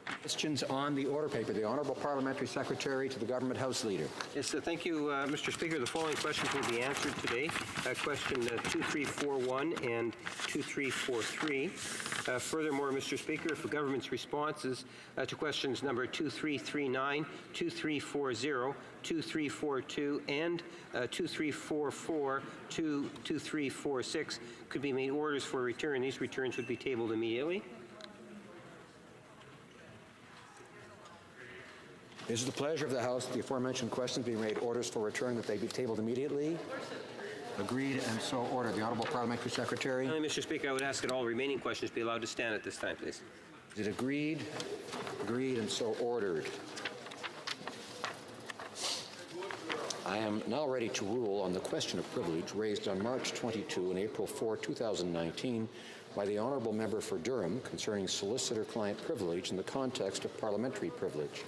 Questions on the order paper. The Honourable Parliamentary Secretary to the Government House Leader. Yes, thank you, Mr. Speaker. The following questions will be answered today. Question 2341 and 2343. Furthermore, Mr. Speaker, if the government's responses to questions number 2339, 2340, 2342, and 2344 to 2346 could be made orders for return, these returns would be tabled immediately. Is it the pleasure of the House that the aforementioned questions be made orders for return that they be tabled immediately? Agreed and so ordered. The Honourable Parliamentary Secretary. Mr. Speaker, I would ask that all remaining questions be allowed to stand at this time, please. Is it agreed? Agreed and so ordered. I am now ready to rule on the question of privilege raised on March 22 and April 4, 2019 by the Honourable Member for Durham concerning solicitor-client privilege in the context of parliamentary privilege.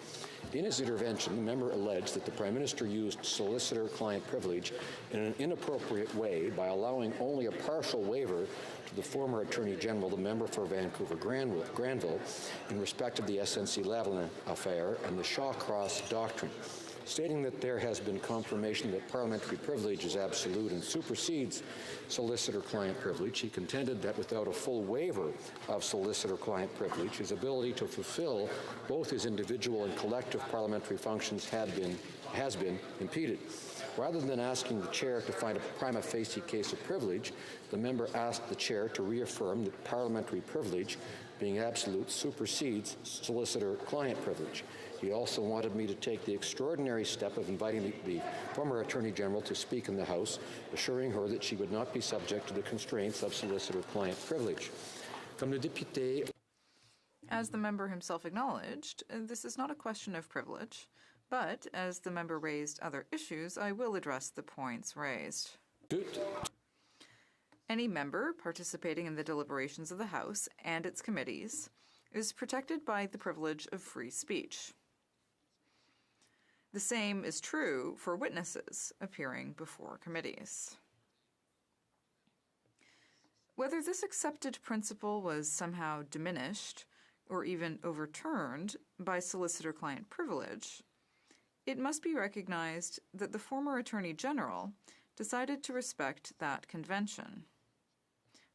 In his intervention, the member alleged that the Prime Minister used solicitor-client privilege in an inappropriate way by allowing only a partial waiver to the former Attorney General, the member for Vancouver Granville, in respect of the SNC-Lavalin affair and the Shaw-Cross doctrine. Stating that there has been confirmation that parliamentary privilege is absolute and supersedes solicitor-client privilege, he contended that without a full waiver of solicitor-client privilege, his ability to fulfill both his individual and collective parliamentary functions has been impeded. Rather than asking the chair to find a prima facie case of privilege, the member asked the chair to reaffirm that parliamentary privilege, being absolute, supersedes solicitor-client privilege. He also wanted me to take the extraordinary step of inviting the former Attorney General to speak in the House, assuring her that she would not be subject to the constraints of solicitor-client privilege. As the member himself acknowledged, this is not a question of privilege, but as the member raised other issues, I will address the points raised. Good. Any member participating in the deliberations of the House and its committees is protected by the privilege of free speech. The same is true for witnesses appearing before committees. Whether this accepted principle was somehow diminished or even overturned by solicitor-client privilege, it must be recognized that the former Attorney General decided to respect that convention.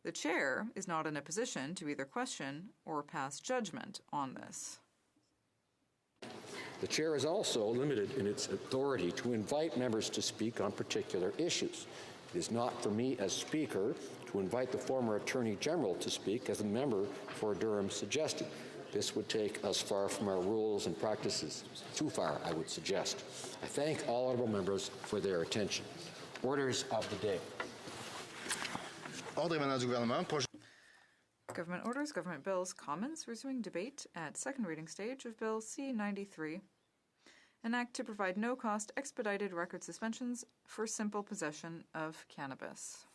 The chair is not in a position to either question or pass judgment on this. The chair is also limited in its authority to invite members to speak on particular issues. It is not for me as Speaker to invite the former Attorney General to speak, as the member for Durham suggested. This would take us far from our rules and practices. Too far, I would suggest. I thank all honourable members for their attention. Orders of the day. Government orders, government bills, Commons, resuming debate at second reading stage of Bill C-93. An act to provide no-cost expedited record suspensions for simple possession of cannabis.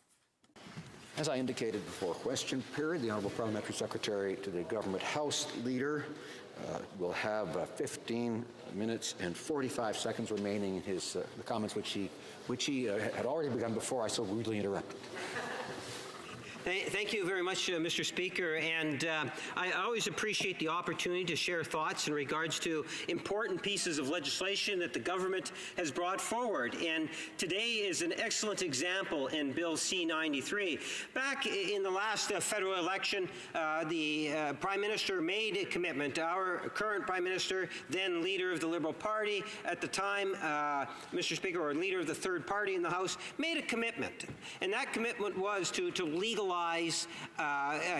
As I indicated before question period, the Honourable Parliamentary Secretary to the Government House Leader will have 15 minutes and 45 seconds remaining in his the comments which he had already begun before I so rudely interrupted. Thank you very much, Mr. Speaker, and I always appreciate the opportunity to share thoughts in regards to important pieces of legislation that the government has brought forward, and today is an excellent example in Bill C-93. Back in the last federal election, the Prime Minister made a commitment. Our current Prime Minister, then leader of the Liberal Party at the time, Mr. Speaker, or leader of the third party in the House, made a commitment, and that commitment was to legalize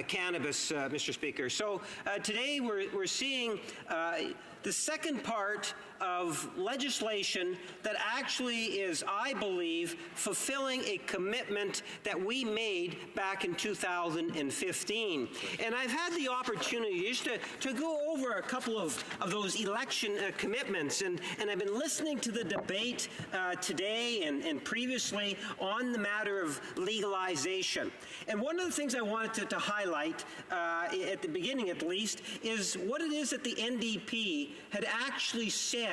cannabis, Mr. Speaker. So today we're seeing the second part of legislation that actually is, I believe, fulfilling a commitment that we made back in 2015. And I've had the opportunity just to go over a couple of those election commitments, and I've been listening to the debate today and previously on the matter of legalization. And one of the things I wanted to highlight, at the beginning at least, is what it is that the NDP had actually said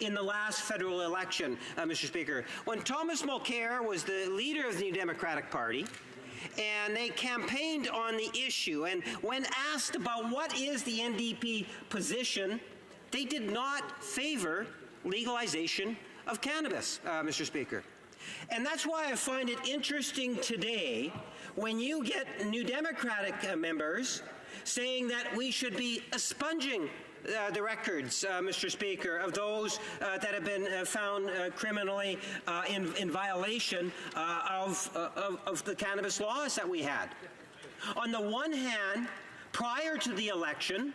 in the last federal election, Mr. Speaker. When Thomas Mulcair was the leader of the New Democratic Party, and they campaigned on the issue. And when asked about what is the NDP position, they did not favor legalization of cannabis, Mr. Speaker. And that's why I find it interesting today when you get New Democratic members saying that we should be expunging the records, Mr. Speaker, of those that have been found criminally in violation of the cannabis laws that we had. On the one hand, prior to the election,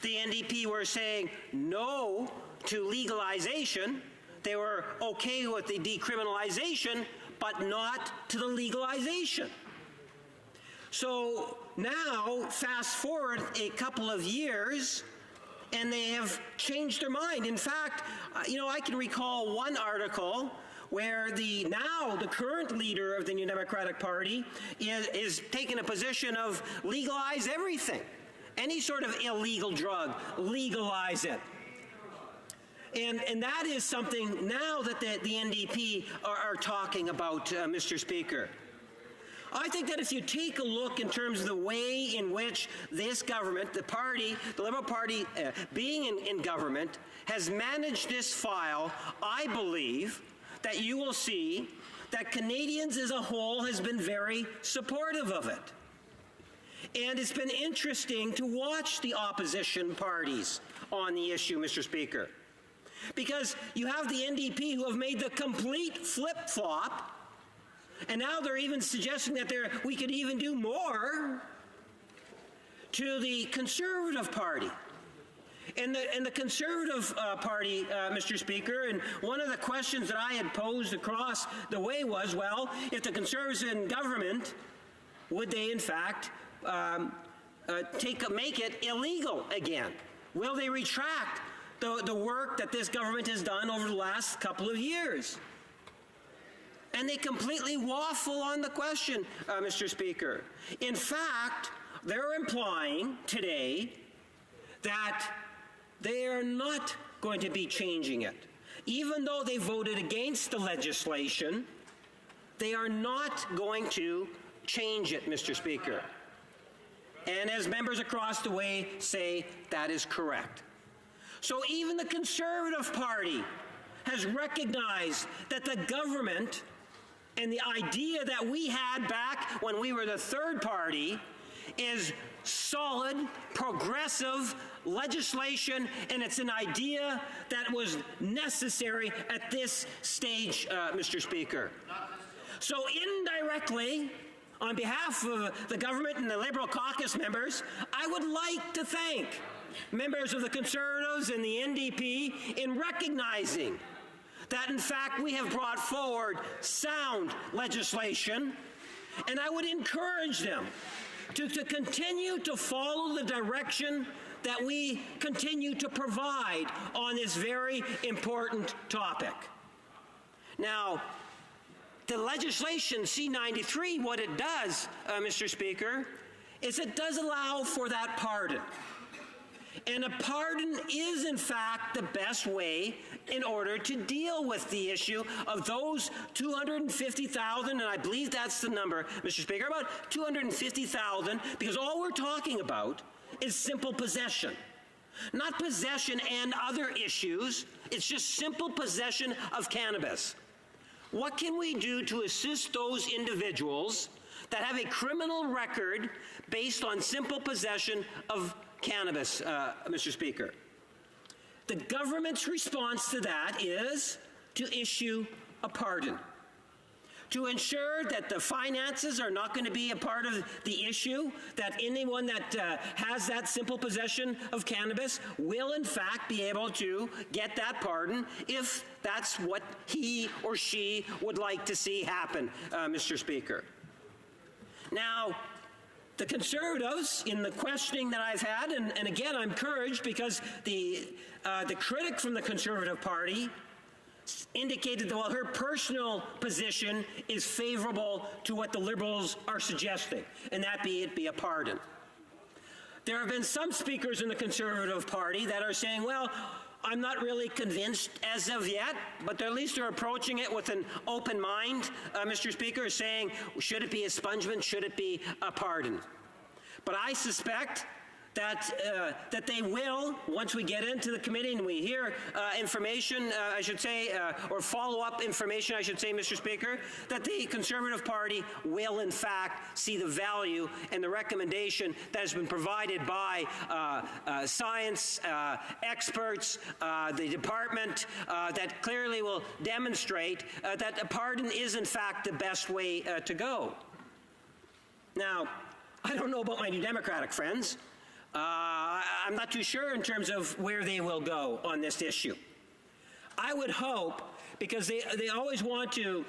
the NDP were saying no to legalization. They were okay with the decriminalization, but not to the legalization. So now, fast forward a couple of years, and they have changed their mind. In fact, I can recall one article where the current leader of the New Democratic Party is taking a position of legalize everything. Any sort of illegal drug, legalize it. And that is something now that the NDP are talking about, Mr. Speaker. I think that if you take a look in terms of the way in which this government, the Liberal Party being in government, has managed this file, I believe that you will see that Canadians as a whole has been very supportive of it. And it's been interesting to watch the opposition parties on the issue, Mr. Speaker. Because you have the NDP who have made the complete flip-flop, and now they're even suggesting that we could even do more to the Conservative Party. And the Conservative Party, Mr. Speaker, and one of the questions that I had posed across the way was, well, if the Conservatives in government, would they in fact make it illegal again? Will they retract the work that this government has done over the last couple of years? And they completely waffle on the question, Mr. Speaker. In fact, they're implying today that they are not going to be changing it. Even though they voted against the legislation, they are not going to change it, Mr. Speaker. And as members across the way say, that is correct. So even the Conservative Party has recognized that the government and the idea that we had back when we were the third party is solid, progressive legislation, and it's an idea that was necessary at this stage, Mr. Speaker. So indirectly, on behalf of the government and the Liberal caucus members, I would like to thank members of the Conservatives and the NDP in recognizing that, in fact, we have brought forward sound legislation, and I would encourage them to continue to follow the direction that we continue to provide on this very important topic. Now, the legislation C-93, what it does, Mr. Speaker, is it does allow for that pardon. And a pardon is, in fact, the best way in order to deal with the issue of those 250,000, and I believe that's the number, Mr. Speaker, about 250,000, because all we're talking about is simple possession. Not possession and other issues, it's just simple possession of cannabis. What can we do to assist those individuals that have a criminal record based on simple possession of cannabis, Mr. Speaker? The government's response to that is to issue a pardon, to ensure that the finances are not going to be a part of the issue, that anyone that has that simple possession of cannabis will in fact be able to get that pardon if that's what he or she would like to see happen, Mr. Speaker. Now, the Conservatives, in the questioning that I've had, and again I'm encouraged because the critic from the Conservative Party indicated that, well, her personal position is favorable to what the Liberals are suggesting, and that be a pardon. There have been some speakers in the Conservative Party that are saying, well, I'm not really convinced as of yet, but at least they're approaching it with an open mind, Mr. Speaker, saying, should it be expungement, should it be a pardon? But I suspect that they will, once we get into the committee and we hear information, I should say, or follow-up information, I should say, Mr. Speaker, that the Conservative Party will, in fact, see the value and the recommendation that has been provided by science, experts, the department, that clearly will demonstrate that a pardon is, in fact, the best way to go. Now, I don't know about my New Democratic friends. I'm not too sure in terms of where they will go on this issue. I would hope, because they always want to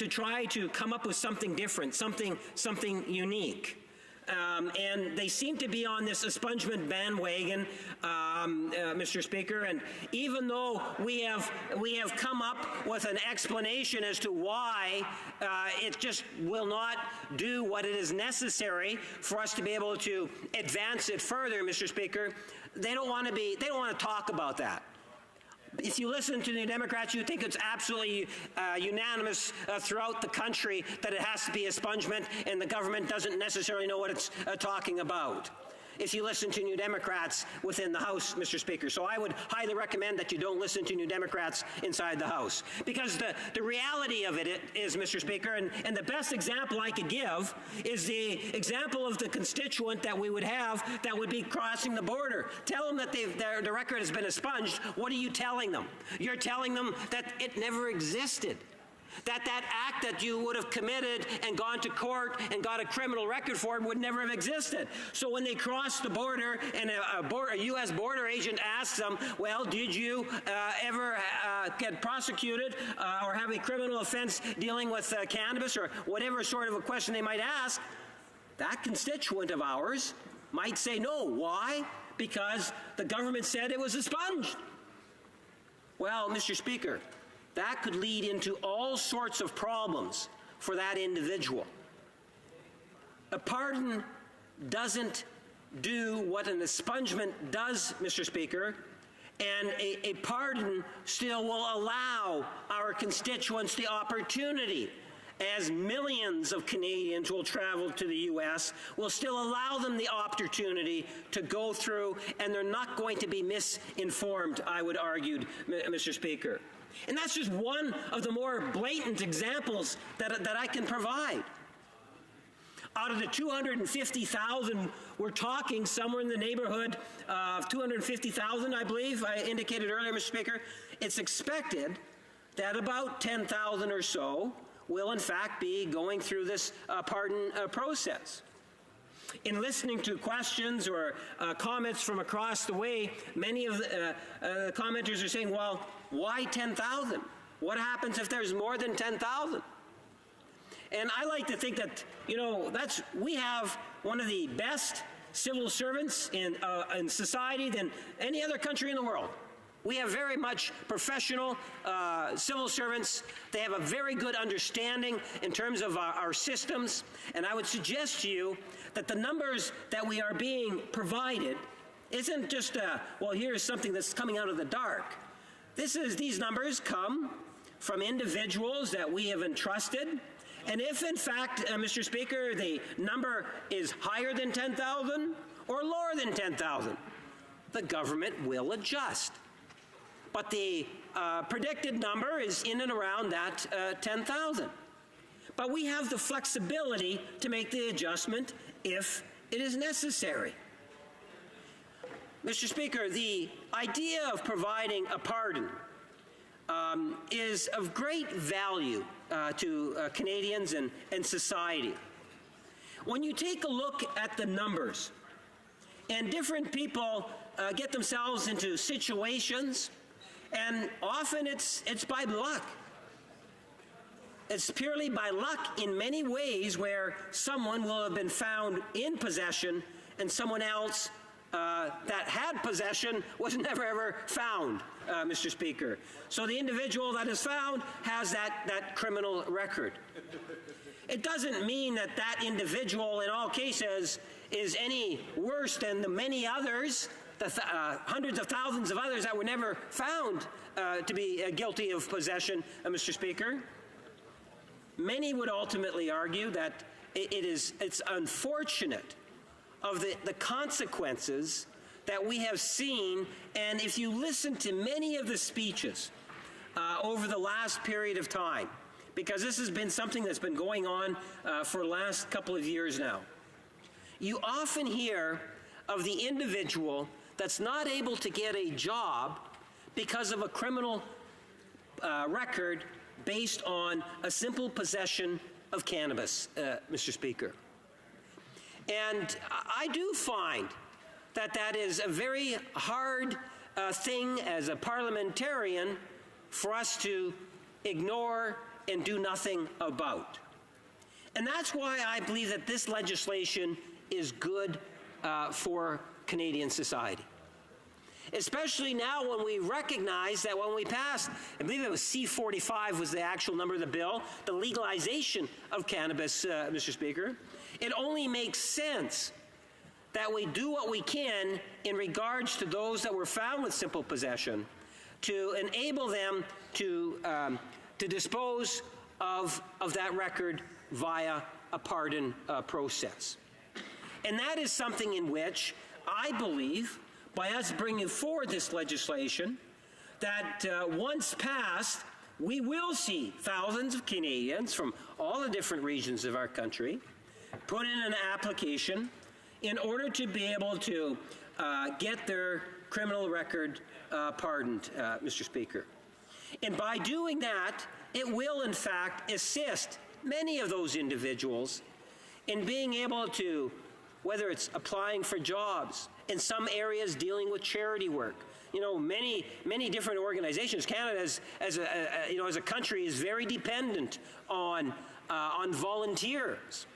try to come up with something different, something unique. And they seem to be on this expungement bandwagon, Mr. Speaker. And even though we have come up with an explanation as to why it just will not do what it is necessary for us to be able to advance it further, Mr. Speaker, they don't want to talk about that. If you listen to the Democrats, you think it's absolutely unanimous throughout the country that it has to be expungement, and the government doesn't necessarily know what it's talking about. If you listen to New Democrats within the House, Mr. Speaker. So I would highly recommend that you don't listen to New Democrats inside the House. Because the reality of it is, Mr. Speaker, and the best example I could give is the example of the constituent that we would have that would be crossing the border. Tell them that the record has been expunged. What are you telling them? You're telling them that it never existed. That act that you would have committed and gone to court and got a criminal record for would never have existed. So when they cross the border and a U.S. border agent asks them, well, did you ever get prosecuted or have a criminal offense dealing with cannabis or whatever sort of a question they might ask, that constituent of ours might say no. Why? Because the government said it was expunged. Well, Mr. Speaker, that could lead into all sorts of problems for that individual. A pardon doesn't do what an expungement does, Mr. Speaker, and a pardon still will allow our constituents the opportunity, as millions of Canadians will travel to the U.S., will still allow them the opportunity to go through, and they're not going to be misinformed, I would argue, Mr. Speaker. And that's just one of the more blatant examples that I can provide. Out of the 250,000, we're talking somewhere in the neighborhood of 250,000, I believe, I indicated earlier, Mr. Speaker. It's expected that about 10,000 or so will, in fact, be going through this pardon process. In listening to questions or comments from across the way, many of the commenters are saying, well, why 10,000? What happens if there's more than 10,000? And I like to think that, we have one of the best civil servants in society than any other country in the world. We have very much professional civil servants. They have a very good understanding in terms of our systems. And I would suggest to you that the numbers that we are being provided isn't just, here's something that's coming out of the dark. These numbers come from individuals that we have entrusted. And if, in fact, Mr. Speaker, the number is higher than 10,000 or lower than 10,000, the government will adjust. But the predicted number is in and around that 10,000. But we have the flexibility to make the adjustment if it is necessary. Mr. Speaker, the idea of providing a pardon is of great value to Canadians and society. When you take a look at the numbers, and different people get themselves into situations, and often it's by luck. It's purely by luck in many ways where someone will have been found in possession and someone else that had possession was never ever found, Mr. Speaker. So the individual that is found has that criminal record. It doesn't mean that individual in all cases is any worse than the many others hundreds of thousands of others that were never found to be guilty of possession, Mr. Speaker. Many would ultimately argue that it's unfortunate of the consequences that we have seen, and if you listen to many of the speeches over the last period of time, because this has been something that's been going on for the last couple of years now, you often hear of the individual that's not able to get a job because of a criminal record based on a simple possession of cannabis, Mr. Speaker. And I do find that is a very hard thing as a parliamentarian for us to ignore and do nothing about. And that's why I believe that this legislation is good for Canadian society. Especially now when we recognize that when we passed, I believe it was C-45 was the actual number of the bill, the legalization of cannabis, Mr. Speaker, it only makes sense that we do what we can in regards to those that were found with simple possession to enable them to dispose of that record via a pardon process. And that is something in which I believe, by us bringing forward this legislation, that once passed, we will see thousands of Canadians from all the different regions of our country put in an application in order to be able to get their criminal record pardoned, Mr. Speaker. And by doing that, it will in fact assist many of those individuals in being able to, whether it's applying for jobs, in some areas dealing with charity work. You know, many different organizations. Canada, as a country, is very dependent on volunteers.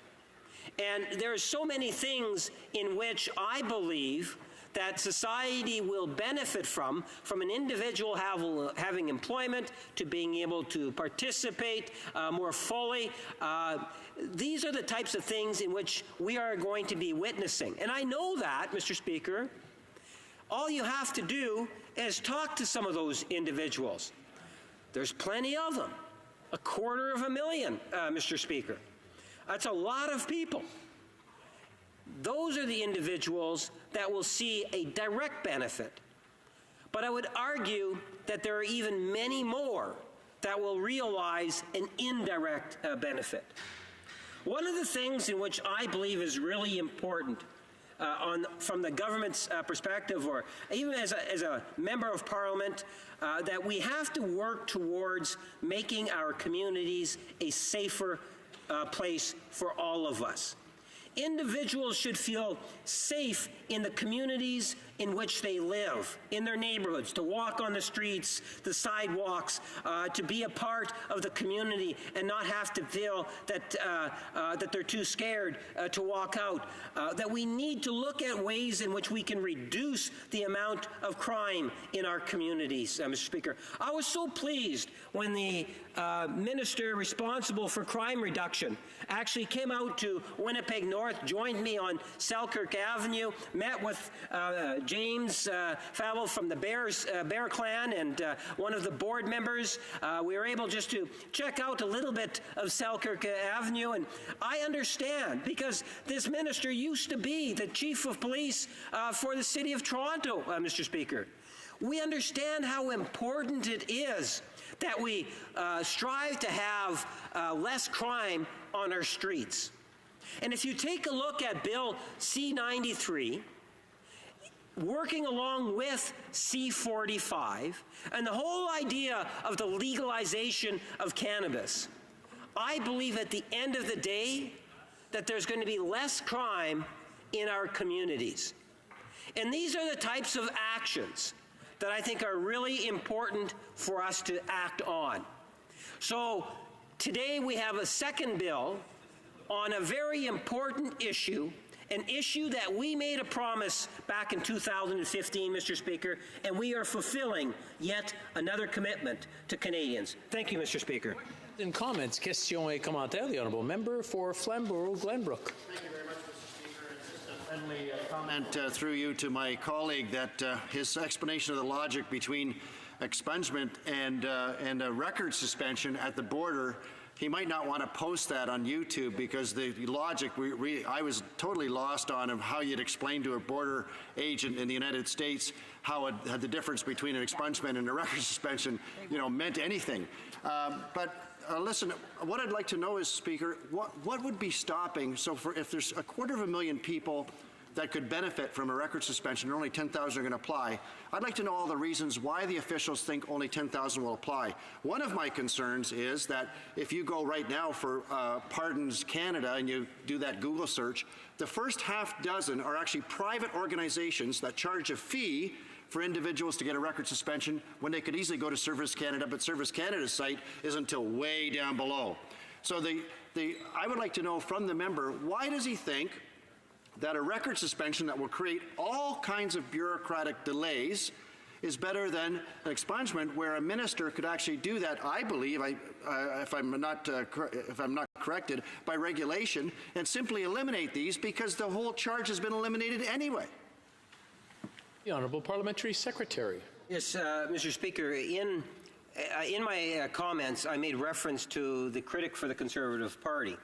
And there are so many things in which I believe that society will benefit from an individual having employment to being able to participate more fully. These are the types of things in which we are going to be witnessing. And I know that, Mr. Speaker, all you have to do is talk to some of those individuals. There's plenty of them. 250,000, Mr. Speaker. That's a lot of people. Those are the individuals that will see a direct benefit. But I would argue that there are even many more that will realize an indirect benefit. One of the things in which I believe is really important from the government's perspective, or even as a member of Parliament, that we have to work towards making our communities a safer place for all of us. Individuals should feel safe in the communities in which they live, in their neighborhoods, to walk on the streets, the sidewalks, to be a part of the community and not have to feel that they're too scared to walk out. That we need to look at ways in which we can reduce the amount of crime in our communities, Mr. Speaker. I was so pleased when the minister responsible for crime reduction actually came out to Winnipeg North, joined me on Selkirk Avenue, met with James Favell from the Bear Clan and one of the board members. We were able just to check out a little bit of Selkirk Avenue, and I understand because this minister used to be the chief of police for the city of Toronto, Mr. Speaker. We understand how important it is that we strive to have less crime on our streets. And if you take a look at Bill C-93, working along with C-45, and the whole idea of the legalization of cannabis, I believe at the end of the day that there's going to be less crime in our communities. And these are the types of actions that I think are really important for us to act on. So today we have a second bill on a very important issue, an issue that we made a promise back in 2015, Mr. Speaker, and we are fulfilling yet another commitment to Canadians. Thank you, Mr. Speaker. In comments, questions et commentaires, the honourable member for Flamborough Glenbrook. Thank you very much, Mr. Speaker. friendly comment through you to my colleague that his explanation of the logic between expungement and a record suspension at the border, he might not want to post that on YouTube because the logic, I was totally lost on of how you'd explain to a border agent in the United States how it had the difference between an expungement and a record suspension, meant anything. Listen, what I'd like to know is, Speaker, what would be stopping, if there's 250,000 people that could benefit from a record suspension and only 10,000 are going to apply, I'd like to know all the reasons why the officials think only 10,000 will apply. One of my concerns is that if you go right now for Pardons Canada and you do that Google search, the first half dozen are actually private organizations that charge a fee for individuals to get a record suspension when they could easily go to Service Canada, but Service Canada's site is until way down below. So I would like to know from the member, why does he think that a record suspension that will create all kinds of bureaucratic delays is better than an expungement where a minister could actually do that, I believe, if I'm not corrected, by regulation, and simply eliminate these because the whole charge has been eliminated anyway. The Honourable Parliamentary Secretary. Yes, Mr. Speaker, in my comments, I made reference to the critic for the Conservative Party.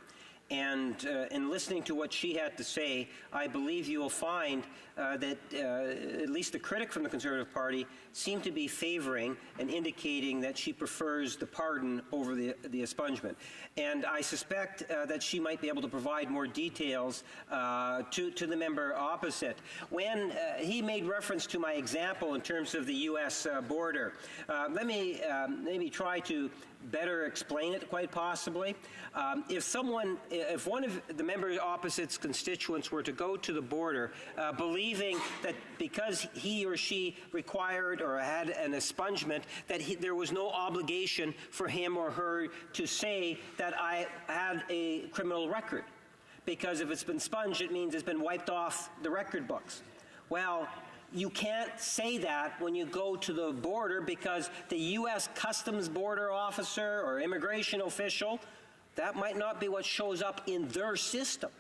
And in listening to what she had to say, I believe you will find that at least the critic from the Conservative Party seemed to be favoring and indicating that she prefers the pardon over the expungement. And I suspect that she might be able to provide more details to the member opposite. When he made reference to my example in terms of the U.S. border, let me maybe try to better explain it, quite possibly. If one of the member opposite's constituents were to go to the border believing that because he or she required or had an expungement, that there was no obligation for him or her to say that I had a criminal record. Because if it's been sponged, it means it's been wiped off the record books. Well, you can't say that when you go to the border because the U.S. Customs border officer or immigration official, that might not be what shows up in their system.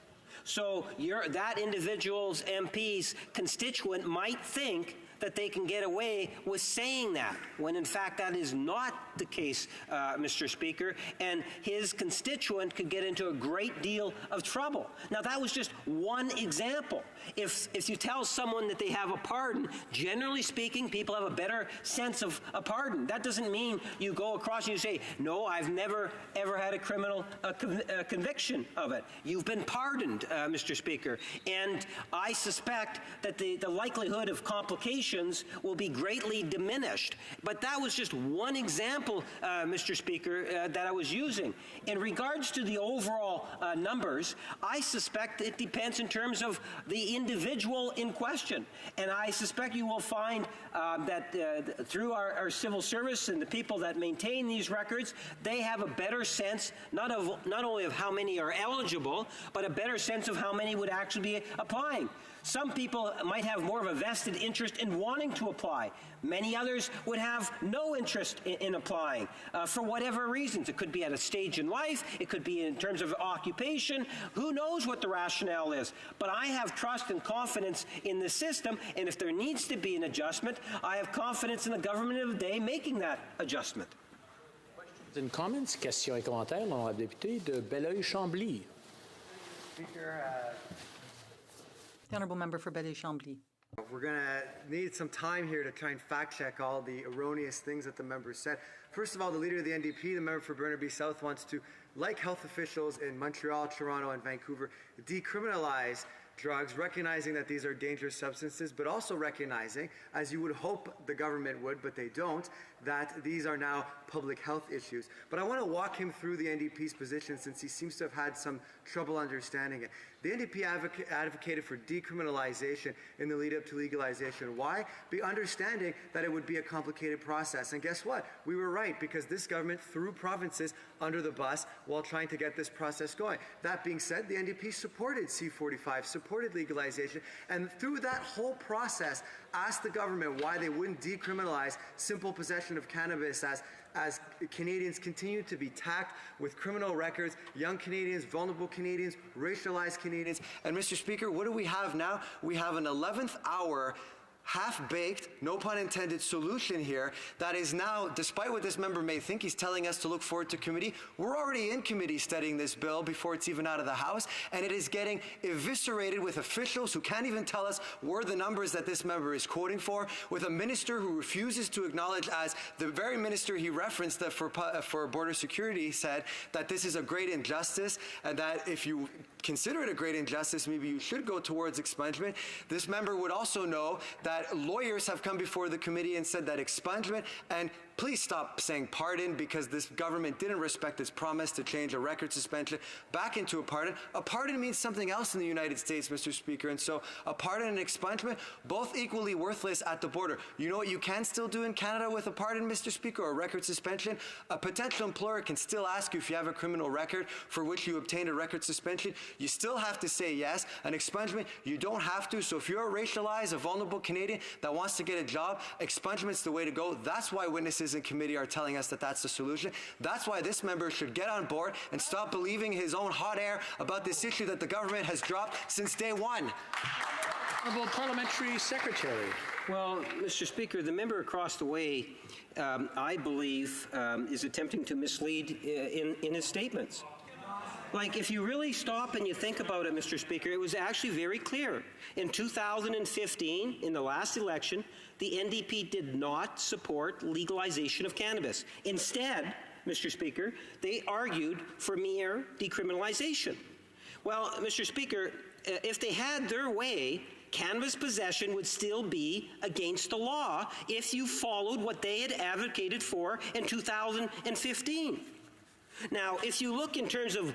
So that individual's MP's constituent might think that they can get away with saying that, when in fact that is not the case, Mr. Speaker, and his constituent could get into a great deal of trouble. Now, that was just one example. If you tell someone that they have a pardon, generally speaking, people have a better sense of a pardon. That doesn't mean you go across and you say, no, I've never, ever had a criminal conviction of it. You've been pardoned, Mr. Speaker. And I suspect that the likelihood of complications will be greatly diminished. But that was just one example, Mr. Speaker, that I was using. In regards to the overall numbers, I suspect it depends in terms of the individual in question. And I suspect you will find that through our civil service and the people that maintain these records, they have a better sense not only of how many are eligible, but a better sense of how many would actually be applying. Some people might have more of a vested interest in wanting to apply. Many others would have no interest in applying for whatever reasons. It could be at a stage in life. It could be in terms of occupation. Who knows what the rationale is? But I have trust and confidence in the system, and if there needs to be an adjustment, I have confidence in the government of the day making that adjustment. In comments, questions et commentaires, l'honorable député de Belleuil-Chambly. Speaker, The Honourable Member for Belleuil-Chambly. we're going to need some time here to try and fact-check all the erroneous things that the members said. First of all, the leader of the NDP, the member for Burnaby South, wants to, like health officials in Montreal, Toronto, and Vancouver, decriminalize drugs, recognizing that these are dangerous substances, but also recognizing, as you would hope the government would, but they don't, that these are now public health issues. But I want to walk him through the NDP's position since he seems to have had some trouble understanding it. The NDP advocated for decriminalization in the lead up to legalization. Why? Be understanding that it would be a complicated process. And guess what? We were right, because this government threw provinces under the bus while trying to get this process going. That being said, the NDP supported C-45, supported legalization, and through that whole process, asked the government why they wouldn't decriminalize simple possession of cannabis as Canadians continue to be tagged with criminal records, young Canadians, vulnerable Canadians, racialized Canadians. And Mr. Speaker, what do we have now? We have an 11th hour half-baked, no pun intended, solution here that is now, despite what this member may think, he's telling us to look forward to committee. We're already in committee studying this bill before it's even out of the House, and it is getting eviscerated with officials who can't even tell us where the numbers that this member is quoting for, with a minister who refuses to acknowledge, as the very minister he referenced that for border security said, that this is a great injustice, and that if you consider it a great injustice, maybe you should go towards expungement. This member would also know that lawyers have come before the committee and said that expungement, and please stop saying pardon, because this government didn't respect its promise to change a record suspension back into a pardon. A pardon means something else in the United States, Mr. Speaker, and so a pardon and expungement, both equally worthless at the border. You know what you can still do in Canada with a pardon, Mr. Speaker, or a record suspension? A potential employer can still ask you if you have a criminal record for which you obtained a record suspension. You still have to say yes. An expungement, you don't have to. So if you're a racialized, a vulnerable Canadian that wants to get a job, expungement's the way to go. That's why witnesses in committee are telling us that that's the solution. That's why this member should get on board and stop believing his own hot air about this issue that the government has dropped since day one. Honourable Parliamentary Secretary. Well, Mr. Speaker, the member across the way, I believe, is attempting to mislead in his statements. Like, if you really stop and you think about it, Mr. Speaker, it was actually very clear. In 2015, in the last election, the NDP did not support legalization of cannabis. Instead, Mr. Speaker, they argued for mere decriminalization. Well, Mr. Speaker, if they had their way, cannabis possession would still be against the law if you followed what they had advocated for in 2015. Now, if you look in terms of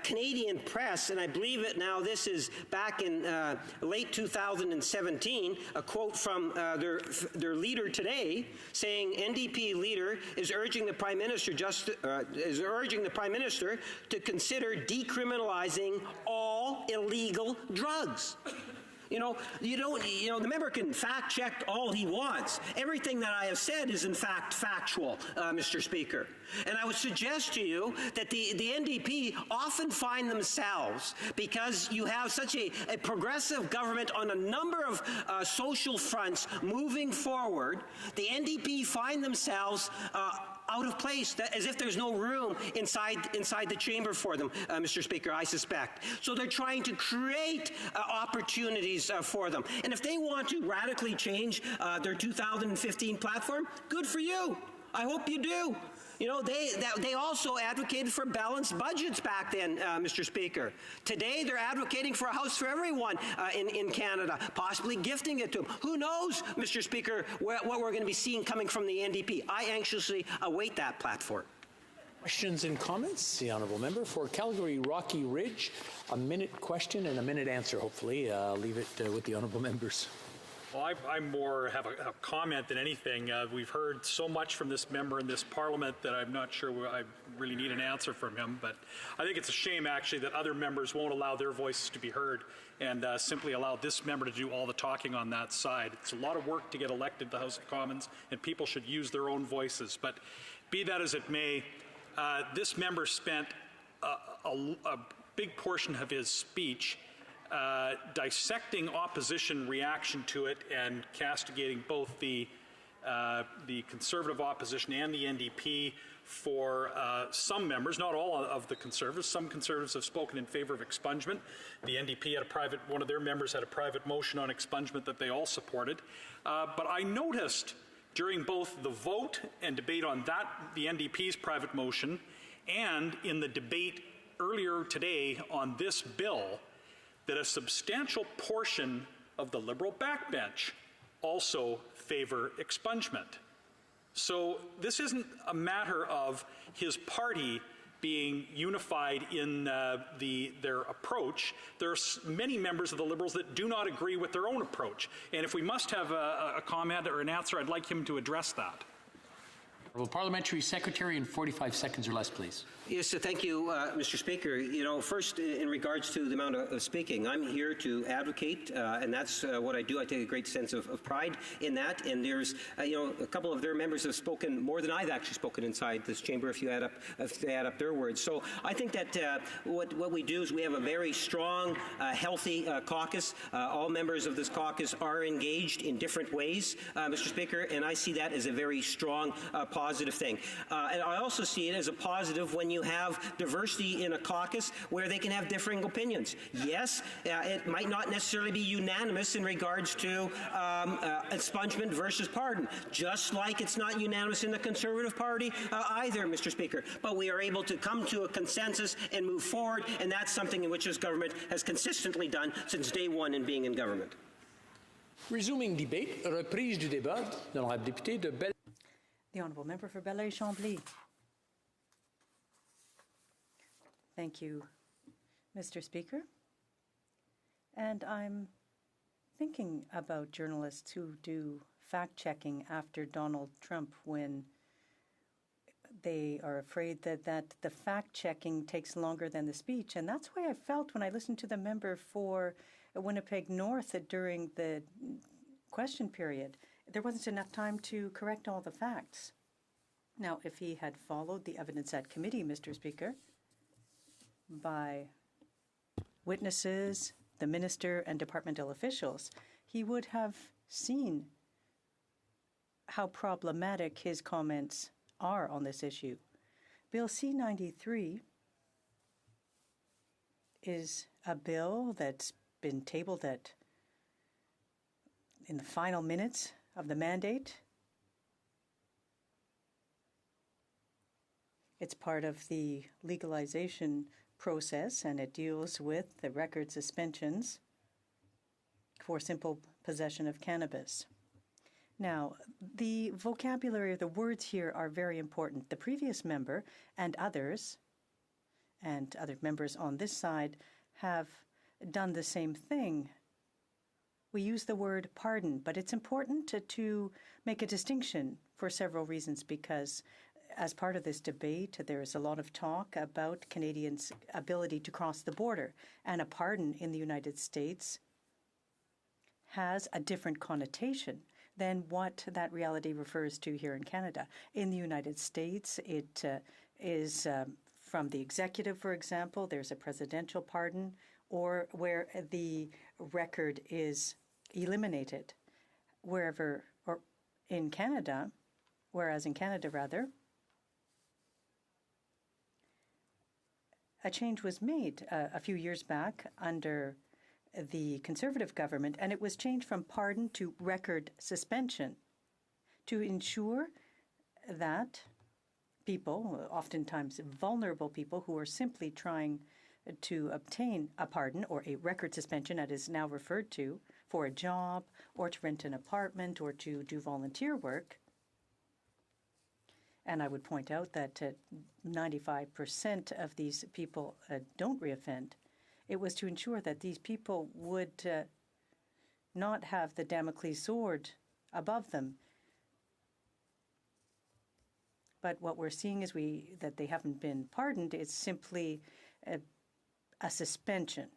Canadian press, and I believe it now, this is back in late 2017, a quote from their leader today, saying NDP leader is urging the Prime Minister to consider decriminalizing all illegal drugs. The member can fact check all he wants. Everything that I have said is in fact factual, Mr. Speaker. And I would suggest to you that the NDP often find themselves, because you have such a progressive government on a number of social fronts moving forward, the NDP find themselves out of place, as if there's no room inside the chamber for them, Mr. Speaker, I suspect. So they're trying to create opportunities for them. And if they want to radically change their 2015 platform, good for you. I hope you do. They also advocated for balanced budgets back then, Mr. Speaker. Today, they're advocating for a house for everyone in Canada, possibly gifting it to them. Who knows, Mr. Speaker, what we're going to be seeing coming from the NDP. I anxiously await that platform. Questions and comments? The Honourable Member for Calgary Rocky Ridge. A minute question and a minute answer, hopefully. I'll leave it with the Honourable Members. Well, I more have a comment than anything. We've heard so much from this member in this Parliament that I'm not sure I really need an answer from him. But I think it's a shame, actually, that other members won't allow their voices to be heard and simply allow this member to do all the talking on that side. It's a lot of work to get elected to the House of Commons, and people should use their own voices. But be that as it may, this member spent a big portion of his speech dissecting opposition reaction to it and castigating both the Conservative opposition and the NDP for some members, not all of the Conservatives. Some Conservatives have spoken in favor of expungement. The NDP had one of their members had a private motion on expungement that they all supported. But I noticed during both the vote and debate on the NDP's private motion, and in the debate earlier today on this bill, that a substantial portion of the Liberal backbench also favor expungement. So this isn't a matter of his party being unified in their approach. There are many members of the Liberals that do not agree with their own approach. And if we must have a comment or an answer, I'd like him to address that. Parliamentary Secretary in 45 seconds or less, please. Yes, so thank you, Mr. Speaker. You know, first, in regards to the amount of speaking, I'm here to advocate, and that's what I do. I take a great sense of pride in that. And there's, you know, a couple of their members have spoken more than I've actually spoken inside this chamber, if they add up their words. So I think that what we do is we have a very strong, healthy caucus. All members of this caucus are engaged in different ways, Mr. Speaker, and I see that as a very strong, positive thing. And I also see it as a positive when you have diversity in a caucus where they can have differing opinions. Yes, it might not necessarily be unanimous in regards to expungement versus pardon, just like it's not unanimous in the Conservative Party either, Mr. Speaker. But we are able to come to a consensus and move forward, and that's something in which this government has consistently done since day one in being in government. Resuming debate, reprise du débat, l'honorable député de Belle. The Honourable Member for Belleuil-Chambly. Thank you, Mr. Speaker. And I'm thinking about journalists who do fact-checking after Donald Trump when they are afraid that the fact-checking takes longer than the speech. And that's why I felt when I listened to the member for Winnipeg North during the question period, there wasn't enough time to correct all the facts. Now, if he had followed the evidence at committee, Mr. Speaker, by witnesses, the minister, and departmental officials, he would have seen how problematic his comments are on this issue. Bill C-93 is a bill that's been tabled in the final minutes of the mandate. It's part of the legalization process, and it deals with the record suspensions for simple possession of cannabis. Now, the vocabulary of the words here are very important. The previous member and other members on this side have done the same thing. We use the word pardon, but it's important to make a distinction for several reasons, because as part of this debate, there is a lot of talk about Canadians' ability to cross the border, and a pardon in the United States has a different connotation than what that reality refers to here in Canada. In the United States, it is from the executive, for example, there's a presidential pardon, or where the record is eliminated. Whereas in Canada, a change was made a few years back under the Conservative government, and it was changed from pardon to record suspension to ensure that people, oftentimes vulnerable people who are simply trying to obtain a pardon or a record suspension, as is now referred to, for a job or to rent an apartment or to do volunteer work. And I would point out that 95% of these people don't reoffend. It was to ensure that these people would not have the Damocles sword above them. But what we're seeing is that they haven't been pardoned. It's simply a suspension.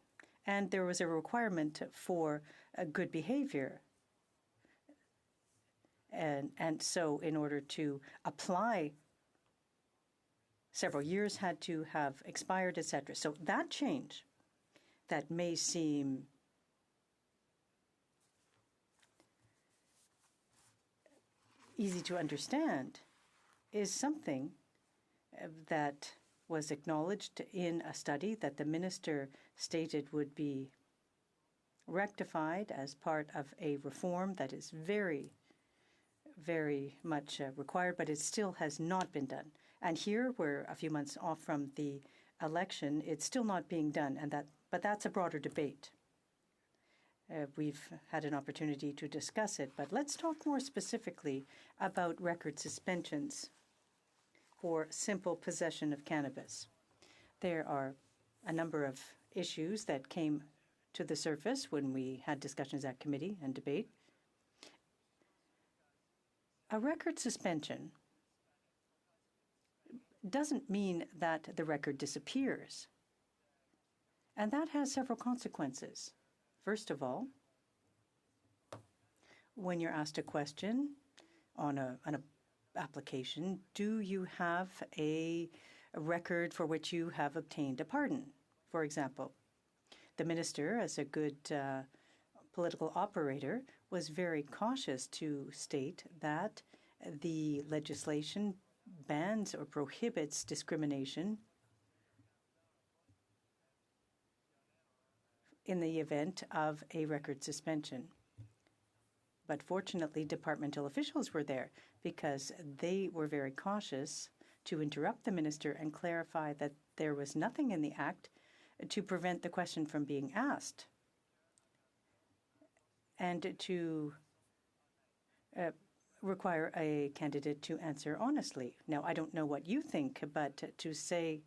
And there was a requirement for good behavior. And so in order to apply, several years had to have expired, etc. So that change that may seem easy to understand is something that was acknowledged in a study that the minister stated would be rectified as part of a reform that is very, very much required, but it still has not been done. And here, we're a few months off from the election, it's still not being done, but that's a broader debate. We've had an opportunity to discuss it, but let's talk more specifically about record suspensions for simple possession of cannabis. There are a number of issues that came to the surface when we had discussions at committee and debate. A record suspension doesn't mean that the record disappears. And that has several consequences. First of all, when you're asked a question on an application, do you have a record for which you have obtained a pardon, for example? The minister, as a good political operator, was very cautious to state that the legislation bans or prohibits discrimination in the event of a record suspension. But fortunately, departmental officials were there because they were very cautious to interrupt the minister and clarify that there was nothing in the act to prevent the question from being asked and to require a candidate to answer honestly. Now, I don't know what you think, but to say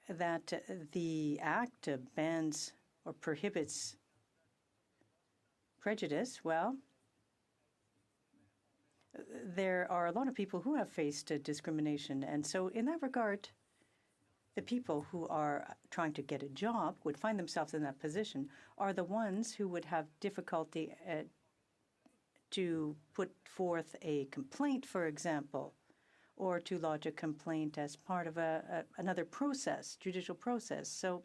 that the act bans or prohibits prejudice, well, there are a lot of people who have faced discrimination. And so in that regard, the people who are trying to get a job, would find themselves in that position, are the ones who would have difficulty to put forth a complaint, for example, or to lodge a complaint as part of another process, judicial process. So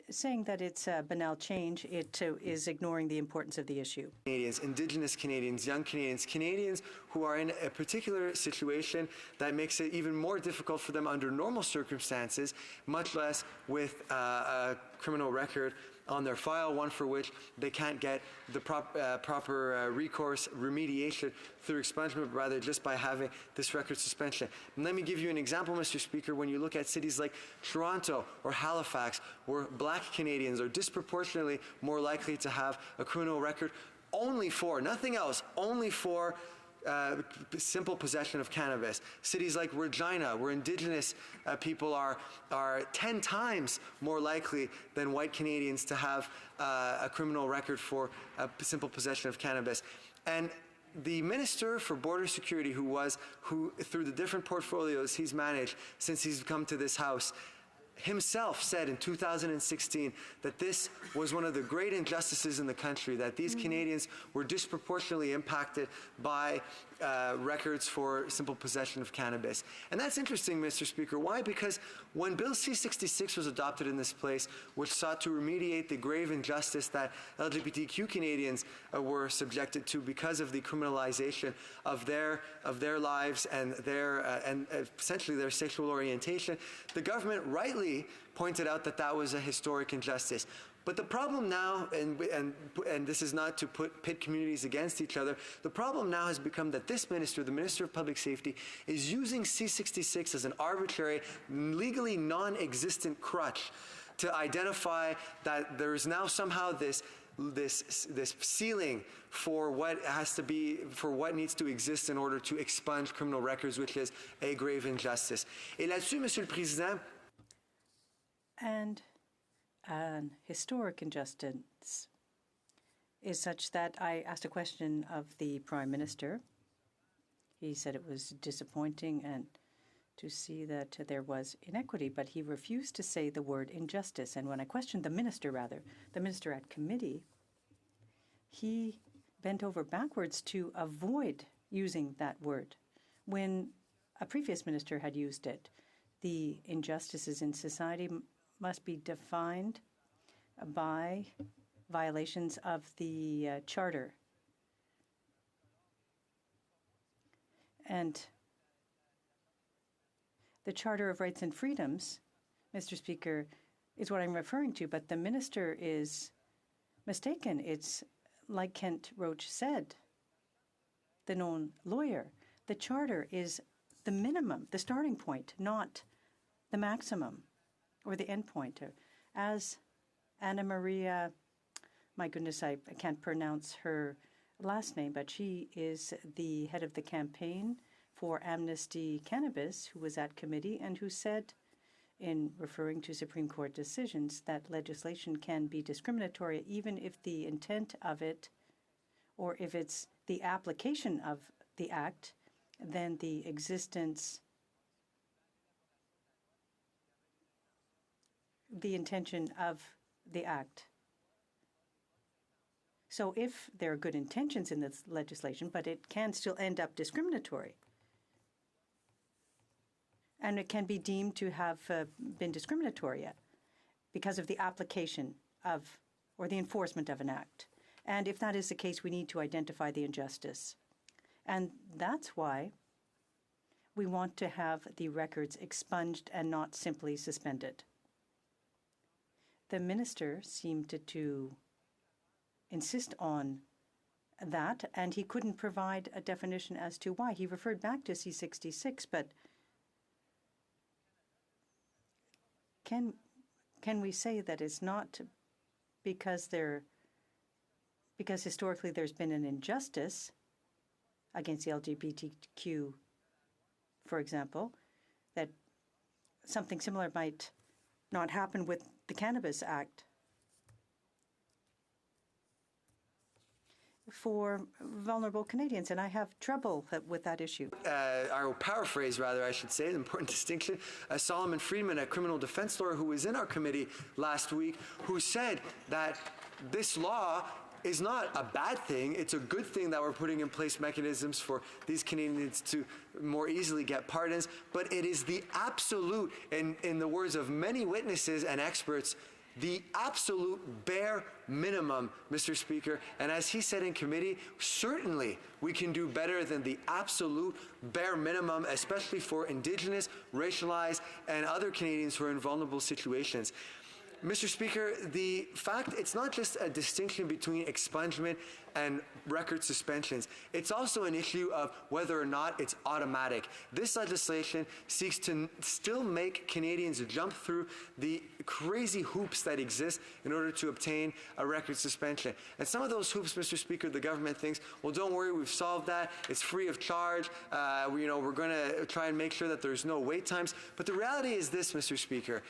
saying that it's a banal change, it is ignoring the importance of the issue. Canadians, Indigenous Canadians, young Canadians, Canadians who are in a particular situation that makes it even more difficult for them under normal circumstances, much less with a criminal record on their file, one for which they can't get the proper recourse, remediation through expungement, but rather just by having this record suspension. And let me give you an example, Mr. Speaker. When you look at cities like Toronto or Halifax, where Black Canadians are disproportionately more likely to have a criminal record only for, nothing else, only for simple possession of cannabis. Cities like Regina, where Indigenous people are 10 times more likely than white Canadians to have a criminal record for simple possession of cannabis. And the Minister for Border Security, who through the different portfolios he's managed since he's come to this House, himself said in 2016 that this was one of the great injustices in the country, that these Canadians were disproportionately impacted by records for simple possession of cannabis. And that's interesting, Mr. Speaker. Why? Because when Bill C-66 was adopted in this place, which sought to remediate the grave injustice that LGBTQ Canadians were subjected to because of the criminalization of their lives and and essentially their sexual orientation, the government rightly pointed out that that was a historic injustice. But the problem now, and this is not to pit communities against each other, the problem now has become that this minister, the Minister of Public Safety, is using C-66 as an arbitrary, legally non-existent crutch to identify that there is now somehow this ceiling for what has to be, for what needs to exist in order to expunge criminal records, which is a grave injustice. Et là-dessus, Monsieur le Président, and an historic injustice is such that I asked a question of the Prime Minister. He said it was disappointing and to see that there was inequity, but he refused to say the word injustice. And when I questioned the minister at committee, he bent over backwards to avoid using that word when a previous minister had used it. The injustices in society must be defined by violations of the Charter. And the Charter of Rights and Freedoms, Mr. Speaker, is what I'm referring to, but the minister is mistaken. It's like Kent Roach said, the known lawyer. The Charter is the minimum, the starting point, not the maximum or the end point. As Anna Maria, my goodness, I can't pronounce her last name, but she is the head of the campaign for Amnesty Cannabis, who was at committee and who said, in referring to Supreme Court decisions, that legislation can be discriminatory even if the intent of it or if it's the application of the act than the existence, the intention of the act. So if there are good intentions in this legislation, but it can still end up discriminatory, and it can be deemed to have been discriminatory because of the application of or the enforcement of an act. And if that is the case, we need to identify the injustice. And that's why we want to have the records expunged and not simply suspended. The minister seemed to insist on that, and he couldn't provide a definition as to why. He referred back to C-66, but can we say that it's not because historically there's been an injustice against the LGBTQ, for example, that something similar might not happen with the Cannabis Act? For vulnerable Canadians, and I have trouble with that issue. Or paraphrase, rather, I should say, an important distinction. Solomon Friedman, a criminal defense lawyer who was in our committee last week, who said that this law is not a bad thing. It's a good thing that we're putting in place mechanisms for these Canadians to more easily get pardons, but it is the absolute, in the words of many witnesses and experts, the absolute bare minimum, Mr. Speaker. And as he said in committee, certainly we can do better than the absolute bare minimum, especially for Indigenous, racialized, and other Canadians who are in vulnerable situations. Mr. Speaker, the fact it's not just a distinction between expungement and record suspensions. It's also an issue of whether or not it's automatic. This legislation seeks to still make Canadians jump through the crazy hoops that exist in order to obtain a record suspension. And some of those hoops, Mr. Speaker, the government thinks, well, don't worry, we've solved that. It's free of charge. We're going to try and make sure that there's no wait times. But the reality is this, Mr. Speaker.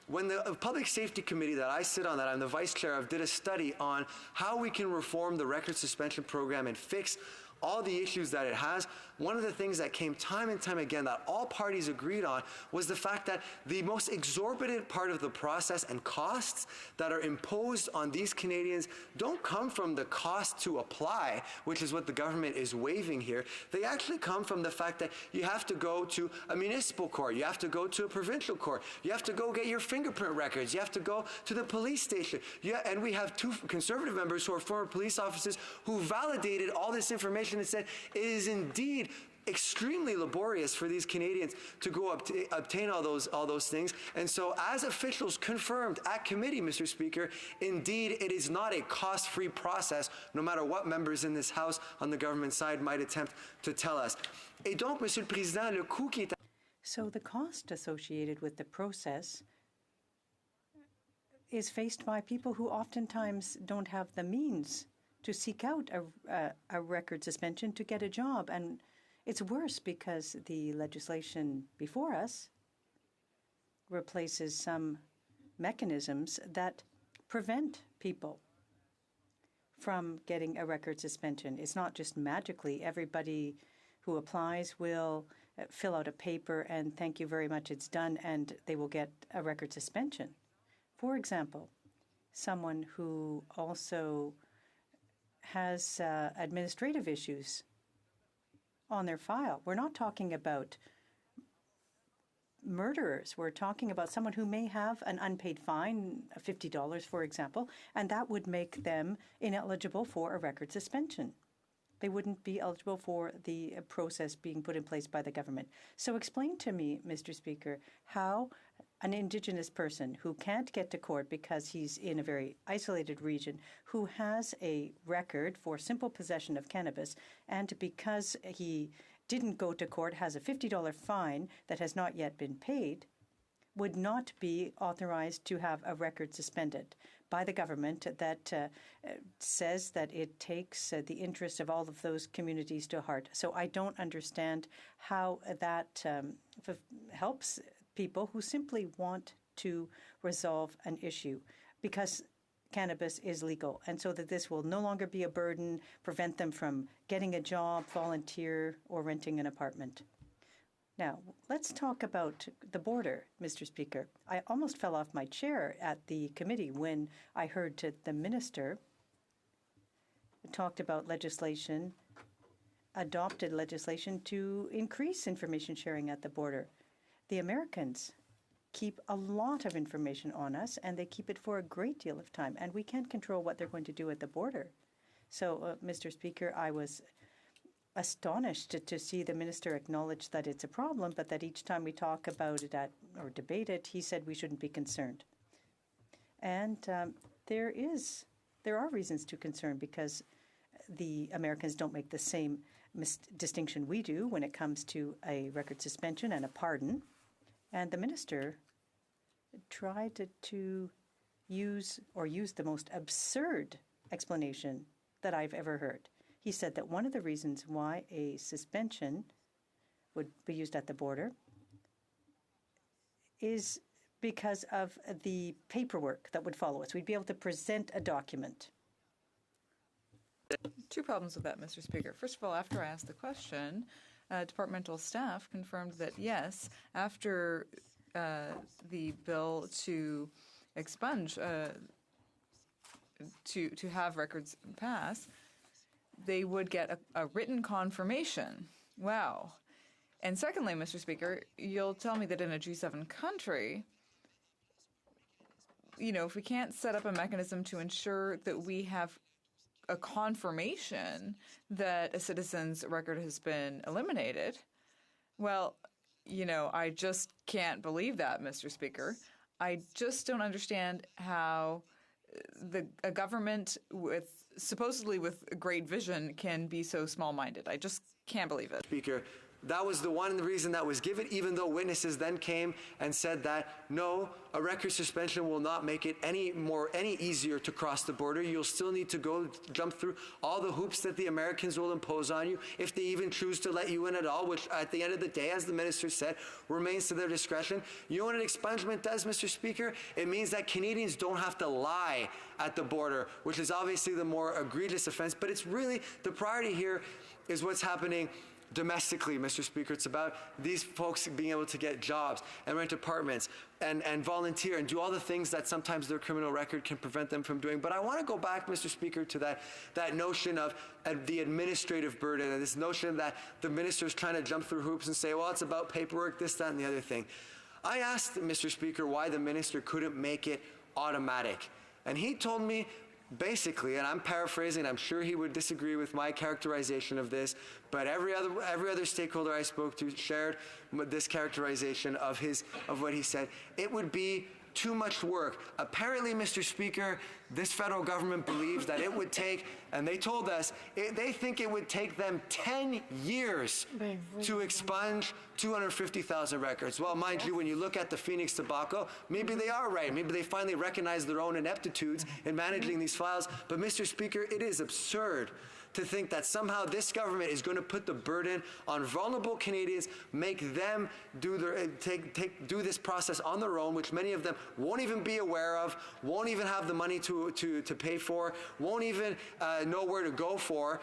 When the Public Safety Committee that I sit on, that I'm the vice chair of, did a study on how we can reform the record suspension program and fix all the issues that it has, one of the things that came time and time again that all parties agreed on was the fact that the most exorbitant part of the process and costs that are imposed on these Canadians don't come from the cost to apply, which is what the government is waiving here. They actually come from the fact that you have to go to a municipal court, you have to go to a provincial court, you have to go get your fingerprint records, you have to go to the police station. And we have two Conservative members who are former police officers who validated all this information and said it is indeed extremely laborious for these Canadians to go obtain all those things. And so as officials confirmed at committee, Mr. Speaker, indeed it is not a cost-free process, no matter what members in this House on the government side might attempt to tell us. Et donc, Monsieur le Président, le coût qui est... So the cost associated with the process is faced by people who oftentimes don't have the means to seek out a record suspension to get a job. And it's worse because the legislation before us replaces some mechanisms that prevent people from getting a record suspension. It's not just magically everybody who applies will fill out a paper and thank you very much, it's done, and they will get a record suspension. For example, someone who also has administrative issues on their file. We're not talking about murderers. We're talking about someone who may have an unpaid fine, $50, for example, and that would make them ineligible for a record suspension. They wouldn't be eligible for the process being put in place by the government. So explain to me, Mr. Speaker, how an Indigenous person who can't get to court because he's in a very isolated region, who has a record for simple possession of cannabis, and because he didn't go to court, has a $50 fine that has not yet been paid, would not be authorized to have a record suspended by the government that says that it takes the interests of all of those communities to heart. So I don't understand how that helps people who simply want to resolve an issue, because cannabis is legal, and so that this will no longer be a burden, prevent them from getting a job, volunteer, or renting an apartment. Now, let's talk about the border, Mr. Speaker. I almost fell off my chair at the committee when I heard the minister talked about legislation, adopted legislation to increase information sharing at the border. The Americans keep a lot of information on us, and they keep it for a great deal of time, and we can't control what they're going to do at the border. So, Mr. Speaker, I was astonished to see the minister acknowledge that it's a problem, but that each time we talk about it or debate it, he said we shouldn't be concerned. And there are reasons to concern, because the Americans don't make the same distinction we do when it comes to a record suspension and a pardon. And the minister tried to use the most absurd explanation that I've ever heard. He said that one of the reasons why a suspension would be used at the border is because of the paperwork that would follow us. We'd be able to present a document. Two problems with that, Mr. Speaker. First of all, after I asked the question, departmental staff confirmed that, yes, after the bill to expunge, to have records pass, they would get a written confirmation. Wow. And secondly, Mr. Speaker, you'll tell me that in a G7 country, if we can't set up a mechanism to ensure that we have a confirmation that a citizen's record has been eliminated, well, I just can't believe that, Mr. Speaker. I just don't understand how a government supposedly with great vision can be so small-minded. I just can't believe it. Speaker, that was the one reason that was given, even though witnesses then came and said that, no, a record suspension will not make it any easier to cross the border. You'll still need to jump through all the hoops that the Americans will impose on you, if they even choose to let you in at all, which at the end of the day, as the minister said, remains to their discretion. You know what an expungement does, Mr. Speaker? It means that Canadians don't have to lie at the border, which is obviously the more egregious offense, but it's really, the priority here is what's happening domestically, Mr. Speaker. It's about these folks being able to get jobs and rent apartments and volunteer and do all the things that sometimes their criminal record can prevent them from doing. But I want to go back, Mr. Speaker, to that notion of the administrative burden, and this notion that the minister is trying to jump through hoops and say, well, it's about paperwork, this, that, and the other thing. I asked Mr. Speaker why the minister couldn't make it automatic. And he told me, basically, and I'm paraphrasing, I'm sure he would disagree with my characterization of this, but every other stakeholder I spoke to shared this characterization of what he said. It would be too much work. Apparently, Mr. Speaker, this federal government believes that it would take, and they told us, they think it would take them 10 years to expunge 250,000 records. Well, mind you, when you look at the Phoenix debacle, maybe they are right. Maybe they finally recognize their own ineptitudes in managing these files. But, Mr. Speaker, it is absurd to think that somehow this government is going to put the burden on vulnerable Canadians, make them do this process on their own, which many of them won't even be aware of, won't even have the money to pay for, won't even know where to go for,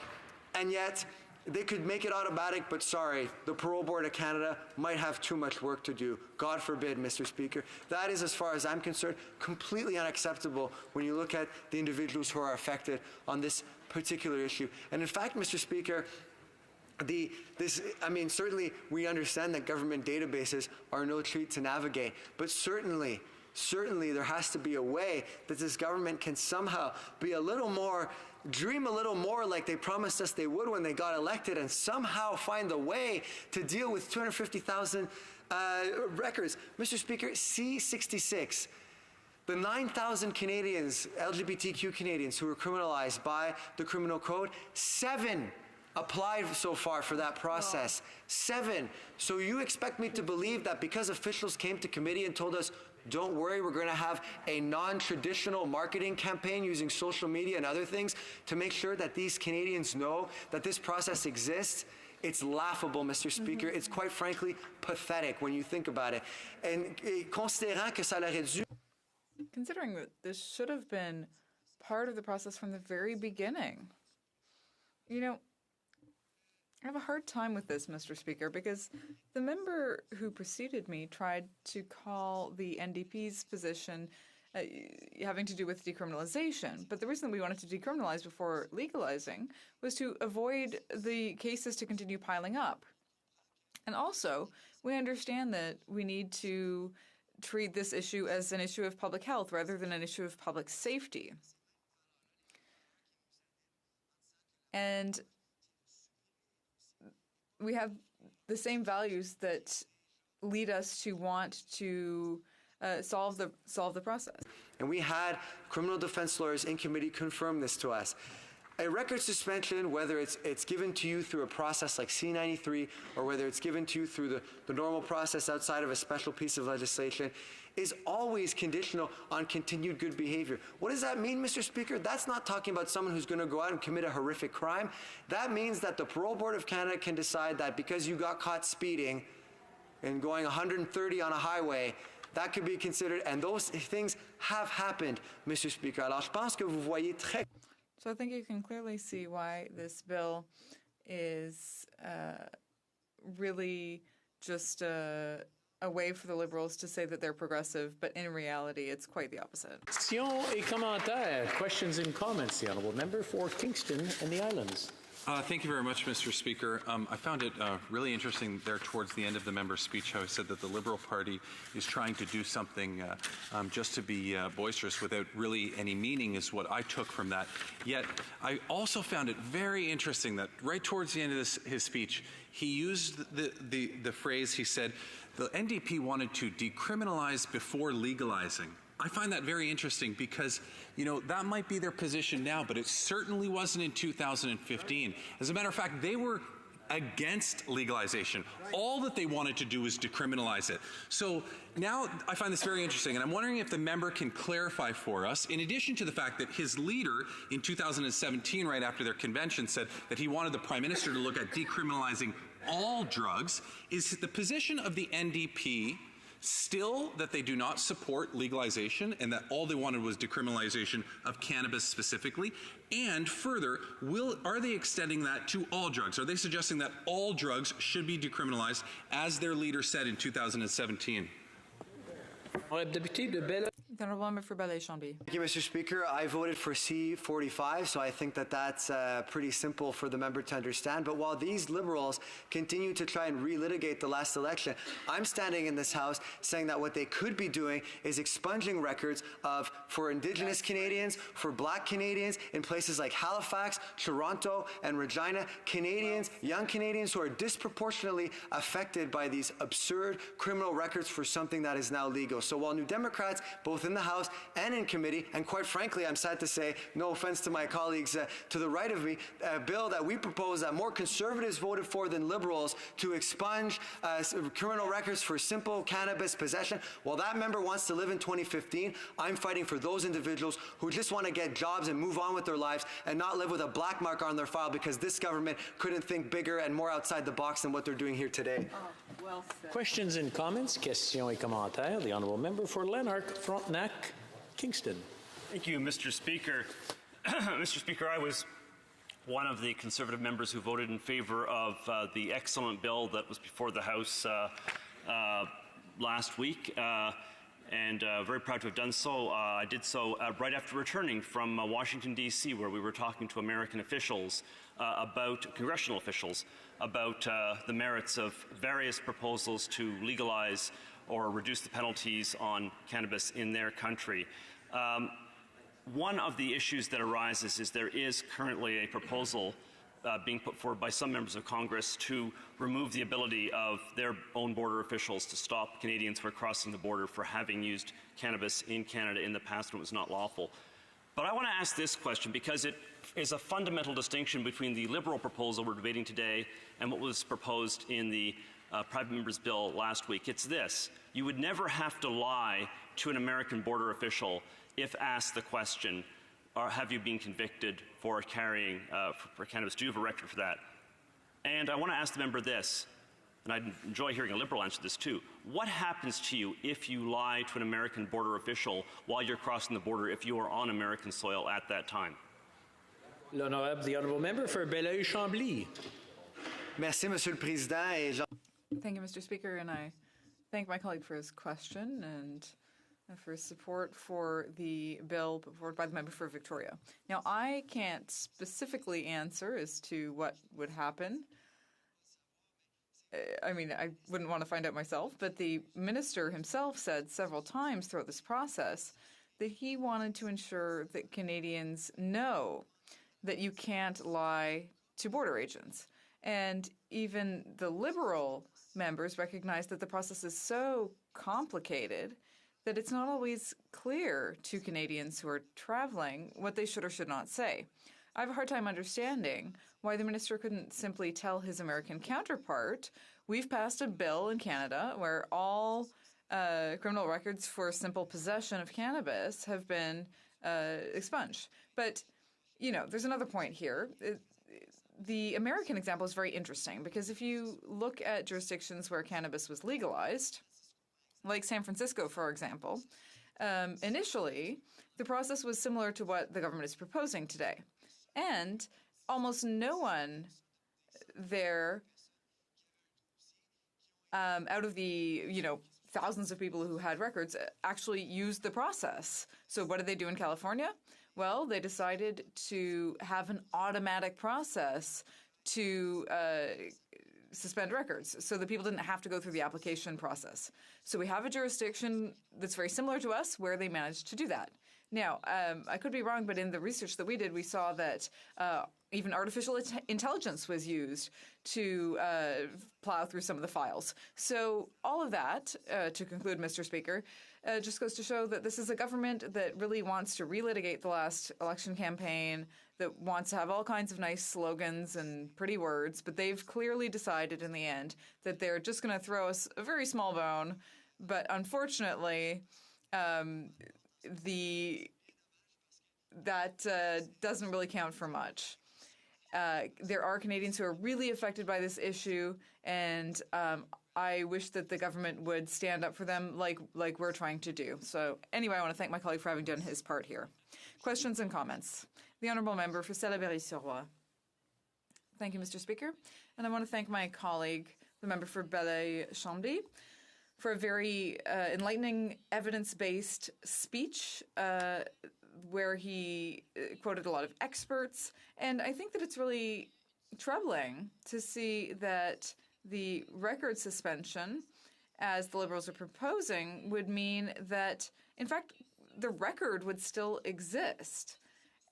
and yet they could make it automatic, but sorry, the Parole Board of Canada might have too much work to do. God forbid, Mr. Speaker. That is, as far as I'm concerned, completely unacceptable when you look at the individuals who are affected on this particular issue. And in fact, Mr. Speaker, certainly we understand that government databases are no treat to navigate, but certainly there has to be a way that this government can somehow be dream a little more like they promised us they would when they got elected, and somehow find a way to deal with 250,000 records. Mr. Speaker, C-66, the 9,000 Canadians, LGBTQ Canadians, who were criminalized by the criminal code, 7 applied so far for that process. 7. So you expect me to believe that because officials came to committee and told us, don't worry, we're going to have a non-traditional marketing campaign using social media and other things to make sure that these Canadians know that this process exists? It's laughable, Mr. Speaker. It's quite frankly pathetic when you think about it. And considérant que ça aurait dû... Considering that this should have been part of the process from the very beginning. You know, I have a hard time with this, Mr. Speaker, because the member who preceded me tried to call the NDP's position having to do with decriminalization. But the reason that we wanted to decriminalize before legalizing was to avoid the cases to continue piling up. And also, we understand that we need to treat this issue as an issue of public health rather than an issue of public safety. And we have the same values that lead us to want to solve the process. And we had criminal defense lawyers in committee confirm this to us. A record suspension, whether it's given to you through a process like C-93 or whether it's given to you through the normal process outside of a special piece of legislation, is always conditional on continued good behavior. What does that mean, Mr. Speaker? That's not talking about someone who's going to go out and commit a horrific crime. That means that the Parole Board of Canada can decide that because you got caught speeding and going 130 on a highway, that could be considered, and those things have happened, Mr. Speaker. Alors, je pense que vous voyez très... So I think you can clearly see why this bill is really just a way for the Liberals to say that they're progressive, but in reality, it's quite the opposite. Questions et commentaires. Questions and comments. The honourable member for Kingston and the Islands. Thank you very much, Mr. Speaker. I found it really interesting there towards the end of the member's speech how he said that the Liberal Party is trying to do something just to be boisterous without really any meaning is what I took from that. Yet I also found it very interesting that right towards the end of his speech, he used the phrase, he said, the NDP wanted to decriminalize before legalizing. I find that very interesting because, you know, that might be their position now, but it certainly wasn't in 2015. As a matter of fact, they were against legalization. All that they wanted to do was decriminalize it. So now I find this very interesting, and I'm wondering if the member can clarify for us, in addition to the fact that his leader in 2017, right after their convention, said that he wanted the Prime Minister to look at decriminalizing all drugs, is the position of the NDP still that they do not support legalization and that all they wanted was decriminalization of cannabis specifically? And further, are they extending that to all drugs? Are they suggesting that all drugs should be decriminalized, as their leader said in 2017? The honourable member for Belleuil-Chambly. Thank you, Mr. Speaker. I voted for C-45, so I think that that's pretty simple for the member to understand. But while these Liberals continue to try and relitigate the last election, I'm standing in this House saying that what they could be doing is expunging records for Indigenous Canadians, for Black Canadians in places like Halifax, Toronto, and Regina, Canadians, young Canadians who are disproportionately affected by these absurd criminal records for something that is now legal. So while New Democrats, both in the House and in committee, and quite frankly, I'm sad to say, no offense to my colleagues to the right of me, a bill that we propose that more Conservatives voted for than Liberals to expunge criminal records for simple cannabis possession. While that member wants to live in 2015, I'm fighting for those individuals who just want to get jobs and move on with their lives and not live with a black mark on their file because this government couldn't think bigger and more outside the box than what they're doing here today. Well said. Questions and comments. Questions et commentaires. The honourable member for Lanark, Frontenac, Kingston. Thank you, Mr. Speaker. Mr. Speaker, I was one of the Conservative members who voted in favour of the excellent bill that was before the House last week, and very proud to have done so. I did so right after returning from Washington, D.C., where we were talking to American officials congressional officials, about the merits of various proposals to legalize or reduce the penalties on cannabis in their country. One of the issues that arises is there is currently a proposal being put forward by some members of Congress to remove the ability of their own border officials to stop Canadians who are crossing the border for having used cannabis in Canada in the past when it was not lawful. But I want to ask this question because it is a fundamental distinction between the Liberal proposal we're debating today and what was proposed in the private member's bill last week. It's this: you would never have to lie to an American border official if asked the question, have you been convicted for carrying for cannabis? Do you have a record for that? And I want to ask the member this: and I'd enjoy hearing a Liberal answer this too. What happens to you if you lie to an American border official while you're crossing the border if you are on American soil at that time? The honourable member for Belleuil-Chambly. Merci, Monsieur le Président. Et Thank you, Mr. Speaker, and I thank my colleague for his question and for his support for the bill put forward by the member for Victoria. Now, I can't specifically answer as to what would happen. I mean, I wouldn't want to find out myself, but the minister himself said several times throughout this process that he wanted to ensure that Canadians know that you can't lie to border agents. And even the Liberal members recognize that the process is so complicated that it's not always clear to Canadians who are traveling what they should or should not say. I have a hard time understanding why the minister couldn't simply tell his American counterpart, we've passed a bill in Canada where all criminal records for simple possession of cannabis have been expunged. But, you know, there's another point here. The American example is very interesting because if you look at jurisdictions where cannabis was legalized, like San Francisco, for example, initially the process was similar to what the government is proposing today. And almost no one there, out of the, thousands of people who had records, actually used the process. So what did they do in California? Well, they decided to have an automatic process to suspend records so that people didn't have to go through the application process. So we have a jurisdiction that's very similar to us where they managed to do that. Now, I could be wrong, but in the research that we did, we saw that even artificial intelligence was used to plow through some of the files. So all of that, to conclude, Mr. Speaker, just goes to show that this is a government that really wants to relitigate the last election campaign, that wants to have all kinds of nice slogans and pretty words, but they've clearly decided in the end that they're just going to throw us a very small bone. But unfortunately, that doesn't really count for much. There are Canadians who are really affected by this issue, and I wish that the government would stand up for them like we're trying to do. So anyway, I want to thank my colleague for having done his part here. Questions and comments. The Honourable Member for Salaberry-sur-Roi. Thank you, Mr. Speaker. And I want to thank my colleague, the member for Belleuil-Chambly, for a very enlightening, evidence-based speech where he quoted a lot of experts. And I think that it's really troubling to see that the record suspension, as the Liberals are proposing, would mean that, in fact, the record would still exist.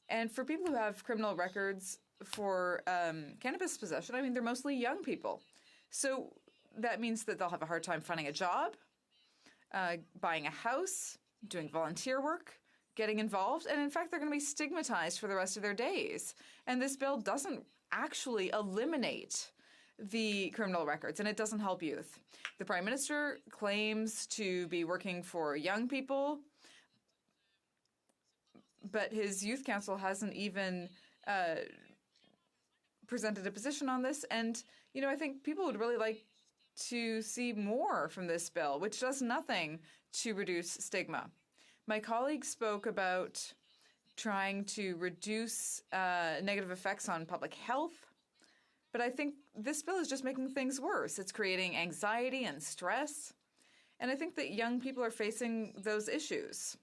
And for people who have criminal records for cannabis possession, I mean, they're mostly young people. So that means that they'll have a hard time finding a job, buying a house, doing volunteer work, getting involved, and in fact, they're going to be stigmatized for the rest of their days. And this bill doesn't actually eliminate the criminal records, and it doesn't help youth. The Prime Minister claims to be working for young people, but his Youth Council hasn't even presented a position on this. And, I think people would really like to see more from this bill, which does nothing to reduce stigma. My colleague spoke about trying to reduce negative effects on public health, but I think this bill is just making things worse. It's creating anxiety and stress, and I think that young people are facing those issues.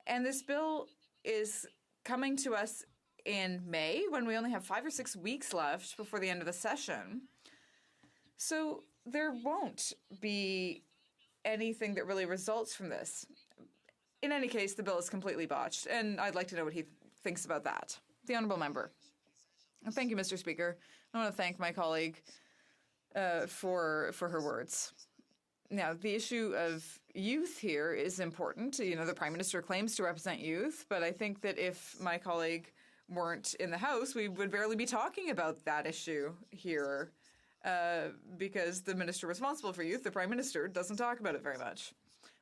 And this bill is coming to us in May when we only have 5 or 6 weeks left before the end of the session. So there won't be anything that really results from this. In any case, the bill is completely botched, and I'd like to know what he thinks about that. The Honourable Member. Thank you, Mr. Speaker. I want to thank my colleague for her words. Now, the issue of youth here is important. The Prime Minister claims to represent youth, but I think that if my colleague weren't in the House, we would barely be talking about that issue here because the minister responsible for youth, the Prime Minister, doesn't talk about it very much.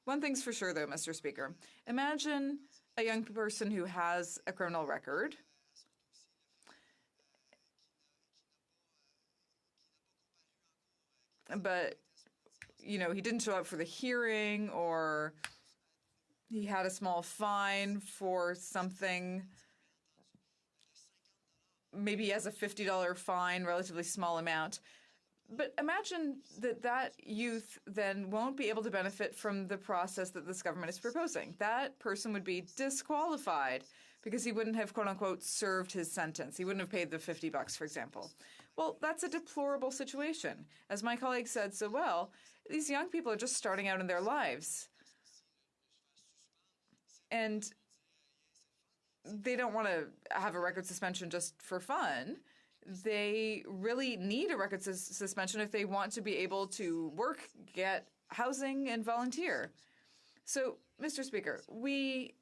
One thing's for sure, though, Mr. Speaker. Imagine a young person who has a criminal record but, you know, he didn't show up for the hearing, or he had a small fine for something. Maybe he has a $50 fine, relatively small amount. But imagine that youth then won't be able to benefit from the process that this government is proposing. That person would be disqualified because he wouldn't have, quote unquote, served his sentence. He wouldn't have paid the $50, for example. Well, that's a deplorable situation. As my colleague said so well, these young people are just starting out in their lives. And they don't want to have a record suspension just for fun. They really need a record suspension if they want to be able to work, get housing, and volunteer. So, Mr. Speaker, we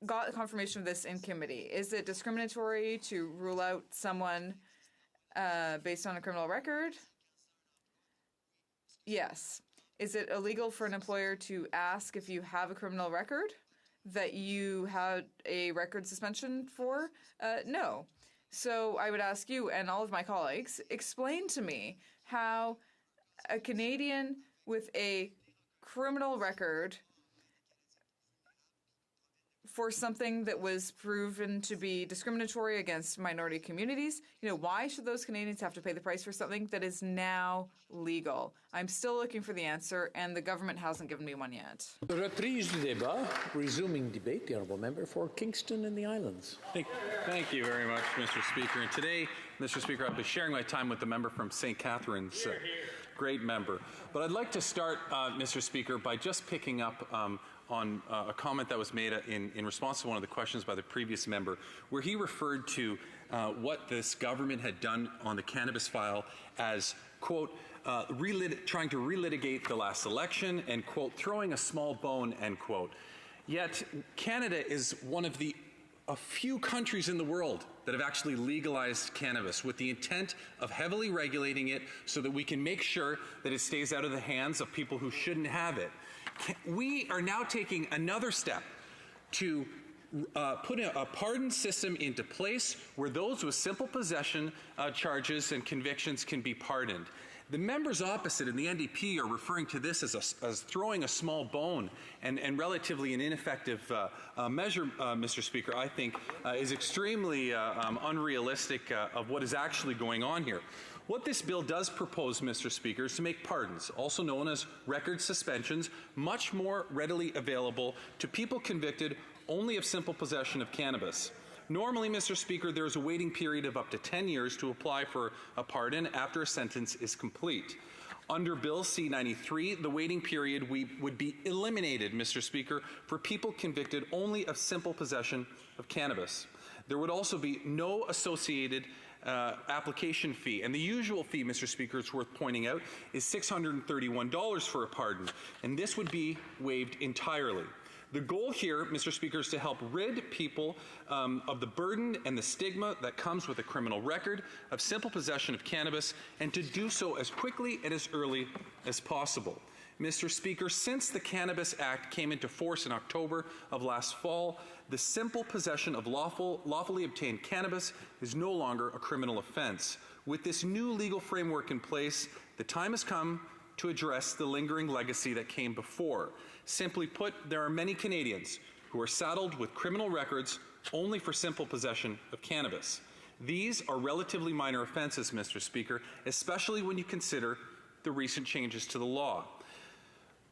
got confirmation of this in committee. Is it discriminatory to rule out someone based on a criminal record? Yes. Is it illegal for an employer to ask if you have a criminal record that you had a record suspension for? No. So I would ask you and all of my colleagues, explain to me how a Canadian with a criminal record for something that was proven to be discriminatory against minority communities, why should those Canadians have to pay the price for something that is now legal? I'm still looking for the answer, and the government hasn't given me one yet. Reprise du débat, resuming debate, the honourable member for Kingston and the Islands. Thank you very much, Mr. Speaker. And today, Mr. Speaker, I'll be sharing my time with the member from St. Catharines. Great member. But I'd like to start, Mr. Speaker, by just picking up on a comment that was made in response to one of the questions by the previous member, where he referred to what this government had done on the cannabis file as, quote, trying to relitigate the last election and, quote, throwing a small bone, end quote. Yet Canada is one of a few countries in the world that have actually legalized cannabis with the intent of heavily regulating it so that we can make sure that it stays out of the hands of people who shouldn't have it. We are now taking another step to put a pardon system into place where those with simple possession charges and convictions can be pardoned. The members opposite in the NDP are referring to this as throwing a small bone and relatively an ineffective measure, Mr. Speaker, I think is extremely unrealistic of what is actually going on here. What this bill does propose, Mr. Speaker, is to make pardons, also known as record suspensions, much more readily available to people convicted only of simple possession of cannabis. Normally, Mr. Speaker, there is a waiting period of up to 10 years to apply for a pardon after a sentence is complete. Under Bill C-93, the waiting period would be eliminated, Mr. Speaker, for people convicted only of simple possession of cannabis. There would also be no associated application fee. And the usual fee, Mr. Speaker, it's worth pointing out, is $631 for a pardon. And this would be waived entirely. The goal here, Mr. Speaker, is to help rid people of the burden and the stigma that comes with a criminal record of simple possession of cannabis, and to do so as quickly and as early as possible. Mr. Speaker, since the Cannabis Act came into force in October of last fall, the simple possession of lawfully obtained cannabis is no longer a criminal offense. With this new legal framework in place, the time has come to address the lingering legacy that came before. Simply put, there are many Canadians who are saddled with criminal records only for simple possession of cannabis. These are relatively minor offenses, Mr. Speaker, especially when you consider the recent changes to the law.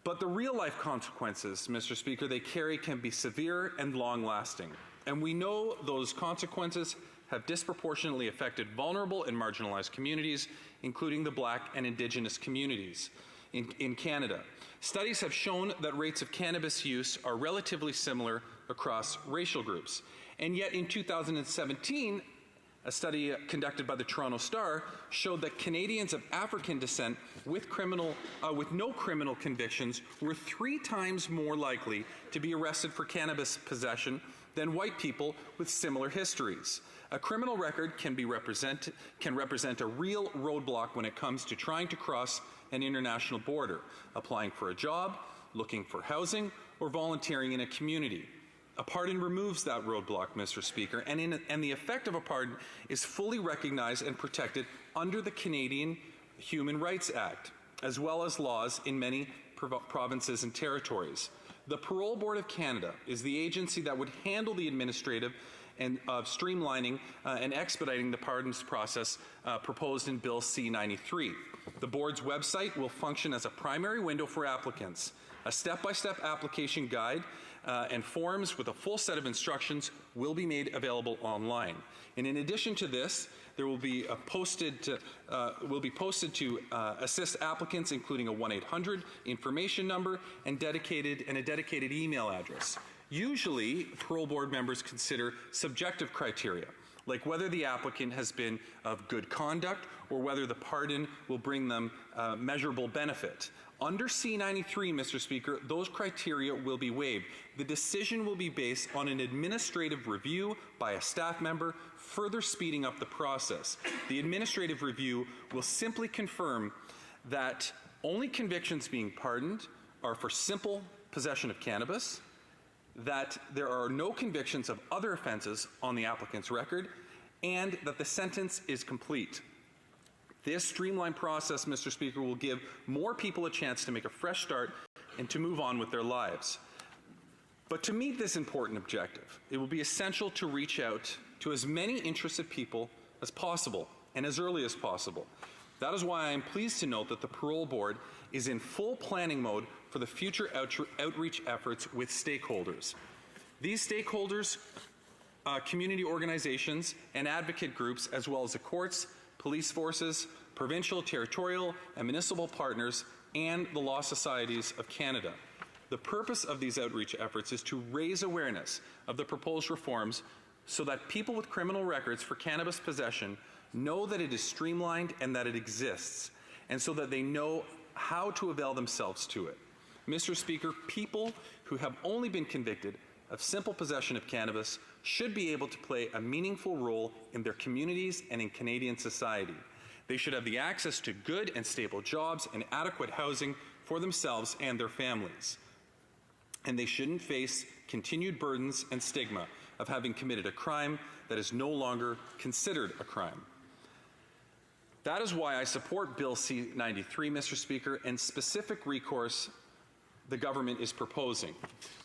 But the real-life consequences, Mr. Speaker, they carry can be severe and long-lasting. And we know those consequences have disproportionately affected vulnerable and marginalized communities, including the Black and Indigenous communities in Canada. Studies have shown that rates of cannabis use are relatively similar across racial groups. And yet in 2017, a study conducted by the Toronto Star showed that Canadians of African descent with no criminal convictions were 3 times more likely to be arrested for cannabis possession than white people with similar histories. A criminal record can represent a real roadblock when it comes to trying to cross an international border, applying for a job, looking for housing, or volunteering in a community. A pardon removes that roadblock, Mr. Speaker, and the effect of a pardon is fully recognized and protected under the Canadian Human Rights Act, as well as laws in many provinces and territories. The Parole Board of Canada is the agency that would handle the administrative and streamlining and expediting the pardons process proposed in Bill C-93. The board's website will function as a primary window for applicants. A step-by-step application guide and forms with a full set of instructions will be made available online. And in addition to this, there will be posted to assist applicants, including a 1-800 information number and a dedicated email address. Usually, parole board members consider subjective criteria, like whether the applicant has been of good conduct or whether the pardon will bring them measurable benefit. Under C-93, Mr. Speaker, those criteria will be waived. The decision will be based on an administrative review by a staff member, further speeding up the process. The administrative review will simply confirm that only convictions being pardoned are for simple possession of cannabis, that there are no convictions of other offenses on the applicant's record, and that the sentence is complete. This streamlined process, Mr. Speaker, will give more people a chance to make a fresh start and to move on with their lives. But to meet this important objective, it will be essential to reach out to as many interested people as possible and as early as possible. That is why I am pleased to note that the Parole Board is in full planning mode for the future outreach efforts with stakeholders. These stakeholders, community organizations, and advocate groups, as well as the courts, police forces, provincial, territorial, and municipal partners, and the Law Societies of Canada. The purpose of these outreach efforts is to raise awareness of the proposed reforms so that people with criminal records for cannabis possession know that it is streamlined and that it exists, and so that they know how to avail themselves to it. Mr. Speaker, people who have only been convicted of simple possession of cannabis should be able to play a meaningful role in their communities and in Canadian society. They should have the access to good and stable jobs and adequate housing for themselves and their families. And they shouldn't face continued burdens and stigma of having committed a crime that is no longer considered a crime. That is why I support Bill C-93, Mr. Speaker, and specific recourse the government is proposing.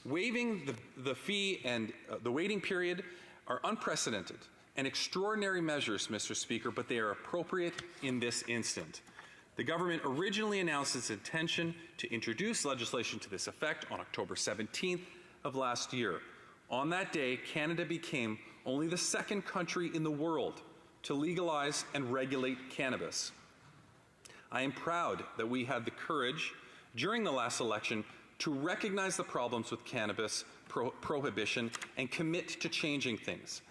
Waiving the fee and the waiting period are unprecedented and extraordinary measures, Mr. Speaker, but they are appropriate in this instant. The government originally announced its intention to introduce legislation to this effect on October 17th of last year. On that day, Canada became only the second country in the world to legalize and regulate cannabis. I am proud that we had the courage during the last election to recognize the problems with cannabis prohibition and commit to changing things.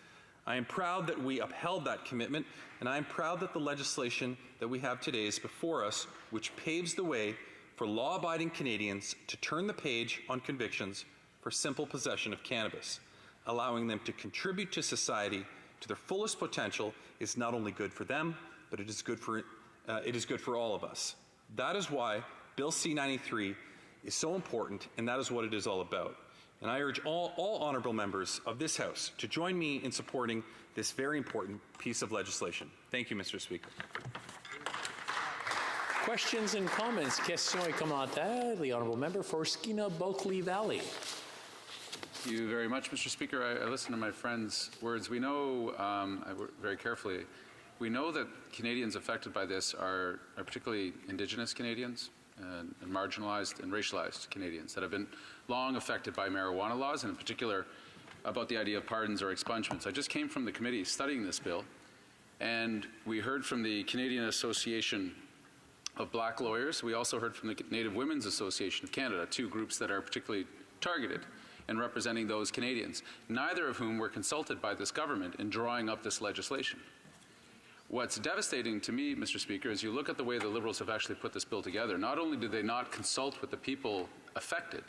I am proud that we upheld that commitment, and I am proud that the legislation that we have today is before us, which paves the way for law-abiding Canadians to turn the page on convictions for simple possession of cannabis. Allowing them to contribute to society to their fullest potential is not only good for them, but it is good for all of us. That is why Bill C-93 is so important, and that is what it is all about. And I urge all honourable members of this House to join me in supporting this very important piece of legislation. Thank you, Mr. Speaker. Questions and comments? Questions et commentaires. The honourable member for Skeena-Bulkley Valley. Thank you very much, Mr. Speaker. I listened to my friend's words. We know, very carefully, we know that Canadians affected by this are particularly Indigenous Canadians and marginalized and racialized Canadians that have been long affected by marijuana laws, and in particular about the idea of pardons or expungements. I just came from the committee studying this bill, and we heard from the Canadian Association of Black Lawyers. We also heard from the Native Women's Association of Canada, two groups that are particularly targeted in representing those Canadians, neither of whom were consulted by this government in drawing up this legislation. What's devastating to me, Mr. Speaker, is you look at the way the Liberals have actually put this bill together. Not only did they not consult with the people affected,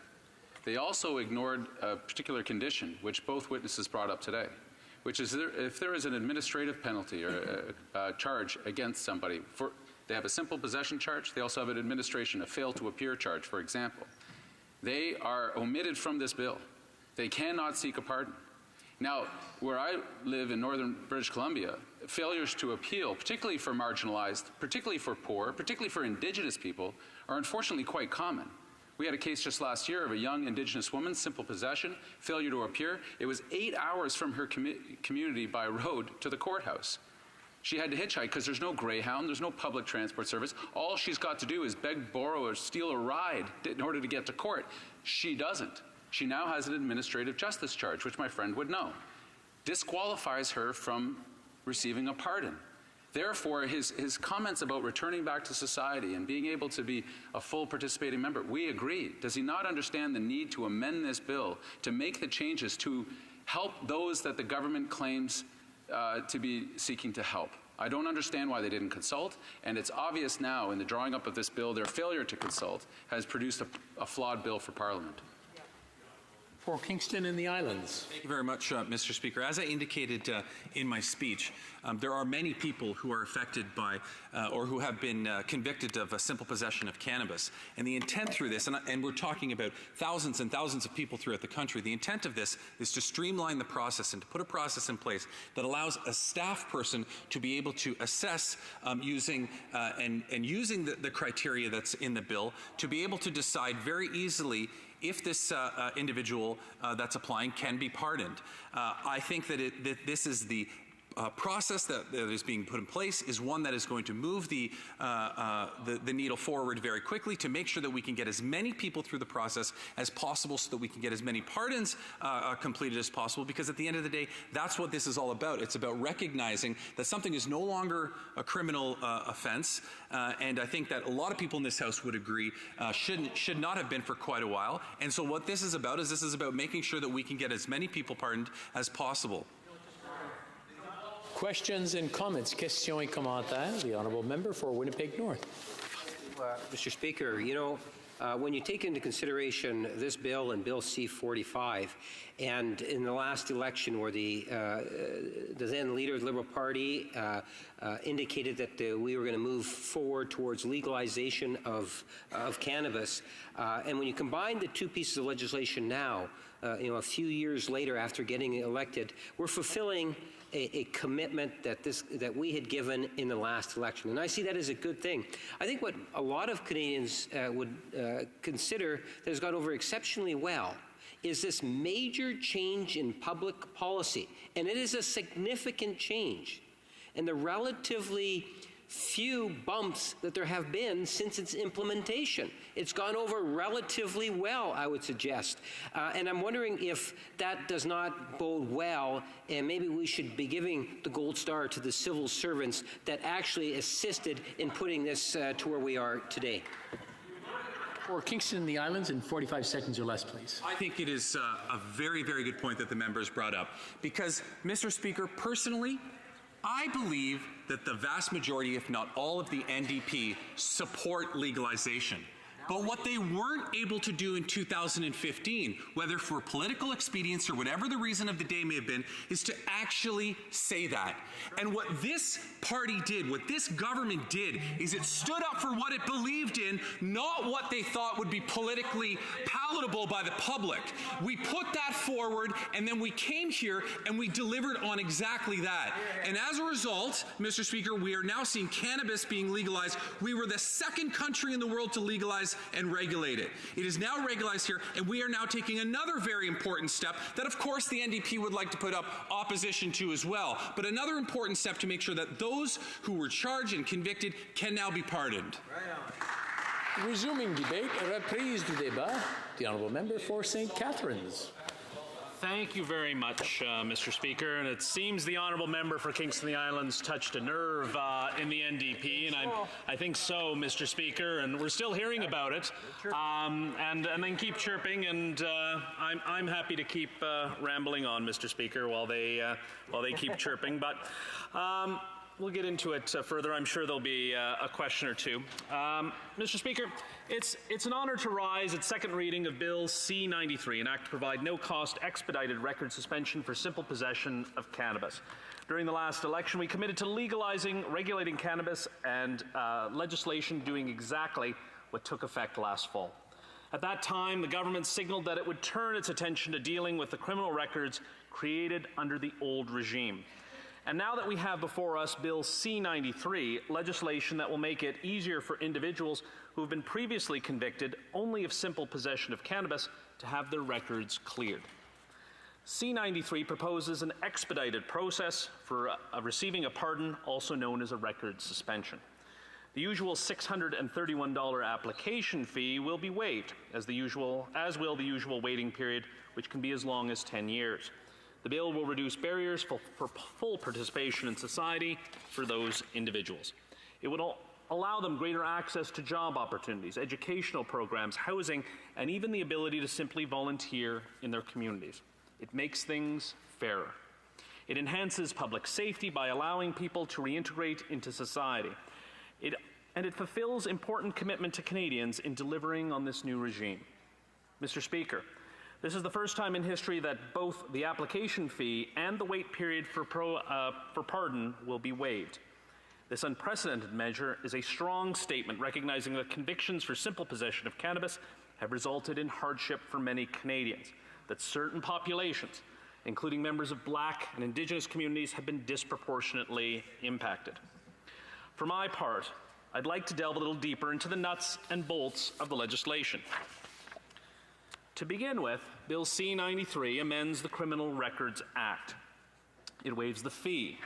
they also ignored a particular condition, which both witnesses brought up today, which is if there is an administrative penalty or a charge against somebody, they have a simple possession charge, they also have an administration, a fail to appear charge, for example. They are omitted from this bill. They cannot seek a pardon. Now, where I live in northern British Columbia, failures to appeal, particularly for marginalized, particularly for poor, particularly for Indigenous people, are unfortunately quite common. We had a case just last year of a young Indigenous woman, simple possession, failure to appear. It was 8 hours from her community by road to the courthouse. She had to hitchhike because there's no Greyhound, there's no public transport service. All she's got to do is beg, borrow, or steal a ride in order to get to court. She doesn't. She now has an administrative justice charge, which my friend would know. Disqualifies her from receiving a pardon. Therefore, his comments about returning back to society and being able to be a full participating member, we agree. Does he not understand the need to amend this bill to make the changes to help those that the government claims to be seeking to help? I don't understand why they didn't consult, and it's obvious now in the drawing up of this bill, their failure to consult has produced a flawed bill for Parliament. For Kingston and the Islands. Thank you very much, Mr. Speaker. As I indicated in my speech, there are many people who are affected by or who have been convicted of a simple possession of cannabis. And the intent through this, and we're talking about thousands and thousands of people throughout the country, the intent of this is to streamline the process and to put a process in place that allows a staff person to be able to assess using the criteria that's in the bill to be able to decide very easily if this individual that's applying can be pardoned. I think that this is the process that is being put in place is one that is going to move the needle forward very quickly to make sure that we can get as many people through the process as possible so that we can get as many pardons completed as possible, because at the end of the day, that's what this is all about. It's about recognizing that something is no longer a criminal offense, and I think that a lot of people in this House would agree should not have been for quite a while. And so what this is about making sure that we can get as many people pardoned as possible. Questions and comments. Questions et commentaires. The honourable member for Winnipeg North. Mr. Speaker, when you take into consideration this bill and Bill C-45, and in the last election where the then leader of the Liberal Party indicated that we were going to move forward towards legalization of cannabis, and when you combine the two pieces of legislation now, a few years later after getting elected, we're fulfilling a commitment that we had given in the last election. And I see that as a good thing. I think what a lot of Canadians would consider that has gone over exceptionally well is this major change in public policy. And it is a significant change. And the relatively few bumps that there have been since its implementation. It's gone over relatively well, I would suggest. And I'm wondering if that does not bode well, and maybe we should be giving the gold star to the civil servants that actually assisted in putting this to where we are today. For Kingston and the Islands, in 45 seconds or less, please. I think it is a very, very good point that the members brought up, because, Mr. Speaker, personally, I believe that the vast majority, if not all of the NDP, support legalization. But what they weren't able to do in 2015, whether for political expedience or whatever the reason of the day may have been, is to actually say that. And what this party did, what this government did, is it stood up for what it believed in, not what they thought would be politically palatable by the public. We put that forward, and then we came here and we delivered on exactly that. And as a result, Mr. Speaker, we are now seeing cannabis being legalized. We were the second country in the world to legalize and regulate it. It is now regularized here, and we are now taking another very important step that, of course, the NDP would like to put up opposition to as well, but another important step to make sure that those who were charged and convicted can now be pardoned. Resuming debate, reprise du débat. The honourable member for St. Catharines. Thank you very much, Mr. Speaker. And it seems the honourable member for Kingston and the Islands touched a nerve in the NDP, and I think so, Mr. Speaker. And we're still hearing about it, and then keep chirping. And I'm happy to keep rambling on, Mr. Speaker, while they keep chirping. But we'll get into it further. I'm sure there'll be a question or two. Mr. Speaker, it's an honour to rise at second reading of Bill C-93, an act to provide no-cost expedited record suspension for simple possession of cannabis. During the last election, we committed to legalizing, regulating cannabis, and legislation doing exactly what took effect last fall. At that time, the government signaled that it would turn its attention to dealing with the criminal records created under the old regime. And now that we have before us Bill C-93, legislation that will make it easier for individuals who have been previously convicted only of simple possession of cannabis to have their records cleared. C-93 proposes an expedited process for receiving a pardon, also known as a record suspension. The usual $631 application fee will be waived, as will the usual waiting period, which can be as long as 10 years. The bill will reduce barriers for full participation in society for those individuals. It will allow them greater access to job opportunities, educational programs, housing, and even the ability to simply volunteer in their communities. It makes things fairer. It enhances public safety by allowing people to reintegrate into society. And it fulfills important commitment to Canadians in delivering on this new regime. Mr. Speaker, this is the first time in history that both the application fee and the wait period for pardon will be waived. This unprecedented measure is a strong statement recognizing that convictions for simple possession of cannabis have resulted in hardship for many Canadians, that certain populations, including members of Black and Indigenous communities, have been disproportionately impacted. For my part, I'd like to delve a little deeper into the nuts and bolts of the legislation. To begin with, Bill C-93 amends the Criminal Records Act. It waives the fee,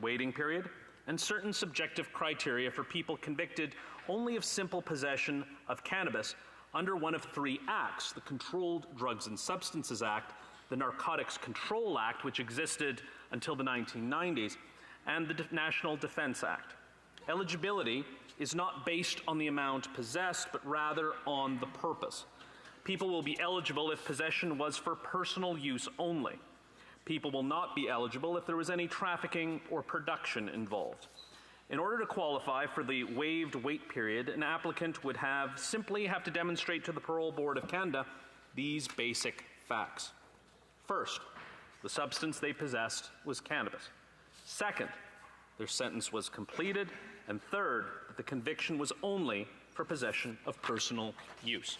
waiting period, and certain subjective criteria for people convicted only of simple possession of cannabis under one of three acts: the Controlled Drugs and Substances Act, the Narcotics Control Act, which existed until the 1990s, and the National Defense Act. Eligibility is not based on the amount possessed, but rather on the purpose. People will be eligible if possession was for personal use only. People will not be eligible if there was any trafficking or production involved. In order to qualify for the waived wait period, an applicant would simply have to demonstrate to the Parole Board of Canada these basic facts. First, the substance they possessed was cannabis. Second, their sentence was completed. And third, that the conviction was only for possession of personal use.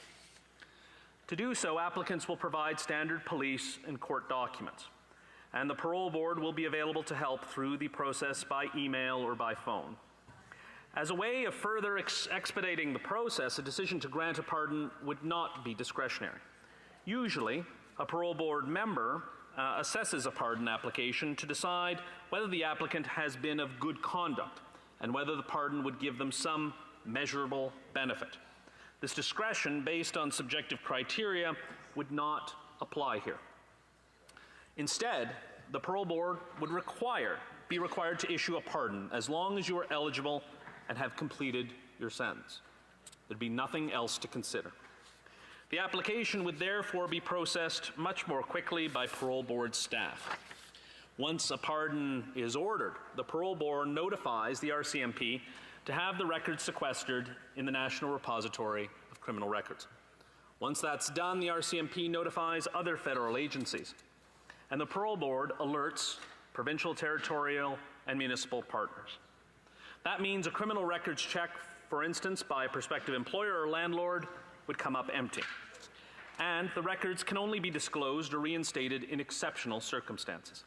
To do so, applicants will provide standard police and court documents, and the parole board will be available to help through the process by email or by phone. As a way of further expediting the process, a decision to grant a pardon would not be discretionary. Usually, a parole board member assesses a pardon application to decide whether the applicant has been of good conduct and whether the pardon would give them some measurable benefit. This discretion, based on subjective criteria, would not apply here. Instead, the parole board would be required to issue a pardon as long as you are eligible and have completed your sentence. There'd be nothing else to consider. The application would therefore be processed much more quickly by parole board staff. Once a pardon is ordered, the parole board notifies the RCMP to have the records sequestered in the National Repository of Criminal Records. Once that's done, the RCMP notifies other federal agencies, and the parole board alerts provincial, territorial, and municipal partners. That means a criminal records check, for instance, by a prospective employer or landlord, would come up empty. And the records can only be disclosed or reinstated in exceptional circumstances.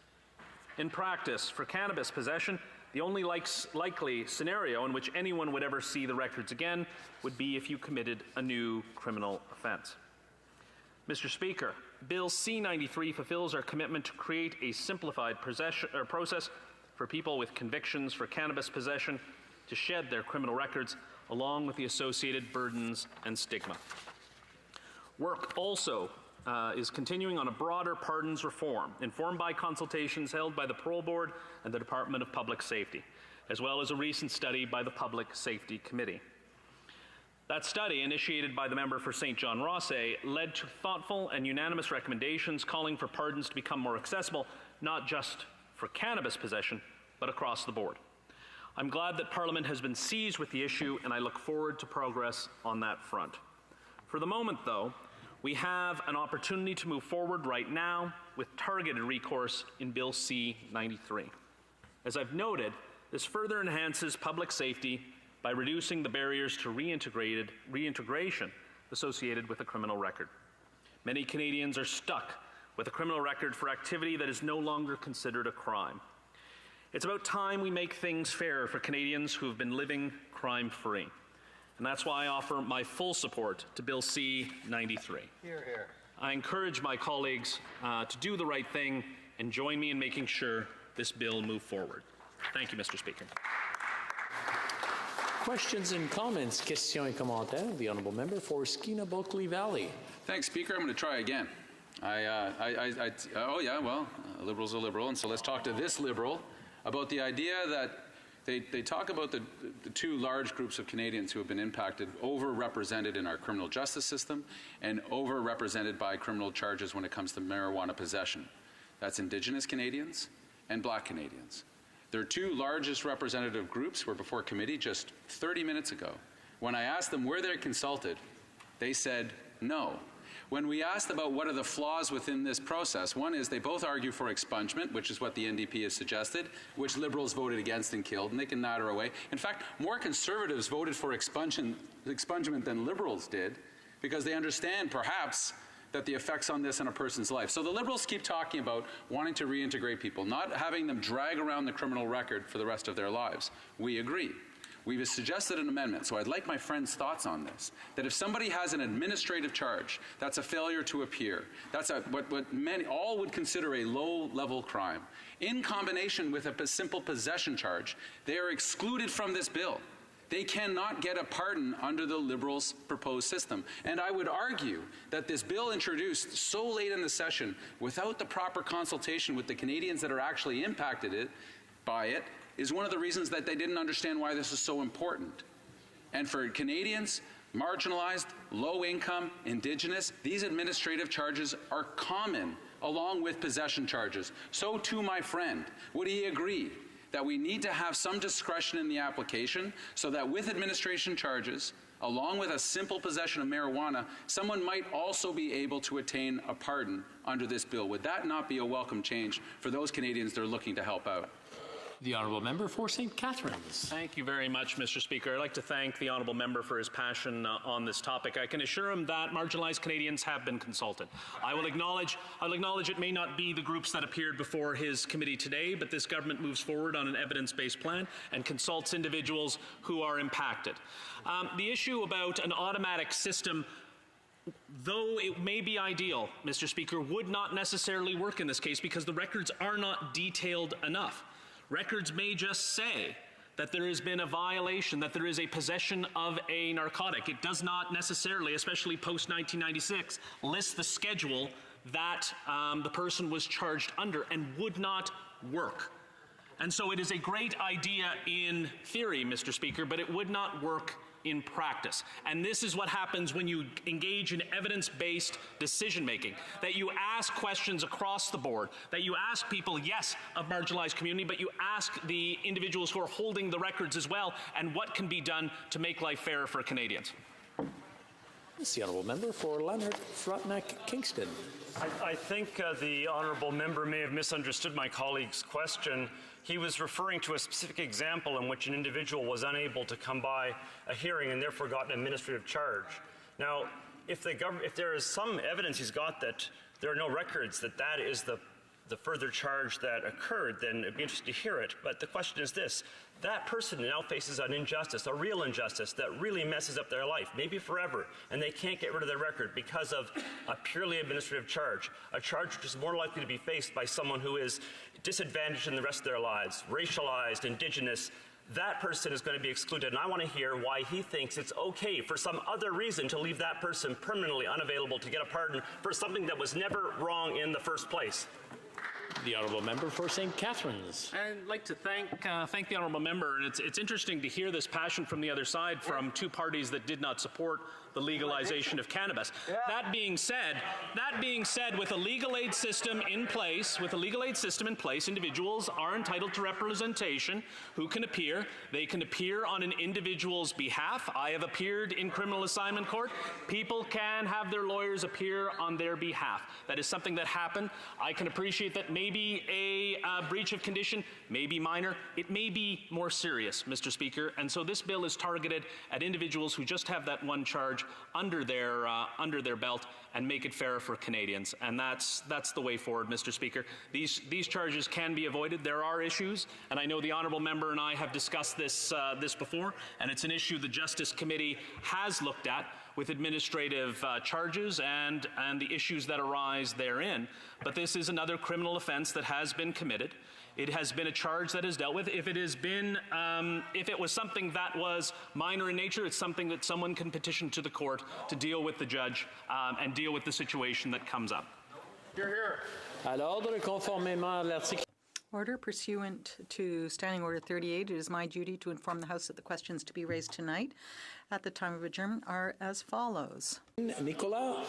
In practice, for cannabis possession, the only likely scenario in which anyone would ever see the records again would be if you committed a new criminal offense. Mr. Speaker, Bill C-93 fulfills our commitment to create a simplified process for people with convictions for cannabis possession to shed their criminal records, along with the associated burdens and stigma. Work also is continuing on a broader pardons reform, informed by consultations held by the Parole Board and the Department of Public Safety, as well as a recent study by the Public Safety Committee. That study, initiated by the member for St. John Rosse, led to thoughtful and unanimous recommendations calling for pardons to become more accessible, not just for cannabis possession, but across the board. I'm glad that Parliament has been seized with the issue, and I look forward to progress on that front. For the moment, though, we have an opportunity to move forward right now with targeted recourse in Bill C-93. As I've noted, this further enhances public safety by reducing the barriers to reintegration associated with a criminal record. Many Canadians are stuck with a criminal record for activity that is no longer considered a crime. It's about time we make things fair for Canadians who have been living crime-free. And that's why I offer my full support to Bill C-93. Hear, hear. I encourage my colleagues to do the right thing and join me in making sure this bill move forward. Thank you, Mr. Speaker. Questions and comments. Questions et commentaires. The honourable member for Skeena-Bulkley Valley. Thanks, Speaker. I'm going to try again. Oh yeah, well, a liberal's a liberal, and so let's talk to this liberal about the idea that they talk about the two large groups of Canadians who have been impacted, overrepresented in our criminal justice system and overrepresented by criminal charges when it comes to marijuana possession. That's Indigenous Canadians and Black Canadians. Their two largest representative groups were before committee just 30 minutes ago. When I asked them were they consulted, they said no. When we asked about what are the flaws within this process, one is they both argue for expungement, which is what the NDP has suggested, which Liberals voted against and killed, and they can natter away. In fact, more Conservatives voted for expungement than Liberals did, because they understand, perhaps, that the effects on this in a person's life. So the Liberals keep talking about wanting to reintegrate people, not having them drag around the criminal record for the rest of their lives. We agree. We've suggested an amendment, so I'd like my friend's thoughts on this, that if somebody has an administrative charge, that's a failure to appear, that's what many, all would consider a low-level crime, in combination with a simple possession charge, they are excluded from this bill. They cannot get a pardon under the Liberals' proposed system. And I would argue that this bill introduced so late in the session without the proper consultation with the Canadians that are actually impacted by it is one of the reasons that they didn't understand why this is so important. And for Canadians, marginalized, low income, Indigenous, these administrative charges are common along with possession charges. So too, my friend, would he agree that we need to have some discretion in the application so that with administration charges, along with a simple possession of marijuana, someone might also be able to attain a pardon under this bill? Would that not be a welcome change for those Canadians that are looking to help out? The honourable member for St. Catharines. Thank you very much, Mr. Speaker. I'd like to thank the honourable member for his passion on this topic. I can assure him that marginalized Canadians have been consulted. I'll acknowledge it may not be the groups that appeared before his committee today, but this government moves forward on an evidence-based plan and consults individuals who are impacted. The issue about an automatic system, though it may be ideal, Mr. Speaker, would not necessarily work in this case because the records are not detailed enough. Records may just say that there has been a violation, that there is a possession of a narcotic. It does not necessarily, especially post-1996, list the schedule that the person was charged under and would not work. And so it is a great idea in theory, Mr. Speaker, but it would not work in practice. And this is what happens when you engage in evidence-based decision-making, that you ask questions across the board, that you ask people, yes, of marginalized community, but you ask the individuals who are holding the records as well, and what can be done to make life fairer for Canadians. This is the honourable member for Leonard, Frontenac, Kingston. I think the honourable member may have misunderstood my colleague's question. He was referring to a specific example in which an individual was unable to come by a hearing and therefore got an administrative charge. Now, if there is some evidence he's got that there are no records that is the further charge that occurred, then it'd be interesting to hear it. But the question is this: that person now faces an injustice, a real injustice that really messes up their life, maybe forever, and they can't get rid of their record because of a purely administrative charge, a charge which is more likely to be faced by someone who is disadvantaged in the rest of their lives, racialized, Indigenous. That person is going to be excluded, and I want to hear why he thinks it's okay for some other reason to leave that person permanently unavailable to get a pardon for something that was never wrong in the first place. The honourable member for St. Catharines. I'd like to thank the honourable member, and it's interesting to hear this passion from the other side from two parties that did not support the legalization of cannabis. Yeah. That being said, with a legal aid system in place, individuals are entitled to representation who can appear. They can appear on an individual's behalf. I have appeared in criminal assignment court. People can have their lawyers appear on their behalf. That is something that happened. I can appreciate that maybe a breach of condition may be minor. It may be more serious, Mr. Speaker. And so this bill is targeted at individuals who just have that one charge charge under their belt and make it fairer for Canadians. And that's the way forward, Mr. Speaker. These charges can be avoided. There are issues, and I know the honourable member and I have discussed this before, and it's an issue the Justice Committee has looked at with administrative charges and the issues that arise therein. But this is another criminal offence that has been committed. It has been a charge that is dealt with. If it has been, if it was something that was minor in nature, it's something that someone can petition to the court to deal with the judge and deal with the situation that comes up. Hear, hear. À l'ordre, conformément à l'article. Order pursuant to Standing Order 38, it is my duty to inform the House that the questions to be raised tonight at the time of adjournment are as follows. Nicola,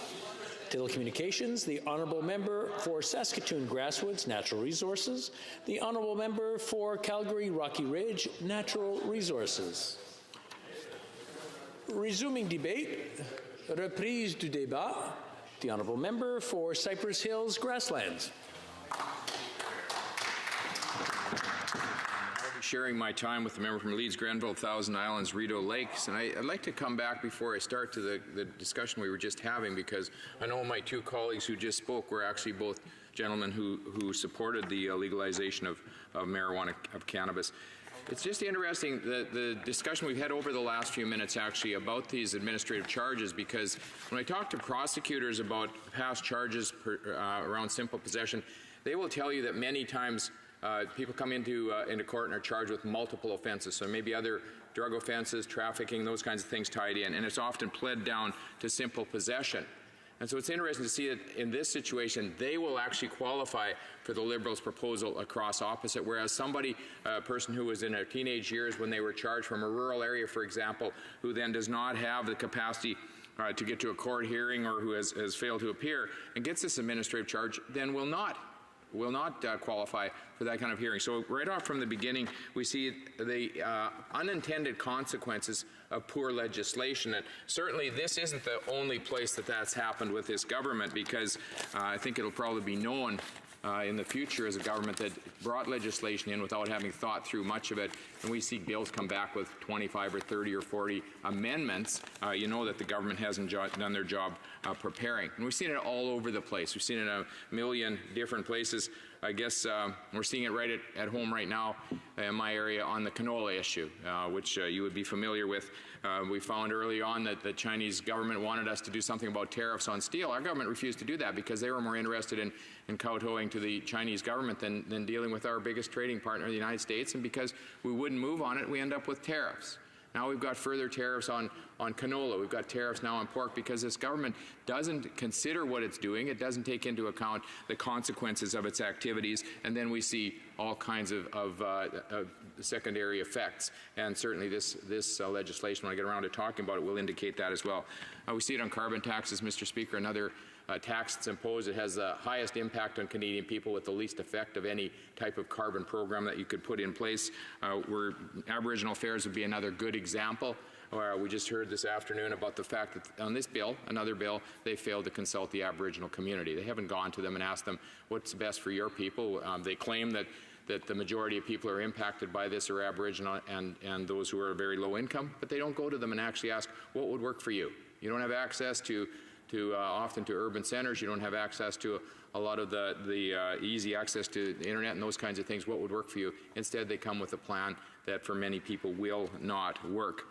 Telecommunications, the Honourable Member for Saskatoon Grasswoods, Natural Resources, the Honourable Member for Calgary Rocky Ridge, Natural Resources. Resuming debate, reprise du débat, the Honourable Member for Cypress Hills Grasslands. Sharing my time with the member from Leeds, Grenville, Thousand Islands, Rideau Lakes, and I'd like to come back before I start to the discussion we were just having, because I know my two colleagues who just spoke were actually both gentlemen who supported the legalization of marijuana, of cannabis. It's just interesting, the discussion we've had over the last few minutes actually about these administrative charges, because when I talk to prosecutors about past charges around simple possession, they will tell you that many times people come into court and are charged with multiple offenses, so maybe other drug offenses, trafficking, those kinds of things tied in, and it's often pled down to simple possession. And so it's interesting to see that in this situation, they will actually qualify for the Liberals' proposal across opposite, whereas a person who was in their teenage years when they were charged from a rural area, for example, who then does not have the capacity to get to a court hearing or who has failed to appear and gets this administrative charge, then will not qualify for that kind of hearing. So right off from the beginning, we see the unintended consequences of poor legislation. And certainly this isn't the only place that's happened with this government, because I think it'll probably be known in the future as a government that brought legislation in without having thought through much of it, and we see bills come back with 25 or 30 or 40 amendments, you know that the government hasn't done their job preparing. And we've seen it all over the place. We've seen it in a million different places. I guess we're seeing it right at home right now in my area on the canola issue, which you would be familiar with. We found early on that the Chinese government wanted us to do something about tariffs on steel. Our government refused to do that because they were more interested in kowtowing to the Chinese government than dealing with our biggest trading partner, the United States. And because we wouldn't move on it, we end up with tariffs. Now we've got further tariffs on canola. We've got tariffs now on pork because this government doesn't consider what it's doing. It doesn't take into account the consequences of its activities. And then we see all kinds of secondary effects. And certainly this legislation, when I get around to talking about it, will indicate that as well. We see it on carbon taxes, Mr. Speaker, another tax that's imposed. It has the highest impact on Canadian people with the least effect of any type of carbon program that you could put in place. Where Aboriginal Affairs would be another good example. We just heard this afternoon about the fact that on this bill, another bill, they failed to consult the Aboriginal community. They haven't gone to them and asked them what's best for your people. They claim that the majority of people who are impacted by this are Aboriginal and those who are very low income, but they don't go to them and actually ask what would work for you. You don't have access to often to urban centers. You don't have access to a lot of the easy access to the internet and those kinds of things. What would work for you? Instead, they come with a plan that for many people will not work.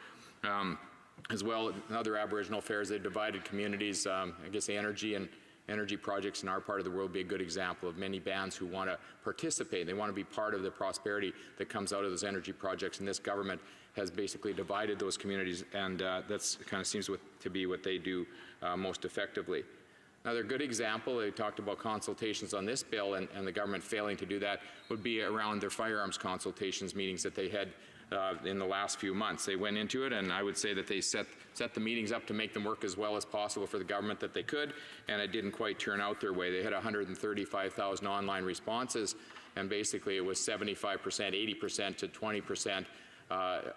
As well, in other Aboriginal affairs, they've divided communities. I guess the energy projects in our part of the world would be a good example of many bands who want to participate. They want to be part of the prosperity that comes out of those energy projects, and this government has basically divided those communities, and that's kind of seems to be what they do most effectively. Another good example, they talked about consultations on this bill and the government failing to do that, would be around their firearms consultations meetings that they had in the last few months. They went into it, and I would say that they set the meetings up to make them work as well as possible for the government that they could, and it didn't quite turn out their way. They had 135,000 online responses, and basically it was 75%, 80% to 20%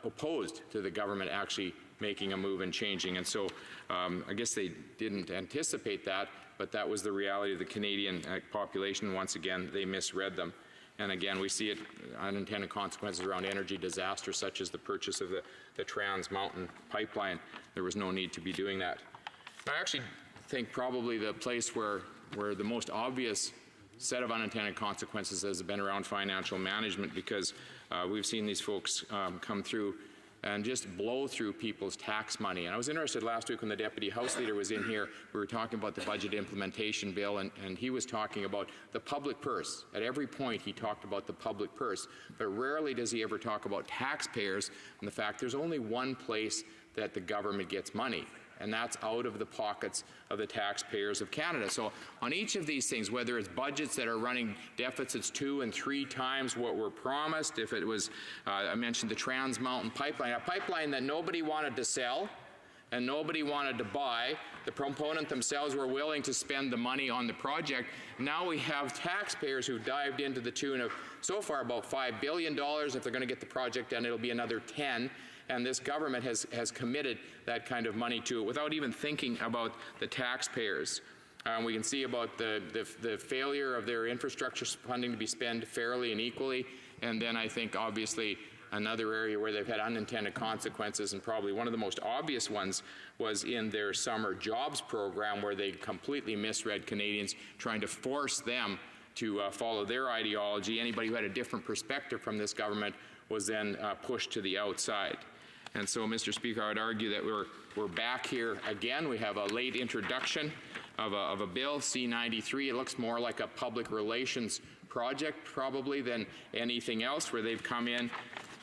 opposed to the government actually making a move and changing. And so I guess they didn't anticipate that, but that was the reality of the Canadian population. Once again, they misread them. And again, we see it unintended consequences around energy disasters, such as the purchase of the Trans Mountain pipeline. There was no need to be doing that. I actually think probably the place where the most obvious set of unintended consequences has been around financial management, because we've seen these folks come through and just blow through people's tax money. And I was interested last week when the Deputy House Leader was in here, we were talking about the budget implementation bill, and he was talking about the public purse. At every point he talked about the public purse, but rarely does he ever talk about taxpayers and the fact there's only one place that the government gets money, and that's out of the pockets of the taxpayers of Canada. So on each of these things, whether it's budgets that are running deficits 2 and 3 times what were promised, if it was, I mentioned the Trans Mountain pipeline, a pipeline that nobody wanted to sell and nobody wanted to buy. The proponent themselves were willing to spend the money on the project. Now we have taxpayers who dived into the tune of, so far, about $5 billion. If they're going to get the project done, it'll be another 10. And this government has committed that kind of money to it without even thinking about the taxpayers. We can see about the failure of their infrastructure funding to be spent fairly and equally. And then I think obviously another area where they've had unintended consequences, and probably one of the most obvious ones, was in their summer jobs program, where they completely misread Canadians, trying to force them to follow their ideology. Anybody who had a different perspective from this government was then pushed to the outside. And so, Mr. Speaker, I would argue that we're back here again. We have a late introduction of a bill, C-93. It looks more like a public relations project probably than anything else, where they've come in.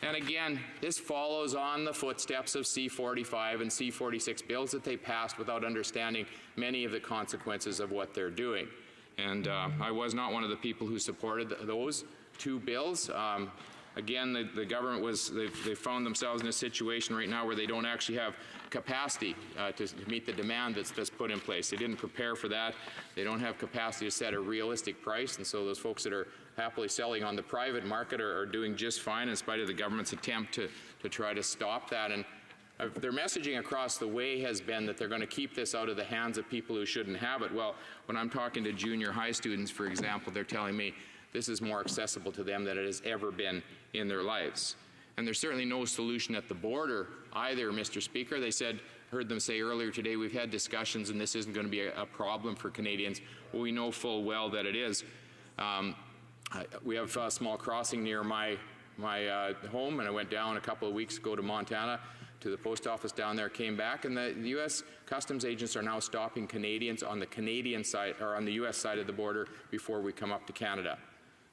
And again, this follows on the footsteps of C-45 and C-46 bills that they passed without understanding many of the consequences of what they're doing. And I was not one of the people who supported those 2 bills. Again, the government they found themselves in a situation right now where they don't actually have capacity to meet the demand that's put in place. They didn't prepare for that. They don't have capacity to set a realistic price, and so those folks that are happily selling on the private market are doing just fine in spite of the government's attempt to try to stop that. And their messaging across the way has been that they're going to keep this out of the hands of people who shouldn't have it. Well, when I'm talking to junior high students, for example, they're telling me this is more accessible to them than it has ever been in their lives. And there's certainly no solution at the border either, Mr. Speaker. They heard them say earlier today, we've had discussions and this isn't going to be a problem for Canadians. Well, we know full well that it is. We have a small crossing near my home, and I went down a couple of weeks ago to Montana, to the post office down there, came back, and the U.S. customs agents are now stopping Canadians on the Canadian side, or on the U.S. side of the border, before we come up to Canada.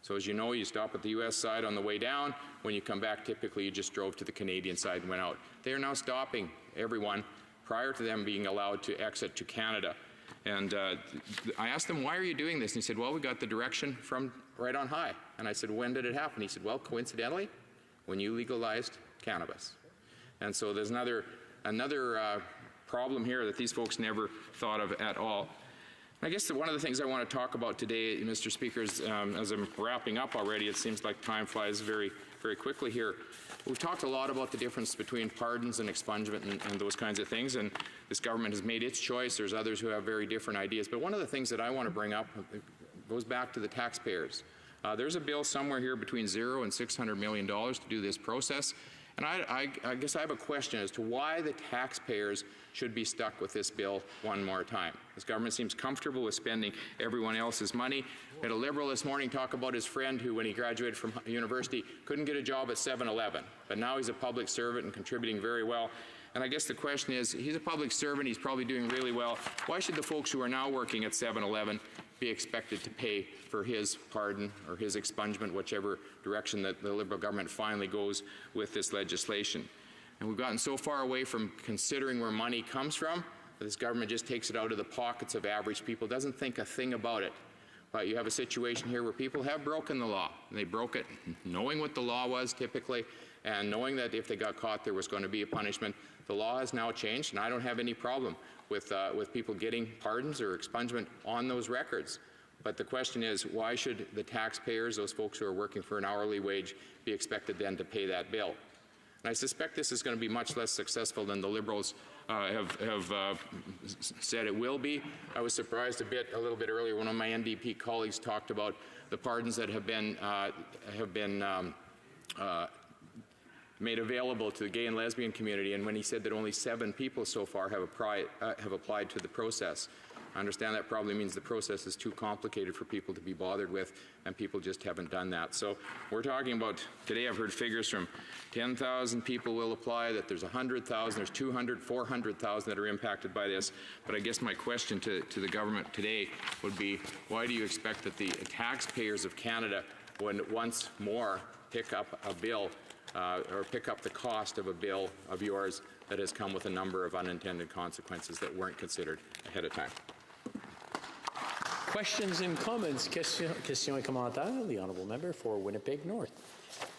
So as you know, you stop at the U.S. side on the way down. When you come back, typically you just drove to the Canadian side and went out. They are now stopping everyone prior to them being allowed to exit to Canada. And I asked him, why are you doing this? And he said, well, we got the direction from right on high. And I said, when did it happen? He said, well, coincidentally, when you legalized cannabis. And so there's another problem here that these folks never thought of at all. I guess one of the things I want to talk about today, Mr. Speaker, is, as I'm wrapping up already, it seems like time flies very, very quickly here. We've talked a lot about the difference between pardons and expungement and those kinds of things, and this government has made its choice. There's others who have very different ideas. But one of the things that I want to bring up goes back to the taxpayers. There's a bill somewhere here between $0 and $600 million to do this process. And I guess I have a question as to why the taxpayers should be stuck with this bill one more time. This government seems comfortable with spending everyone else's money. We had a Liberal this morning talk about his friend who, when he graduated from university, couldn't get a job at 7-Eleven. But now he's a public servant and contributing very well. And I guess the question is, he's a public servant, he's probably doing really well. Why should the folks who are now working at 7-Eleven be expected to pay for his pardon or his expungement, whichever direction that the Liberal government finally goes with this legislation? And we've gotten so far away from considering where money comes from that this government just takes it out of the pockets of average people, doesn't think a thing about it. But you have a situation here where people have broken the law. And they broke it knowing what the law was typically, and knowing that if they got caught there was going to be a punishment. The law has now changed, and I don't have any problem with people getting pardons or expungement on those records. But the question is, why should the taxpayers, those folks who are working for an hourly wage, be expected then to pay that bill? And I suspect this is going to be much less successful than the Liberals have said it will be. I was surprised a little bit earlier when one of my NDP colleagues talked about the pardons that have been made available to the gay and lesbian community, and when he said that only 7 people so far have applied to the process. I understand that probably means the process is too complicated for people to be bothered with, and people just haven't done that. So we're talking about, today I've heard figures from 10,000 people will apply, that there's 100,000, there's 200, 400,000 that are impacted by this. But I guess my question to the government today would be, why do you expect that the taxpayers of Canada would once more pick up a bill or pick up the cost of a bill of yours that has come with a number of unintended consequences that weren't considered ahead of time? Questions and comments. Questions et commentaires. The honourable member for Winnipeg North.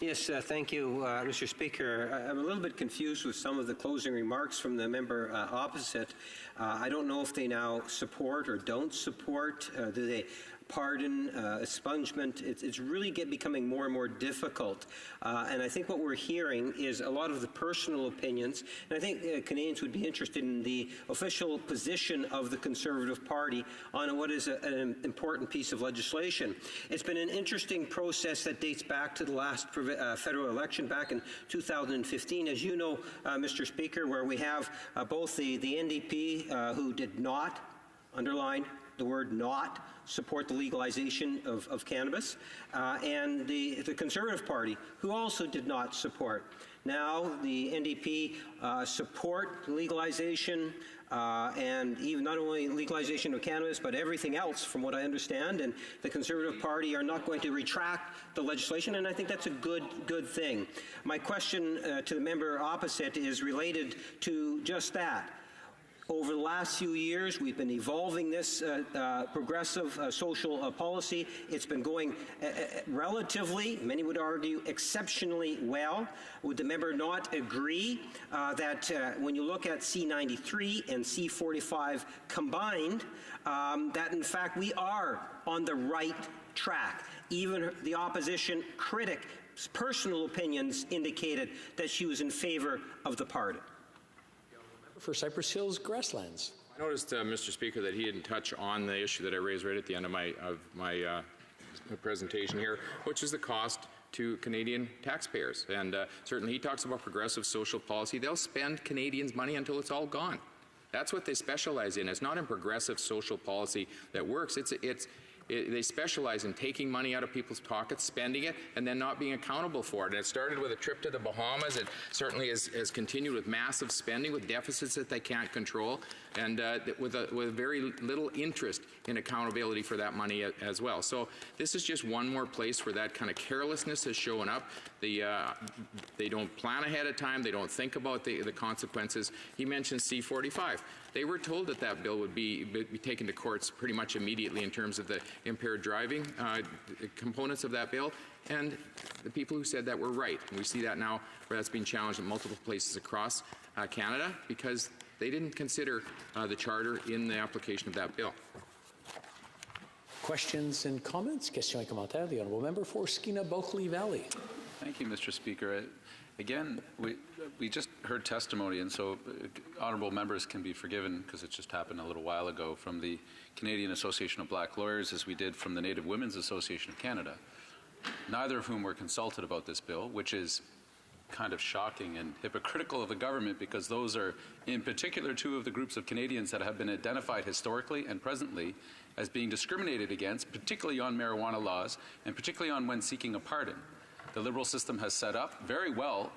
Yes, thank you, Mr. Speaker. I'm a little bit confused with some of the closing remarks from the member opposite. I don't know if they now support or don't support. Do they pardon, expungement? It's really becoming more and more difficult. And I think what we're hearing is a lot of the personal opinions. And I think Canadians would be interested in the official position of the Conservative Party on what is an important piece of legislation. It's been an interesting process that dates back to the last federal election back in 2015, as you know, Mr. Speaker, where we have both the NDP who did not, underline the word not, support the legalization of cannabis, and the Conservative Party, who also did not support. Now the NDP support legalization and even not only legalization of cannabis, but everything else, from what I understand. And the Conservative Party are not going to retract the legislation, and I think that's a good thing. My question to the member opposite is related to just that. Over the last few years, we've been evolving this progressive social policy. It's been going relatively, many would argue, exceptionally well. Would the member not agree that when you look at C93 and C45 combined, that in fact we are on the right track? Even the opposition critic's personal opinions indicated that she was in favor of the pardon. For Cypress Hills Grasslands. I noticed, Mr. Speaker, that he didn't touch on the issue that I raised right at the end of my presentation here, which is the cost to Canadian taxpayers. And certainly he talks about progressive social policy. They'll spend Canadians' money until it's all gone. That's what they specialize in. It's not in progressive social policy that works. They specialize in taking money out of people's pockets, spending it, and then not being accountable for it. And it started with a trip to the Bahamas. It certainly has continued with massive spending, with deficits that they can't control, and with very little interest in accountability for that money as well. So this is just one more place where that kind of carelessness has shown up. They don't plan ahead of time. They don't think about the consequences. He mentioned C45. They were told that that bill would be taken to courts pretty much immediately in terms of the impaired driving components of that bill, and the people who said that were right. And we see that now where that's being challenged in multiple places across Canada because they didn't consider the charter in the application of that bill. Questions and comments? Questions et commentaires. The honourable member for Skeena-Bulkley Valley. Thank you, Mr. Speaker. Again, we just heard testimony, and so honourable members can be forgiven because it just happened a little while ago from the Canadian Association of Black Lawyers, as we did from the Native Women's Association of Canada, neither of whom were consulted about this bill, which is kind of shocking and hypocritical of the government because those are in particular two of the groups of Canadians that have been identified historically and presently as being discriminated against, particularly on marijuana laws and particularly on when seeking a pardon. The Liberal system has set up very well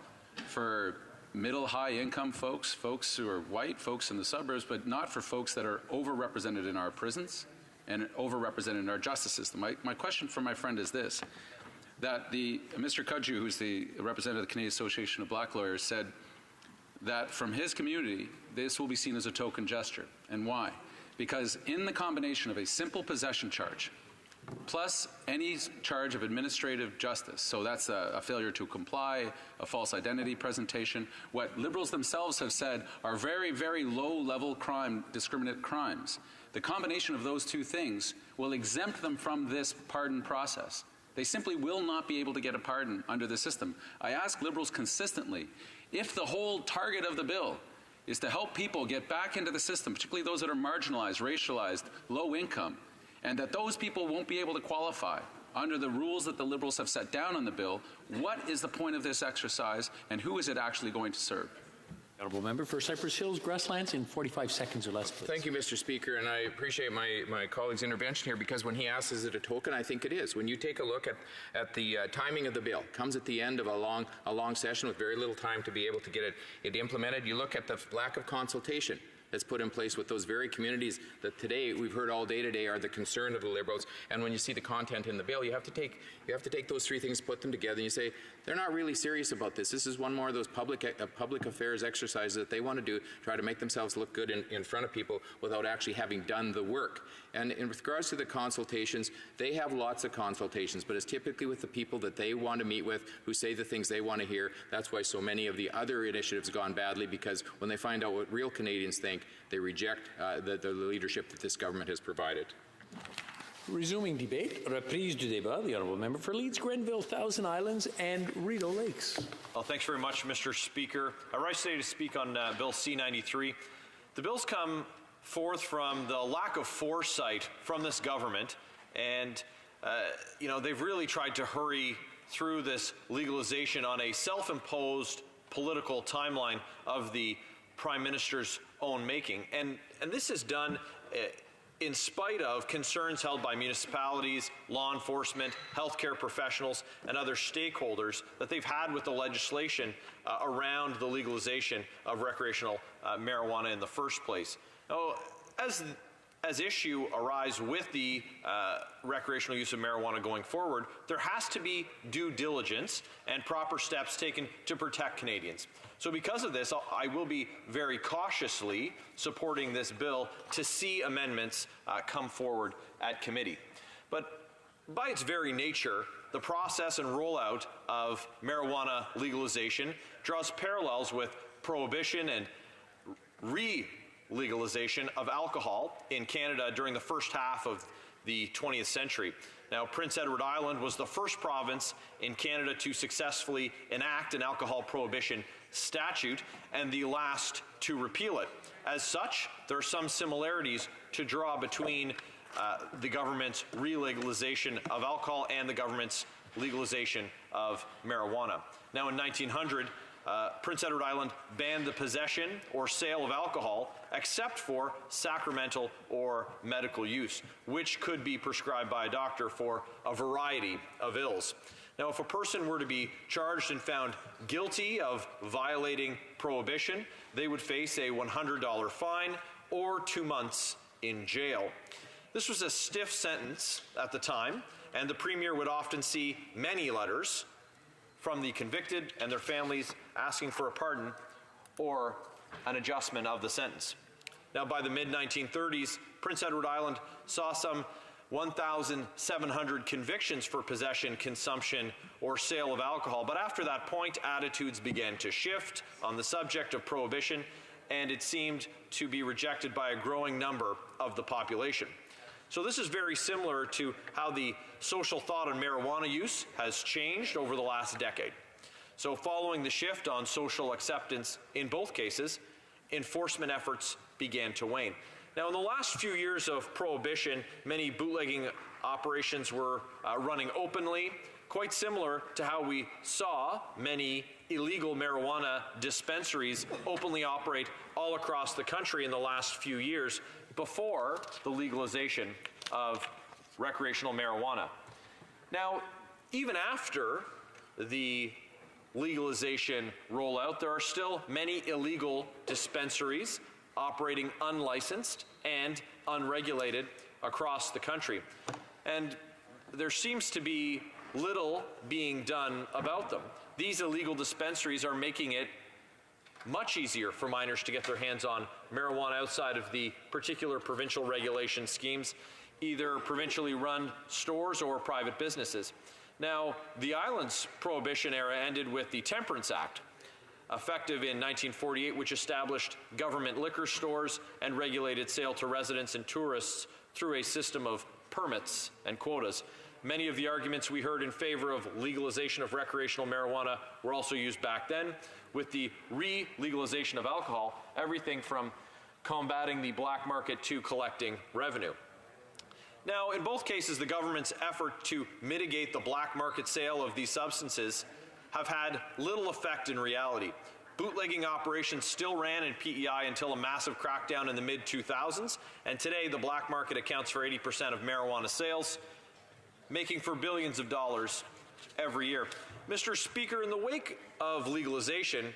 for middle, high income folks who are white, folks in the suburbs, but not for folks that are overrepresented in our prisons and overrepresented in our justice system. My question for my friend is this, that Mr. Cudjoe, who's the representative of the Canadian Association of Black Lawyers, said that from his community, this will be seen as a token gesture. And why? Because in the combination of a simple possession charge, plus any charge of administrative justice, so that's a failure to comply, a false identity presentation, what Liberals themselves have said are very, very low-level discriminate crimes. The combination of those two things will exempt them from this pardon process. They simply will not be able to get a pardon under the system. I ask Liberals consistently, if the whole target of the bill is to help people get back into the system, particularly those that are marginalized, racialized, low income, and that those people won't be able to qualify under the rules that the Liberals have set down on the bill. What is the point of this exercise, and who is it actually going to serve? Honourable Member for Cypress Hills, Grasslands, in 45 seconds or less, please. Thank you, Mr. Speaker, and I appreciate my colleague's intervention here, because when he asks, is it a token, I think it is. When you take a look at the timing of the bill, comes at the end of a long session with very little time to be able to get it implemented. You look at the lack of consultation that's put in place with those very communities that today, we've heard all day today, are the concern of the Liberals. And when you see the content in the bill, you have to take those three things, put them together, and you say, they're not really serious about this. This is one more of those public affairs exercises that they want to do, try to make themselves look good in front of people without actually having done the work. And in regards to the consultations, they have lots of consultations, but it's typically with the people that they want to meet with, who say the things they want to hear. That's why so many of the other initiatives have gone badly, because when they find out what real Canadians think, they reject the leadership that this government has provided. Resuming debate, reprise du débat, the Honourable Member for Leeds, Grenville, Thousand Islands, and Rideau Lakes. Well, thanks very much, Mr. Speaker. I rise today to speak on Bill C-93. The bills come forth from the lack of foresight from this government, and they've really tried to hurry through this legalization on a self-imposed political timeline of the Prime Minister's own making. And this is done in spite of concerns held by municipalities, law enforcement, healthcare professionals, and other stakeholders that they've had with the legislation around the legalization of recreational marijuana in the first place. Now, as issue arise with the recreational use of marijuana going forward, there has to be due diligence and proper steps taken to protect Canadians. So because of this, I will be very cautiously supporting this bill to see amendments come forward at committee. But by its very nature, the process and rollout of marijuana legalization draws parallels with prohibition and legalization of alcohol in Canada during the first half of the 20th century. Now, Prince Edward Island was the first province in Canada to successfully enact an alcohol prohibition statute and the last to repeal it. As such, there are some similarities to draw between the government's re-legalization of alcohol and the government's legalization of marijuana. Now, in 1900, Prince Edward Island banned the possession or sale of alcohol except for sacramental or medical use, which could be prescribed by a doctor for a variety of ills. Now, if a person were to be charged and found guilty of violating prohibition, they would face a $100 fine or 2 months in jail. This was a stiff sentence at the time, and the Premier would often see many letters from the convicted and their families asking for a pardon or an adjustment of the sentence. Now, by the mid-1930s, Prince Edward Island saw some 1,700 convictions for possession, consumption, or sale of alcohol. But after that point, attitudes began to shift on the subject of prohibition, and it seemed to be rejected by a growing number of the population. So this is very similar to how the social thought on marijuana use has changed over the last decade. So following the shift on social acceptance in both cases, enforcement efforts began to wane. Now, in the last few years of prohibition, many bootlegging operations were running openly, quite similar to how we saw many illegal marijuana dispensaries openly operate all across the country in the last few years before the legalization of recreational marijuana. Now, even after the legalization rollout, there are still many illegal dispensaries operating unlicensed and unregulated across the country. And there seems to be little being done about them. These illegal dispensaries are making it much easier for minors to get their hands on marijuana outside of the particular provincial regulation schemes, either provincially run stores or private businesses. Now, the island's prohibition era ended with the Temperance Act, effective in 1948, which established government liquor stores and regulated sale to residents and tourists through a system of permits and quotas. Many of the arguments we heard in favor of legalization of recreational marijuana were also used back then. With the re-legalization of alcohol, everything from combating the black market to collecting revenue. Now, in both cases, the government's effort to mitigate the black market sale of these substances have had little effect in reality. Bootlegging operations still ran in PEI until a massive crackdown in the mid-2000s, and today the black market accounts for 80% of marijuana sales, making for billions of dollars every year. Mr. Speaker, in the wake of legalization,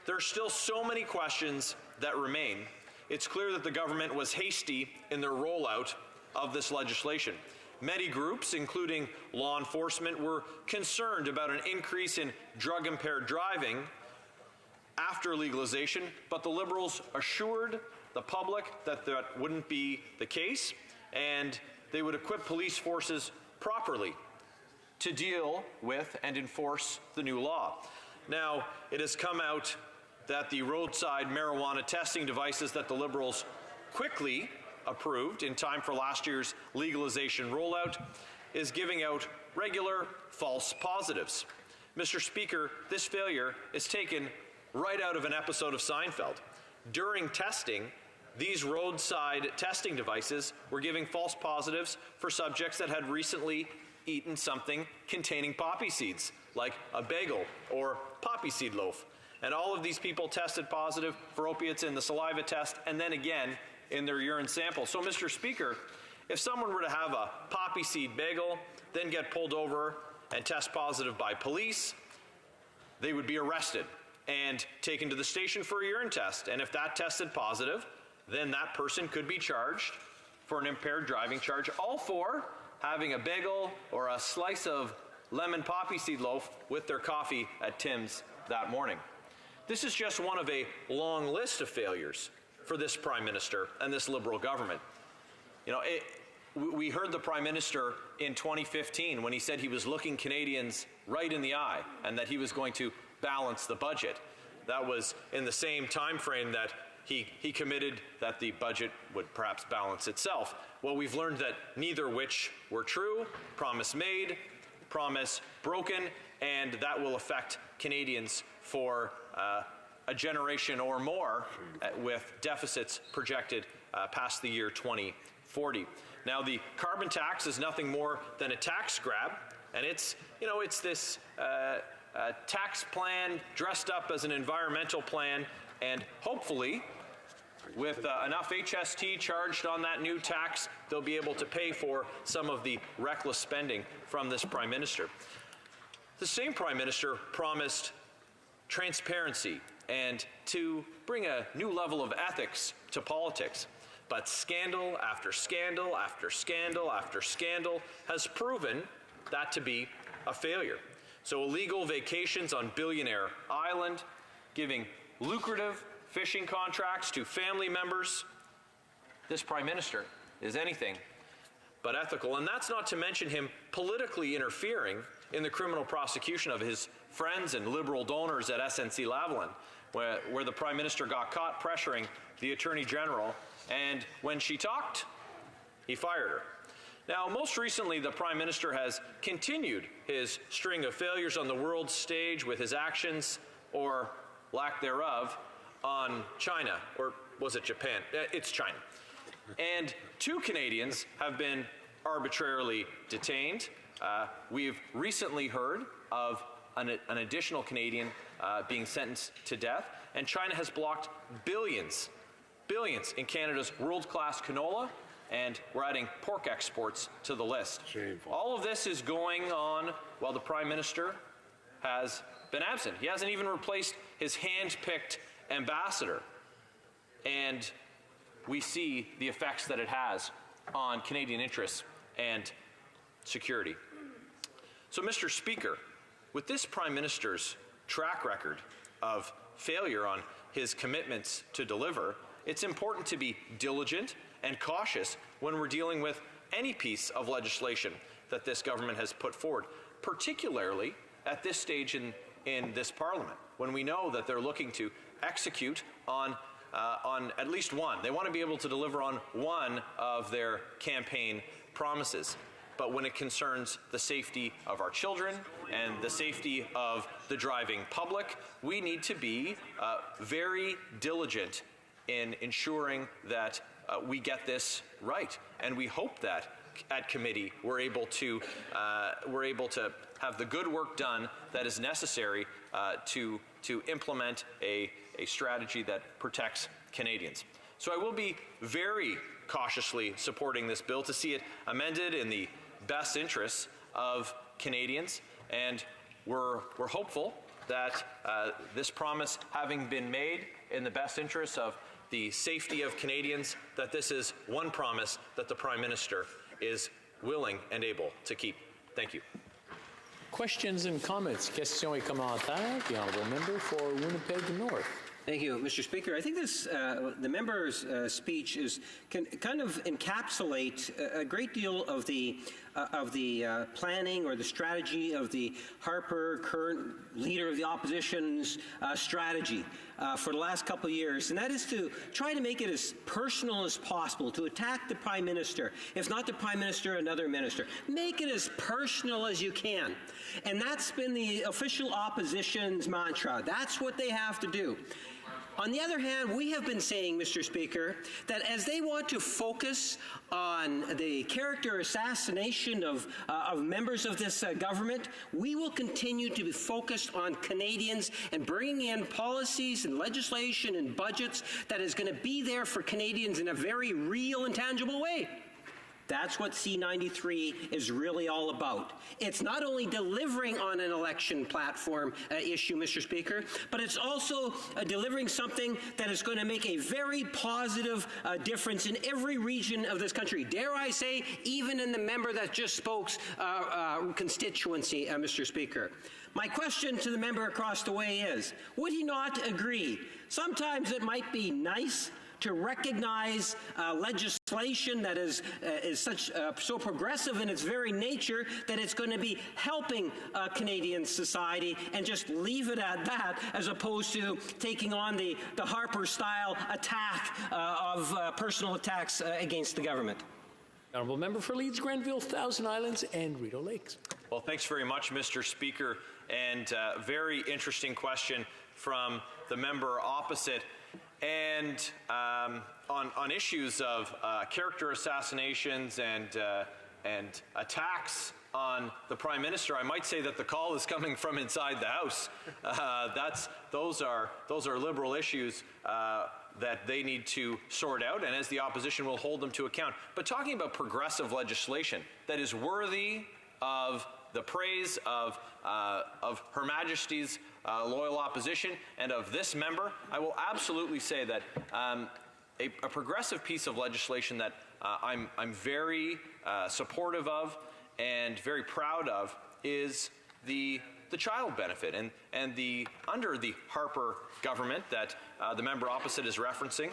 there are still so many questions that remain. It's clear that the government was hasty in their rollout of this legislation. Many groups, including law enforcement, were concerned about an increase in drug-impaired driving after legalization, but the Liberals assured the public that that wouldn't be the case, and they would equip police forces properly to deal with and enforce the new law. Now, it has come out that the roadside marijuana testing devices that the Liberals quickly approved in time for last year's legalization rollout is giving out regular false positives. Mr. Speaker, this failure is taken right out of an episode of Seinfeld. During testing, these roadside testing devices were giving false positives for subjects that had recently eaten something containing poppy seeds, like a bagel or poppy seed loaf. And all of these people tested positive for opiates in the saliva test and then again in their urine sample. So, Mr. Speaker, if someone were to have a poppy seed bagel, then get pulled over and test positive by police, they would be arrested and taken to the station for a urine test. And if that tested positive, then that person could be charged for an impaired driving charge, all for having a bagel or a slice of lemon poppy seed loaf with their coffee at Tim's that morning. This is just one of a long list of failures for this Prime Minister and this Liberal government. You know, we heard the Prime Minister in 2015 when he said he was looking Canadians right in the eye and that he was going to balance the budget. That was in the same time frame that he committed that the budget would perhaps balance itself. Well, we've learned that neither which were true. Promise made, promise broken, and that will affect Canadians for a generation or more with deficits projected past the year 2040. Now, the carbon tax is nothing more than a tax grab, and it's this tax plan dressed up as an environmental plan, and hopefully, with enough HST charged on that new tax, they'll be able to pay for some of the reckless spending from this Prime Minister. The same Prime Minister promised transparency and to bring a new level of ethics to politics. But scandal after scandal after scandal after scandal has proven that to be a failure. So illegal vacations on Billionaire Island, giving lucrative fishing contracts to family members. This Prime Minister is anything but ethical. And that's not to mention him politically interfering in the criminal prosecution of his friends and Liberal donors at SNC-Lavalin, where the Prime Minister got caught pressuring the Attorney General, and when she talked, he fired her. Now, most recently, the Prime Minister has continued his string of failures on the world stage with his actions, or lack thereof, on China, or was it Japan? It's China. And 2 Canadians have been arbitrarily detained. We've recently heard of an additional Canadian being sentenced to death, and China has blocked billions in Canada's world-class canola, and we're adding pork exports to the list. Shameful. All of this is going on while the Prime Minister has been absent. He hasn't even replaced his hand-picked ambassador, and we see the effects that it has on Canadian interests and security. So, Mr. Speaker, with this Prime Minister's track record of failure on his commitments to deliver, it's important to be diligent and cautious when we're dealing with any piece of legislation that this government has put forward, particularly at this stage in this Parliament, when we know that they're looking to execute on at least one. They want to be able to deliver on one of their campaign promises. but when it concerns the safety of our children and the safety of the driving public, we need to be very diligent in ensuring that we get this right. And we hope that at committee we're able to have the good work done that is necessary to implement a strategy that protects Canadians. So I will be very cautiously supporting this bill to see it amended in the best interests of Canadians, and we're hopeful that this promise having been made in the best interests of the safety of Canadians, that this is one promise that the Prime Minister is willing and able to keep. Thank you. Questions and comments. Questions et commentaires. The honourable member for Winnipeg North. Thank you, Mr. Speaker. I think this, the member's speech can kind of encapsulate a great deal of the planning or the strategy of the Harper, current leader of the opposition's strategy for the last couple of years, and that is to try to make it as personal as possible, to attack the Prime Minister. If not the Prime Minister, another minister. Make it as personal as you can. And that's been the official opposition's mantra. That's what they have to do. On the other hand, we have been saying, Mr. Speaker, that as they want to focus on the character assassination of members of this government, we will continue to be focused on Canadians and bringing in policies and legislation and budgets that is going to be there for Canadians in a very real and tangible way. That's what C-93 is really all about. It's not only delivering on an election platform issue, Mr. Speaker, but it's also delivering something that is going to make a very positive difference in every region of this country. Dare I say, even in the member that just spoke's constituency, Mr. Speaker. My question to the member across the way is, would he not agree? Sometimes it might be nice to recognize legislation that is so progressive in its very nature that it's going to be helping Canadian society, and just leave it at that, as opposed to taking on the Harper-style attack of personal attacks against the government. Honourable member for Leeds, Grenville, Thousand Islands, and Rideau Lakes. Well, thanks very much, Mr. Speaker, and very interesting question from the member opposite. And on issues of character assassinations and attacks on the Prime Minister, I might say that the call is coming from inside the House. Those are Liberal issues that they need to sort out, and as the opposition will hold them to account. But talking about progressive legislation that is worthy of the praise of Her Majesty's loyal opposition and of this member, I will absolutely say that a progressive piece of legislation that I'm very supportive of and very proud of is the child benefit, and under the Harper government that the member opposite is referencing,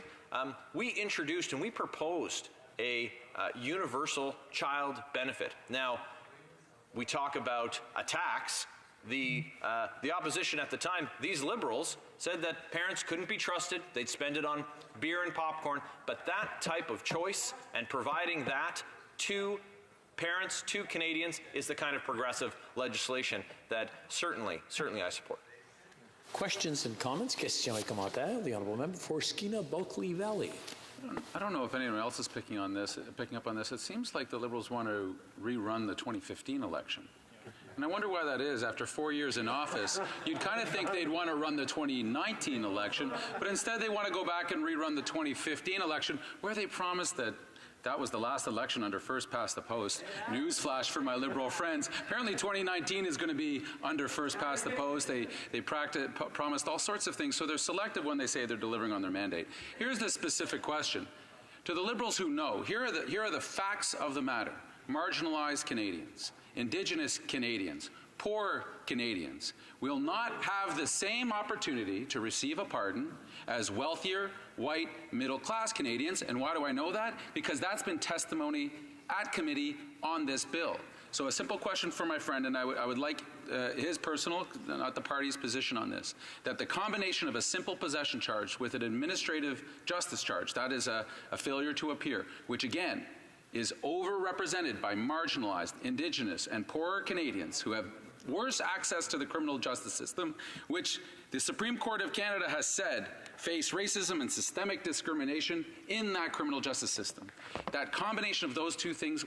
we introduced and we proposed a universal child benefit. Now, we talk about attacks. The opposition at the time, these Liberals, said that parents couldn't be trusted. They'd spend it on beer and popcorn. But that type of choice and providing that to parents, to Canadians, is the kind of progressive legislation that certainly I support. Questions and comments. Questions et commentaires. The honourable member for Skeena-Bulkley Valley. I don't know if anyone else is picking up on this. It seems like the Liberals want to rerun the 2015 election. And I wonder why that is. After 4 years in office, you'd kind of think they'd want to run the 2019 election, but instead they want to go back and rerun the 2015 election, where they promised that was the last election under first past the post. Newsflash for my Liberal friends. Apparently 2019 is going to be under first past the post. They promised all sorts of things, so they're selective when they say they're delivering on their mandate. Here's the specific question. To the Liberals who know, here are the facts of the matter. Marginalized Canadians, Indigenous Canadians, poor Canadians will not have the same opportunity to receive a pardon as wealthier, white, middle-class Canadians. And why do I know that? Because that's been testimony at committee on this bill. So a simple question for my friend, and I would like his personal, not the party's position on this, that the combination of a simple possession charge with an administrative justice charge, that is a failure to appear, which again is overrepresented by marginalized, Indigenous, and poorer Canadians who have worse access to the criminal justice system, which the Supreme Court of Canada has said face racism and systemic discrimination in that criminal justice system. That combination of those two things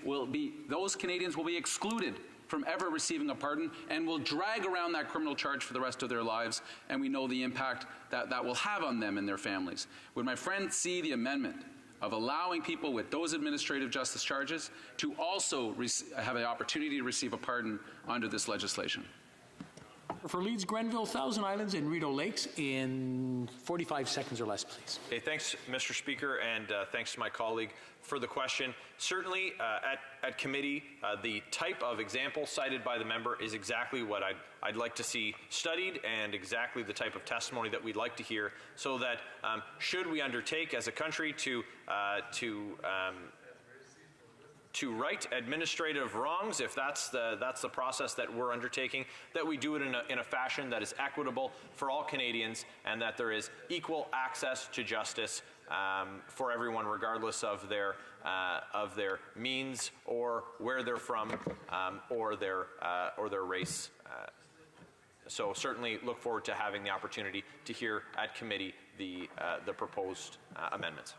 those Canadians will be excluded from ever receiving a pardon and will drag around that criminal charge for the rest of their lives, and we know the impact that will have on them and their families. Would my friend see the amendment of allowing people with those administrative justice charges to also have the opportunity to receive a pardon under this legislation? For Leeds, Grenville, Thousand Islands, and Rideau Lakes in 45 seconds or less, please. Okay, thanks, Mr. Speaker, and thanks to my colleague for the question. Certainly, at committee, the type of example cited by the member is exactly what I'd like to see studied, and exactly the type of testimony that we'd like to hear, so that should we undertake as a country to right administrative wrongs, if that's the process that we're undertaking, that we do it in a fashion that is equitable for all Canadians, and that there is equal access to justice for everyone, regardless of their means or where they're from, or their race. So certainly look forward to having the opportunity to hear at committee the proposed amendments.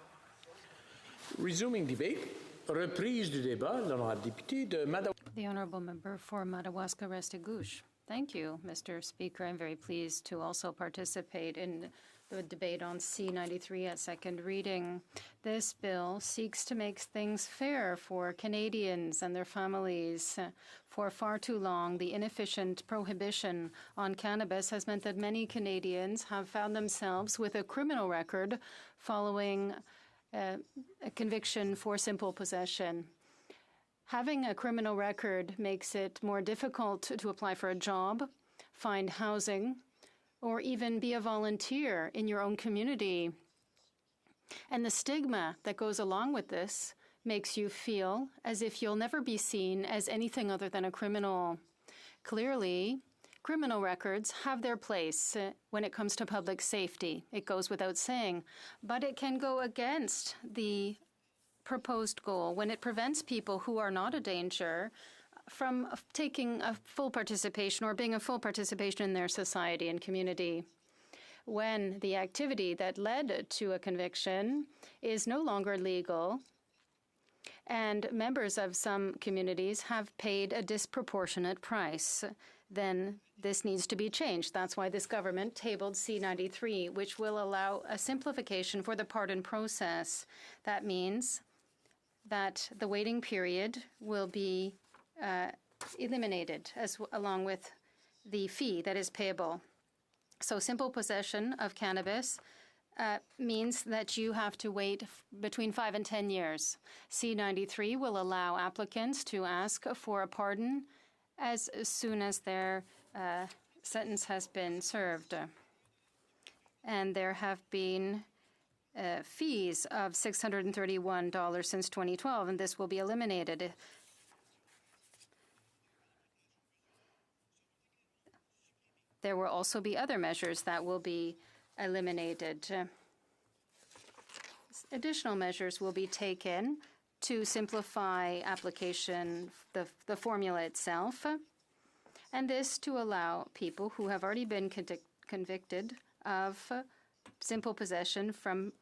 Resuming debate. Reprise du débat, l'honorable député de Madawaska. The honourable member for Madawaska-Restigouche. Thank you, Mr. Speaker. I'm very pleased to also participate in the debate on C-93 at second reading. This bill seeks to make things fair for Canadians and their families. For far too long, the inefficient prohibition on cannabis has meant that many Canadians have found themselves with a criminal record following a conviction for simple possession. Having a criminal record makes it more difficult to apply for a job, find housing, or even be a volunteer in your own community. And the stigma that goes along with this makes you feel as if you'll never be seen as anything other than a criminal. Clearly, criminal records have their place when it comes to public safety. It goes without saying. But it can go against the proposed goal when it prevents people who are not a danger from taking a full participation or being a full participation in their society and community. When the activity that led to a conviction is no longer legal, and members of some communities have paid a disproportionate price, then this needs to be changed. That's why this government tabled C-93, which will allow a simplification for the pardon process. That means that the waiting period will be eliminated, along with the fee that is payable. So simple possession of cannabis means that you have to wait between 5 and 10 years. C-93 will allow applicants to ask for a pardon as soon as their sentence has been served. And there have been fees of $631 since 2012, and this will be eliminated. There will also be other measures that will be eliminated. Additional measures will be taken to simplify application, the formula itself, and this to allow people who have already been convicted of simple possession from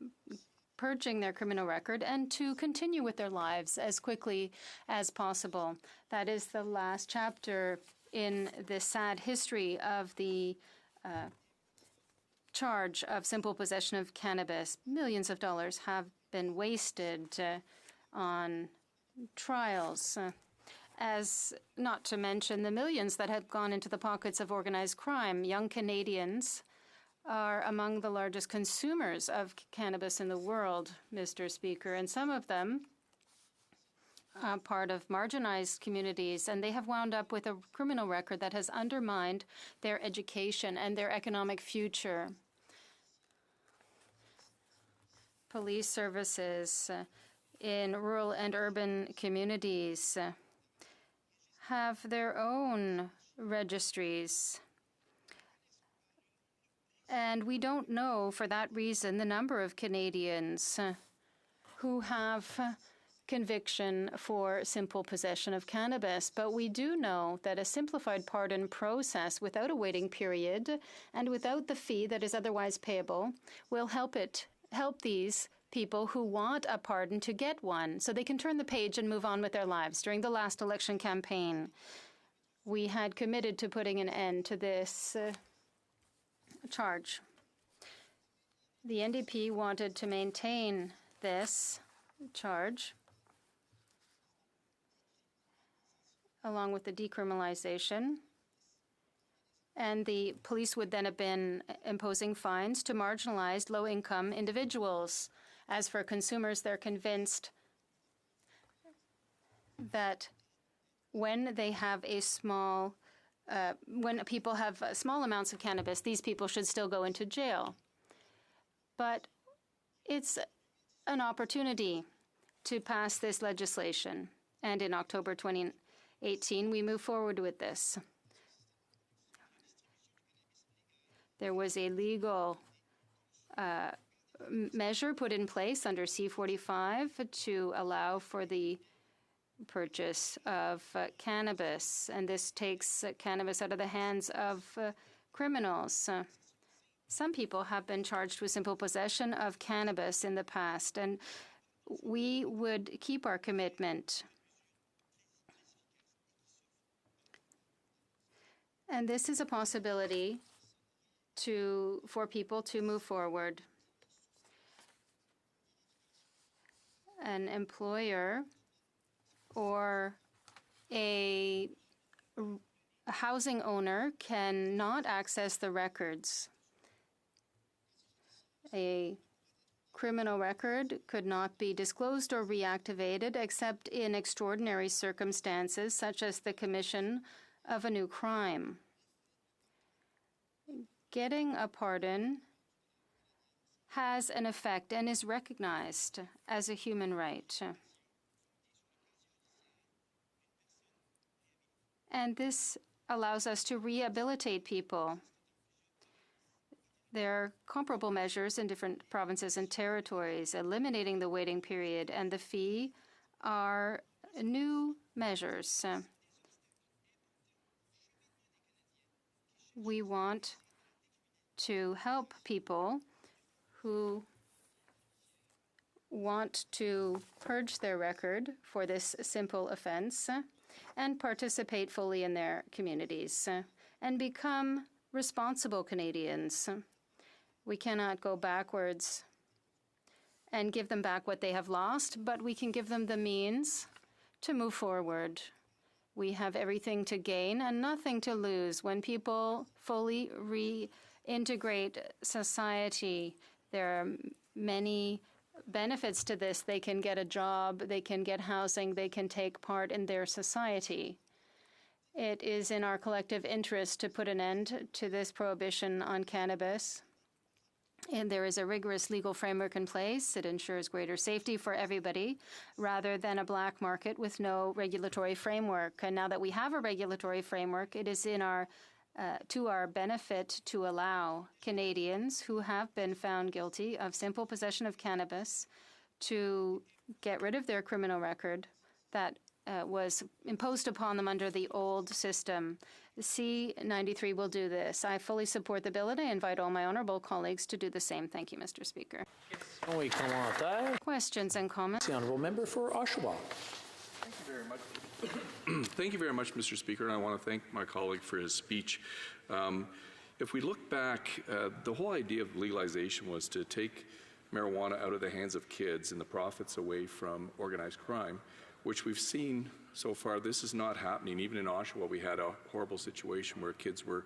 purging their criminal record and to continue with their lives as quickly as possible. That is the last chapter in the sad history of the charge of simple possession of cannabis. Millions of dollars have been wasted on trials, as not to mention the millions that have gone into the pockets of organized crime. Young Canadians are among the largest consumers of cannabis in the world, Mr. Speaker, and some of them are part of marginalized communities, and they have wound up with a criminal record that has undermined their education and their economic future. Police services in rural and urban communities have their own registries. And we don't know, for that reason, the number of Canadians who have conviction for simple possession of cannabis, but we do know that a simplified pardon process without a waiting period and without the fee that is otherwise payable will help these people who want a pardon to get one so they can turn the page and move on with their lives. During the last election campaign, we had committed to putting an end to this charge. The NDP wanted to maintain this charge along with the decriminalization, and the police would then have been imposing fines to marginalized low-income individuals. As for consumers, they're convinced that when they have when people have small amounts of cannabis, these people should still go into jail. But it's an opportunity to pass this legislation, and in October 2018, we move forward with this. There was a legal measure put in place under C-45 to allow for the purchase of cannabis, and this takes cannabis out of the hands of criminals. Some people have been charged with simple possession of cannabis in the past, and we would keep our commitment. And this is a possibility for people to move forward. An employer or a housing owner cannot access the records. A criminal record could not be disclosed or reactivated except in extraordinary circumstances, such as the commission of a new crime. Getting a pardon has an effect and is recognized as a human right. And this allows us to rehabilitate people. There are comparable measures in different provinces and territories. Eliminating the waiting period and the fee are new measures. We want to help people who want to purge their record for this simple offense and participate fully in their communities and become responsible Canadians. We cannot go backwards and give them back what they have lost, but we can give them the means to move forward. We have everything to gain and nothing to lose when people fully reintegrate society. There are many benefits to this. They can get a job, they can get housing, they can take part in their society. It is in our collective interest to put an end to this prohibition on cannabis. And there is a rigorous legal framework in place. It ensures greater safety for everybody rather than a black market with no regulatory framework. And now that we have a regulatory framework, it is in to our benefit to allow Canadians who have been found guilty of simple possession of cannabis to get rid of their criminal record that was imposed upon them under the old system. C-93 will do this. I fully support the bill, and I invite all my honourable colleagues to do the same. Thank you, Mr. Speaker. Questions and comments? The honourable member for Oshawa. Thank you very much. Thank you very much, Mr. Speaker, and I want to thank my colleague for his speech. If we look back, the whole idea of legalization was to take marijuana out of the hands of kids and the profits away from organized crime, which we've seen so far. This is not happening. Even in Oshawa, we had a horrible situation where kids were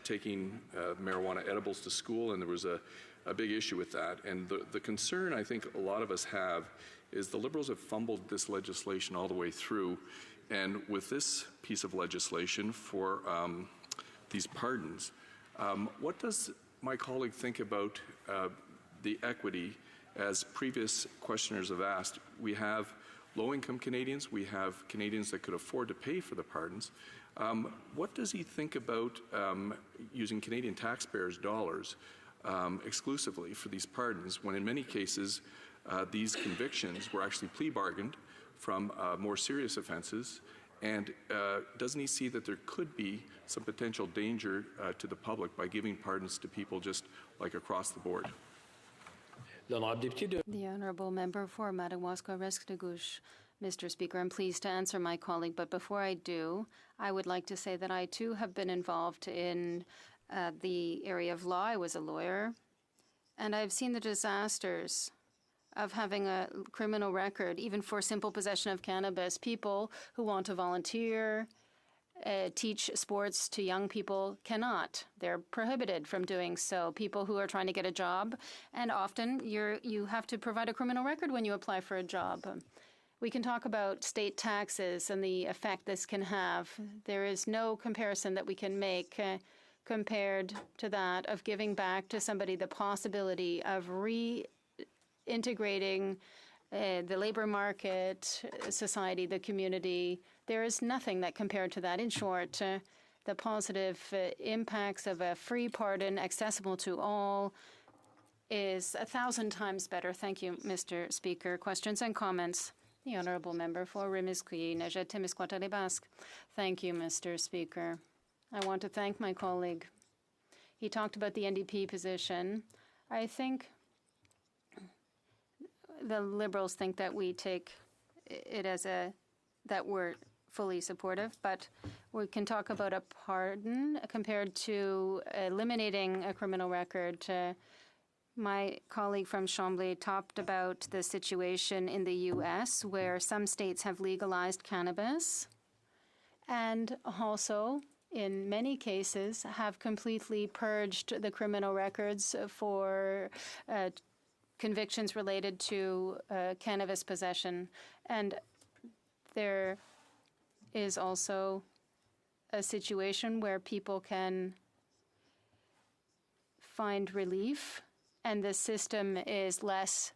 taking marijuana edibles to school, and there was a big issue with that. And the concern I think a lot of us have is the Liberals have fumbled this legislation all the way through. And with this piece of legislation for these pardons, what does my colleague think about the equity? As previous questioners have asked, we have low-income Canadians, we have Canadians that could afford to pay for the pardons. What does he think about using Canadian taxpayers' dollars exclusively for these pardons, when in many cases these convictions were actually plea bargained from more serious offenses. And doesn't he see that there could be some potential danger to the public by giving pardons to people just like across the board? The Honourable Member for Madawaska-Restigouche. Mr. Speaker, I'm pleased to answer my colleague, but before I do, I would like to say that I too have been involved in the area of law. I was a lawyer, and I've seen the disasters of having a criminal record, even for simple possession of cannabis. People who want to volunteer, teach sports to young people cannot. They're prohibited from doing so. People who are trying to get a job, and often you have to provide a criminal record when you apply for a job. We can talk about state taxes and the effect this can have. There is no comparison that we can make compared to that of giving back to somebody the possibility of reintegrating the labor market, society, the community. There is nothing that compared to that. In short, the positive impacts of a free pardon accessible to all is 1,000 times better. Thank you, Mr. Speaker. Questions and comments? The Honourable Member for Rimouski, Nejet-Témiscouata-les-Basques. Thank you, Mr. Speaker. I want to thank my colleague. He talked about the NDP position. I think the Liberals think that we take it as that we're fully supportive, but we can talk about a pardon compared to eliminating a criminal record. My colleague from Chambly talked about the situation in the U.S., where some states have legalized cannabis and also, in many cases, have completely purged the criminal records for convictions related to cannabis possession. And there is also a situation where people can find relief and the system is less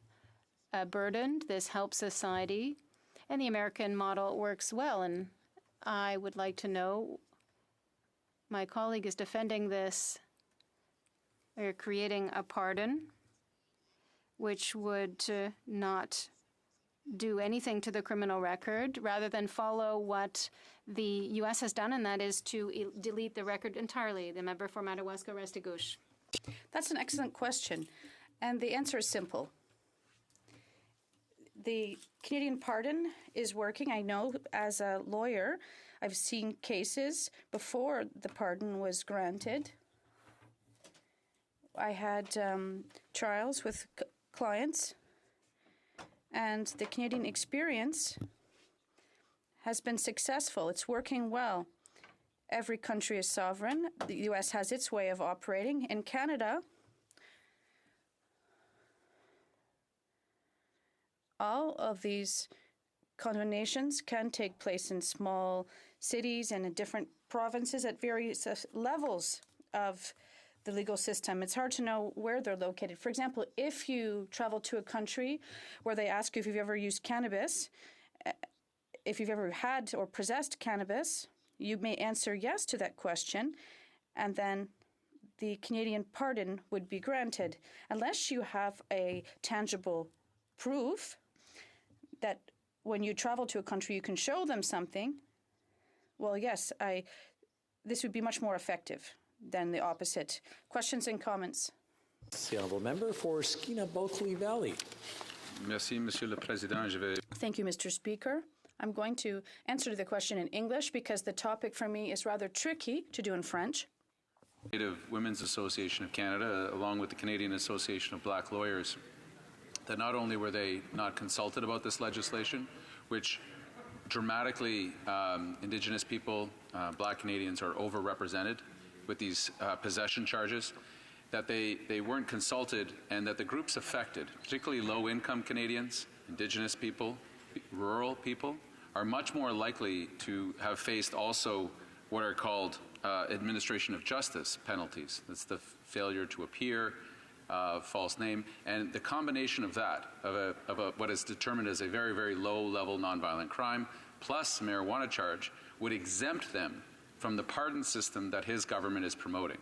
burdened. This helps society. And the American model works well. And I would like to know, my colleague is defending this. They're creating a pardon which would not do anything to the criminal record rather than follow what the U.S. has done, and that is to delete the record entirely. The member for Madawaska-Restigouche. That's an excellent question, and the answer is simple. The Canadian pardon is working. I know as a lawyer, I've seen cases before the pardon was granted. I had trials with clients, and the Canadian experience has been successful. It's working well. Every country is sovereign. The U.S. has its way of operating. In Canada, all of these condemnations can take place in small cities and in different provinces at various levels of the legal system. It's hard to know where they're located. For example, if you travel to a country where they ask you if you've ever used cannabis, if you've ever had or possessed cannabis, you may answer yes to that question, and then the Canadian pardon would be granted. Unless you have a tangible proof that when you travel to a country you can show them something, well, yes, this would be much more effective than the opposite. Questions and comments? The Honourable Member for Skeena-Bulkley Valley. Merci, Monsieur le Président. Thank you, Mr. Speaker. I'm going to answer the question in English because the topic for me is rather tricky to do in French. Native Women's Association of Canada, along with the Canadian Association of Black Lawyers, that not only were they not consulted about this legislation, which dramatically Indigenous people, Black Canadians, are overrepresented with these possession charges, that they weren't consulted, and that the groups affected, particularly low-income Canadians, Indigenous people, rural people, are much more likely to have faced also what are called administration of justice penalties. That's the failure to appear, false name, and the combination of that, of what is determined as a very, very low-level nonviolent crime, plus marijuana charge, would exempt them from the pardon system that his government is promoting.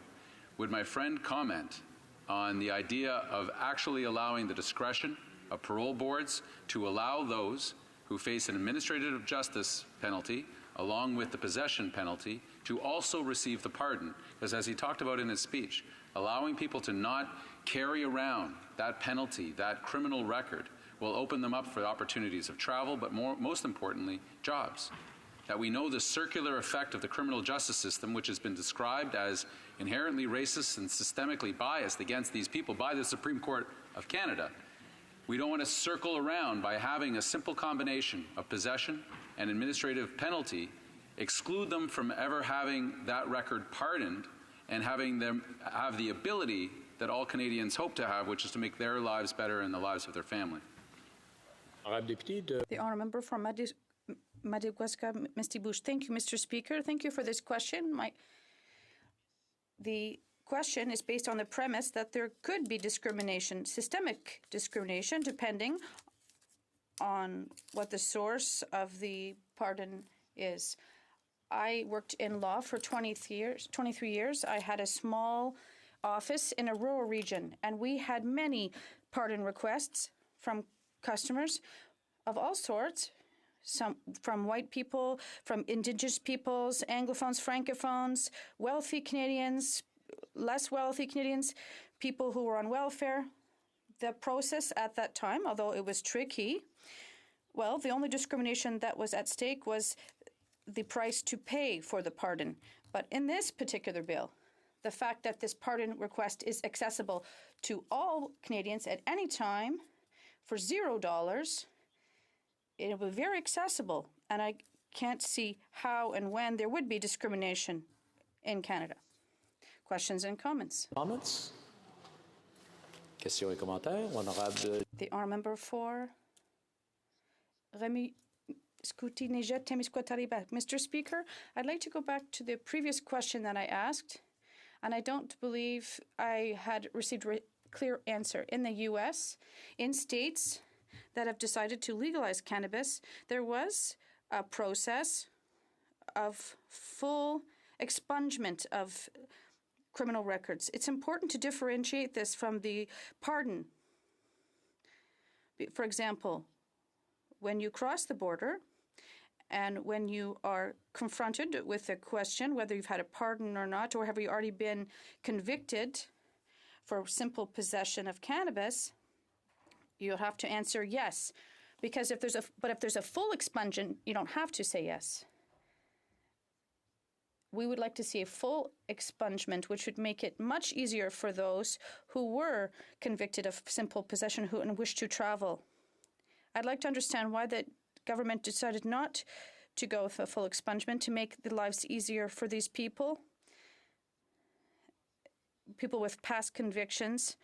Would my friend comment on the idea of actually allowing the discretion of parole boards to allow those who face an administrative justice penalty, along with the possession penalty, to also receive the pardon. Because as he talked about in his speech, allowing people to not carry around that penalty, that criminal record, will open them up for opportunities of travel, but most importantly, jobs. That we know the circular effect of the criminal justice system, which has been described as inherently racist and systemically biased against these people by the Supreme Court of Canada. We don't want to circle around by having a simple combination of possession and administrative penalty, exclude them from ever having that record pardoned and having them have the ability that all Canadians hope to have, which is to make their lives better and the lives of their family. The honourable member for Madawaska, Misty Bush. Thank you, Mr. Speaker. Thank you for this question. The question is based on the premise that there could be discrimination, systemic discrimination, depending on what the source of the pardon is. I worked in law for 23 years. I had a small office in a rural region, and we had many pardon requests from customers of all sorts, some from white people, from Indigenous peoples, Anglophones, Francophones, wealthy Canadians, less wealthy Canadians, people who were on welfare. The process at that time, although it was tricky, well, the only discrimination that was at stake was the price to pay for the pardon. But in this particular bill, the fact that this pardon request is accessible to all Canadians at any time for $0, it will be very accessible, and I can't see how and when there would be discrimination in Canada. Questions and comments? Comments? Questions et commentaires? Honorable. The honourable member for Remy Scoutine-Nejet-Témiscouata-Ribac. Mr. Speaker, I'd like to go back to the previous question that I asked, and I don't believe I had received a clear answer. In the U.S., in states that have decided to legalize cannabis, there was a process of full expungement of criminal records. It's important to differentiate this from the pardon. For example, when you cross the border and when you are confronted with a question whether you've had a pardon or not, or have you already been convicted for simple possession of cannabis, you'll have to answer yes. Because if there's a full expungement, you don't have to say yes. We would like to see a full expungement, which would make it much easier for those who were convicted of simple possession and wish to travel. I'd like to understand why the government decided not to go with a full expungement to make the lives easier for these people with past convictions.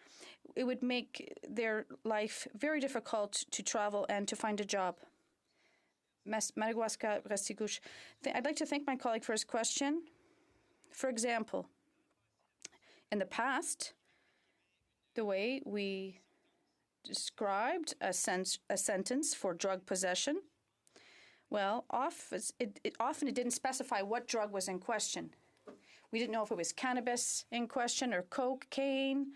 It would make their life very difficult to travel and to find a job. Madawaska Restigouche. I'd like to thank my colleague for his question. For example, in the past, the way we described a sentence for drug possession, well, often it didn't specify what drug was in question. We didn't know if it was cannabis in question or cocaine.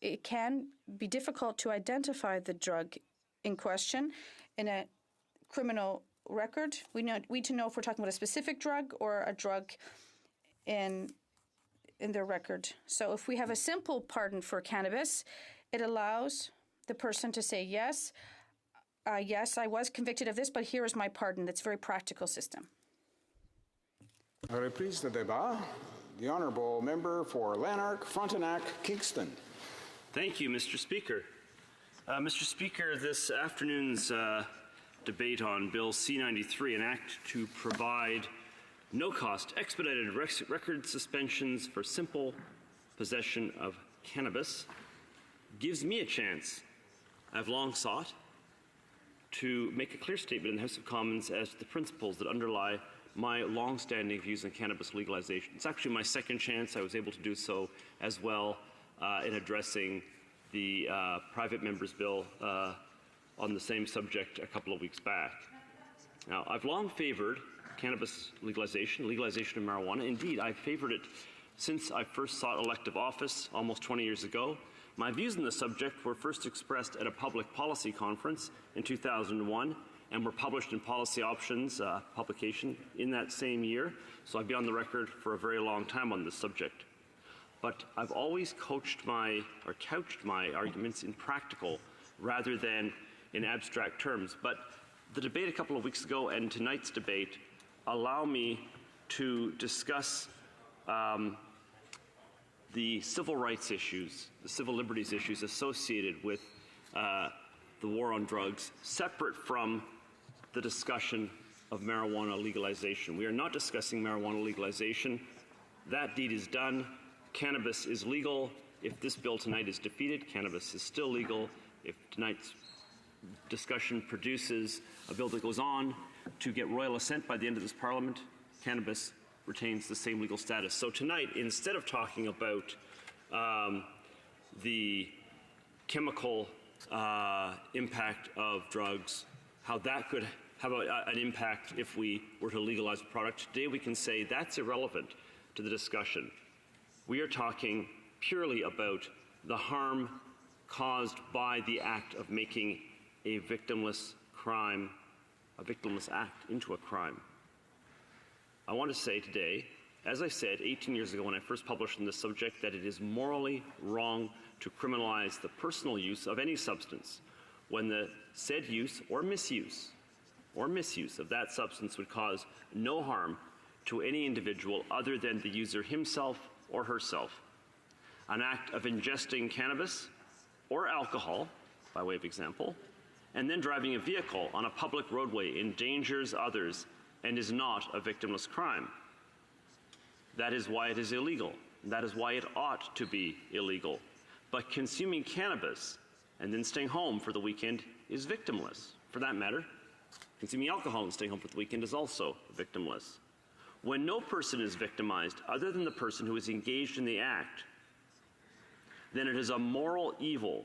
It can be difficult to identify the drug in question in a criminal record. We need to know if we're talking about a specific drug or a drug in their record. So if we have a simple pardon for cannabis, it allows the person to say, yes, I was convicted of this, but here is my pardon. That's a very practical system. Reprise de débat. The honourable member for Lanark, Frontenac, Kingston. Thank you, Mr. Speaker. Mr. Speaker, this afternoon's debate on Bill C-93, an act to provide no-cost expedited record suspensions for simple possession of cannabis, gives me a chance I've long sought to make a clear statement in the House of Commons as to the principles that underlie my long-standing views on cannabis legalization. It's actually my second chance. I was able to do so as well in addressing the private member's bill on the same subject a couple of weeks back. Now, I've long favored cannabis legalization of marijuana. Indeed, I've favored it since I first sought elective office almost 20 years ago, My views on the subject were first expressed at a public policy conference in 2001 and were published in Policy Options publication in that same year, so I've been on the record for a very long time on this subject. But I've always couched my arguments in practical rather than in abstract terms. But the debate a couple of weeks ago and tonight's debate allow me to discuss the civil rights issues, the civil liberties issues associated with the war on drugs, separate from the discussion of marijuana legalization. We are not discussing marijuana legalization. That deed is done. Cannabis is legal. If this bill tonight is defeated, cannabis is still legal. If tonight's discussion produces a bill that goes on to get royal assent by the end of this Parliament, cannabis retains the same legal status. So tonight, instead of talking about the chemical impact of drugs, how that could have an impact if we were to legalize the product, today we can say that's irrelevant to the discussion. We are talking purely about the harm caused by the act of making a victimless crime, a victimless act into a crime. I want to say today, as I said 18 years ago when I first published on this subject, that it is morally wrong to criminalize the personal use of any substance when the said use or misuse of that substance would cause no harm to any individual other than the user himself or herself. An act of ingesting cannabis or alcohol, by way of example, and then driving a vehicle on a public roadway endangers others and is not a victimless crime. That is why it is illegal. That is why it ought to be illegal. But consuming cannabis and then staying home for the weekend is victimless. For that matter, consuming alcohol and staying home for the weekend is also victimless. When no person is victimized other than the person who is engaged in the act, then it is a moral evil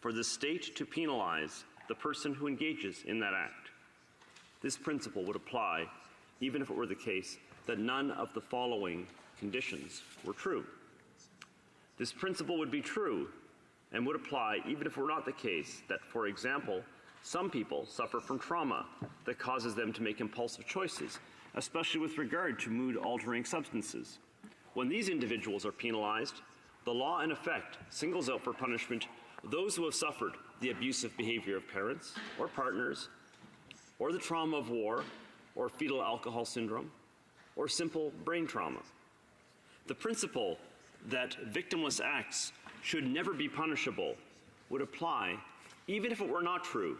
for the state to penalize the person who engages in that act. This principle would apply even if it were the case that none of the following conditions were true. This principle would be true and would apply even if it were not the case that, for example, some people suffer from trauma that causes them to make impulsive choices, especially with regard to mood-altering substances. When these individuals are penalized, the law in effect singles out for punishment those who have suffered the abusive behavior of parents or partners, or the trauma of war, or fetal alcohol syndrome, or simple brain trauma. The principle that victimless acts should never be punishable would apply even if it were not true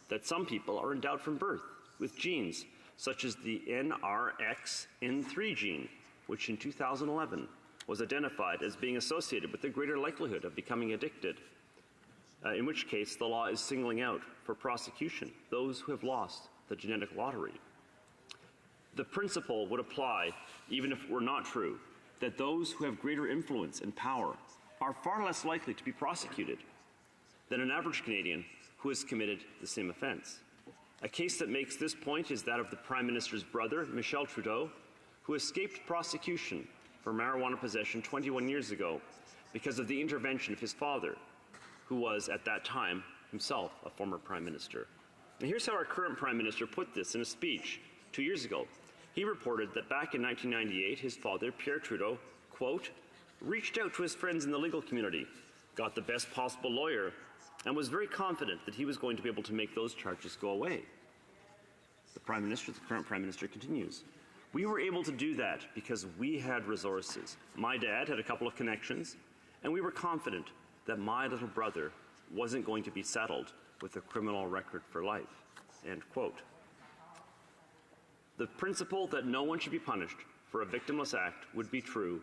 that some people are endowed from birth with genes such as the NRXN3 gene, which in 2011 was identified as being associated with a greater likelihood of becoming addicted, in which case the law is singling out for prosecution those who have lost the genetic lottery. The principle would apply even if it were not true that those who have greater influence and power are far less likely to be prosecuted than an average Canadian who has committed the same offense. A case that makes this point is that of the Prime Minister's brother, Michel Trudeau, who escaped prosecution for marijuana possession 21 years ago because of the intervention of his father, who was at that time himself a former Prime Minister. And here's how our current Prime Minister put this in a speech 2 years ago. He reported that back in 1998, his father, Pierre Trudeau, quote, reached out to his friends in the legal community, got the best possible lawyer, and was very confident that he was going to be able to make those charges go away. The current Prime Minister continues. We were able to do that because we had resources. My dad had a couple of connections, and we were confident that my little brother wasn't going to be saddled with a criminal record for life, end quote. The principle that no one should be punished for a victimless act would be true,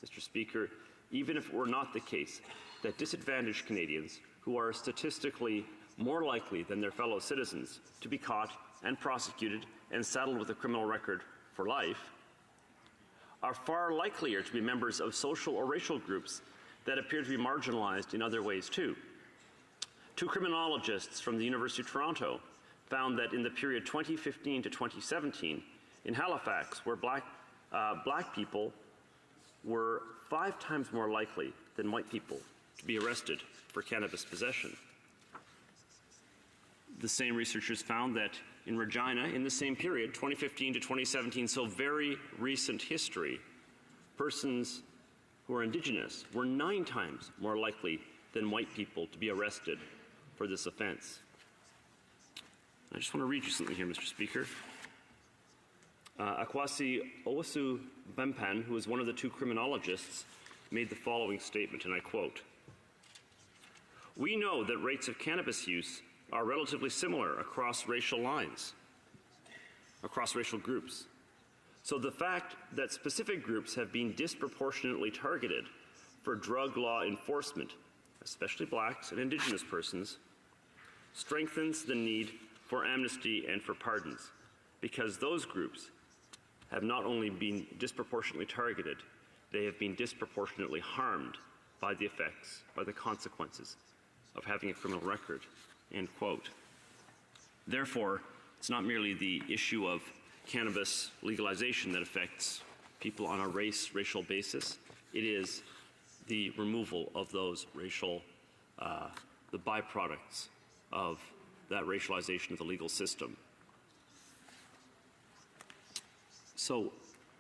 Mr. Speaker, even if it were not the case that disadvantaged Canadians, who are statistically more likely than their fellow citizens to be caught and prosecuted and saddled with a criminal record for life, are far likelier to be members of social or racial groups that appear to be marginalized in other ways too. Two criminologists from the University of Toronto found that in the period 2015 to 2017, in Halifax, where black people were 5 times more likely than white people to be arrested for cannabis possession. The same researchers found that in Regina, in the same period, 2015 to 2017, so very recent history, persons who are Indigenous were 9 times more likely than white people to be arrested for this offense. I just want to read you something here, Mr. Speaker. Akwasi Owasu Bempan, who is one of the 2 criminologists, made the following statement, and I quote, "We know that rates of cannabis use are relatively similar across racial lines, across racial groups. So the fact that specific groups have been disproportionately targeted for drug law enforcement, especially blacks and Indigenous persons, strengthens the need for amnesty and for pardons, because those groups have not only been disproportionately targeted, they have been disproportionately harmed by the effects, by the consequences of having a criminal record," end quote. Therefore, it's not merely the issue of cannabis legalization that affects people on a racial basis. It is the removal of those racial, the byproducts of that racialization of the legal system. So,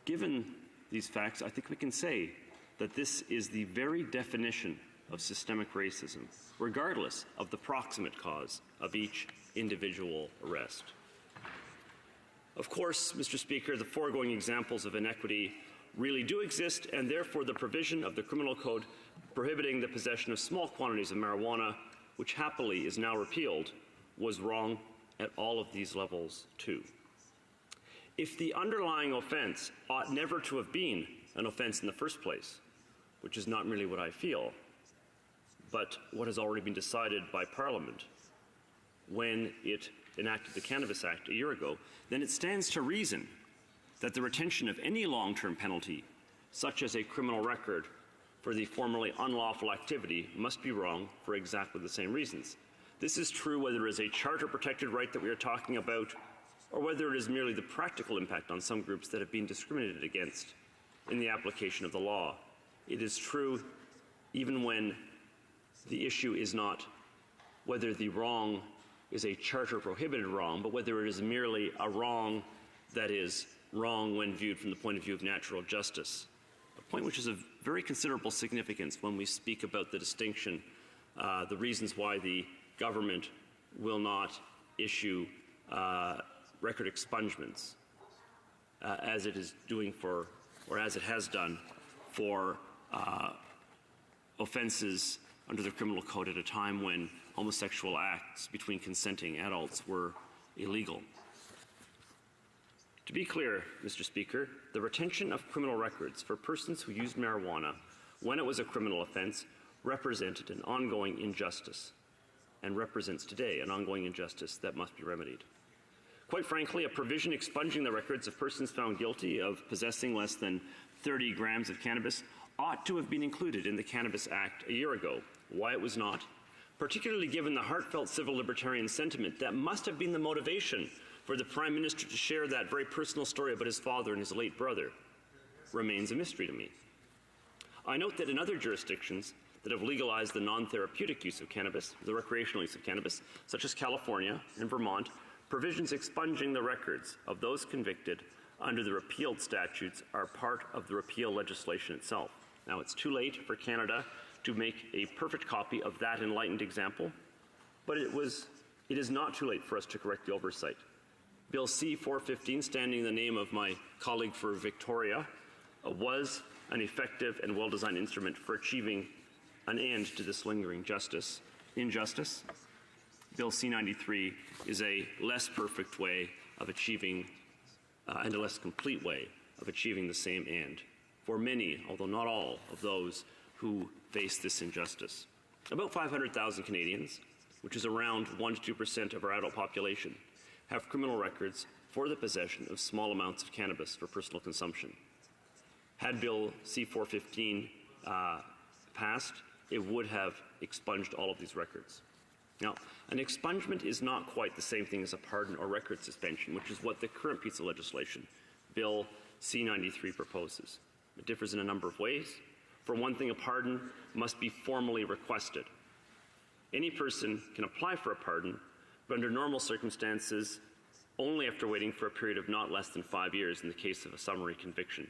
given these facts, I think we can say that this is the very definition of systemic racism, regardless of the proximate cause of each individual arrest. Of course, Mr. Speaker, the foregoing examples of inequity really do exist, and therefore the provision of the Criminal Code prohibiting the possession of small quantities of marijuana, which happily is now repealed, was wrong at all of these levels too. If the underlying offense ought never to have been an offense in the first place, which is not merely what I feel, but what has already been decided by Parliament when it enacted the Cannabis Act a year ago, then it stands to reason that the retention of any long-term penalty, such as a criminal record for the formerly unlawful activity, must be wrong for exactly the same reasons. This is true whether it is a charter-protected right that we are talking about, or whether it is merely the practical impact on some groups that have been discriminated against in the application of the law. It is true even when the issue is not whether the wrong is a charter-prohibited wrong, but whether it is merely a wrong that is wrong when viewed from the point of view of natural justice, a point which is of very considerable significance when we speak about the distinction, the reasons why the government will not issue record expungements as it is doing for, or as it has done for offenses under the Criminal Code at a time when homosexual acts between consenting adults were illegal. To be clear, Mr. Speaker, the retention of criminal records for persons who used marijuana when it was a criminal offense represented an ongoing injustice, and represents today an ongoing injustice that must be remedied. Quite frankly, a provision expunging the records of persons found guilty of possessing less than 30 grams of cannabis ought to have been included in the Cannabis Act a year ago. Why it was not, particularly given the heartfelt civil libertarian sentiment that must have been the motivation for the Prime Minister to share that very personal story about his father and his late brother, remains a mystery to me. I note that in other jurisdictions that have legalized the non-therapeutic use of cannabis, the recreational use of cannabis, such as California and Vermont, provisions expunging the records of those convicted under the repealed statutes are part of the repeal legislation itself. Now, it's too late for Canada to make a perfect copy of that enlightened example, but it is not too late for us to correct the oversight. Bill C-415, standing in the name of my colleague for Victoria, was an effective and well-designed instrument for achieving an end to this lingering injustice. Bill C-93 is a less perfect way of achieving and a less complete way of achieving the same end for many, although not all, of those who face this injustice. About 500,000 Canadians, which is around 1 to 2% of our adult population, have criminal records for the possession of small amounts of cannabis for personal consumption. Had Bill C-415 passed, it would have expunged all of these records. Now, an expungement is not quite the same thing as a pardon or record suspension, which is what the current piece of legislation, Bill C-93, proposes. It differs in a number of ways. For one thing, a pardon must be formally requested. Any person can apply for a pardon, but under normal circumstances, only after waiting for a period of not less than 5 years in the case of a summary conviction,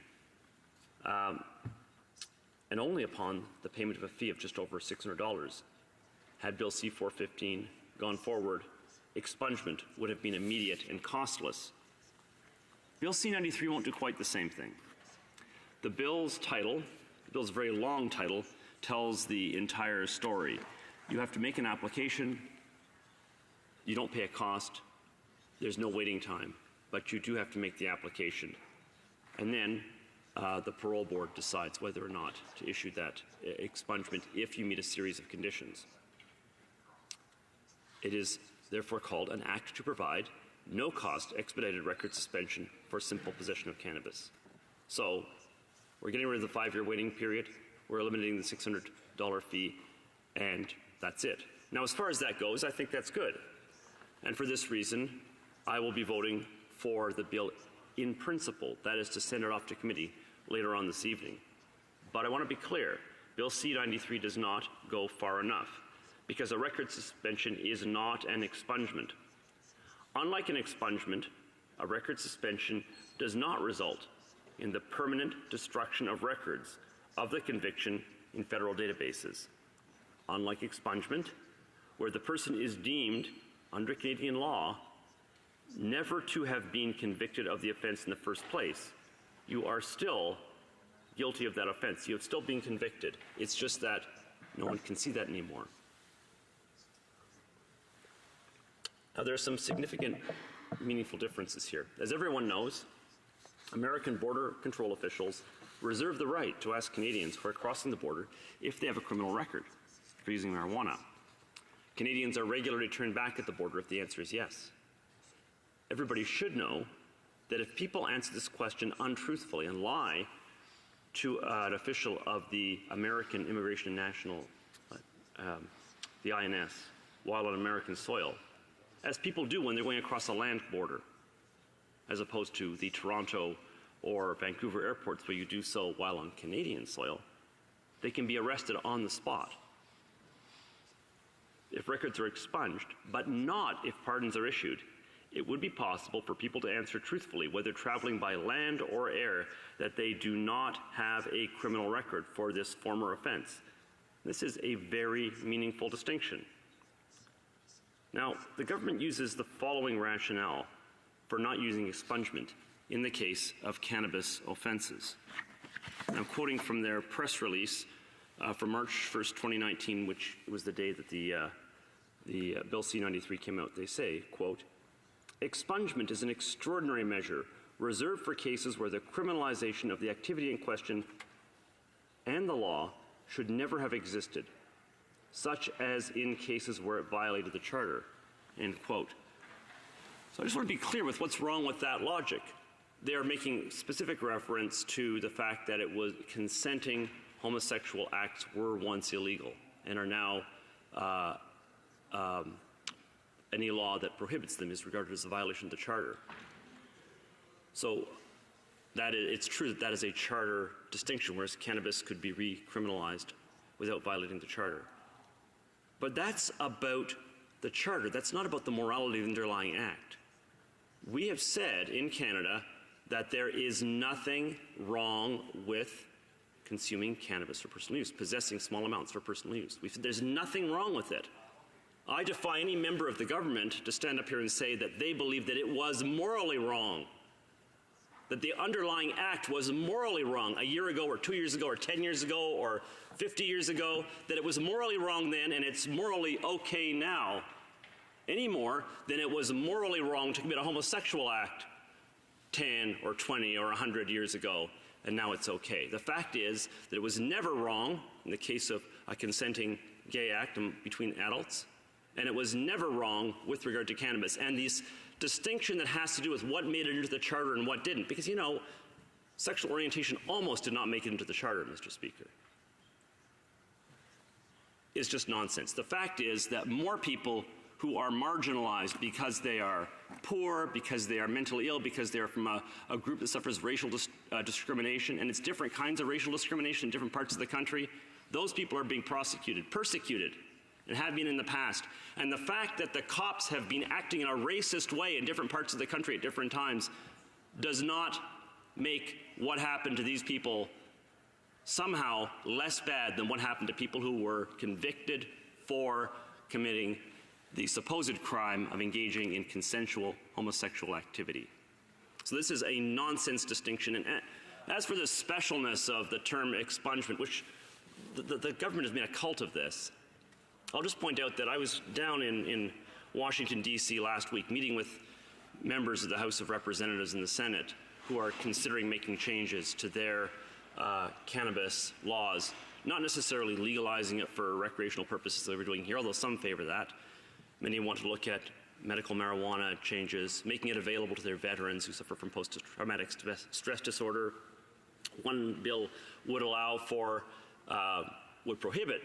and only upon the payment of a fee of just over $600. Had Bill C-415 gone forward, expungement would have been immediate and costless. Bill C-93 won't do quite the same thing. The bill's title, the bill's very long title, tells the entire story. You have to make an application, you don't pay a cost, there's no waiting time, but you do have to make the application. And then the parole board decides whether or not to issue that expungement if you meet a series of conditions. It is therefore called an act to provide no-cost expedited record suspension for simple possession of cannabis. So we're getting rid of the 5-year waiting period, we're eliminating the $600 fee, and that's it. Now, as far as that goes, I think that's good. And for this reason, I will be voting for the bill in principle, that is to send it off to committee later on this evening. But I want to be clear, Bill C-93 does not go far enough, because a record suspension is not an expungement. Unlike an expungement, a record suspension does not result in the permanent destruction of records of the conviction in federal databases. Unlike expungement, where the person is deemed, under Canadian law, never to have been convicted of the offense in the first place, you are still guilty of that offense. You have still been convicted. It's just that no one can see that anymore. Now, there are some significant, meaningful differences here. As everyone knows, American border control officials reserve the right to ask Canadians who are crossing the border if they have a criminal record for using marijuana. Canadians are regularly turned back at the border if the answer is yes. Everybody should know that if people answer this question untruthfully and lie to an official of the American Immigration and National, the INS, while on American soil, as people do when they're going across a land border, as opposed to the Toronto or Vancouver airports where you do so while on Canadian soil, they can be arrested on the spot if records are expunged, but not if pardons are issued. It would be possible for people to answer truthfully, whether traveling by land or air, that they do not have a criminal record for this former offense. This is a very meaningful distinction. Now, the government uses the following rationale for not using expungement in the case of cannabis offenses. I'm quoting from their press release from March 1st, 2019, which was the day that the Bill C-93 came out. They say, quote, "Expungement is an extraordinary measure reserved for cases where the criminalization of the activity in question and the law should never have existed, such as in cases where it violated the Charter," end quote. So I just want to be clear with what's wrong with that logic. They are making specific reference to the fact that it was consenting homosexual acts were once illegal and are now any law that prohibits them is regarded as a violation of the Charter. So it's true that that is a Charter distinction, whereas cannabis could be recriminalized without violating the Charter. But that's about the Charter. That's not about the morality of the underlying act. We have said in Canada that there is nothing wrong with consuming cannabis for personal use, possessing small amounts for personal use. We've said there's nothing wrong with it. I defy any member of the government to stand up here and say that they believe that it was morally wrong, that the underlying act was morally wrong a year ago or 2 years ago or 10 years ago or 50 years ago, that it was morally wrong then and it's morally okay now, any more than it was morally wrong to commit a homosexual act 10 or 20 or 100 years ago, and now it's okay. The fact is that it was never wrong in the case of a consenting gay act between adults, and it was never wrong with regard to cannabis. And this distinction that has to do with what made it into the Charter and what didn't, because, you know, sexual orientation almost did not make it into the Charter, Mr. Speaker, is just nonsense. The fact is that more people who are marginalized because they are poor, because they are mentally ill, because they're from a group that suffers racial discrimination, and it's different kinds of racial discrimination in different parts of the country. Those people are being prosecuted, persecuted, and have been in the past. And the fact that the cops have been acting in a racist way in different parts of the country at different times does not make what happened to these people somehow less bad than what happened to people who were convicted for committing the supposed crime of engaging in consensual homosexual activity. So this is a nonsense distinction. And as for the specialness of the term expungement, which the government has made a cult of this, I'll just point out that I was down in Washington, D.C. last week meeting with members of the House of Representatives and the Senate who are considering making changes to their cannabis laws, not necessarily legalizing it for recreational purposes that we're doing here, although some favor that. Many want to look at medical marijuana changes, making it available to their veterans who suffer from post-traumatic stress disorder. One bill would allow for, would prohibit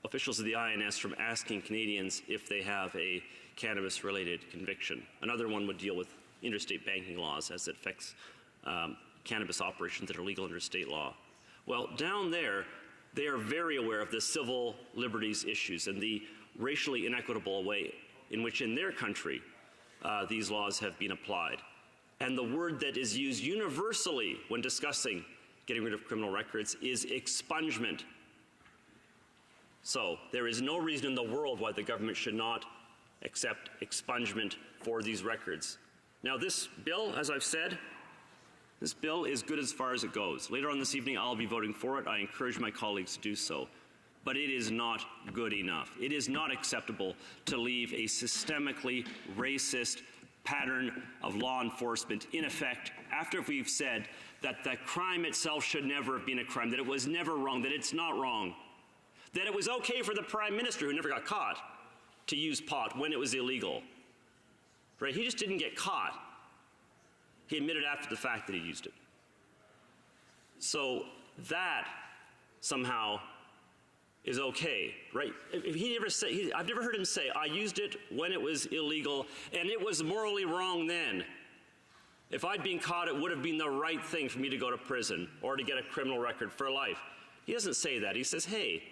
officials of the INS from asking Canadians if they have a cannabis-related conviction. Another one would deal with interstate banking laws as it affects cannabis operations that are legal under state law. Well, down there, they are very aware of the civil liberties issues and the racially inequitable way in which in their country these laws have been applied. And the word that is used universally when discussing getting rid of criminal records is expungement. So there is no reason in the world why the government should not accept expungement for these records. Now this bill, as I've said, this bill is good as far as it goes. Later on this evening, I'll be voting for it. I encourage my colleagues to do so. But it is not good enough. It is not acceptable to leave a systemically racist pattern of law enforcement in effect after we've said that the crime itself should never have been a crime, that it was never wrong, that it's not wrong, that it was okay for the Prime Minister, who never got caught, to use pot when it was illegal. Right? He just didn't get caught. He admitted after the fact that he used it. So that somehow is okay, right? If he never say, I've never heard him say, I used it when it was illegal and it was morally wrong then. If I'd been caught, it would have been the right thing for me to go to prison or to get a criminal record for life. He doesn't say that. He says, hey,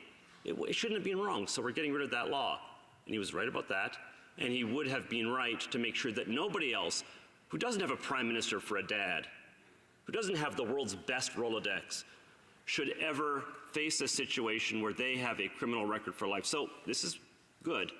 it shouldn't have been wrong, so we're getting rid of that law. And he was right about that. And he would have been right to make sure that nobody else who doesn't have a prime minister for a dad, who doesn't have the world's best Rolodex, should ever face a situation where they have a criminal record for life. So this is good.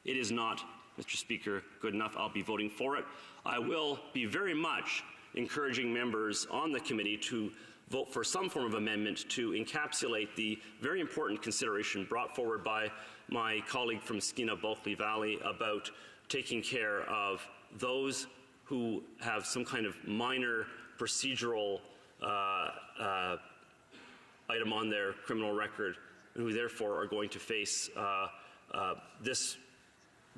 It is not, Mr. Speaker, good enough. I'll be voting for it. I will be very much encouraging members on the committee to vote for some form of amendment to encapsulate the very important consideration brought forward by my colleague from Skeena-Bulkley Valley about taking care of those who have some kind of minor procedural item on their criminal record and who therefore are going to face this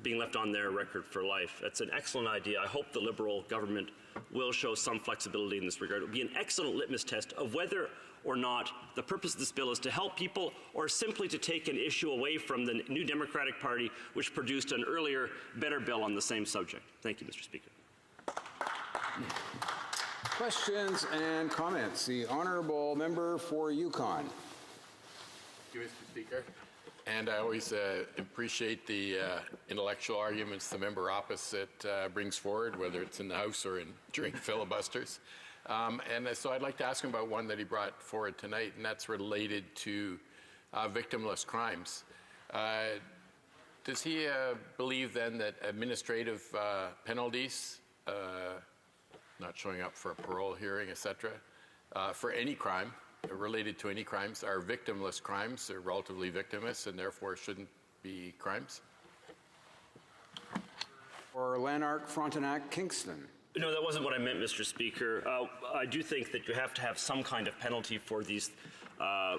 being left on their record for life. That's an excellent idea. I hope the Liberal government will show some flexibility in this regard. It will be an excellent litmus test of whether or not the purpose of this bill is to help people or simply to take an issue away from the New Democratic Party, which produced an earlier, better bill on the same subject. Thank you, Mr. Speaker. Questions and comments. The honourable member for Yukon. Thank you, Mr. Speaker. And I always appreciate the intellectual arguments the member opposite brings forward, whether it's in the House or during filibusters. And so I'd like to ask him about one that he brought forward tonight, and that's related to victimless crimes. Does he believe then that administrative penalties, not showing up for a parole hearing, etc., for any crime, related to any crimes, are victimless crimes? They're relatively victimless and therefore shouldn't be crimes? For Lanark, Frontenac, Kingston. No, that wasn't what I meant, Mr. Speaker. I do think that you have to have some kind of penalty for these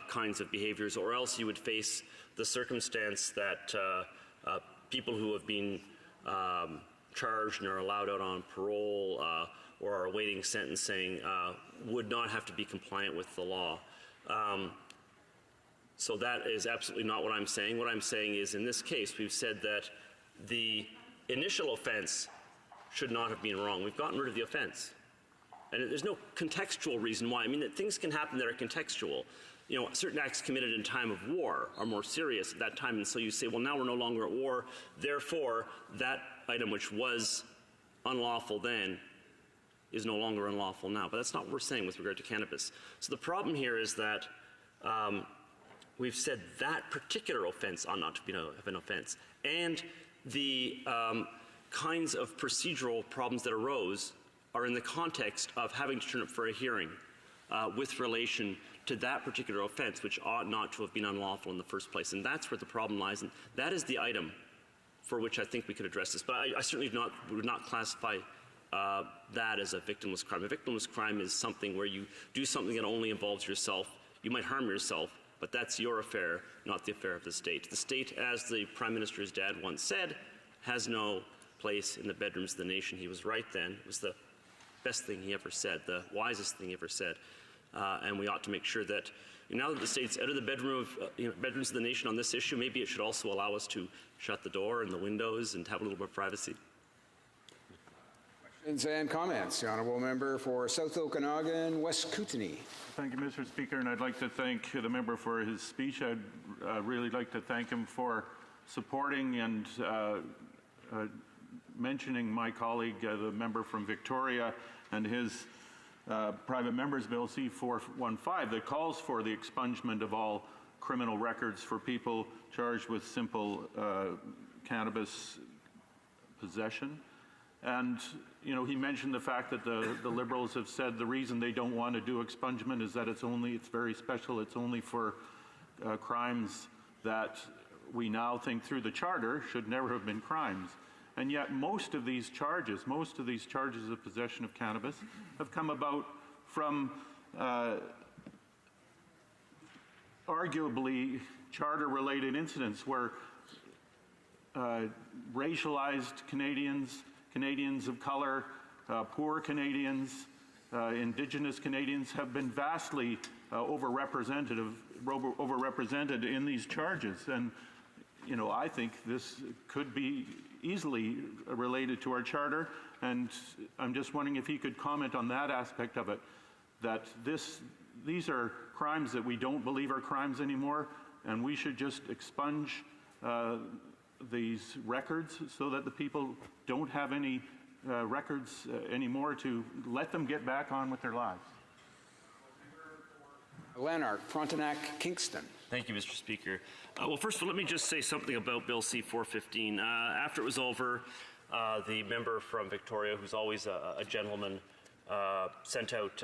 kinds of behaviors, or else you would face the circumstance that people who have been charged and are allowed out on parole or are awaiting sentencing would not have to be compliant with the law. So that is absolutely not what I'm saying. What I'm saying is, in this case, we've said that the initial offense should not have been wrong. We've gotten rid of the offense. And there's no contextual reason why. I mean, things can happen that are contextual. You know, certain acts committed in time of war are more serious at that time, and so you say, well, now we're no longer at war, therefore, that item which was unlawful then is no longer unlawful now. But that's not what we're saying with regard to cannabis. So the problem here is that we've said that particular offense ought not to be an offense. And the kinds of procedural problems that arose are in the context of having to turn up for a hearing with relation to that particular offense, which ought not to have been unlawful in the first place. And that's where the problem lies. And that is the item for which I think we could address this. But I certainly would not classify that as a victimless crime. A victimless crime is something where you do something that only involves yourself. You might harm yourself, but that's your affair, not the affair of the state. The state, as the Prime Minister's dad once said, has no place in the bedrooms of the nation. He was right then. It was the best thing he ever said, the wisest thing he ever said. And we ought to make sure that now that the state's out of the bedrooms of the nation on this issue, maybe it should also allow us to shut the door and the windows and have a little more privacy. Questions and comments. The Honourable Member for South Okanagan, West Kootenay. Thank you, Mr. Speaker, and I'd like to thank the member for his speech. I'd really like to thank him for supporting and mentioning my colleague, the member from Victoria, and his private member's bill C-415 that calls for the expungement of all criminal records for people charged with simple cannabis possession. And, you know, he mentioned the fact that the Liberals have said the reason they don't want to do expungement is that it's very special, it's only for crimes that we now think through the Charter should never have been crimes. And yet most of these charges of possession of cannabis have come about from arguably Charter-related incidents where racialized Canadians, Canadians of color, poor Canadians, Indigenous Canadians have been vastly overrepresented in these charges. And, you know, I think this could be easily related to our Charter, and I'm just wondering if he could comment on that aspect of it, that these are crimes that we don't believe are crimes anymore, and we should just expunge these records so that the people don't have any records anymore to let them get back on with their lives. Lanark, Frontenac, Kingston. Thank you, Mr. Speaker. Well, first of all, let me just say something about Bill C-415. After it was over, the member from Victoria, who's always a gentleman, sent out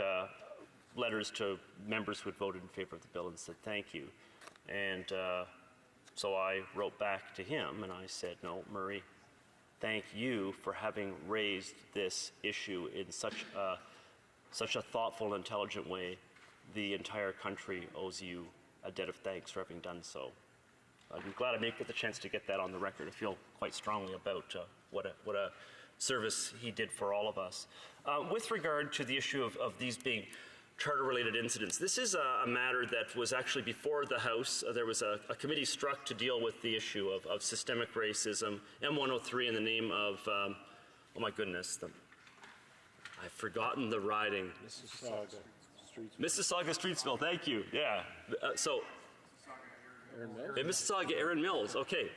letters to members who had voted in favor of the bill and said thank you. And so I wrote back to him and I said, no, Murray, thank you for having raised this issue in such a thoughtful and intelligent way. The entire country owes you a debt of thanks for having done so. I'm glad I may get the chance to get that on the record. I feel quite strongly about what a service he did for all of us. With regard to the issue of these being Charter-related incidents, this is a matter that was actually before the House. There was a committee struck to deal with the issue of systemic racism, M103 in the name of, oh my goodness, I've forgotten the riding. Mississauga Streetsville, thank you. Yeah. Mississauga Erin Mills, okay.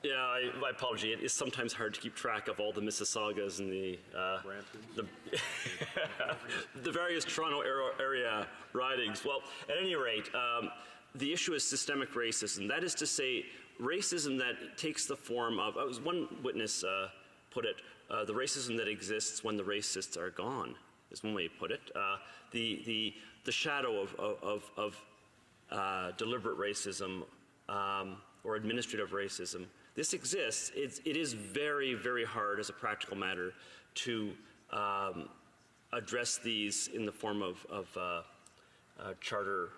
Yeah, my apology. It is sometimes hard to keep track of all the Mississaugas and the various Toronto area ridings. Well, at any rate, the issue is systemic racism. That is to say, racism that takes the form of, as one witness put it, the racism that exists when the racists are gone, is one way to put it. The shadow of deliberate racism or administrative racism. This exists. It is very, very hard as a practical matter to address these in the form of charter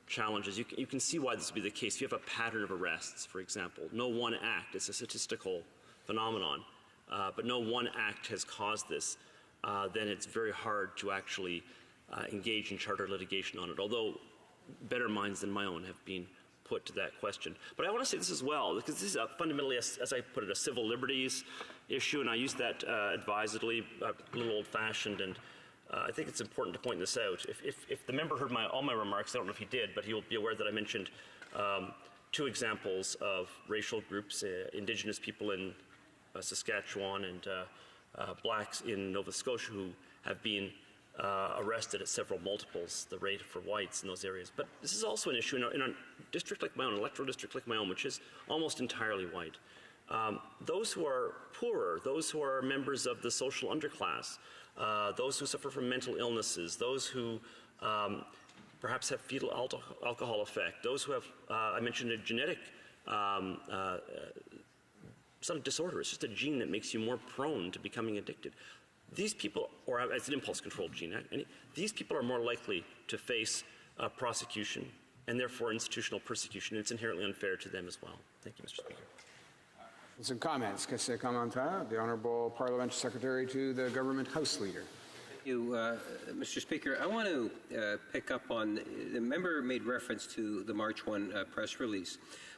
challenges. You can see why this would be the case. If you have a pattern of arrests, for example, no one act, it's a statistical phenomenon, but no one act has caused this, then it's very hard to actually engage in charter litigation on it, although better minds than my own have been put to that question. But I want to say this as well, because this is fundamentally, as I put it, a civil liberties issue, and I use that advisedly, a little old-fashioned, and I think it's important to point this out. If the member heard all my remarks, I don't know if he did, but he'll be aware that I mentioned two examples of racial groups, Indigenous people in Saskatchewan and blacks in Nova Scotia who have been arrested at several multiples the rate for whites in those areas. But this is also an issue in a district like my own, an electoral district like my own, which is almost entirely white. Those who are poorer, those who are members of the social underclass, those who suffer from mental illnesses, those who perhaps have fetal alcohol effect, those who have, I mentioned a genetic some disorder. It's just a gene that makes you more prone to becoming addicted. These people, or it's an impulse-controlled gene, these people are more likely to face prosecution and therefore institutional persecution. It's inherently unfair to them as well. Thank you, Mr. Speaker. Some comments. Qu'est-ce commentaire? The Honourable Parliamentary Secretary to the Government House Leader. Thank you, Mr. Speaker. I want to pick up on, the member made reference to the March 1 press release.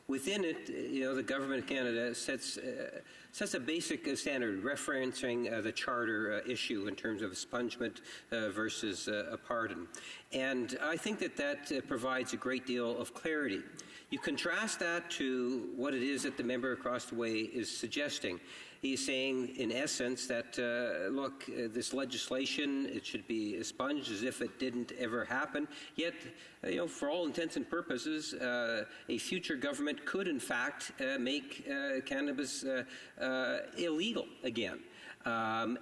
Within it, the Government of Canada sets a basic standard referencing the charter issue in terms of expungement versus a pardon. And I think that provides a great deal of clarity. You contrast that to what it is that the member across the way is suggesting. He's saying, in essence, that, look, this legislation, it should be expunged as if it didn't ever happen. Yet, for all intents and purposes, a future government could, in fact, make cannabis illegal again.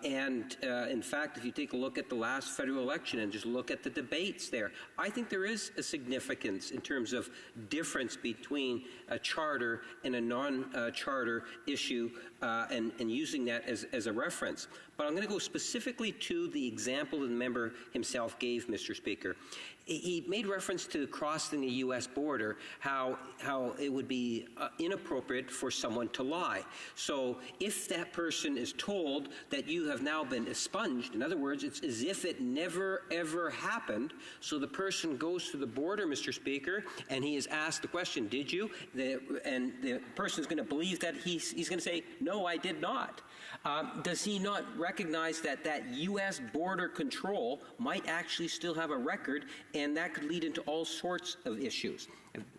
In fact, if you take a look at the last federal election and just look at the debates there, I think there is a significance in terms of difference between a charter and a non-charter issue and using that as a reference. But I'm going to go specifically to the example that the member himself gave, Mr. Speaker. He made reference to crossing the U.S. border, how it would be inappropriate for someone to lie. So if that person is told that you have now been expunged, in other words, it's as if it never, ever happened, so the person goes to the border, Mr. Speaker, and he is asked the question, did you? And the person is going to believe that he's going to say, no, I did not. Does he not recognize that U.S. border control might actually still have a record, and that could lead into all sorts of issues?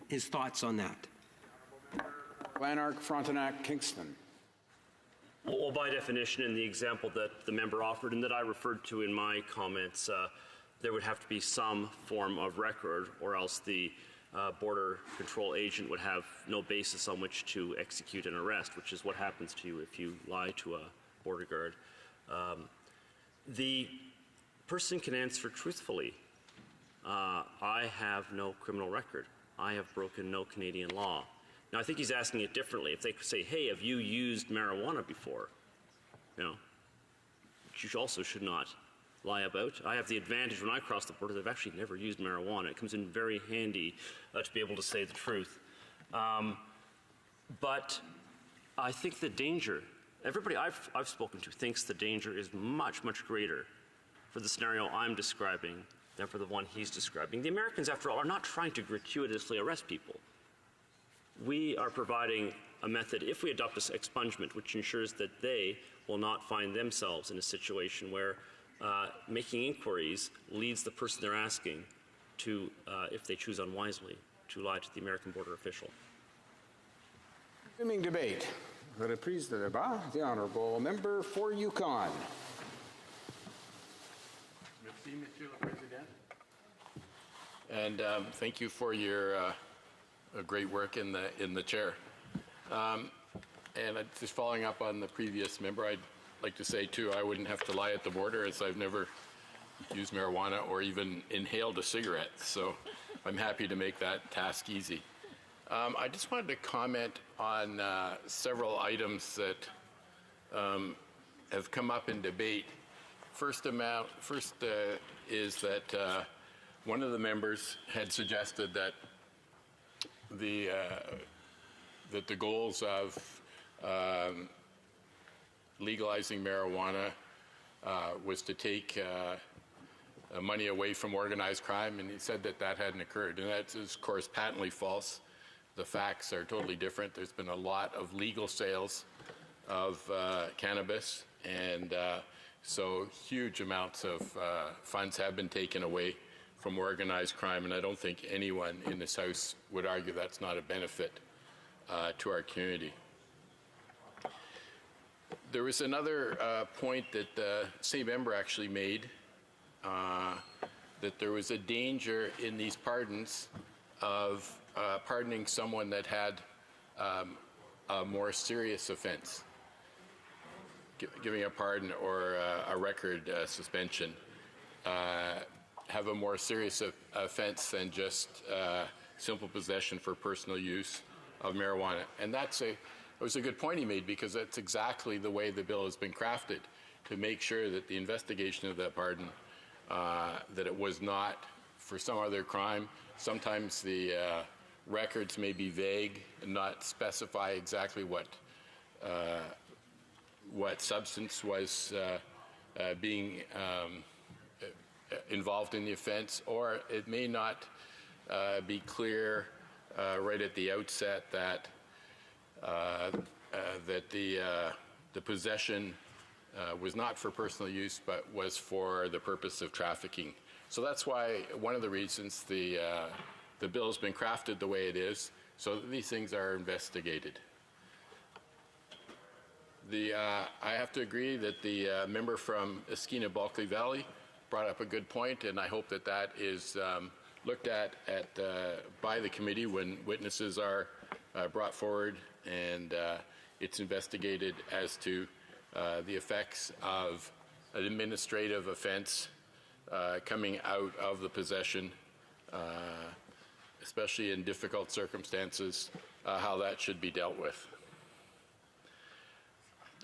His thoughts on that? Lanark, Frontenac, Kingston. Well, by definition, in the example that the member offered and that I referred to in my comments, there would have to be some form of record, or else the border control agent would have no basis on which to execute an arrest, which is what happens to you if you lie to a border guard. The person can answer truthfully, I have no criminal record. I have broken no Canadian law. Now, I think he's asking it differently. If they say, hey, have you used marijuana before? Which you also should not lie about. I have the advantage when I cross the border that I've actually never used marijuana. It comes in very handy to be able to say the truth. But I think the danger, everybody I've spoken to thinks the danger is much, much greater for the scenario I'm describing than for the one he's describing. The Americans, after all, are not trying to gratuitously arrest people. We are providing a method, if we adopt this expungement, which ensures that they will not find themselves in a situation where making inquiries leads the person they're asking to, if they choose unwisely, to lie to the American border official. Resuming debate. Reprise de débat. The Honourable Member for Yukon. Merci, Monsieur le Président. And thank you for your great work in the chair. And just following up on the previous member, I'd like to say too, I wouldn't have to lie at the border, as I've never used marijuana or even inhaled a cigarette. So I'm happy to make that task easy. I just wanted to comment on several items that have come up in debate. First is that one of the members had suggested that the goals of legalizing marijuana was to take money away from organized crime, and he said that hadn't occurred, and that is, of course, patently false. the facts are totally different. There's been a lot of legal sales of cannabis, and so huge amounts of funds have been taken away from organized crime, and I don't think anyone in this House would argue that's not a benefit to our community. There was another point that the same member actually made, that there was a danger in these pardons of pardoning someone that had a more serious offense, giving a pardon or a record suspension, have a more serious offense than just simple possession for personal use of marijuana. And it was a good point he made, because that's exactly the way the bill has been crafted, to make sure that the investigation of that pardon, that it was not for some other crime. Sometimes the records may be vague and not specify exactly what substance was being involved in the offense, or it may not be clear right at the outset that the possession was not for personal use, but was for the purpose of trafficking. So that's why one of the reasons the bill has been crafted the way it is, so that these things are investigated. I have to agree that the member from Skeena-Bulkley Valley brought up a good point, and I hope that that is looked at by the committee when witnesses are brought forward, and it's investigated as to the effects of an administrative offense coming out of the possession, especially in difficult circumstances, how that should be dealt with.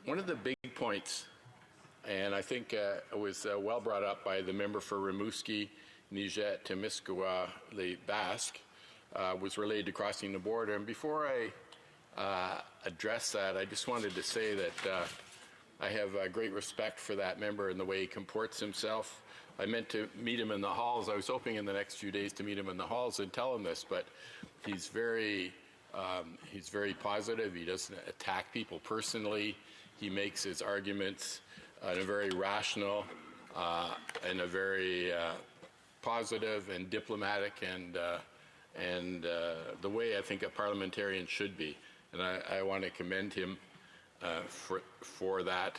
One of the big points, and I think it was well brought up by the member for Rimouski, Niget, Témiscamingue, Les Basques, was related to crossing the border. And before I address that, I just wanted to say that I have great respect for that member and the way he comports himself. I meant to meet him in the halls. I was hoping in the next few days to meet him in the halls and tell him this, but he's very positive. He doesn't attack people personally. He makes his arguments in a very rational and a very positive and diplomatic and the way I think a parliamentarian should be. And I want to commend him for that.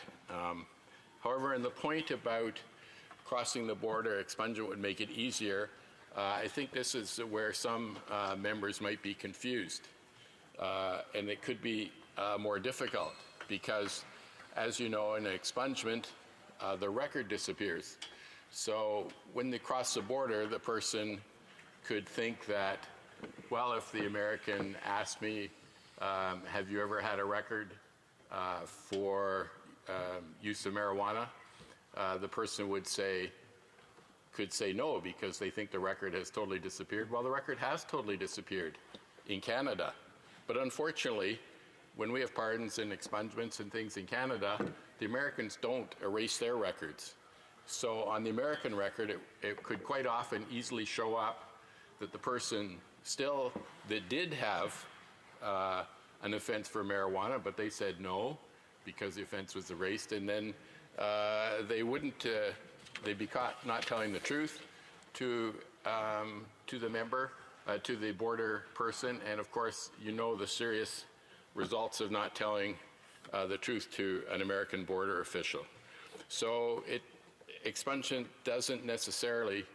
However, in the point about crossing the border, expungement would make it easier, I think this is where some members might be confused. And it could be more difficult because, as you know, in an expungement, the record disappears. So when they cross the border, the person could think that, well, if the American asked me, have you ever had a record for use of marijuana? The person could say no because they think the record has totally disappeared. Well, the record has totally disappeared in Canada. But unfortunately, when we have pardons and expungements and things in Canada, the Americans don't erase their records. So on the American record, it could quite often easily show up that the person that did have an offense for marijuana, but they said no because the offense was erased, and then they'd be caught not telling the truth to the member, to the border person, and of course, you know the serious results of not telling the truth to an American border official. So expungement doesn't necessarily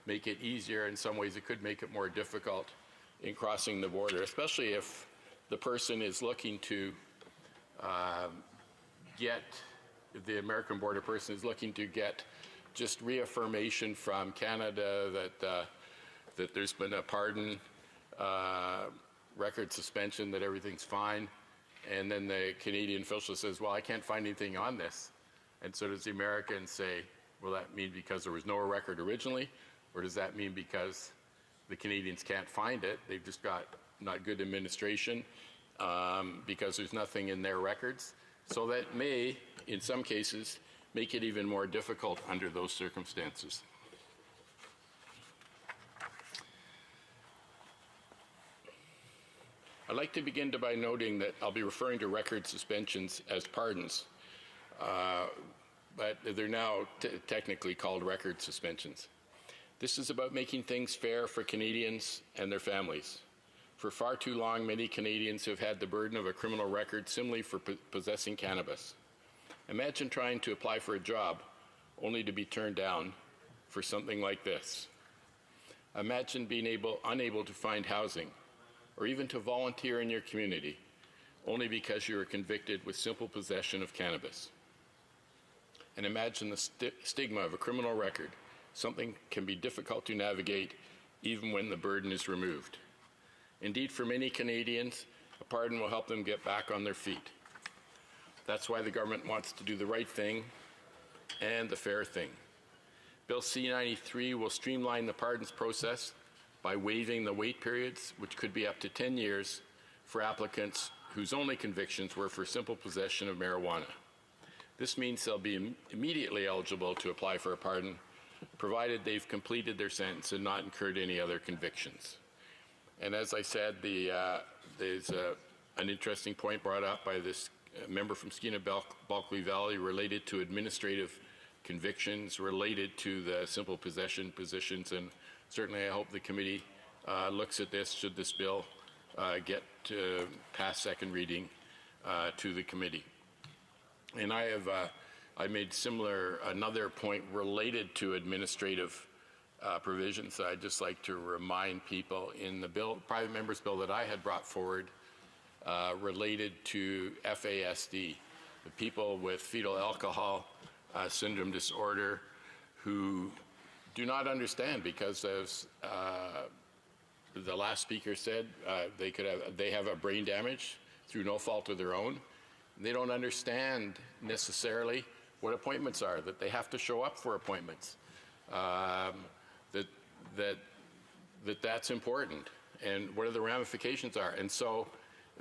make it easier. In some ways, it could make it more difficult in crossing the border, especially if the person is looking to the American border person is looking to get just reaffirmation from Canada that there's been a pardon, record suspension, that everything's fine, and then the Canadian official says, well, I can't find anything on this. And so does the American say, will that mean because there was no record originally, or does that mean because the Canadians can't find it, they've just got not good administration, because there's nothing in their records? So that may, in some cases, make it even more difficult under those circumstances. I'd like to begin by noting that I'll be referring to record suspensions as pardons, but they're now technically called record suspensions. This is about making things fair for Canadians and their families. For far too long, many Canadians have had the burden of a criminal record simply for possessing cannabis. Imagine trying to apply for a job only to be turned down for something like this. Imagine being unable to find housing or even to volunteer in your community only because you were convicted with simple possession of cannabis. And imagine the stigma of a criminal record, something can be difficult to navigate even when the burden is removed. Indeed, for many Canadians, a pardon will help them get back on their feet. That's why the government wants to do the right thing and the fair thing. Bill C-93 will streamline the pardons process by waiving the wait periods, which could be up to 10 years, for applicants whose only convictions were for simple possession of marijuana. This means they'll be immediately eligible to apply for a pardon, provided they've completed their sentence and not incurred any other convictions. And as I said, there's an interesting point brought up by this member from Skeena-Balclay Valley related to administrative convictions related to the simple possession positions, and certainly I hope the committee looks at this should this bill get past second reading to the committee. And I made another point related to administrative provisions. I'd just like to remind people in the private member's bill that I had brought forward related to FASD, the people with fetal alcohol syndrome disorder who do not understand, because as the last speaker said, they have a brain damage through no fault of their own. They don't understand necessarily what appointments are, that they have to show up for appointments, that's important, and what are the ramifications are. And so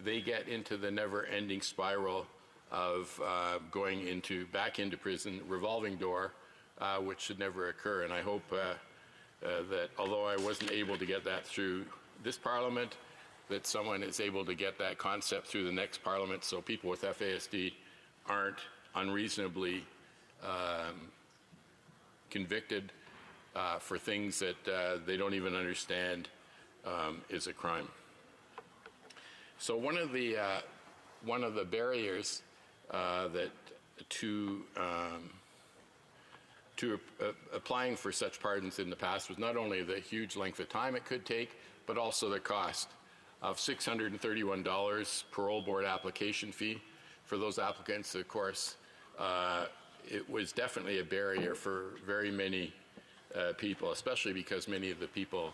they get into the never-ending spiral of going back into prison, revolving door, which should never occur. And I hope that although I wasn't able to get that through this Parliament, that someone is able to get that concept through the next Parliament so people with FASD aren't unreasonably convicted for things that they don't even understand is a crime. So one of the barriers to applying for such pardons in the past was not only the huge length of time it could take, but also the cost of $631 parole board application fee for those applicants. Of course, it was definitely a barrier for very many people, especially because many of the people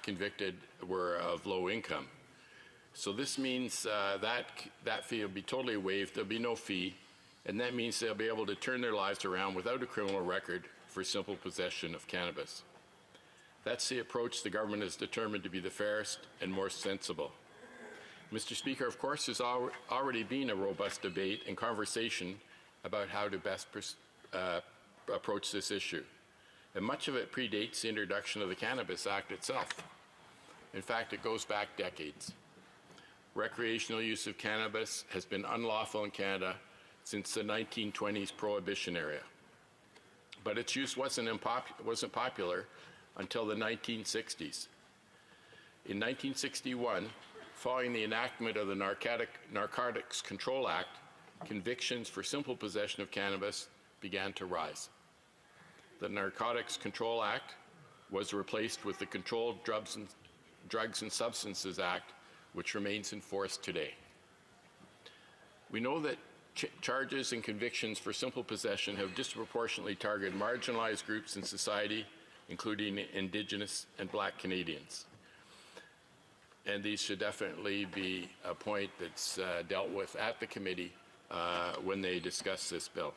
convicted were of low income. So this means that fee will be totally waived. There'll be no fee, and that means they'll be able to turn their lives around without a criminal record for simple possession of cannabis. That's the approach the government has determined to be the fairest and more sensible. Mr. Speaker, of course, there's already been a robust debate and conversation about how to best approach this issue, and much of it predates the introduction of the Cannabis Act itself. In fact, it goes back decades. Recreational use of cannabis has been unlawful in Canada since the 1920s Prohibition era. But its use wasn't popular until the 1960s. In 1961, following the enactment of the Narcotics Control Act, convictions for simple possession of cannabis began to rise. The Narcotics Control Act was replaced with the Controlled Drugs and Substances Act, which remains in force today. We know that charges and convictions for simple possession have disproportionately targeted marginalized groups in society, including Indigenous and Black Canadians. And these should definitely be a point that's dealt with at the committee when they discuss this bill.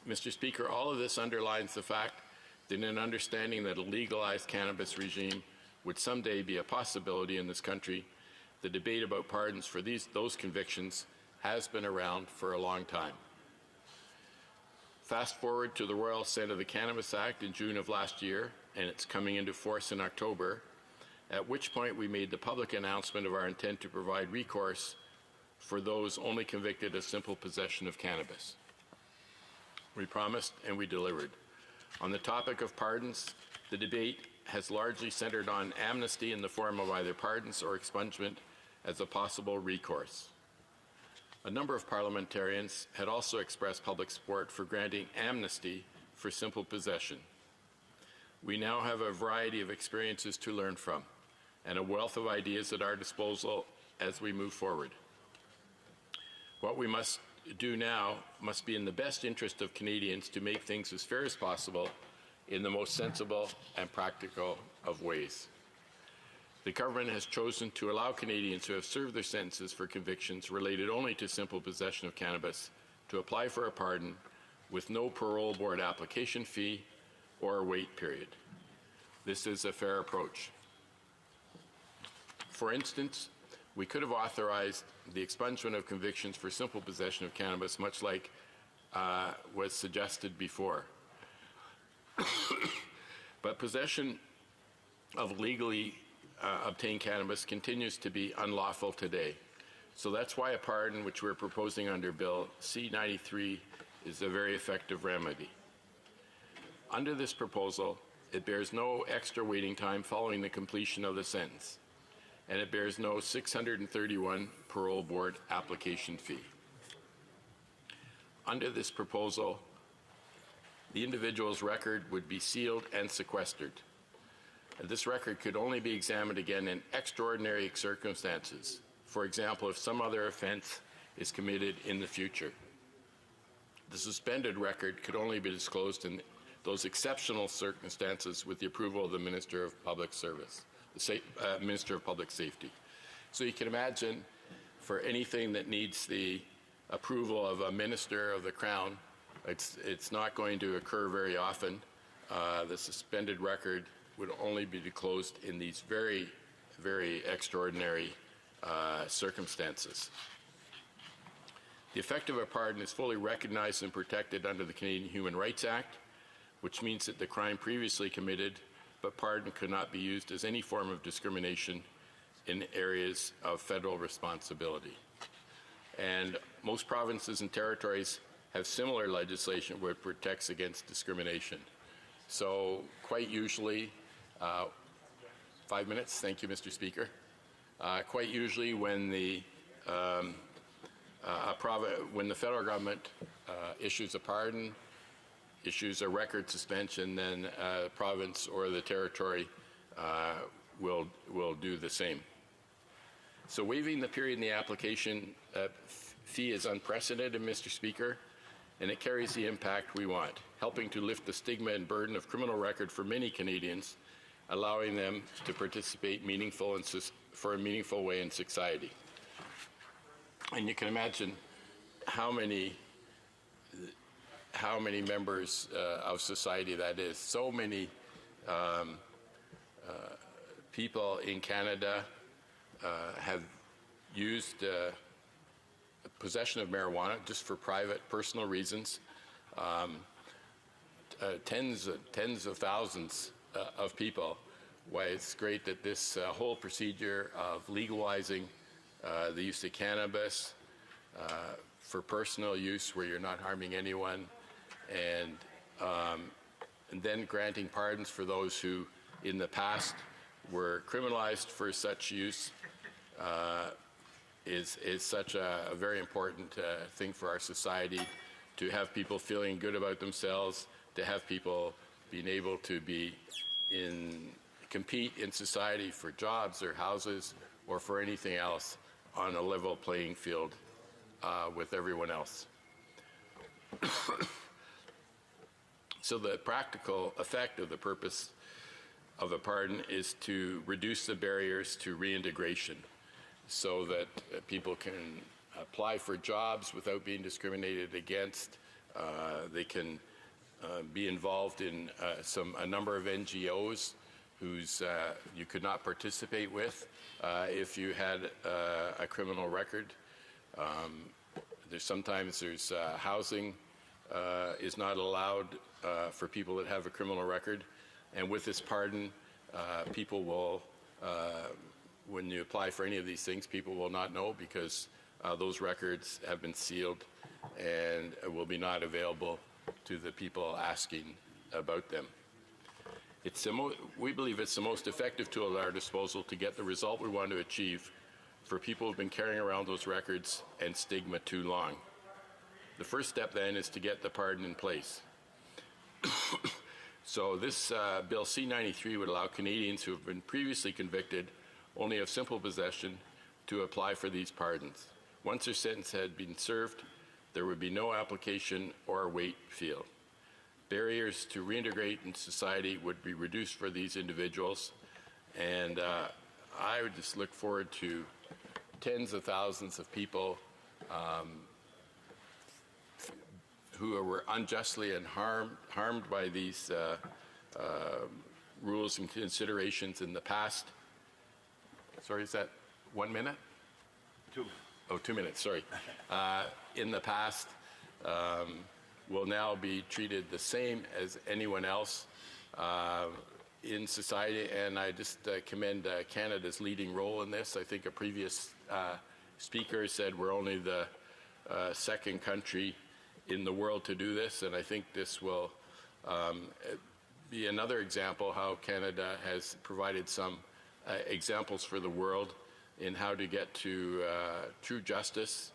Mr. Speaker, all of this underlines the fact that in understanding that a legalized cannabis regime would someday be a possibility in this country, the debate about pardons for those convictions has been around for a long time. Fast forward to the Royal Assent of the Cannabis Act in June of last year, and it's coming into force in October. at which point we made the public announcement of our intent to provide recourse for those only convicted of simple possession of cannabis. We promised and we delivered. On the topic of pardons, the debate has largely centered on amnesty in the form of either pardons or expungement as a possible recourse. A number of parliamentarians had also expressed public support for granting amnesty for simple possession. We now have a variety of experiences to learn from and a wealth of ideas at our disposal as we move forward. What we must do now must be in the best interest of Canadians to make things as fair as possible in the most sensible and practical of ways. The government has chosen to allow Canadians who have served their sentences for convictions related only to simple possession of cannabis to apply for a pardon with no parole board application fee or wait period. This is a fair approach. For instance, we could have authorized the expungement of convictions for simple possession of cannabis, much like was suggested before. But possession of legally obtained cannabis continues to be unlawful today. So that's why a pardon, which we're proposing under Bill C-93, is a very effective remedy. Under this proposal, it bears no extra waiting time following the completion of the sentence, and it bears no $631 parole board application fee. Under this proposal, the individual's record would be sealed and sequestered. And this record could only be examined again in extraordinary circumstances. For example, if some other offense is committed in the future. The suspended record could only be disclosed in those exceptional circumstances with the approval of the Minister of Public Service, the Minister of Public Safety. So you can imagine, for anything that needs the approval of a Minister of the Crown, it's not going to occur very often. The suspended record would only be disclosed in these very, very extraordinary circumstances. The effect of a pardon is fully recognized and protected under the Canadian Human Rights Act, which means that the crime previously committed but pardon could not be used as any form of discrimination in areas of federal responsibility. And most provinces and territories have similar legislation where it protects against discrimination. So quite usually, 5 minutes, thank you, Mr. Speaker. Quite usually when the federal government issues a pardon, issues a record suspension, then the province or the territory will do the same. So waiving the period in the application fee is unprecedented, Mr. Speaker, and it carries the impact we want, helping to lift the stigma and burden of criminal record for many Canadians, allowing them to participate for a meaningful way in society. And you can imagine how many members of society that is. So many people in Canada have used possession of marijuana just for private, personal reasons. Tens of thousands of people. Why it's great that this whole procedure of legalizing the use of cannabis for personal use where you're not harming anyone, and then granting pardons for those who in the past were criminalized for such use is such a very important thing for our society, to have people feeling good about themselves, to have people being able to compete in society for jobs or houses or for anything else on a level playing field with everyone else. So the practical effect of the purpose of a pardon is to reduce the barriers to reintegration so that people can apply for jobs without being discriminated against. They can be involved in a number of NGOs whose you could not participate with if you had a criminal record. Sometimes there's housing is not allowed for people that have a criminal record, and with this pardon, people will when you apply for any of these things, people will not know because those records have been sealed and will be not available to the people asking about them. We believe it's the most effective tool at our disposal to get the result we want to achieve for people who have been carrying around those records and stigma too long. The first step then is to get the pardon in place. So this Bill C-93 would allow Canadians who have been previously convicted only of simple possession to apply for these pardons. Once their sentence had been served, there would be no application or wait field. Barriers to reintegrate in society would be reduced for these individuals, and I would just look forward to tens of thousands of people who were unjustly and harmed by these rules and considerations in the past. Sorry, is that 1 minute? 2. Oh, 2 minutes, sorry. In the past will now be treated the same as anyone else in society, and I just commend Canada's leading role in this. I think a previous speaker said we're only the second country in the world to do this, and I think this will be another example how Canada has provided some examples for the world in how to get to true justice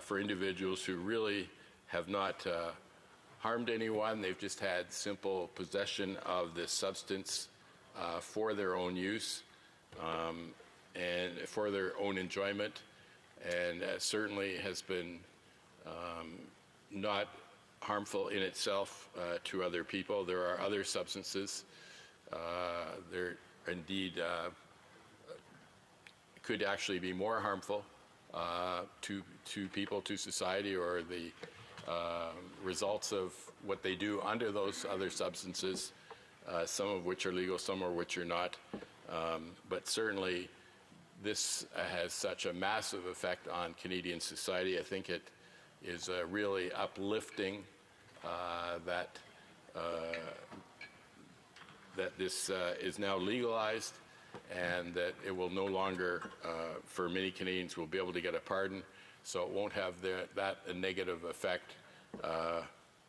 for individuals who really have not harmed anyone. They've just had simple possession of this substance for their own use and for their own enjoyment, and certainly has been not harmful in itself to other people. There are other substances. There indeed could actually be more harmful to people, to society, or the results of what they do under those other substances, some of which are legal, some of which are not. But certainly this has such a massive effect on Canadian society. I think it is really uplifting that this is now legalized, and that it will no longer, for many Canadians, will be able to get a pardon, so it won't have that negative effect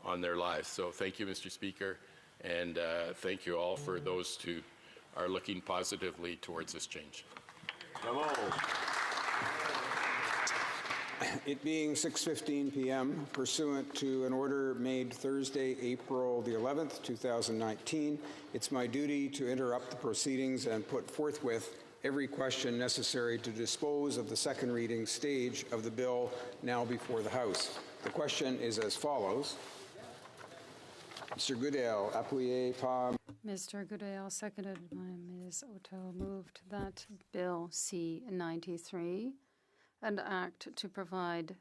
on their lives. So thank you, Mr. Speaker, and thank you all for those who are looking positively towards this change. Bravo. It being 6:15 p.m., pursuant to an order made Thursday, April the 11th, 2019, it's my duty to interrupt the proceedings and put forthwith every question necessary to dispose of the second reading stage of the bill now before the House. The question is as follows. Mr. Goodale, appuyé par... Mr. Goodale, seconded by Ms. Otto, moved that Bill C-93, an act to provide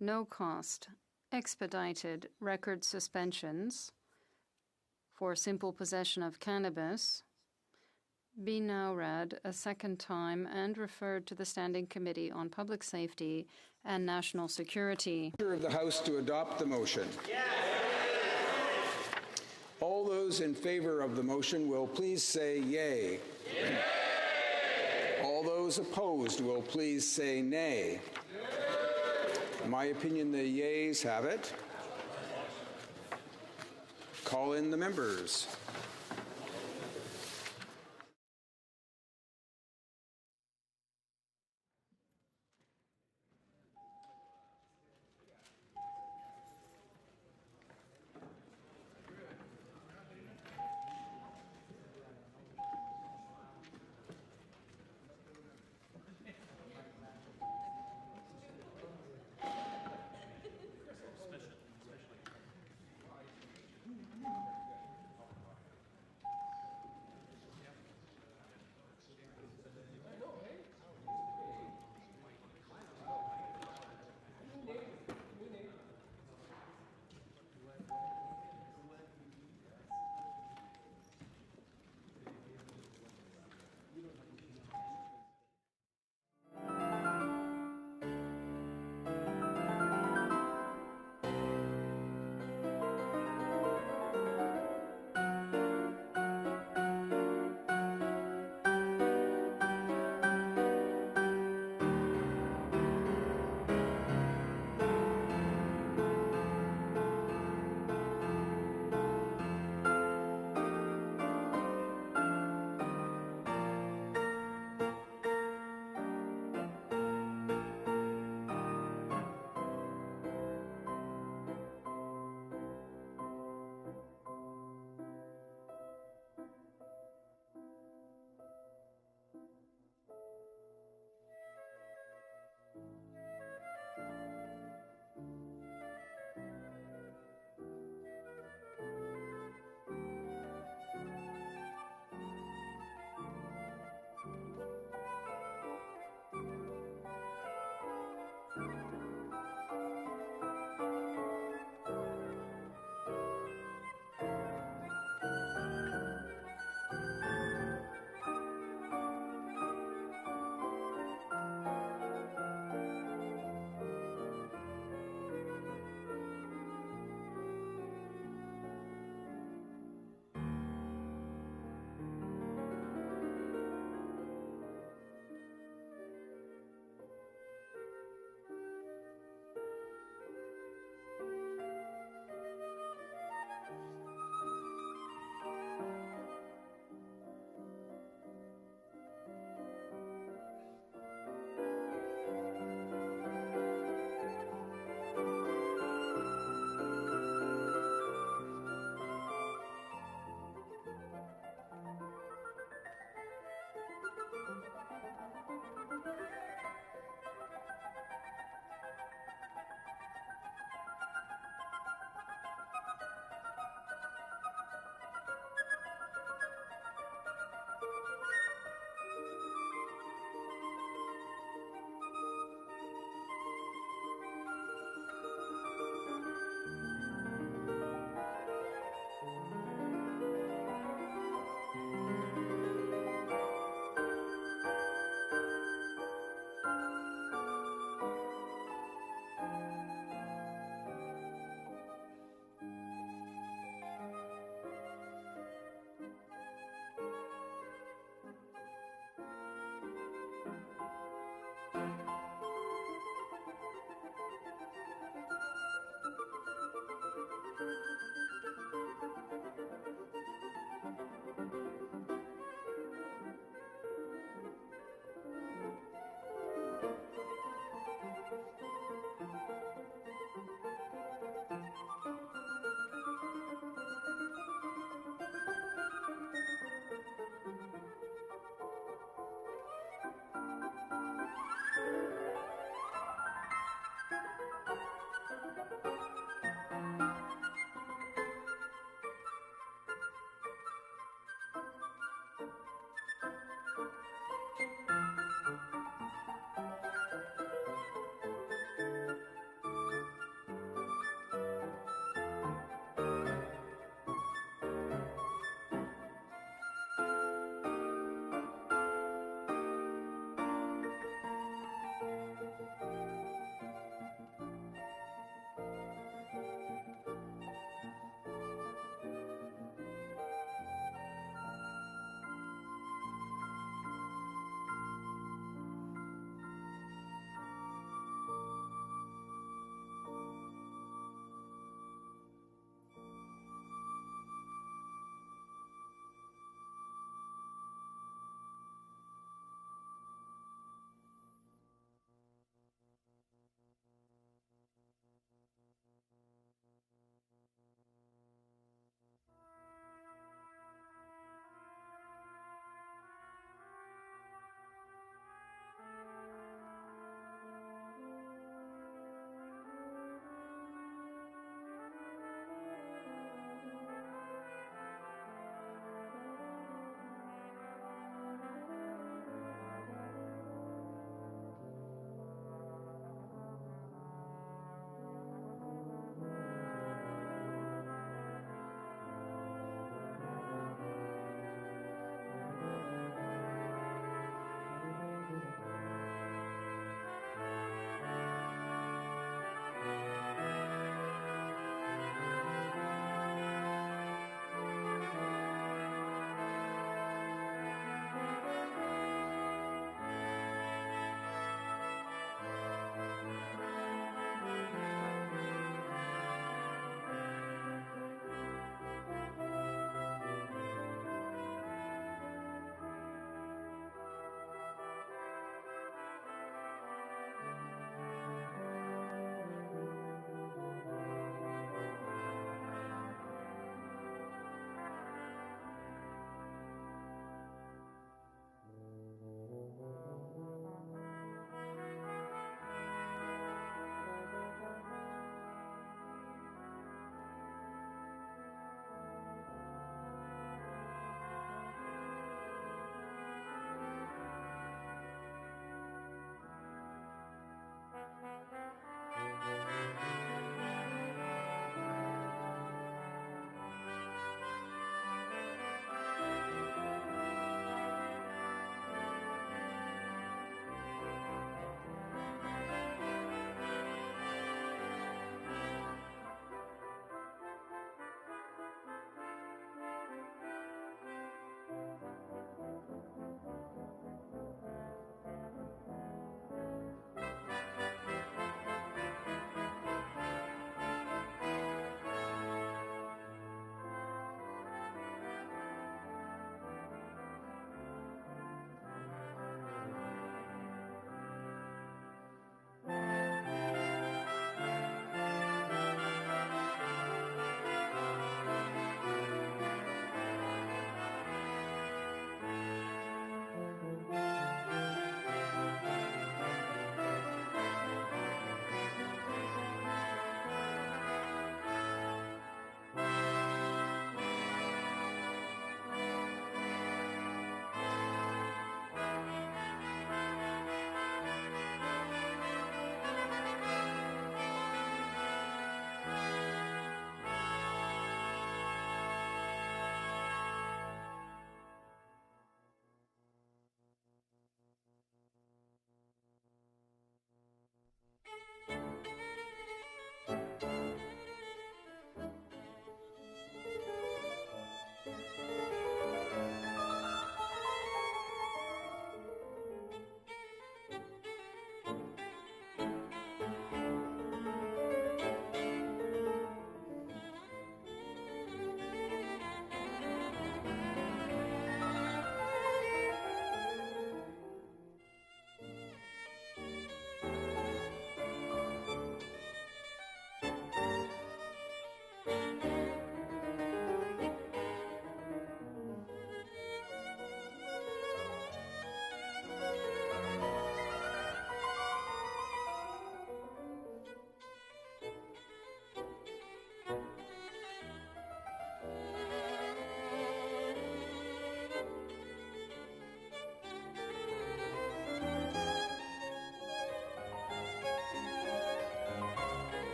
no-cost, expedited record suspensions for simple possession of cannabis, be now read a second time and referred to the Standing Committee on Public Safety and National Security. Of the House to adopt the motion. Yes. All those in favor of the motion will please say yea. Yay. All those opposed will please say nay. In my opinion, the yeas have it. Call in the members.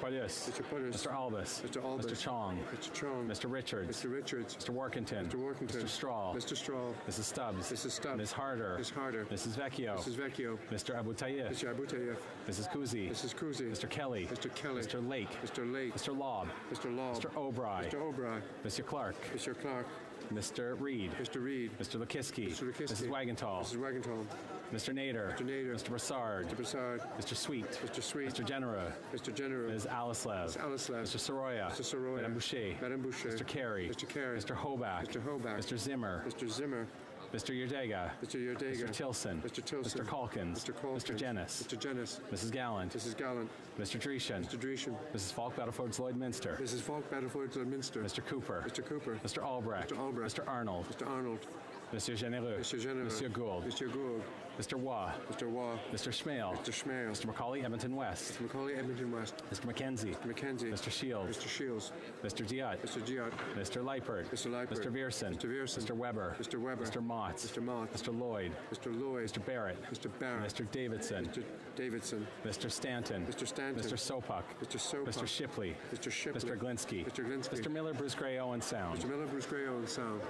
Mr. Pudus. Mr. Albus. Mr. Albus. Mr. Chong. Mr. Chong. Mr. Richards. Mr. Richards. Mr. Workington. Mr. Workington. Mr. Strahl. Mr. Strahl. Mrs. Stubbs. Mrs. Stubbs. Ms. Harder. Ms. Harder. Mrs. Vecchio. Mrs. Vecchio. Mr. Abu Tayyif. Mr. Abu Tayyif. Mrs. Kuzi. Mrs. Kuzi. Mr. Kelly. Mr. Kelly. Mr. Lake. Mr. Lake. Mr. Lobb. Mr. Lobb. Mr. O'Bry. Mr. O'Bry. Mr. Clark. Mr. Clark. Mr. Reed. Mr. Reed. Mr. Lukiski. Mr. Lukiski. Mrs. Wagenthal. Mrs. Wagenthal. Mr. Nader. Mr. Nader. Mr. Brassard. Mr. Brassard. Mr. Sweet. Mr. Sweet. Mr. Genera. Mr. Genera. Ms. Alislev. Ms. Alislev. Mr. Soroya. Mr. Soroya. Madame Boucher. Madame Boucher. Mr. Carey. Mr. Carey. Mr. Hoback. Mr. Hoback. Mr. Zimmer. Mr. Zimmer. Mr. Yerdega. Mr. Yerdega. Mr. Tilson. Mr. Tilson. Mr. Calkins. Mr. Calkins. Mr. Jennis. Mr. Jennis. Mrs. Gallant. Mrs. Gallant. Mr. Dreeshen. Mr. Dreeshen. Mrs. Falk, Battlefords, Lloydminster. Mrs. Falk, Battlefords, Lloydminster. Mr. Cooper. Mr. Cooper. Mr. Albrecht. Mr. Albrecht. Mr. Arnold. Mr. Arnold. Monsieur Généreux. Monsieur Généreux. Monsieur Gould. Monsieur Gould. Mr. Waugh. Mr. Waugh. Mr. Schmale. Mr. Schmale. Mr. Macaulay, Edmonton West. Mr. Macaulay, Edmonton West. Mr. McKenzie. Mr. McKenzie. Mr. Shields. Mr. Shields. Mr. Diot. Mr. Diot. Mr. Leipert. Mr. Leipert. Mr. Vierson. Mr. Vierson. Mr. Weber. Mr. Weber. Mr. Mott. Mr. Mott. Mr. Lloyd. Mr. Lloyd. Mr. Barrett. Mr. Barrett. Mr. Davidson. Mr. Davidson. Mr. Stanton. Mr. Stanton. Mr. Sopak. Mr. Sopak. Mr. Shipley. Mr. Shipley. Mr. Glinsky. Mr. Glinsky. Mr. Miller, Bruce Gray, Owen Sound. Mr. Miller, Bruce Gray, Owen Sound.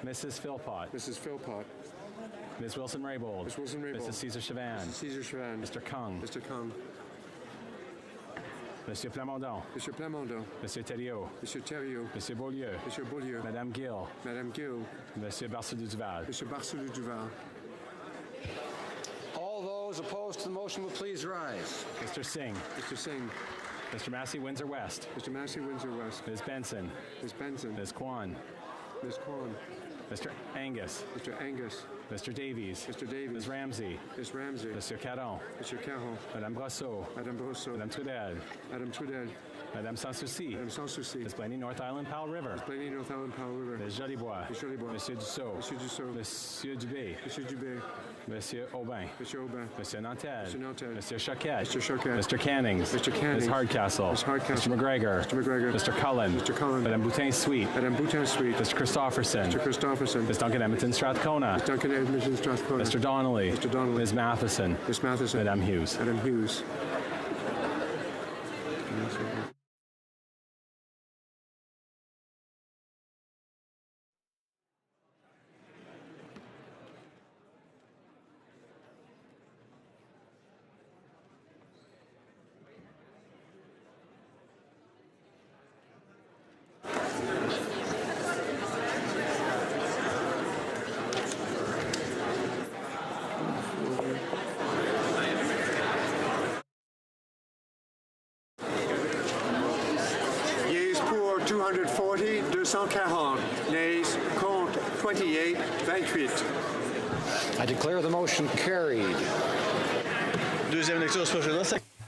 Mrs. Philpott. Mrs. Philpott. Ms. Wilson-Raybould. Ms. Wilson-Raybould. Mrs. Caesar Chavan. Mrs. Caesar Chavan. Mr. Kung. Mr. Kung. Monsieur Plamondon. Monsieur Plamondon. Monsieur Thériault. Monsieur Thériault. Monsieur Beaulieu. Monsieur Beaulieu. Madame Gill. Madame Gill. Monsieur Barcelou-Duval. Monsieur Barcelou-Duval. All those opposed to the motion will please rise. Mr. Singh. Mr. Singh. Mr. Massey, Windsor West. Mr. Massey, Windsor West. Ms. Benson. Ms. Benson. Ms. Kwan. Ms. Kwan. Mr. Angus. Mr. Angus. Mr. Davies. Mr. Davies. Ms. Ramsey. Ms. Ramsey. Monsieur Caron. Monsieur Caron. Madame Brosseau. Madame Brosseau. Madame Trudel. Madame Trudel. Madame Sans Souci. Madame Sans Souci. Ms. Blaney, North Island, Powell River. Ms. Blaney, North Island, Powell River. Ms. Jolibois. Ms. Jolibois. Monsieur Dussault. Monsieur Dussault. Monsieur Dubé. Monsieur Dubé. Monsieur Aubin. Monsieur Aubin. Monsieur Nantel. Monsieur Nantel. Monsieur Choquette. Mr. Choquette. Mr. Cannings. Mr. Cannings. Ms. Hardcastle. Ms. Hardcastle. Mr. McGregor. Mr. McGregor. Mr. Cullen. Mr. Cullen. Madame Boutin-Sweet. Madame Boutin-Sweet. Mr. Christopherson. Mr. Christopherson. Ms. Duncan Edmonton Strathcona. Ms. Duncan Edmonton Strathcona. Mr. Donnelly. Mr. Donnelly. Ms. Matheson. Ms. Matheson. Madame Hughes. Madame Hughes. Yeas pour 240, 240. Nays contre 28, 28. I declare the motion carried.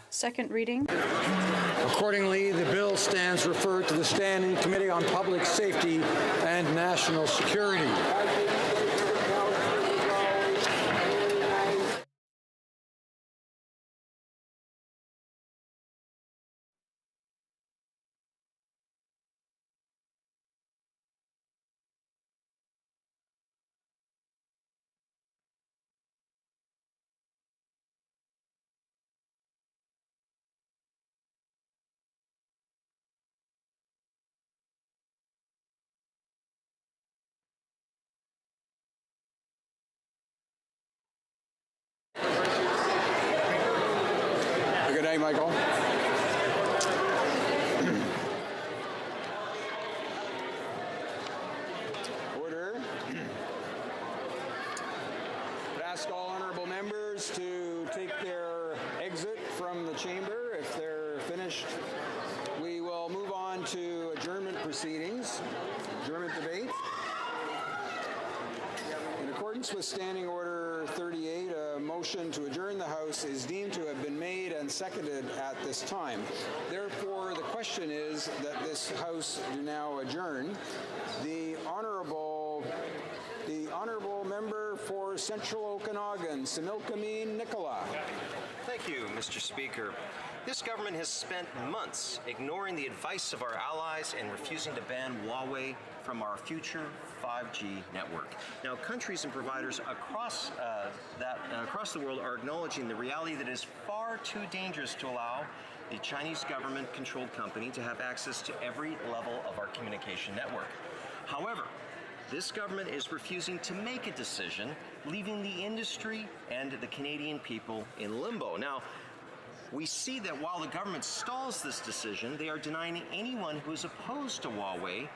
Second reading. Accordingly, the bill stands referred to the Standing Committee on Public Safety and National Security. Good day, Michael. Order. I'd ask all honorable members to take their exit from the chamber. If they're finished, we will move on to adjournment proceedings, adjournment debate. In accordance with Standing Order 38, a motion to adjourn the House is deemed to have been made and seconded at this time. Therefore, the question is that this House do now adjourn. The honorable member for Central Okanagan, Similkameen Nicola. Thank you, Mr. Speaker. This government has spent months ignoring the advice of our allies and refusing to ban Huawei from our future 5G network. Now, countries and providers across the world are acknowledging the reality that it is far too dangerous to allow the Chinese government-controlled company to have access to every level of our communication network. However, this government is refusing to make a decision, leaving the industry and the Canadian people in limbo. Now, We see that while the government stalls this decision, they are denying anyone who is opposed to Huawei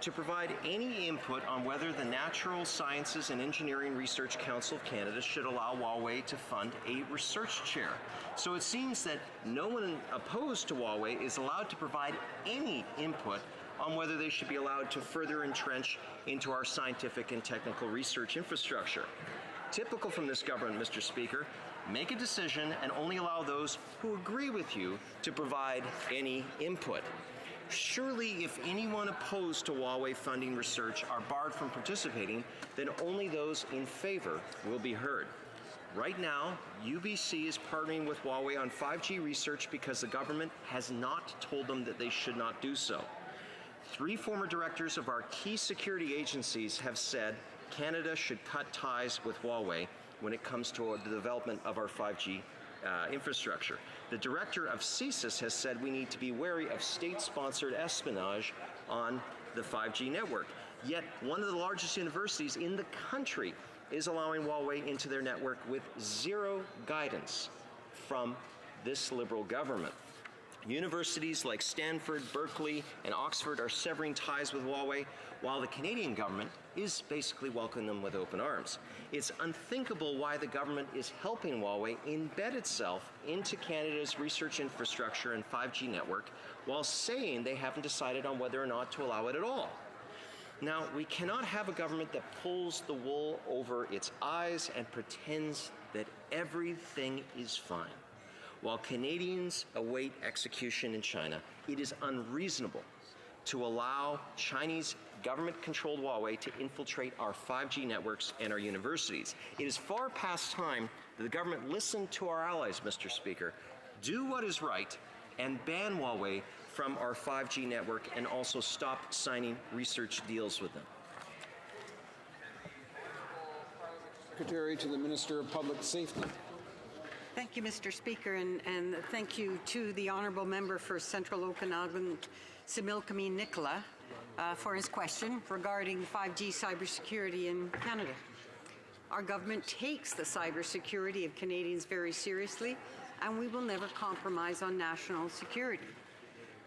to provide any input on whether the Natural Sciences and Engineering Research Council of Canada should allow Huawei to fund a research chair. So it seems that no one opposed to Huawei is allowed to provide any input on whether they should be allowed to further entrench into our scientific and technical research infrastructure. Typical from this government, Mr. Speaker, make a decision and only allow those who agree with you to provide any input. Surely, if anyone opposed to Huawei funding research are barred from participating, then only those in favor will be heard. Right now, UBC is partnering with Huawei on 5G research because the government has not told them that they should not do so. 3 former directors of our key security agencies have said Canada should cut ties with Huawei when it comes to the development of our 5G infrastructure. The director of CSIS has said we need to be wary of state-sponsored espionage on the 5G network. Yet one of the largest universities in the country is allowing Huawei into their network with zero guidance from this Liberal government. Universities like Stanford, Berkeley, and Oxford are severing ties with Huawei, while the Canadian government is basically welcoming them with open arms. It's unthinkable why the government is helping Huawei embed itself into Canada's research infrastructure and 5G network, while saying they haven't decided on whether or not to allow it at all. Now, we cannot have a government that pulls the wool over its eyes and pretends that everything is fine. While Canadians await execution in China, it is unreasonable to allow Chinese government-controlled Huawei to infiltrate our 5G networks and our universities. It is far past time that the government listen to our allies, Mr. Speaker, do what is right, and ban Huawei from our 5G network and also stop signing research deals with them. Secretary to the Minister of Public Safety. Thank you, Mr. Speaker, and thank you to the Honourable Member for Central Okanagan, Similkameen Nicola, for his question regarding 5G cybersecurity in Canada. Our government takes the cybersecurity of Canadians very seriously, and we will never compromise on national security.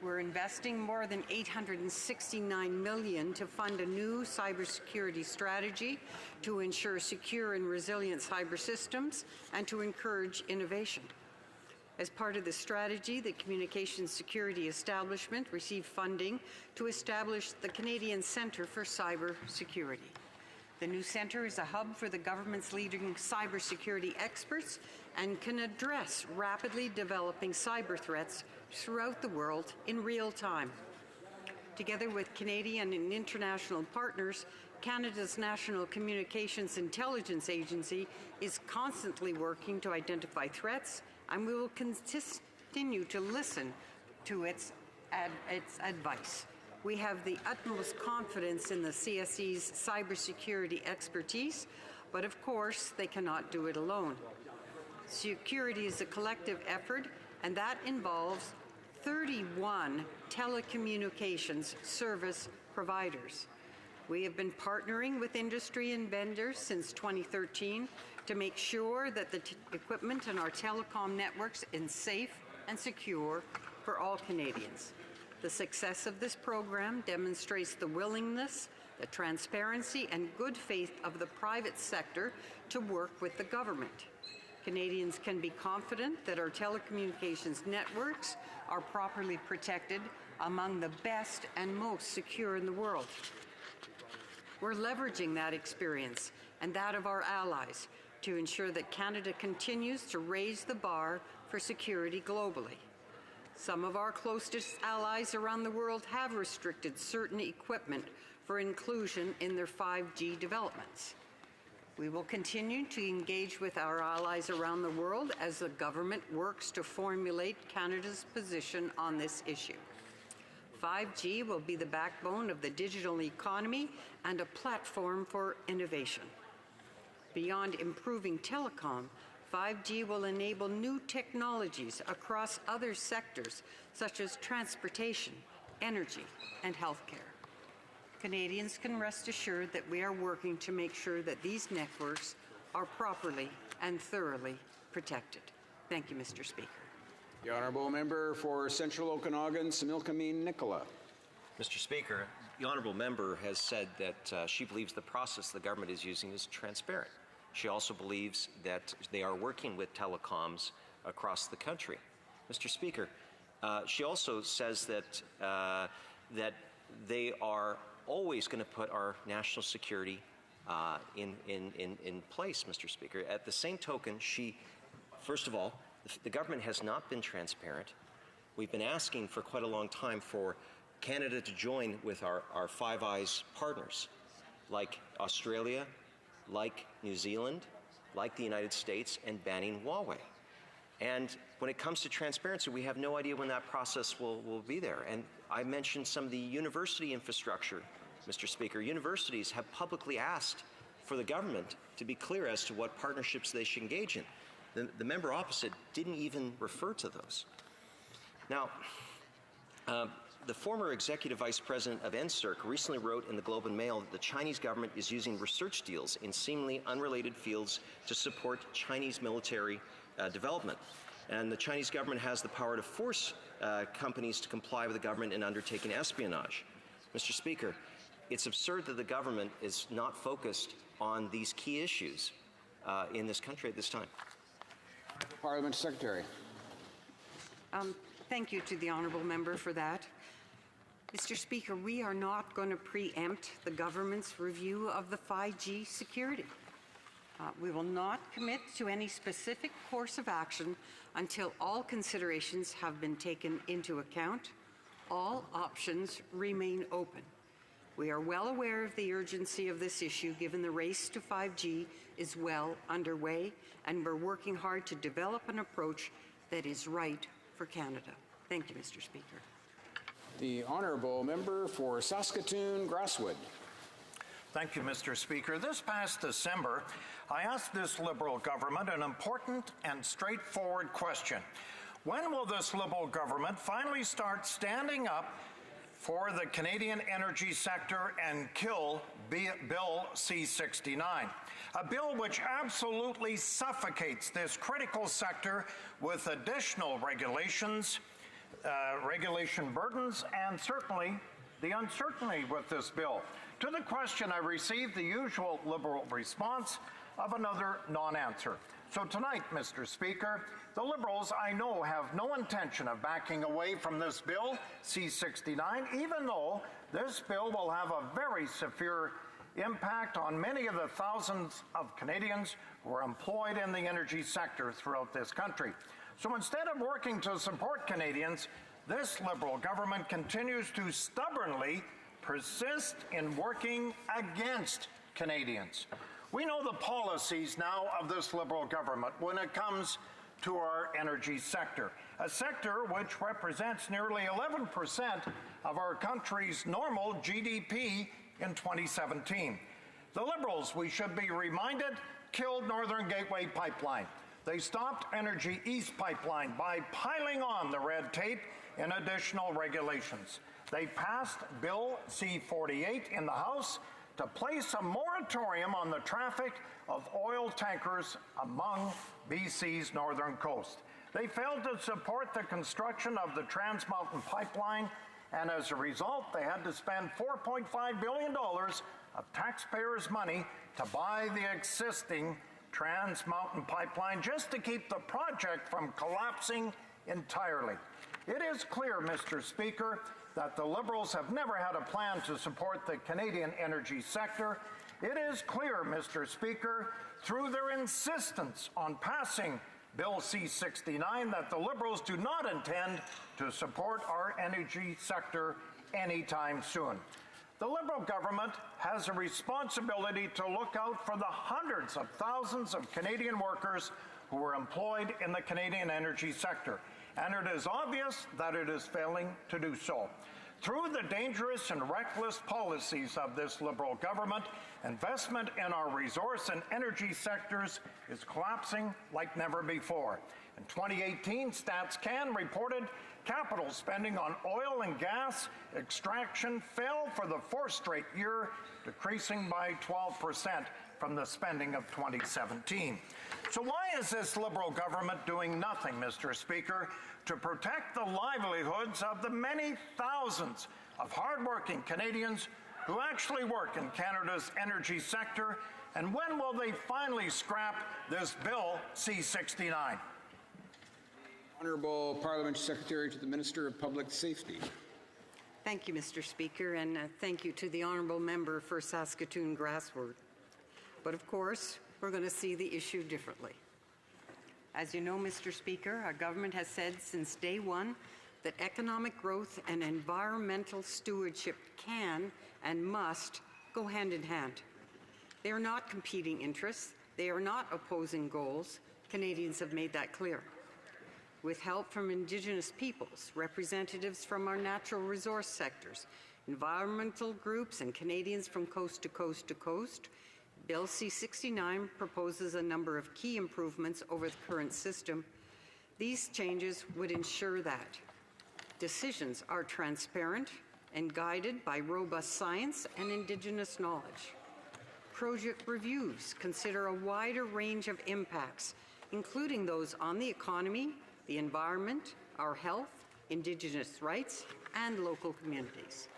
We're investing more than $869 million to fund a new cybersecurity strategy to ensure secure and resilient cyber systems and to encourage innovation. As part of the strategy, the Communications Security Establishment received funding to establish the Canadian Centre for Cyber Security. The new centre is a hub for the government's leading cybersecurity experts and can address rapidly developing cyber threats throughout the world in real time. Together with Canadian and international partners, Canada's National Communications Intelligence Agency is constantly working to identify threats, and we will continue to listen to its advice. We have the utmost confidence in the CSE's cybersecurity expertise, but of course, they cannot do it alone. Security is a collective effort, and that involves 31 telecommunications service providers. We have been partnering with industry and vendors since 2013 to make sure that the equipment in our telecom networks is safe and secure for all Canadians. The success of this program demonstrates the willingness, the transparency, and good faith of the private sector to work with the government. Canadians can be confident that our telecommunications networks are properly protected, among the best and most secure in the world. We're leveraging that experience and that of our allies to ensure that Canada continues to raise the bar for security globally. Some of our closest allies around the world have restricted certain equipment for inclusion in their 5G developments. We will continue to engage with our allies around the world as the government works to formulate Canada's position on this issue. 5G will be the backbone of the digital economy and a platform for innovation. Beyond improving telecom, 5G will enable new technologies across other sectors such as transportation, energy, and healthcare. Canadians can rest assured that we are working to make sure that these networks are properly and thoroughly protected. Thank you, Mr. Speaker. The honourable member for Central Okanagan, Similkameen Nicola. Mr. Speaker, the honourable member has said that she believes the process the government is using is transparent. She also believes that they are working with telecoms across the country. Mr. Speaker, she also says that that they are always going to put our national security in place, Mr. Speaker. At the same token, first of all, the government has not been transparent. We've been asking for quite a long time for Canada to join with our Five Eyes partners, like Australia, like New Zealand, like the United States, and banning Huawei. And when it comes to transparency, we have no idea when that process will be there. And I mentioned some of the university infrastructure, Mr. Speaker. Universities have publicly asked for the government to be clear as to what partnerships they should engage in. The member opposite didn't even refer to those. Now, the former executive vice president of NSERC recently wrote in the Globe and Mail that the Chinese government is using research deals in seemingly unrelated fields to support Chinese military development. And the Chinese government has the power to force companies to comply with the government in undertaking espionage. Mr. Speaker, it's absurd that the government is not focused on these key issues in this country at this time. Parliament Secretary. Thank you to the honourable member for that. Mr. Speaker, we are not going to preempt the government's review of the 5G security. We will not commit to any specific course of action until all considerations have been taken into account. All options remain open. We are well aware of the urgency of this issue given the race to 5G is well underway, and we're working hard to develop an approach that is right for Canada. Thank you, Mr. Speaker. The honourable member for Saskatoon, Grasswood. Thank you, Mr. Speaker. This past December, I asked this Liberal government an important and straightforward question. When will this Liberal government finally start standing up for the Canadian energy sector and kill Bill C-69, a bill which absolutely suffocates this critical sector with additional regulations, regulation burdens, and certainly the uncertainty with this bill? To the question, I received the usual Liberal response of another non-answer. So tonight, Mr. Speaker, the Liberals, I know, have no intention of backing away from this bill, C-69, even though this bill will have a very severe impact on many of the thousands of Canadians who are employed in the energy sector throughout this country. So instead of working to support Canadians, this Liberal government continues to stubbornly persist in working against Canadians. We know the policies now of this Liberal government when it comes to our energy sector, a sector which represents nearly 11% of our country's normal GDP in 2017. The Liberals, we should be reminded, killed Northern Gateway Pipeline. They stopped Energy East Pipeline by piling on the red tape and additional regulations. They passed Bill C-48 in the House to place a moratorium on the traffic of oil tankers among BC's northern coast. They failed to support the construction of the Trans Mountain Pipeline, and as a result, they had to spend $4.5 billion of taxpayers' money to buy the existing Trans Mountain Pipeline just to keep the project from collapsing entirely. It is clear, Mr. Speaker, that the Liberals have never had a plan to support the Canadian energy sector. It is clear, Mr. Speaker, through their insistence on passing Bill C-69 that the Liberals do not intend to support our energy sector anytime soon. The Liberal government has a responsibility to look out for the hundreds of thousands of Canadian workers who are employed in the Canadian energy sector, and it is obvious that it is failing to do so. Through the dangerous and reckless policies of this Liberal government, investment in our resource and energy sectors is collapsing like never before. In 2018, StatsCan reported capital spending on oil and gas extraction fell for the fourth straight year, decreasing by 12% from the spending of 2017. So why is this Liberal government doing nothing, Mr. Speaker, to protect the livelihoods of the many thousands of hardworking Canadians who actually work in Canada's energy sector? And when will they finally scrap this Bill C-69? Honourable Parliamentary Secretary to the Minister of Public Safety. Thank you, Mr. Speaker, and thank you to the honourable member for Saskatoon Grasswood. But of course, we're going to see the issue differently. As you know, Mr. Speaker, our government has said since day one that economic growth and environmental stewardship can and must go hand in hand. They are not competing interests. They are not opposing goals. Canadians have made that clear. With help from Indigenous peoples, representatives from our natural resource sectors, environmental groups, and Canadians from coast to coast to coast, Bill C-69 proposes a number of key improvements over the current system. These changes would ensure that decisions are transparent and guided by robust science and Indigenous knowledge. Project reviews consider a wider range of impacts, including those on the economy, the environment, our health, Indigenous rights, and local communities.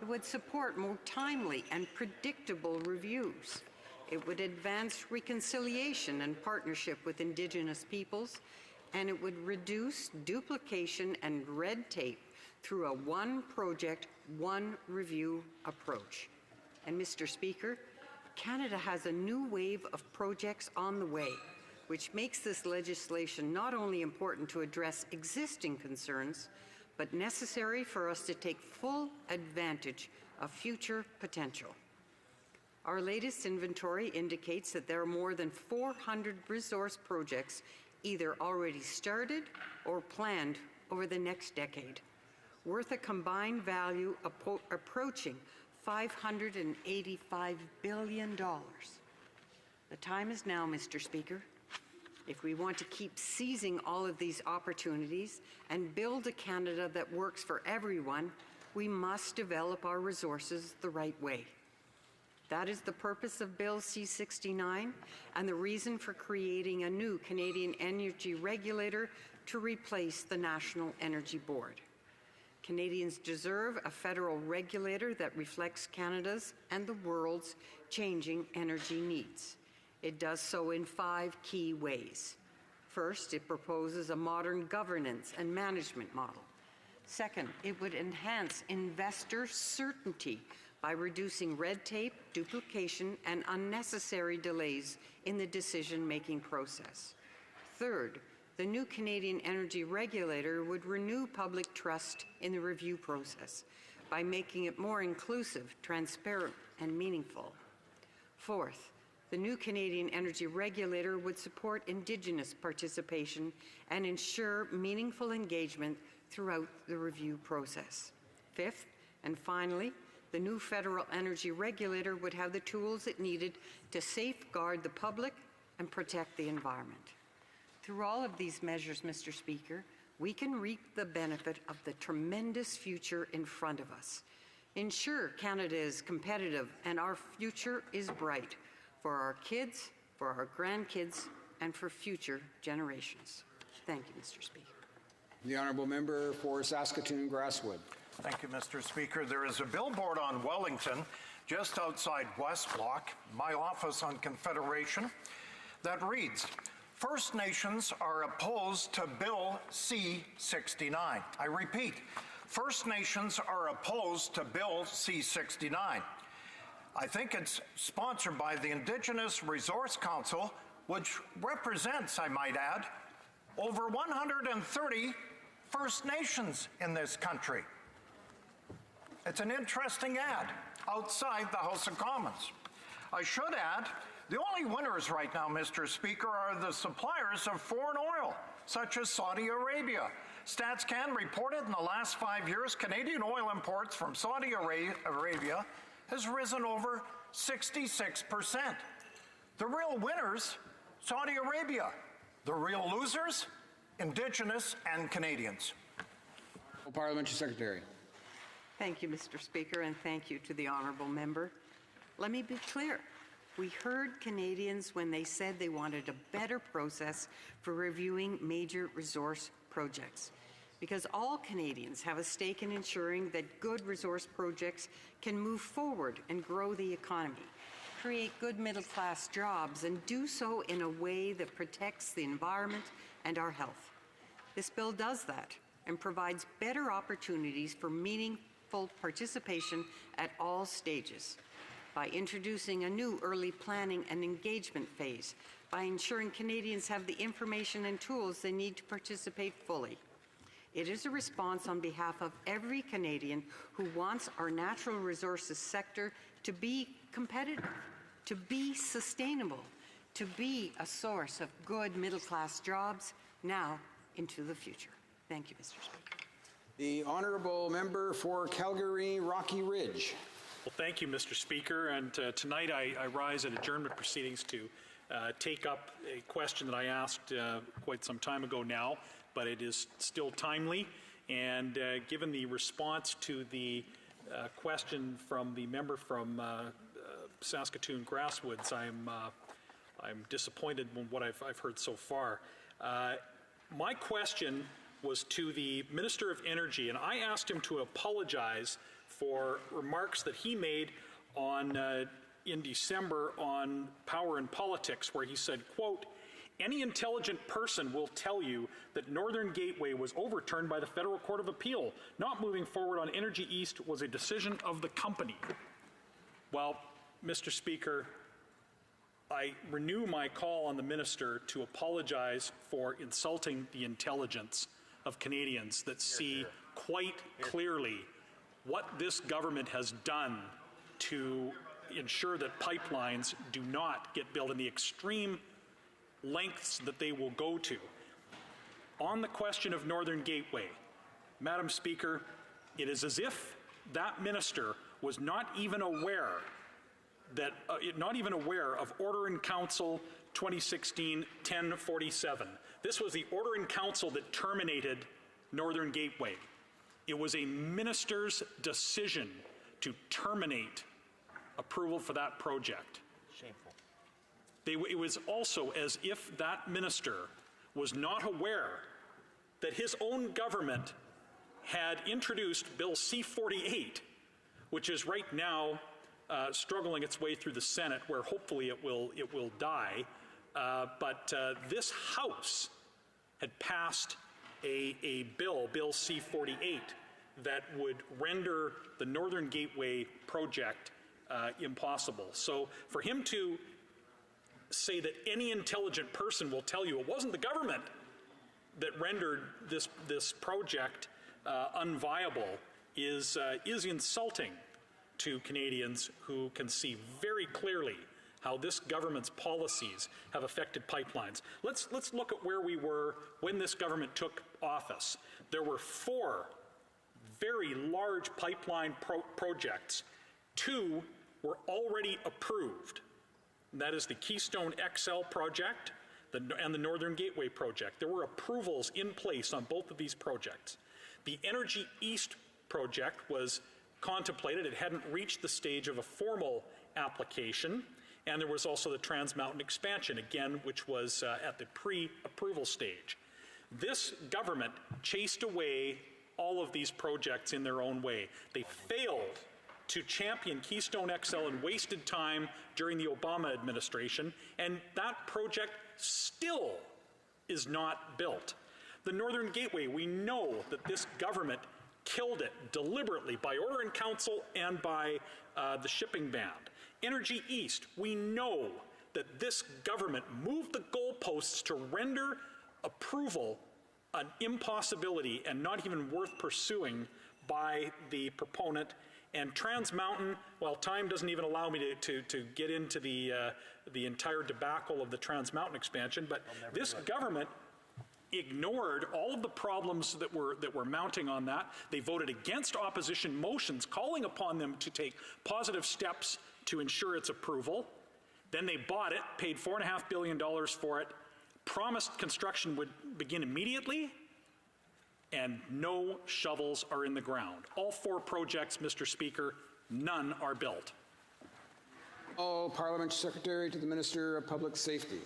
It would support more timely and predictable reviews. It would advance reconciliation and partnership with Indigenous peoples, and it would reduce duplication and red tape through a one project, one review approach. And Mr. Speaker, Canada has a new wave of projects on the way, which makes this legislation not only important to address existing concerns, but necessary for us to take full advantage of future potential. Our latest inventory indicates that there are more than 400 resource projects either already started or planned over the next decade, worth a combined value approaching $585 billion. The time is now, Mr. Speaker. If we want to keep seizing all of these opportunities and build a Canada that works for everyone, we must develop our resources the right way. That is the purpose of Bill C-69 and the reason for creating a new Canadian energy regulator to replace the National Energy Board. Canadians deserve a federal regulator that reflects Canada's and the world's changing energy needs. It does so in 5 key ways. First, it proposes a modern governance and management model. Second, it would enhance investor certainty by reducing red tape, duplication, and unnecessary delays in the decision-making process. Third, the new Canadian energy regulator would renew public trust in the review process by making it more inclusive, transparent, and meaningful. Fourth, the new Canadian energy regulator would support Indigenous participation and ensure meaningful engagement throughout the review process. Fifth, and finally, the new federal energy regulator would have the tools it needed to safeguard the public and protect the environment. Through all of these measures, Mr. Speaker, we can reap the benefit of the tremendous future in front of us. Ensure Canada is competitive and our future is bright for our kids, for our grandkids, and for future generations. Thank you, Mr. Speaker. The honourable member for Saskatoon Grasswood. Thank you, Mr. Speaker. There is a billboard on Wellington, just outside West Block, my office on Confederation, that reads, First Nations are opposed to Bill C-69. I repeat, First Nations are opposed to Bill C-69. I think it's sponsored by the Indigenous Resource Council, which represents, I might add, over 130 First Nations in this country. It's an interesting ad outside the House of Commons. I should add, the only winners right now, Mr. Speaker, are the suppliers of foreign oil, such as Saudi Arabia. StatsCan reported in the last 5 years, Canadian oil imports from Saudi Arabia has risen over 66%. The real winners, Saudi Arabia. The real losers, Indigenous and Canadians. Parliamentary Secretary. Thank you, Mr. Speaker, and thank you to the honourable member. Let me be clear. We heard Canadians when they said they wanted a better process for reviewing major resource projects, because all Canadians have a stake in ensuring that good resource projects can move forward and grow the economy, create good middle-class jobs, and do so in a way that protects the environment and our health. This bill does that and provides better opportunities for meaningful participation at all stages by introducing a new early planning and engagement phase, by ensuring Canadians have the information and tools they need to participate fully. It is a response on behalf of every Canadian who wants our natural resources sector to be competitive, to be sustainable, to be a source of good middle-class jobs now into the future. Thank you, Mr. Speaker. The honourable member for Calgary Rocky Ridge. Well, thank you, Mr. Speaker. And tonight I rise at adjournment proceedings to take up a question that I asked quite some time ago now, but it is still timely. And given the response to the question from the member from Saskatoon Grasswoods, I'm disappointed in what I've heard so far. My question was to the Minister of Energy, and I asked him to apologize for remarks that he made on in December on Power and Politics, where he said, quote, "Any intelligent person will tell you that Northern Gateway was overturned by the Federal Court of Appeal. Not moving forward on Energy East was a decision of the company." Well, Mr. Speaker, I renew my call on the Minister to apologize for insulting the intelligence of Canadians that see quite clearly what this government has done to ensure that pipelines do not get built in the extreme lengths that they will go to. On the question of Northern Gateway, Madam Speaker, it is as if that minister was not even aware of Order in Council 2016-1047. This was the Order in Council that terminated Northern Gateway. It was a minister's decision to terminate approval for that project. Shameful. It was also as if that minister was not aware that his own government had introduced Bill C-48, which is right now struggling its way through the Senate, where hopefully it will die. But this House had passed a bill, Bill C-48, that would render the Northern Gateway project impossible. So for him to say that any intelligent person will tell you it wasn't the government that rendered this project unviable is insulting to Canadians who can see very clearly how this government's policies have affected pipelines. Let's look at where we were when this government took office. There were 4 very large pipeline projects. 2 were already approved. And that is the Keystone XL project and the Northern Gateway project. There were approvals in place on both of these projects. The Energy East project was contemplated. It hadn't reached the stage of a formal application. And there was also the Trans Mountain expansion, again, which was at the pre-approval stage. This government chased away all of these projects in their own way. They failed to champion Keystone XL and wasted time during the Obama administration, and that project still is not built. The Northern Gateway, we know that this government killed it deliberately by Order in Council and by the shipping ban. Energy East, we know that this government moved the goalposts to render approval an impossibility and not even worth pursuing by the proponent. And Trans Mountain, while time doesn't even allow me to get into the entire debacle of the Trans Mountain expansion, but this government ignored all of the problems that were mounting on that. They voted against opposition motions calling upon them to take positive steps to ensure its approval. Then they bought it, paid $4.5 billion for it, promised construction would begin immediately, and no shovels are in the ground. All 4 projects, Mr. Speaker, none are built. All Parliamentary Secretary to the Minister of Public Safety.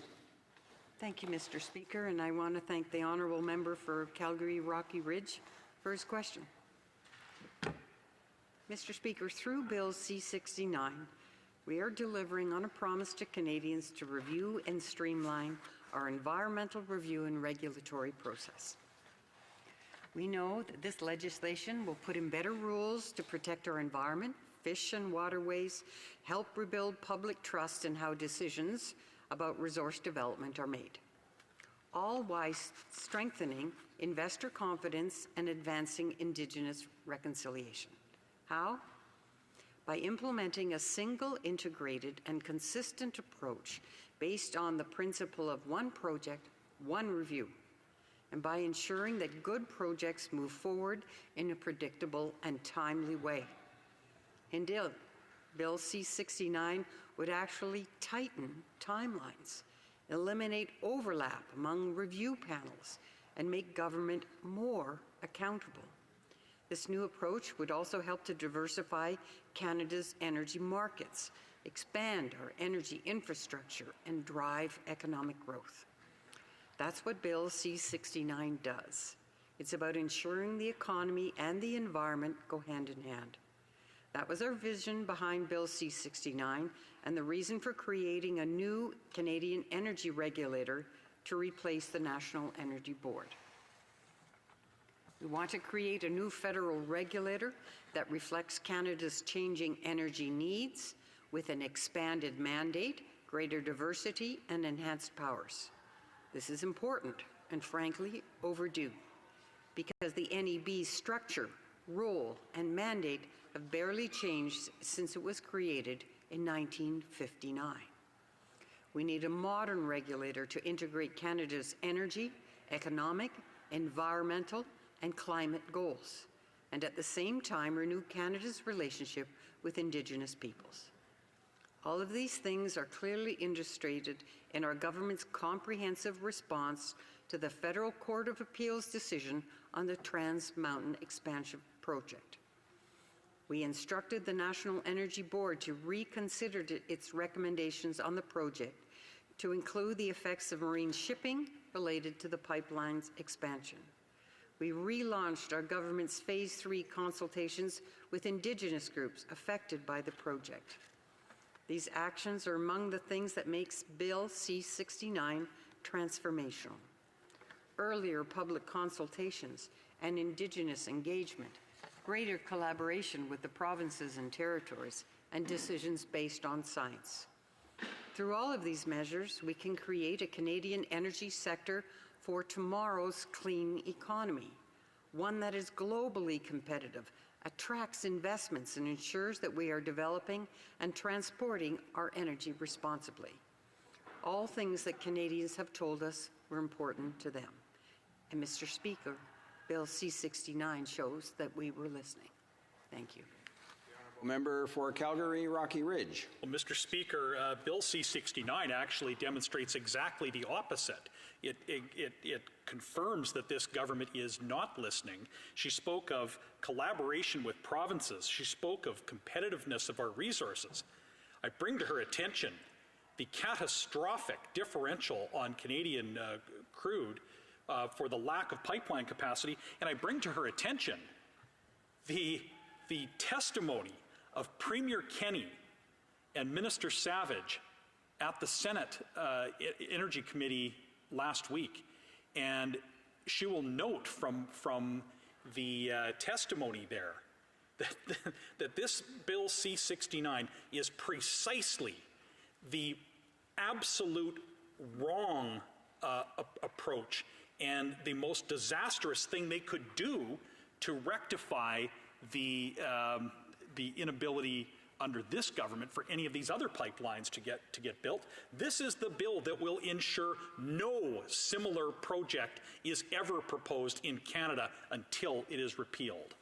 Thank you, Mr. Speaker, and I want to thank the honourable member for Calgary Rocky Ridge for his question. Mr. Speaker, through Bill C-69, we are delivering on a promise to Canadians to review and streamline our environmental review and regulatory process. We know that this legislation will put in better rules to protect our environment, fish and waterways, help rebuild public trust in how decisions about resource development are made, all while strengthening investor confidence and advancing Indigenous reconciliation. How? By implementing a single, integrated, and consistent approach based on the principle of one project, one review, and by ensuring that good projects move forward in a predictable and timely way. Indeed, Bill C-69 would actually tighten timelines, eliminate overlap among review panels, and make government more accountable. This new approach would also help to diversify Canada's energy markets, expand our energy infrastructure, and drive economic growth. That's what Bill C-69 does. It's about ensuring the economy and the environment go hand in hand. That was our vision behind Bill C-69 and the reason for creating a new Canadian energy regulator to replace the National Energy Board. We want to create a new federal regulator that reflects Canada's changing energy needs with an expanded mandate, greater diversity, and enhanced powers. This is important and frankly overdue because the NEB's structure, role, and mandate have barely changed since it was created in 1959. We need a modern regulator to integrate Canada's energy, economic, environmental, and climate goals, and at the same time renew Canada's relationship with Indigenous peoples. All of these things are clearly illustrated in our government's comprehensive response to the Federal Court of Appeal's decision on the Trans Mountain Expansion Project. We instructed the National Energy Board to reconsider its recommendations on the project to include the effects of marine shipping related to the pipeline's expansion. We relaunched our government's Phase 3 consultations with Indigenous groups affected by the project. These actions are among the things that makes Bill C-69 transformational. Earlier public consultations and Indigenous engagement, greater collaboration with the provinces and territories, and decisions based on science. Through all of these measures, we can create a Canadian energy sector for tomorrow's clean economy, one that is globally competitive, attracts investments, and ensures that we are developing and transporting our energy responsibly. All things that Canadians have told us were important to them. And Mr. Speaker, Bill C-69 shows that we were listening. Thank you. Member for Calgary Rocky Ridge. Well, Mr. Speaker, Bill C-69 actually demonstrates exactly the opposite. It confirms that this government is not listening. She spoke of collaboration with provinces. She spoke of competitiveness of our resources. I bring to her attention the catastrophic differential on Canadian crude for the lack of pipeline capacity, and I bring to her attention the testimony of Premier Kenney and Minister Savage at the Senate Energy Committee last week. And she will note from the testimony there that this Bill C-69 is precisely the absolute wrong approach and the most disastrous thing they could do to rectify the inability under this government for any of these other pipelines to get built. This is the bill that will ensure no similar project is ever proposed in Canada until it is repealed.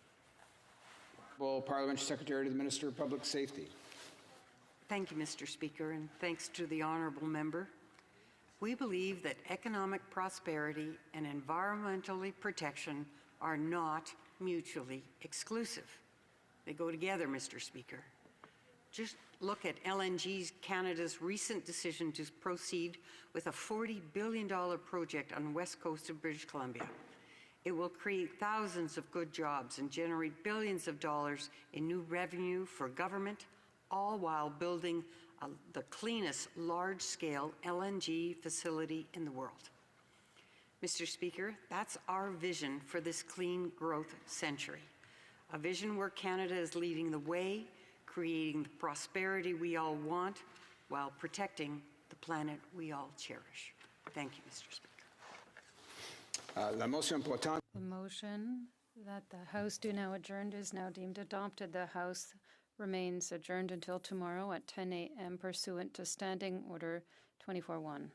Well, Parliamentary Secretary to the Minister of Public Safety. Thank you, Mr. Speaker, and thanks to the honourable member. We believe that economic prosperity and environmental protection are not mutually exclusive. They go together, Mr. Speaker. Just look at LNG Canada's recent decision to proceed with a $40 billion project on the west coast of British Columbia. It will create thousands of good jobs and generate billions of dollars in new revenue for government, all while building the cleanest large-scale LNG facility in the world. Mr. Speaker, that's our vision for this clean growth century. A vision where Canada is leading the way, creating the prosperity we all want, while protecting the planet we all cherish. Thank you, Mr. Speaker. La motion portant. The motion that the House do now adjourned is now deemed adopted. The House remains adjourned until tomorrow at 10 a.m. pursuant to Standing Order 24-1.